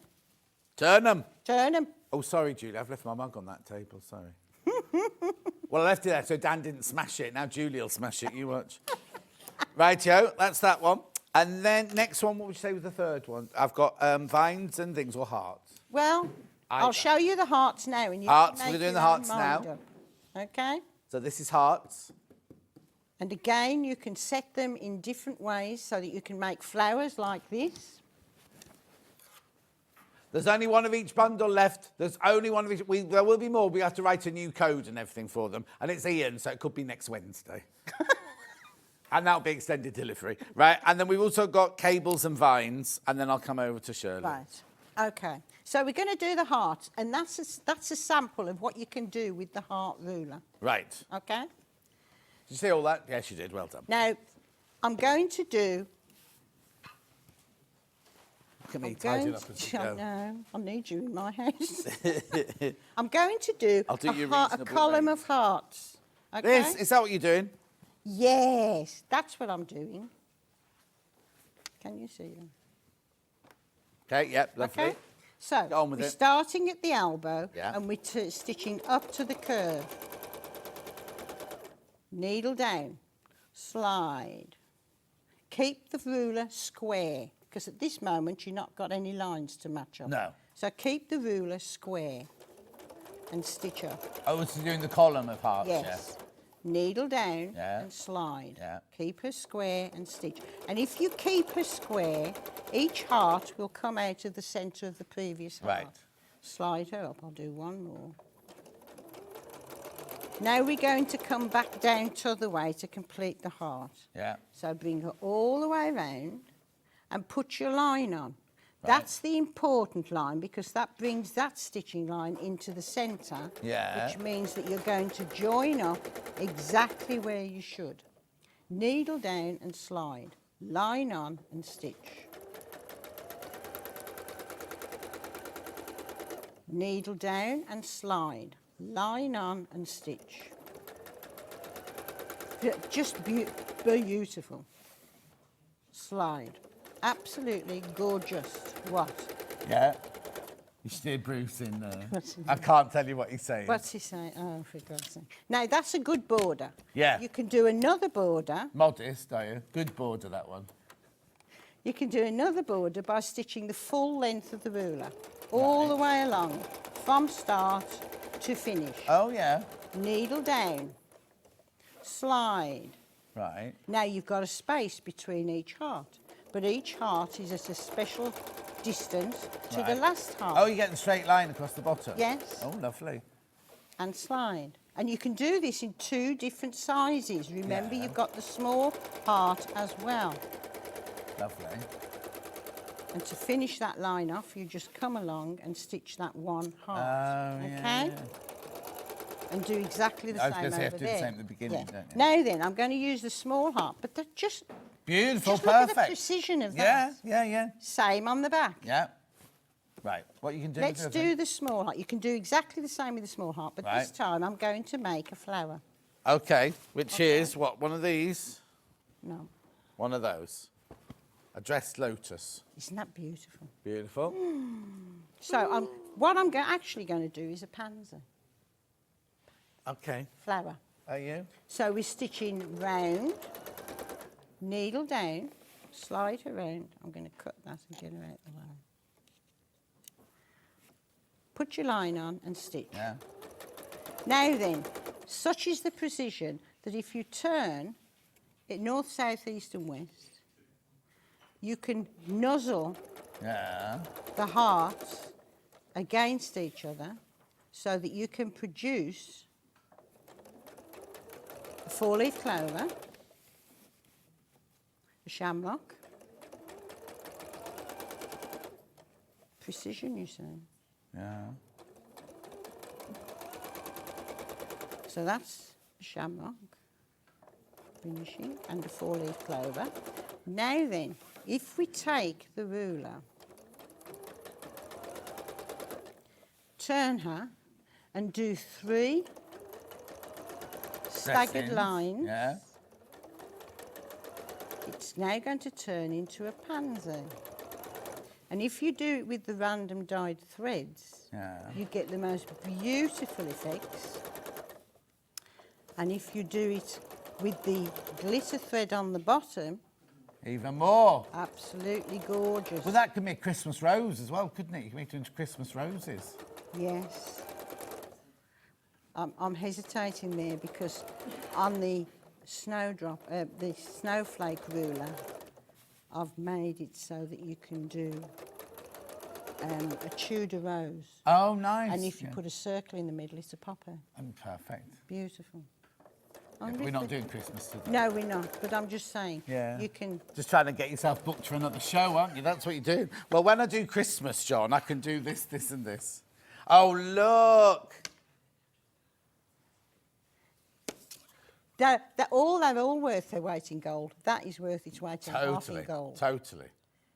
Turn them. Turn them. Oh, sorry, Julie, I've left my mug on that table, sorry. Well, I left it there so Dan didn't smash it. Now Julie will smash it, you watch. Rightio, that's that one. And then next one, what would you say was the third one? I've got vines and things, or hearts. Well, I'll show you the hearts now. And you hearts, can we're make doing the your own hearts mind now. up. Okay? So this is hearts. And again, you can set them in different ways so that you can make flowers like this. There's only one of each bundle left. There's only one of each. There will be more. We have to write a new code and everything for them. And it's Ian, so it could be next Wednesday. And that'll be extended delivery. Right, and then we've also got cables and vines. And then I'll come over to Shirley. Right, okay. So we're going to do the heart. And that's a sample of what you can do with the heart ruler. Right. Okay? Did you see all that? Yes, you did. Well done. Now, I'm going to do... Look at me tidying up as you go. No, I need you in my house. I'm going to do a column of hearts. Okay? Is that what you're doing? Yes, that's what I'm doing. Can you see them? Okay, yep, lovely. Okay. So, Get on with we're it. starting at the elbow, Yeah. and we're stitching up to the curve. Needle down, slide. Keep the ruler square, because at this moment you've not got any lines to match up. No. So keep the ruler square and stitch up. Oh, so you're doing the column of hearts, Yes. Needle down Yeah. and slide. Yeah. Keep her square and stitch. And if you keep her square, each heart will come out of the centre of the previous heart. Right. Slide her up. I'll do one more. Now we're going to come back down to the way to complete the heart. Yeah. So bring her all the way around and put your line on. Right. That's the important line because that brings that stitching line into the centre, Yeah. which means that you're going to join up exactly where you should. Needle down and slide. Line on and stitch. Needle down and slide. Line on and stitch. Just beautiful. Slide. Absolutely gorgeous. What? Yeah. You steered Bruce in there. What's he I can't tell you what he's saying. What's he saying? Oh, for God's sake. Now, that's a good border. Yeah. You can do another border. Modest, are you? Good border, that one. You can do another border by stitching the full length of the ruler all the way along, from start to finish. Oh, yeah. Needle down. Slide. Right. Now, you've got a space between each heart, but each heart is at a special distance to the Right. last heart. Oh, you're getting a straight line across the bottom? Yes. Oh, lovely. And slide. And you can do this in 2 different sizes. Remember, Yeah. you've got the small heart as well. Lovely. And to finish that line off, you just come along and stitch that one heart. Oh, okay? yeah. And do exactly the I was same gonna say you over have to do the there. same at the beginning, Yeah. don't you? Now then, I'm going to use the small heart, but they're just Beautiful, look at the perfect. precision of Yeah, that. yeah. Same on the back. Yeah. Right, what you can do... Let's do the small heart. You can do exactly the same with the small heart, but Right. this time I'm going to make a flower. Okay, which is, what, one of these? No. One of those. A dressed lotus. Isn't that beautiful? Beautiful. So what I'm actually going to do is a pansy Okay. flower. Are you? So we're stitching round, needle down, slide around. I'm going to cut that and get her out the way. Put your line on and stitch. Yeah. Now then, such is the precision that if you turn it north, south, east and west, you can nuzzle Yeah. the hearts against each other so that you can produce a 4-leaf clover, a shamrock. Precision, you say? Yeah. So that's a shamrock finishing and a 4-leaf clover. Now then, if we take the ruler, turn her and do 3 staggered Settings. lines, Yeah. it's now going to turn into a pansy. And if you do it with the random dyed threads, you get the most beautiful effects. And if you do it with the glitter thread on the bottom, even more. Absolutely gorgeous. Well, that could be a Christmas rose as well, couldn't it? You can make it into Christmas roses. Yes. I'm hesitating there because on the the snowflake ruler, I've made it so that you can do a Tudor rose. Oh, nice. And if you put a circle in the middle, it's a popper. Perfect. Beautiful. Yeah, we're not doing Christmas today. No, we're not. But I'm just saying, Yeah. you can... Just trying to get yourself booked for another show, aren't you? That's what you're doing. Well, when I do Christmas, John, I can do this, this and this. Oh, look. They're all worth their weight in gold. That is worth its weight in half in gold. Totally.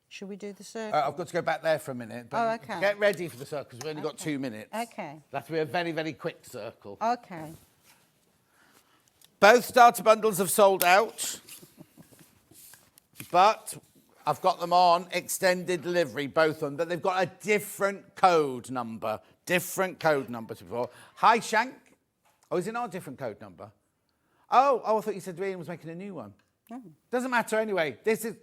Should we do the circle? I've got to go back there for a minute. But Oh, okay. Get ready for the circle, because we've only got 2 minutes. Okay. That'll be a very, very quick circle. Okay. Both starter bundles have sold out, but I've got them on extended delivery, both of them, but they've got a different code number. Different code number to before. Hi, Shank. Oh, is it not a different code number? Oh, I thought you said Ian was making a new one. Doesn't matter anyway. This is,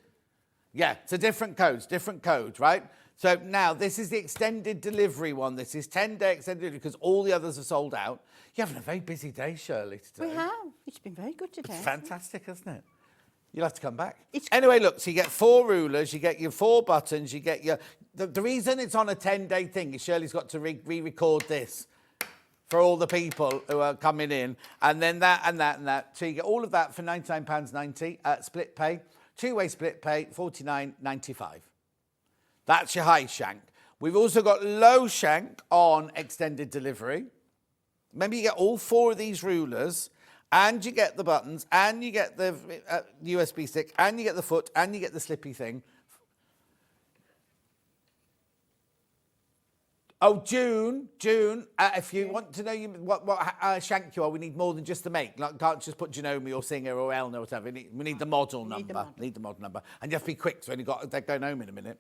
yeah, it's a different code, right? So now this is the extended delivery one. This is 10-day extended delivery because all the others are sold out. You're having a very busy day, Shirley, today. We have. It's been very good today. It's fantastic, isn't it? You'll have to come back. Anyway, look, so you get 4 rulers, you get your 4 buttons, you get your... The reason it's on a 10-day thing is Shirley's got to re-record this for all the people who are coming in, and then that and that and that. So you get all of that for £99.90, split pay, 2-way split pay, £49.95. That's your high shank. We've also got low shank on extended delivery. Remember, you get all 4 of these rulers, and you get the buttons, and you get the USB stick, and you get the foot, and you get the slippy thing. Oh, June, if you want to know what shank you are, we need more than just the make. Like, can't just put Janome or Singer or Elna or whatever. We need the model number. Need the model number. And you have to be quick, so they're going home in a minute.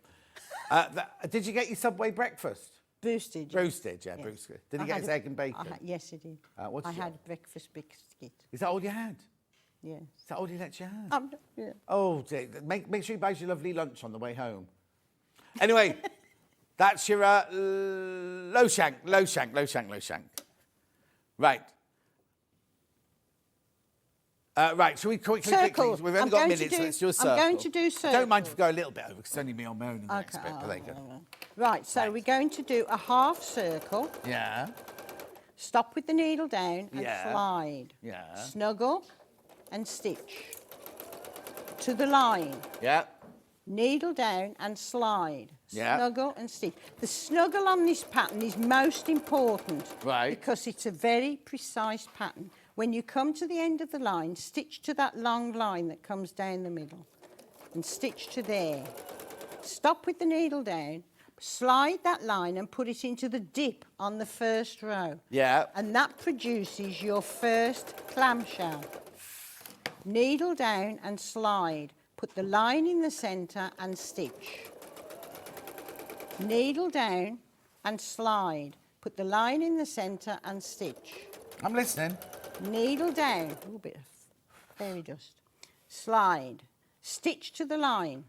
Did you get your Subway breakfast? Boosted. Roasted, yeah, Yes. boosted. Did you get his egg and bacon? Yes, I did. What's I had breakfast biscuit. Is that all you had? Yes. Is that all you let you have? Yeah. Oh, dear. Make sure you buy your lovely lunch on the way home. Anyway, that's your low shank. Right. Right, shall we quickly? We've only got minutes, so let's do a circle. I'm going to do circles. I don't mind if we go a little bit over, because it's only me on my own in the next bit, but there you go. Right, so we're going to do a half circle. Yeah. Stop with the needle down and slide. Yeah. Snuggle and stitch to the line. Yeah. Needle down and slide. Yeah. Snuggle and stitch. The snuggle on this pattern is most important. Right. Because it's a very precise pattern. When you come to the end of the line, stitch to that long line that comes down the middle and stitch to there. Stop with the needle down, slide that line and put it into the dip on the first row. Yeah. And that produces your first clamshell. Needle down and slide. Put the line in the centre and stitch. Needle down and slide. Put the line in the centre and stitch. I'm listening. Needle down, a little bit of fairy dust. Slide. Stitch to the line.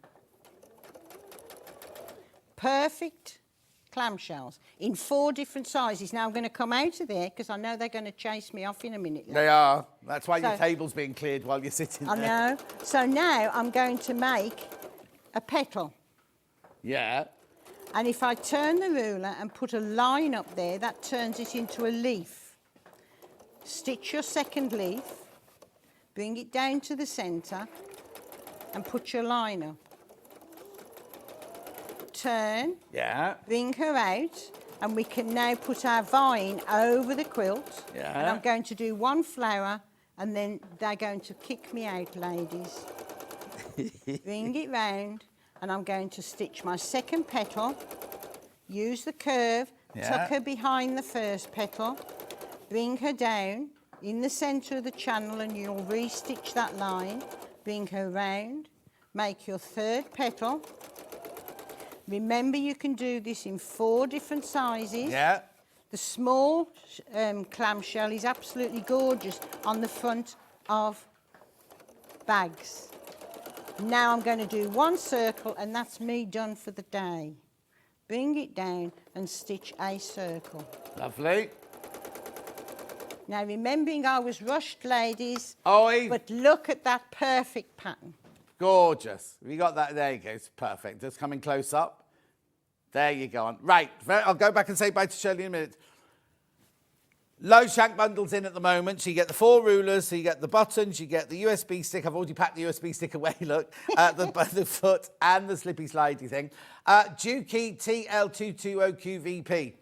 Perfect clamshells in 4 different sizes. Now I'm going to come out of there because I know they're going to chase me off in a minute. They are. That's why your table's being cleared while you're sitting there. I know. So now I'm going to make a petal. Yeah. And if I turn the ruler and put a line up there, that turns it into a leaf. Stitch your second leaf, bring it down to the centre and put your line up. Turn. Yeah. Bring her out And we can now put our vine over the quilt. Yeah. And I'm going to do one flower, and then they're going to kick me out, ladies. Bring it round, and I'm going to stitch my second petal, use the curve, tuck her behind the first petal, bring her down in the centre of the channel, and you'll re-stitch that line, bring her round, make your third petal. Remember, you can do this in 4 different sizes. Yeah. The small clamshell is absolutely gorgeous on the front of bags. Now I'm going to do 1 circle, and that's me done for the day. Bring it down and stitch a circle. Lovely. Now, remembering I was rushed, ladies, Oi. but look at that perfect pattern. Gorgeous. We got that. There you go. It's perfect. Just coming close up. There you go. Right. I'll go back and say bye to Shirley in a minute. Low shank bundles in at the moment. So you get the 4 rulers, so you get the buttons, you get the USB stick. I've already packed the USB stick away, look. The foot and the slippy slidey thing. Dukey TL220QVP.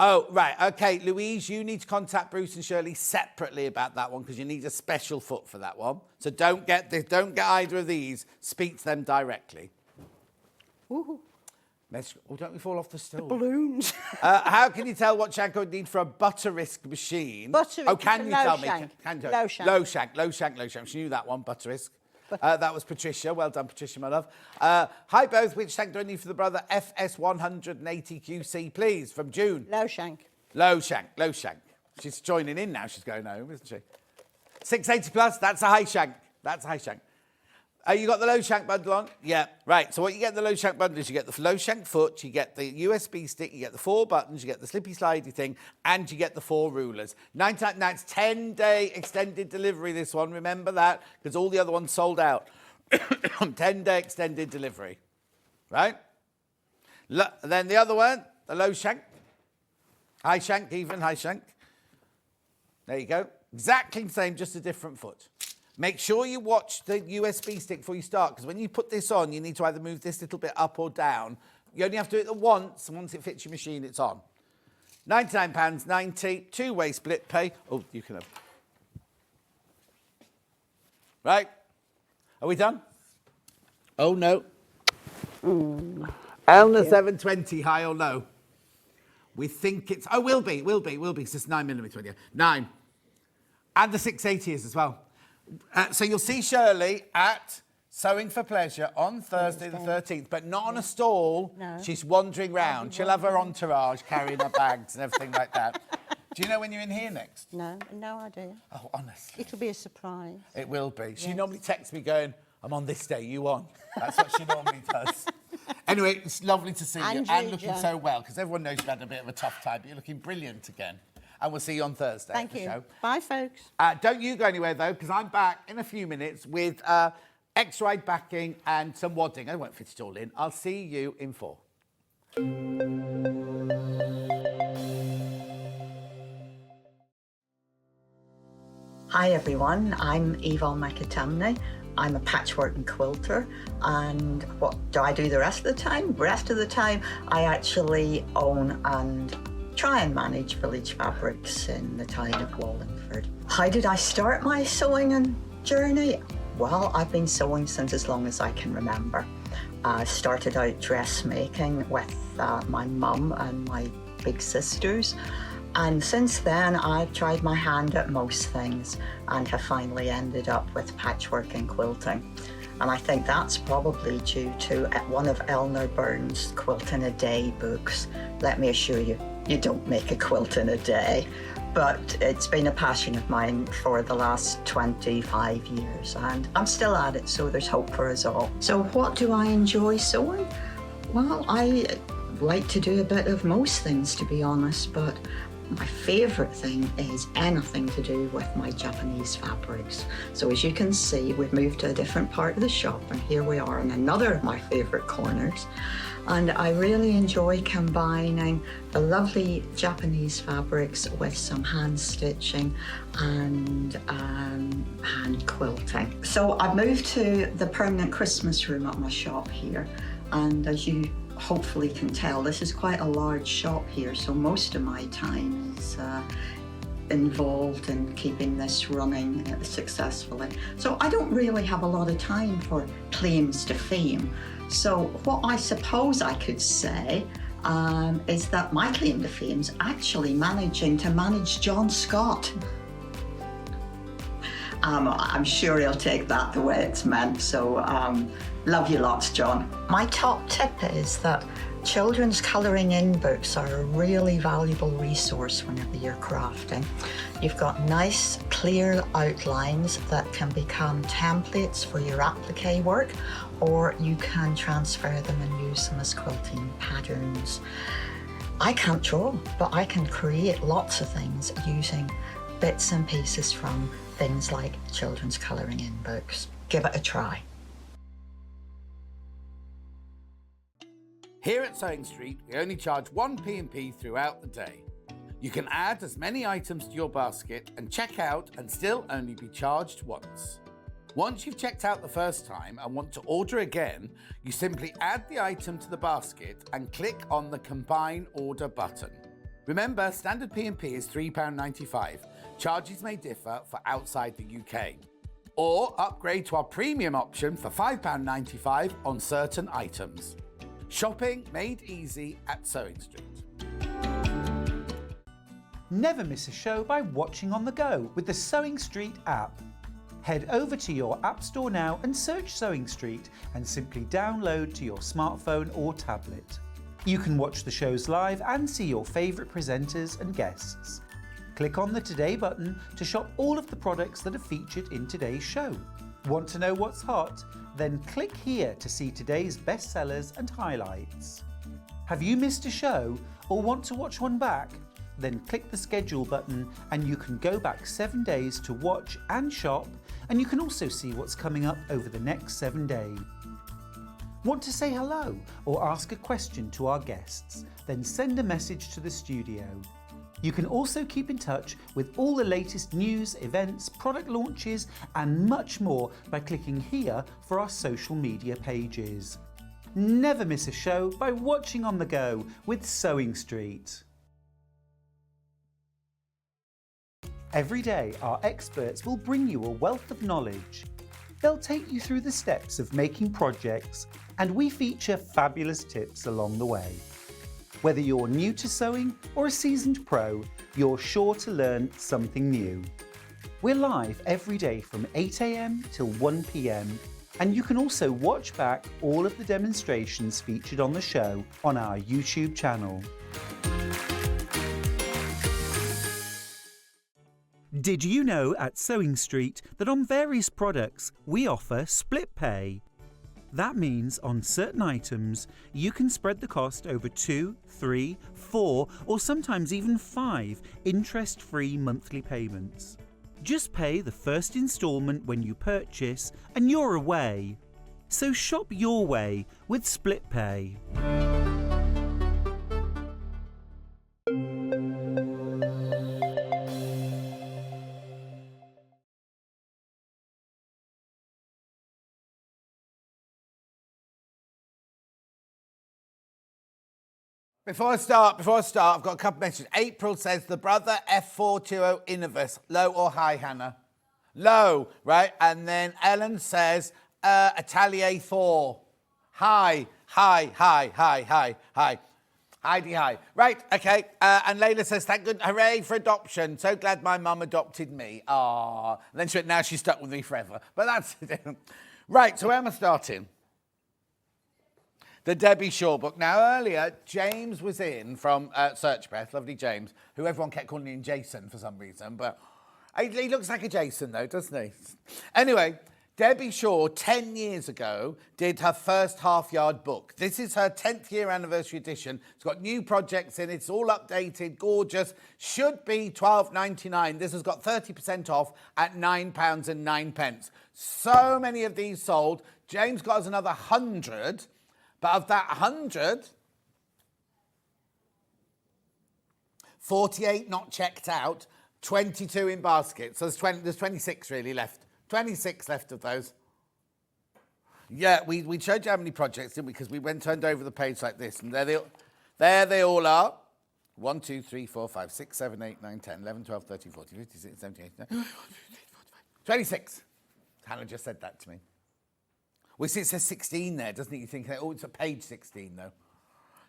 Oh, right. OK, Louise, you need to contact Bruce and Shirley separately about that one because you need a special foot for that one. So don't get either of these. Speak to them directly. Ooh. Oh, don't we fall off the stool? The balloons. How can you tell what shank I would need for a Butterisk machine? Butterisk. Oh, can you tell me? Can you? Low shank. Low shank. She knew that one, Butterisk. That was Patricia. Well done, Patricia, my love. Hi, both. Which shank do I need for the brother? FS180QC, please, from June. Low shank. Low shank. She's joining in now. She's going home, isn't she? 680 plus, that's a high shank. You got the low shank bundle on? Yeah. Right, so what you get in the low shank bundle is you get the low shank foot, you get the USB stick, you get the 4 buttons, you get the slippy slidey thing, and you get the 4 rulers. Now it's 10-day extended delivery, this one. Remember that, because all the other ones sold out. 10-day extended delivery. Right? Then the other one, the low shank. High shank. There you go. Exactly the same, just a different foot. Make sure you watch the USB stick before you start, because when you put this on, you need to either move this little bit up or down. You only have to do it once, and once it fits your machine, it's on. £99.90, 2-way split pay. Oh, you can have... Right. Are we done? Oh, no. Elna 720, high or low? We think it's... Oh, will be, because it's 9mm. 9. And the 680 is as well. So you'll see Shirley at Sewing for Pleasure on Thursday the 13th, but not on a stall. No. She's wandering round. She'll have her entourage carrying her bags and everything like that. Do you know when you're in here next? No idea. Oh, honestly. It'll be a surprise. It will be. She normally texts me going, I'm on this day, you on? That's what she normally does. Anyway, it's lovely to see you and looking so well, because everyone knows you've had a bit of a tough time, but you're looking brilliant again. And we'll see you on Thursday. Thank you. Show. Bye, folks. Don't you go anywhere, though, because I'm back in a few minutes with X-Ride backing and some wadding. I won't fit it all in. I'll see you in 4. Hi, everyone. I'm Yvonne McAtamney. I'm a patchwork and quilter, and what do I do the rest of the time? The rest of the time, I actually own and try and manage Village Fabrics in the town of Wallingford. How did I start my sewing and journey? Well, I've been sewing since as long as I can remember. I started out dressmaking with my mum and my big sisters, and since then I've tried my hand at most things and have finally ended up with patchwork and quilting. And I think that's probably due to one of Eleanor Burns' Quilt in a Day books. Let me assure you, you don't make a quilt in a day. But it's been a passion of mine for the last 25 years, and I'm still at it, so there's hope for us all. So what do I enjoy sewing? Well, I like to do a bit of most things, to be honest, but my favourite thing is anything to do with my Japanese fabrics. So as you can see, we've moved to a different part of the shop, and here we are in another of my favourite corners. And I really enjoy combining the lovely Japanese fabrics with some hand stitching and hand quilting. So I've moved to the permanent Christmas room at my shop here, and as you hopefully can tell, this is quite a large shop here, so most of my time is involved in keeping this running successfully. So I don't really have a lot of time for claims to fame. So what I suppose I could say is that my claim to fame is actually managing to manage John Scott. I'm sure he'll take that the way it's meant, so love you lots, John. My top tip is that children's colouring in books are a really valuable resource whenever you're crafting. You've got nice, clear outlines that can become templates for your applique work, or you can transfer them and use them as quilting patterns. I can't draw, but I can create lots of things using bits and pieces from things like children's colouring in books. Give it a try. Here at Sewing Street, we only charge one P&P throughout the day. You can add as many items to your basket and check out and still only be charged once. Once you've checked out the first time and want to order again, you simply add the item to the basket and click on the Combine Order button. Remember, standard P&P is £3.95. Charges may differ for outside the UK. Or upgrade to our premium option for £5.95 on certain items. Shopping made easy at Sewing Street. Never miss a show by watching on the go with the Sewing Street app. Head over to your App Store now and search Sewing Street and simply download to your smartphone or tablet. You can watch the shows live and see your favourite presenters and guests. Click on the Today button to shop all of the products that are featured in today's show. Want to know what's hot? Then click here to see today's bestsellers and highlights. Have you missed a show or want to watch one back? Then click the schedule button and you can go back 7 days to watch and shop, and you can also see what's coming up over the next 7 days. Want to say hello or ask a question to our guests? Then send a message to the studio. You can also keep in touch with all the latest news, events, product launches and much more by clicking here for our social media pages. Never miss a show by watching on the go with Sewing Street. Every day our experts will bring you a wealth of knowledge. They'll take you through the steps of making projects, and we feature fabulous tips along the way. Whether you're new to sewing or a seasoned pro, you're sure to learn something new. We're live every day from 8 AM till 1 PM, and you can also watch back all of the demonstrations featured on the show on our YouTube channel. Did you know at Sewing Street that on various products we offer split pay? That means on certain items, you can spread the cost over 2, 3, 4, or sometimes even 5 interest-free monthly payments. Just pay the first instalment when you purchase and you're away. So shop your way with split pay. Before I start, I've got a couple of messages. April says, the Brother F420 Innovus. Low or high, Hannah? Low, right? And then Ellen says, Atelier Thor. High. Heidi, high. Right, okay. And Layla says, thank goodness, hooray for adoption. So glad my mum adopted me. Ah. And then she went, now she's stuck with me forever. But that's it. Right, so where am I starting? The Debbie Shaw book. Now, earlier, James was in from Search Press, lovely James, who everyone kept calling him Jason for some reason, but he looks like a Jason, though, doesn't he? Anyway, Debbie Shaw, 10 years ago, did her first half-yard book. This is her 10th year anniversary edition. It's got new projects in it. It's all updated, gorgeous. Should be £12.99. This has got 30% off at £9.09. So many of these sold. James got us another 100. But of that 100, 48 not checked out, 22 in baskets. So there's 26 really left. 26 left of those. Yeah, we showed you how many projects, didn't we? Because we turned over the page like this, and there they all are. 1, 2, 3, 4, 5, 6, 7, 8, 9, 10, 11, 12, 13, 14, 15, 16, 17, 18, 19, 26. Hannah just said that to me. Well, see, it says 16 there, doesn't it? You think, oh, it's a page 16, though.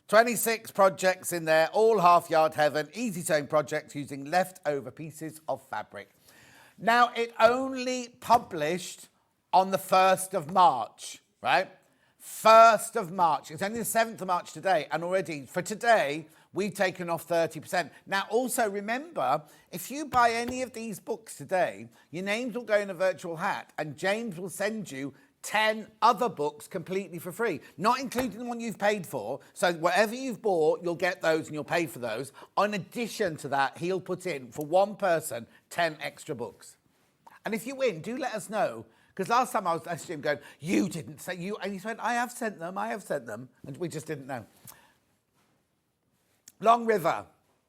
26 projects in there, all half-yard heaven, easy sewing projects using leftover pieces of fabric. Now, it only published on the 1st of March, right? 1st of March. It's only the 7th of March today, and already, for today, we've taken off 30%. Now, also remember, if you buy any of these books today, your names will go in a virtual hat, and James will send you 10 other books completely for free, not including the one you've paid for. So whatever you've bought, you'll get those and you'll pay for those. In addition to that, he'll put in, for one person, 10 extra books. And if you win, do let us know. Because last time I was messaging him going, you didn't say you, and he said, I have sent them, and we just didn't know. Long River,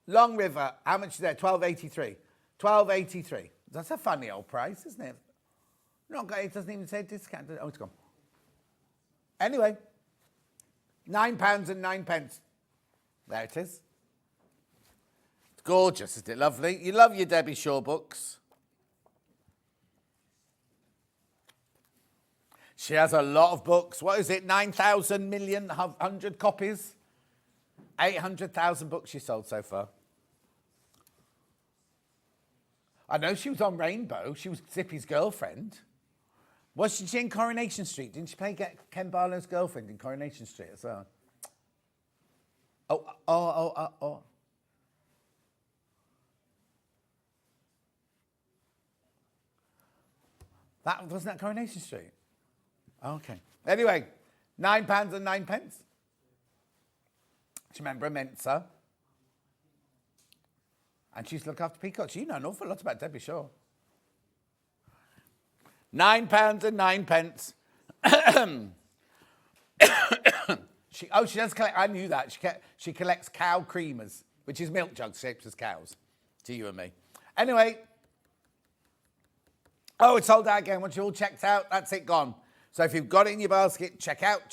how much is there? $12.83. $12.83. That's a funny old price, isn't it? It doesn't even say discount. Oh, it's gone. Anyway, £9.09. There it is. It's gorgeous, isn't it? Lovely. You love your Debbie Shaw books. She has a lot of books. What is it? 9,000 million, 100 copies? 800,000 books she sold so far. I know she was on Rainbow. She was Zippy's girlfriend. Wasn't she in Coronation Street? Didn't she play Ken Barlow's girlfriend in Coronation Street as well? Oh. Wasn't that Coronation Street? Okay. Anyway, £9.09. Do you remember Mensa? And she used to look after peacocks. You know an awful lot about Debbie Shaw. £9.09. She does collect, I knew that. She collects cow creamers, which is milk jugs shaped as cows, to you and me. Anyway, it's sold out again. Once you're all checked out, that's it, gone. So if you've got it in your basket, check out.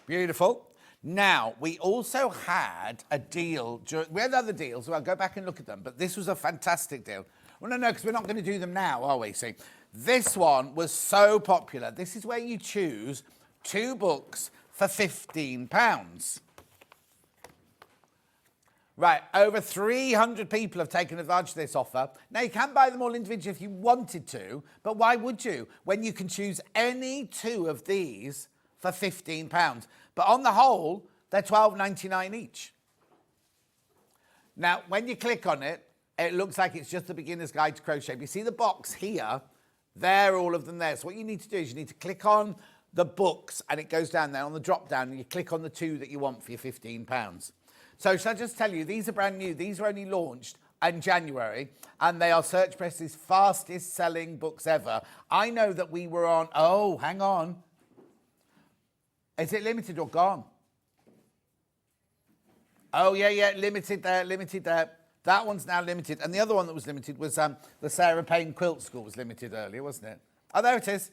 Beautiful. Now, we also had a deal. We had other deals, so I'll go back and look at them, but this was a fantastic deal. Well, no, because we're not going to do them now, are we? See, this one was so popular. This is where you choose 2 books for £15. Right, over 300 people have taken advantage of this offer. Now, you can buy them all individually if you wanted to, but why would you when you can choose any 2 of these for £15? But on the whole, they're $12.99 each. Now, when you click on it, it looks like it's just the beginner's guide to crochet. But you see the box here, all of them there. So what you need to do is you need to click on the books and it goes down there on the drop down and you click on the 2 that you want for your £15. So shall I just tell you, these are brand new. These were only launched in January and they are Search Press's fastest selling books ever. I know that we were on, hang on. Is it limited or gone? Oh, yeah, limited there. That one's now limited. And the other one that was limited was the Sarah Payne Quilt School was limited earlier, wasn't it? Oh, there it is.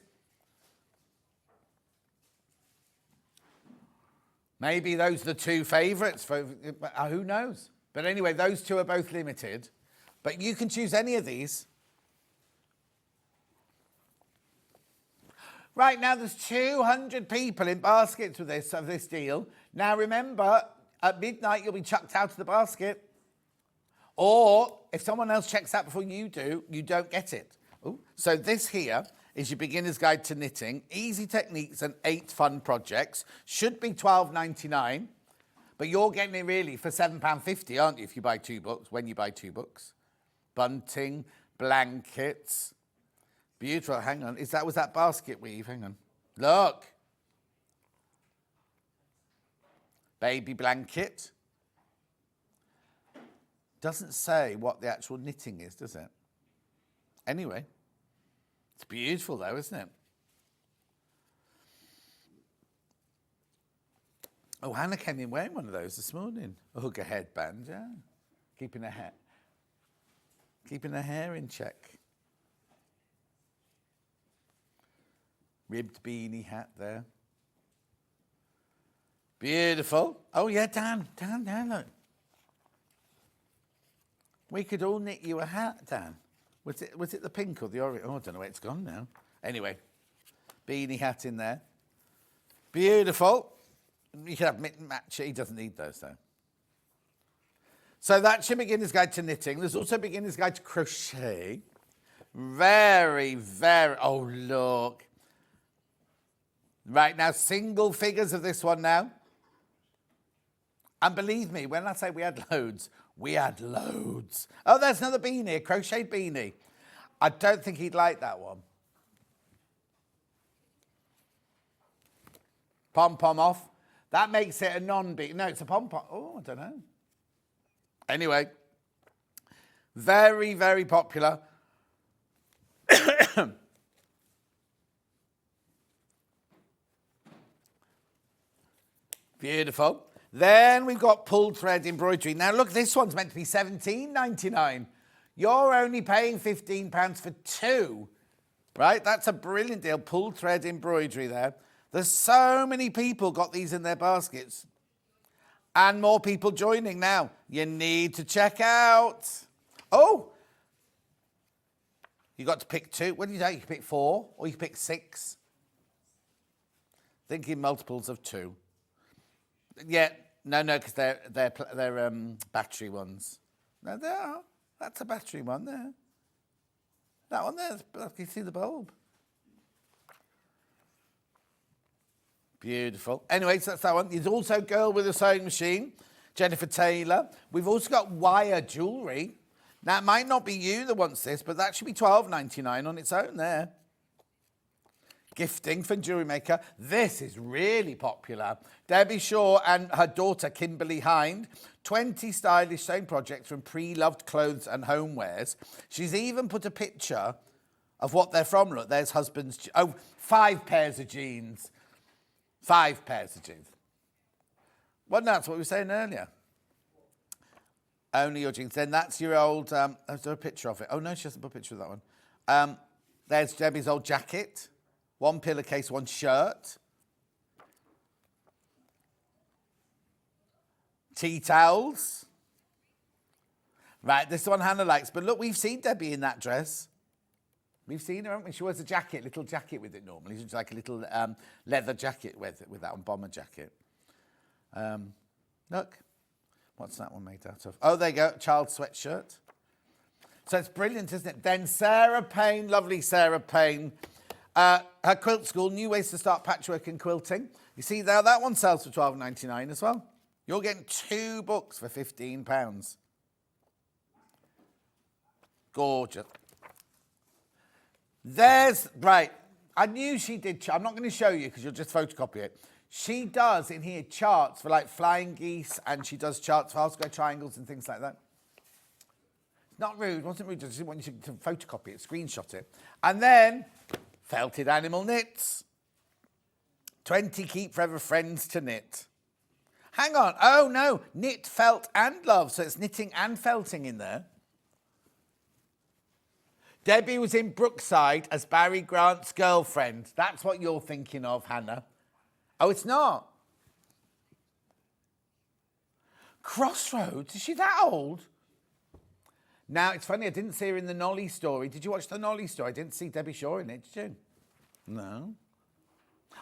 Maybe those are the 2 favourites. Who knows? But anyway, those 2 are both limited. But you can choose any of these. Right, now there's 200 people in baskets of this deal. Now remember, at midnight you'll be chucked out of the basket. Or if someone else checks out before you do, you don't get it. Ooh. So this here is your beginner's guide to knitting. Easy techniques and 8 fun projects. Should be $12.99, but you're getting it really for £7.50, aren't you, if you buy 2 books, when you buy 2 books. Bunting, blankets. Beautiful. Hang on. Was that basket weave? Hang on. Look. Baby blanket. Doesn't say what the actual knitting is, does it? Anyway, it's beautiful though, isn't it? Oh, Hannah came in wearing one of those this morning. A hooker headband, yeah. Keeping her hair in check. Ribbed beanie hat there. Beautiful. Oh, yeah, Dan, look. We could all knit you a hat, Dan. Was it the pink or the orange? Oh, I don't know where it's gone now. Anyway, beanie hat in there. Beautiful. You could have match. He doesn't need those, though. So that's your beginner's guide to knitting. There's also a beginner's guide to crochet. Very, very... Oh, look. Right, now, single figures of this one now. And believe me, when I say we had loads, we had loads. Oh, there's another beanie, a crocheted beanie. I don't think he'd like that one. Pom-pom off. That makes it a non-beanie. No, it's a pom-pom. Oh, I don't know. Anyway, very, very popular. Beautiful. Then we've got pulled thread embroidery. Now, look, this one's meant to be $17.99. You're only paying £15 for two, right? That's a brilliant deal. Pulled thread embroidery there. There's so many people got these in their baskets. And more people joining now. You need to check out. Oh! You got to pick two. What do you do? You can pick 4 or you can pick 6. Thinking multiples of 2. Yeah, no, because they're battery ones. No, they are. That's a battery one there. That one there, you can see the bulb. Beautiful. Anyway, so that's that one. There's also Girl with a Sewing Machine, Jennifer Taylor. We've also got wire jewellery. Now, it might not be you that wants this, but that should be $12.99 on its own there. Gifting for jewellery maker. This is really popular. Debbie Shaw and her daughter, Kimberly Hind. 20 stylish sewing projects from pre-loved clothes and homewares. She's even put a picture of what they're from. Look, there's husband's... Oh, 5 pairs of jeans. 5 pairs of jeans. Well, no, that's what we were saying earlier. Only your jeans. Then that's your old... is there a picture of it? Oh, no, she hasn't put a picture of that one. There's Debbie's old jacket. 1 pillowcase, 1 shirt. Tea towels. Right, this one Hannah likes. But look, we've seen Debbie in that dress. We've seen her, haven't we? She wears a jacket, little jacket with it normally. She's like a little leather jacket with that one, bomber jacket. Look, what's that one made out of? Oh, there you go, child sweatshirt. So it's brilliant, isn't it? Then Sarah Payne, lovely Sarah Payne. Her quilt school, new ways to start patchwork and quilting. You see there, that one sells for $12.99 as well. You're getting 2 books for £15. Gorgeous. There's, right, I knew she did, I'm not going to show you because you'll just photocopy it. She does in here charts for like flying geese and she does charts for half square triangles and things like that. It's not rude, it wasn't rude, I just didn't want you to photocopy it, screenshot it. And then, felted animal knits. 20 keep forever friends to knit. Hang on, oh no, knit, felt and love, so it's knitting and felting in there. Debbie was in Brookside as Barry Grant's girlfriend. That's what you're thinking of, Hannah. Oh, it's not. Crossroads, is she that old? Now, it's funny, I didn't see her in the Nolly story. Did you watch the Nolly story? I didn't see Debbie Shaw in it, did you? No.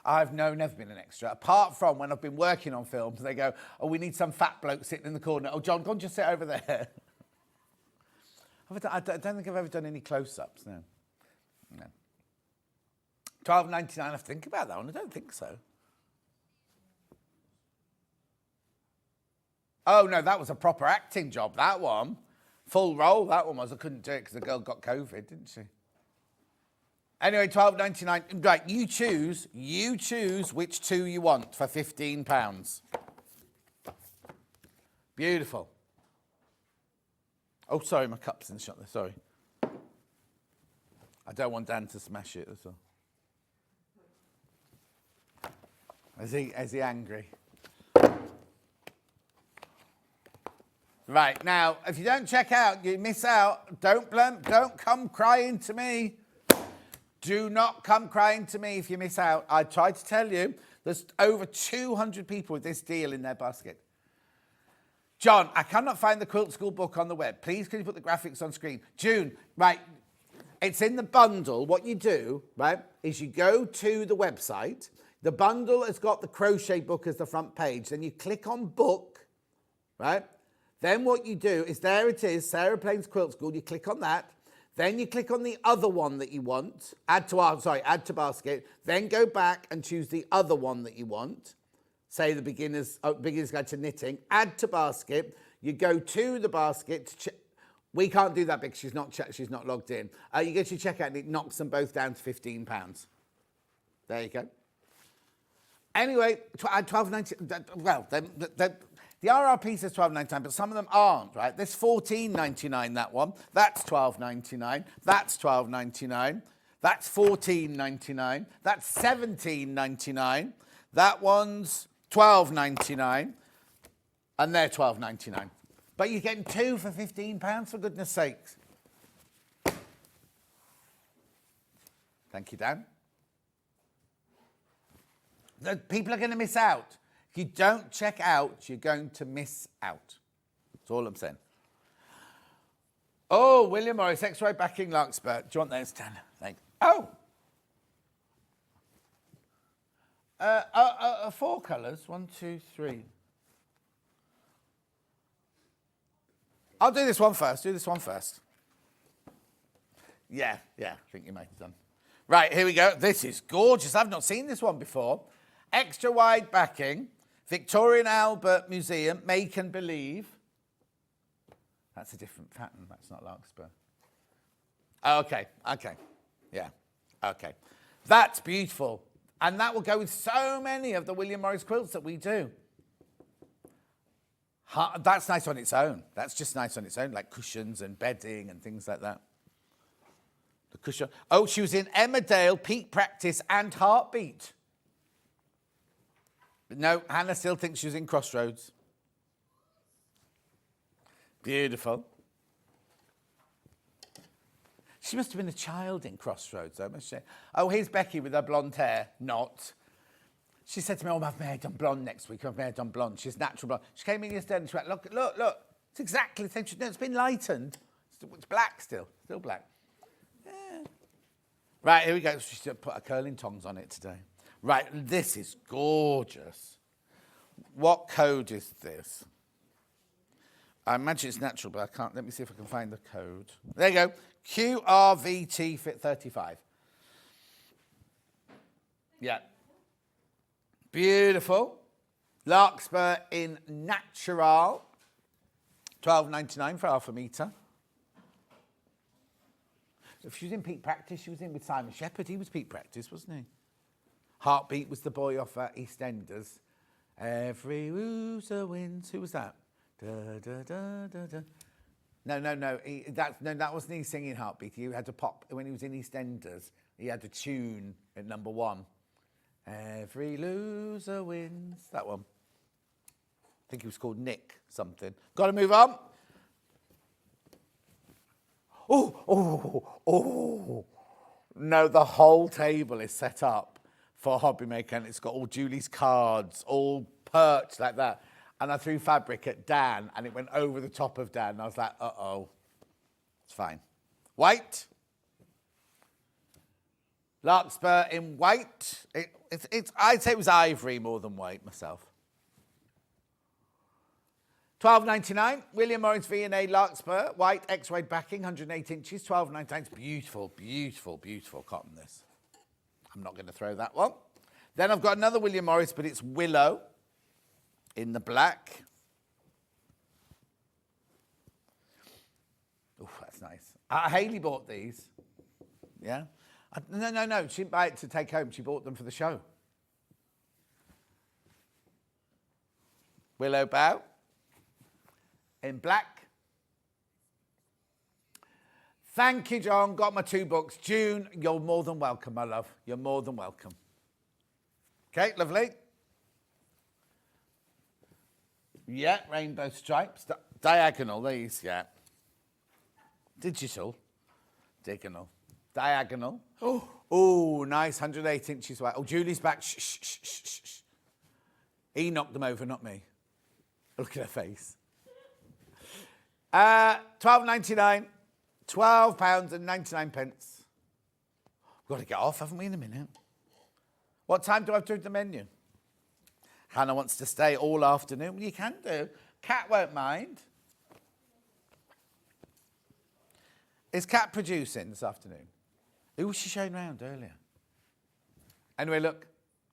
I've never been an extra. Apart from when I've been working on films, they go, oh, we need some fat bloke sitting in the corner. Oh, John, go and just sit over there. I don't think I've ever done any close-ups, no. No. $12.99, I have to think about that one. I don't think so. Oh, no, that was a proper acting job, that one. Full role, that one was. I couldn't do it because the girl got COVID, didn't she? Anyway, $12.99. Right, you choose which 2 you want for £15. Beautiful. Oh, sorry, my cup's in the shot there, sorry. I don't want Dan to smash it, that's all. Is he angry? Right, now, if you don't check out, you miss out. Don't come crying to me. Do not come crying to me if you miss out. I tried to tell you, there's over 200 people with this deal in their basket. John, I cannot find the Quilt School book on the web. Please, can you put the graphics on screen? June, right, it's in the bundle. What you do, right, is you go to the website. The bundle has got the crochet book as the front page. Then you click on book, right? Then what you do is, there it is, Sarah Plains Quilt School. You click on that. Then you click on the other one that you want. Add to basket. Then go back and choose the other one that you want. Say the beginner's guide to knitting. Add to basket. You go to the basket. We can't do that because she's not logged in. You go to checkout and it knocks them both down to £15. There you go. Anyway, $12.90. Well, the RRP says $12.99, but some of them aren't, right? There's $14.99, that one. That's $12.99. That's $12.99. That's $14.99. That's $17.99. That one's $12.99. And they're $12.99. But you're getting two for £15, for goodness sakes. Thank you, Dan. The people are going to miss out. If you don't check out, you're going to miss out. That's all I'm saying. Oh, William Morris, X-ray backing Larkspur. Do you want those, Dan? Thanks. Oh! 4 colours. 1, 2, 3. I'll do this one first. Yeah, I think you might have done. Right, here we go. This is gorgeous. I've not seen this one before. Extra wide backing. Victorian Albert Museum, Make and Believe. That's a different pattern. That's not Larkspur. Oh, okay. Yeah, okay. That's beautiful. And that will go with so many of the William Morris quilts that we do. That's nice on its own. That's just nice on its own, like cushions and bedding and things like that. The cushion. Oh, she was in Emmerdale, Peak Practice and Heartbeat. But no, Hannah still thinks she was in Crossroads. Beautiful. She must have been a child in Crossroads, though, must she? Oh, here's Becky with her blonde hair. Not. She said to me, oh, I've my hair done blonde next week. I've my hair done blonde. She's natural blonde. She came in yesterday and she went, look. It's exactly the same. No, it's been lightened. It's black still. Still black. Yeah. Right, here we go. She should put her curling tongs on it today. Right, this is gorgeous. What code is this? I imagine it's natural, but I can't. Let me see if I can find the code. There you go. QRVT Fit 35. Yeah. Beautiful. Larkspur in Natural. $12.99 for half a metre. If she was in Peak Practice, she was in with Simon Shepherd. He was Peak Practice, wasn't he? Heartbeat was the boy off EastEnders. Every loser wins. Who was that? Da, da, da, da, da. No. That wasn't he singing Heartbeat. He had to pop when he was in EastEnders. He had a tune at number 1. Every loser wins. That one. I think he was called Nick something. Got to move on. Oh. No, the whole table is set up for Hobby Maker and it's got all Julie's cards, all perched like that. And I threw fabric at Dan and it went over the top of Dan. And I was like, uh-oh. It's fine. White. Larkspur in white. I'd say it was ivory more than white myself. $12.99. William Morris V&A Larkspur. White X-wide backing, 108 inches, $12.99. It's beautiful, beautiful, beautiful cotton, this. I'm not going to throw that one. Then I've got another William Morris, but it's Willow in the black. Oh, that's nice. Hayley bought these. Yeah. No. She didn't buy it to take home. She bought them for the show. Willow bow in black. Thank you, John. Got my 2 books. June, you're more than welcome, my love. You're more than welcome. Okay, lovely. Yeah, rainbow stripes. Diagonal, these, yeah. Digital. Diagonal. Diagonal. Oh, nice, 108 inches wide. Oh, Julie's back. Shh, shh, shh, shh, shh. He knocked them over, not me. Look at her face. £12.99. £12.99. We've got to get off, haven't we, in a minute? What time do I have to read the menu? Hannah wants to stay all afternoon. Well, you can do. Kat won't mind. Is Kat producing this afternoon? Who was she showing around earlier? Anyway, look.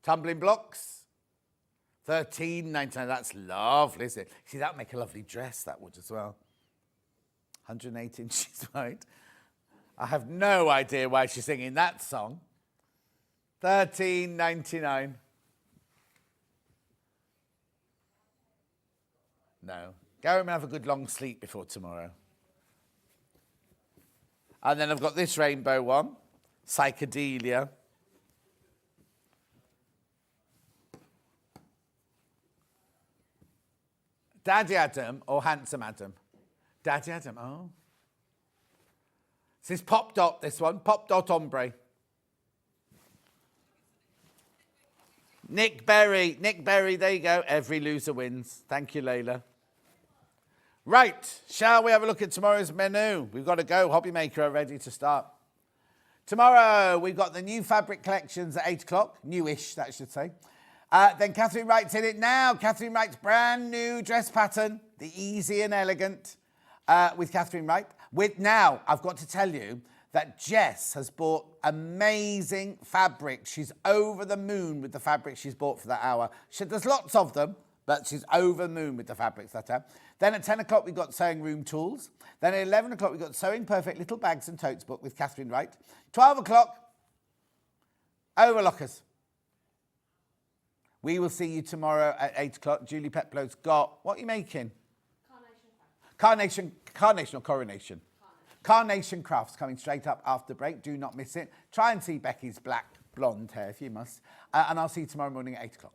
Tumbling blocks. £13.99. That's lovely, isn't it? See, that would make a lovely dress, that would as well. 108 inches wide. I have no idea why she's singing that song. £13.99. No. Go home and have a good long sleep before tomorrow. And then I've got this rainbow one. Psychedelia. Daddy Adam or Handsome Adam? Daddy Adam, oh. This is Pop Dot, this one. Pop Dot Ombre. Nick Berry, there you go. Every loser wins. Thank you, Layla. Right, shall we have a look at tomorrow's menu? We've got to go. Hobby Maker are ready to start. Tomorrow, we've got the new fabric collections at 8 o'clock. Newish, that should say. Then Catherine Wright's in it now. Catherine Wright's brand new dress pattern, the Easy and Elegant, with Catherine Wright. Now, I've got to tell you that Jess has bought amazing fabric. She's over the moon with the fabric she's bought for that hour. There's lots of them, but she's over the moon with the fabrics that hour. Then at 10 o'clock, we've got Sewing Room Tools. Then at 11 o'clock, we've got Sewing Perfect Little Bags and Totes book with Catherine Wright. 12 o'clock, Overlockers. We will see you tomorrow at 8 o'clock. Julie Peplow's got... What are you making? Carnation or Coronation? Carnation Crafts coming straight up after break. Do not miss it. Try and see Becky's black blonde hair if you must. And I'll see you tomorrow morning at 8 o'clock.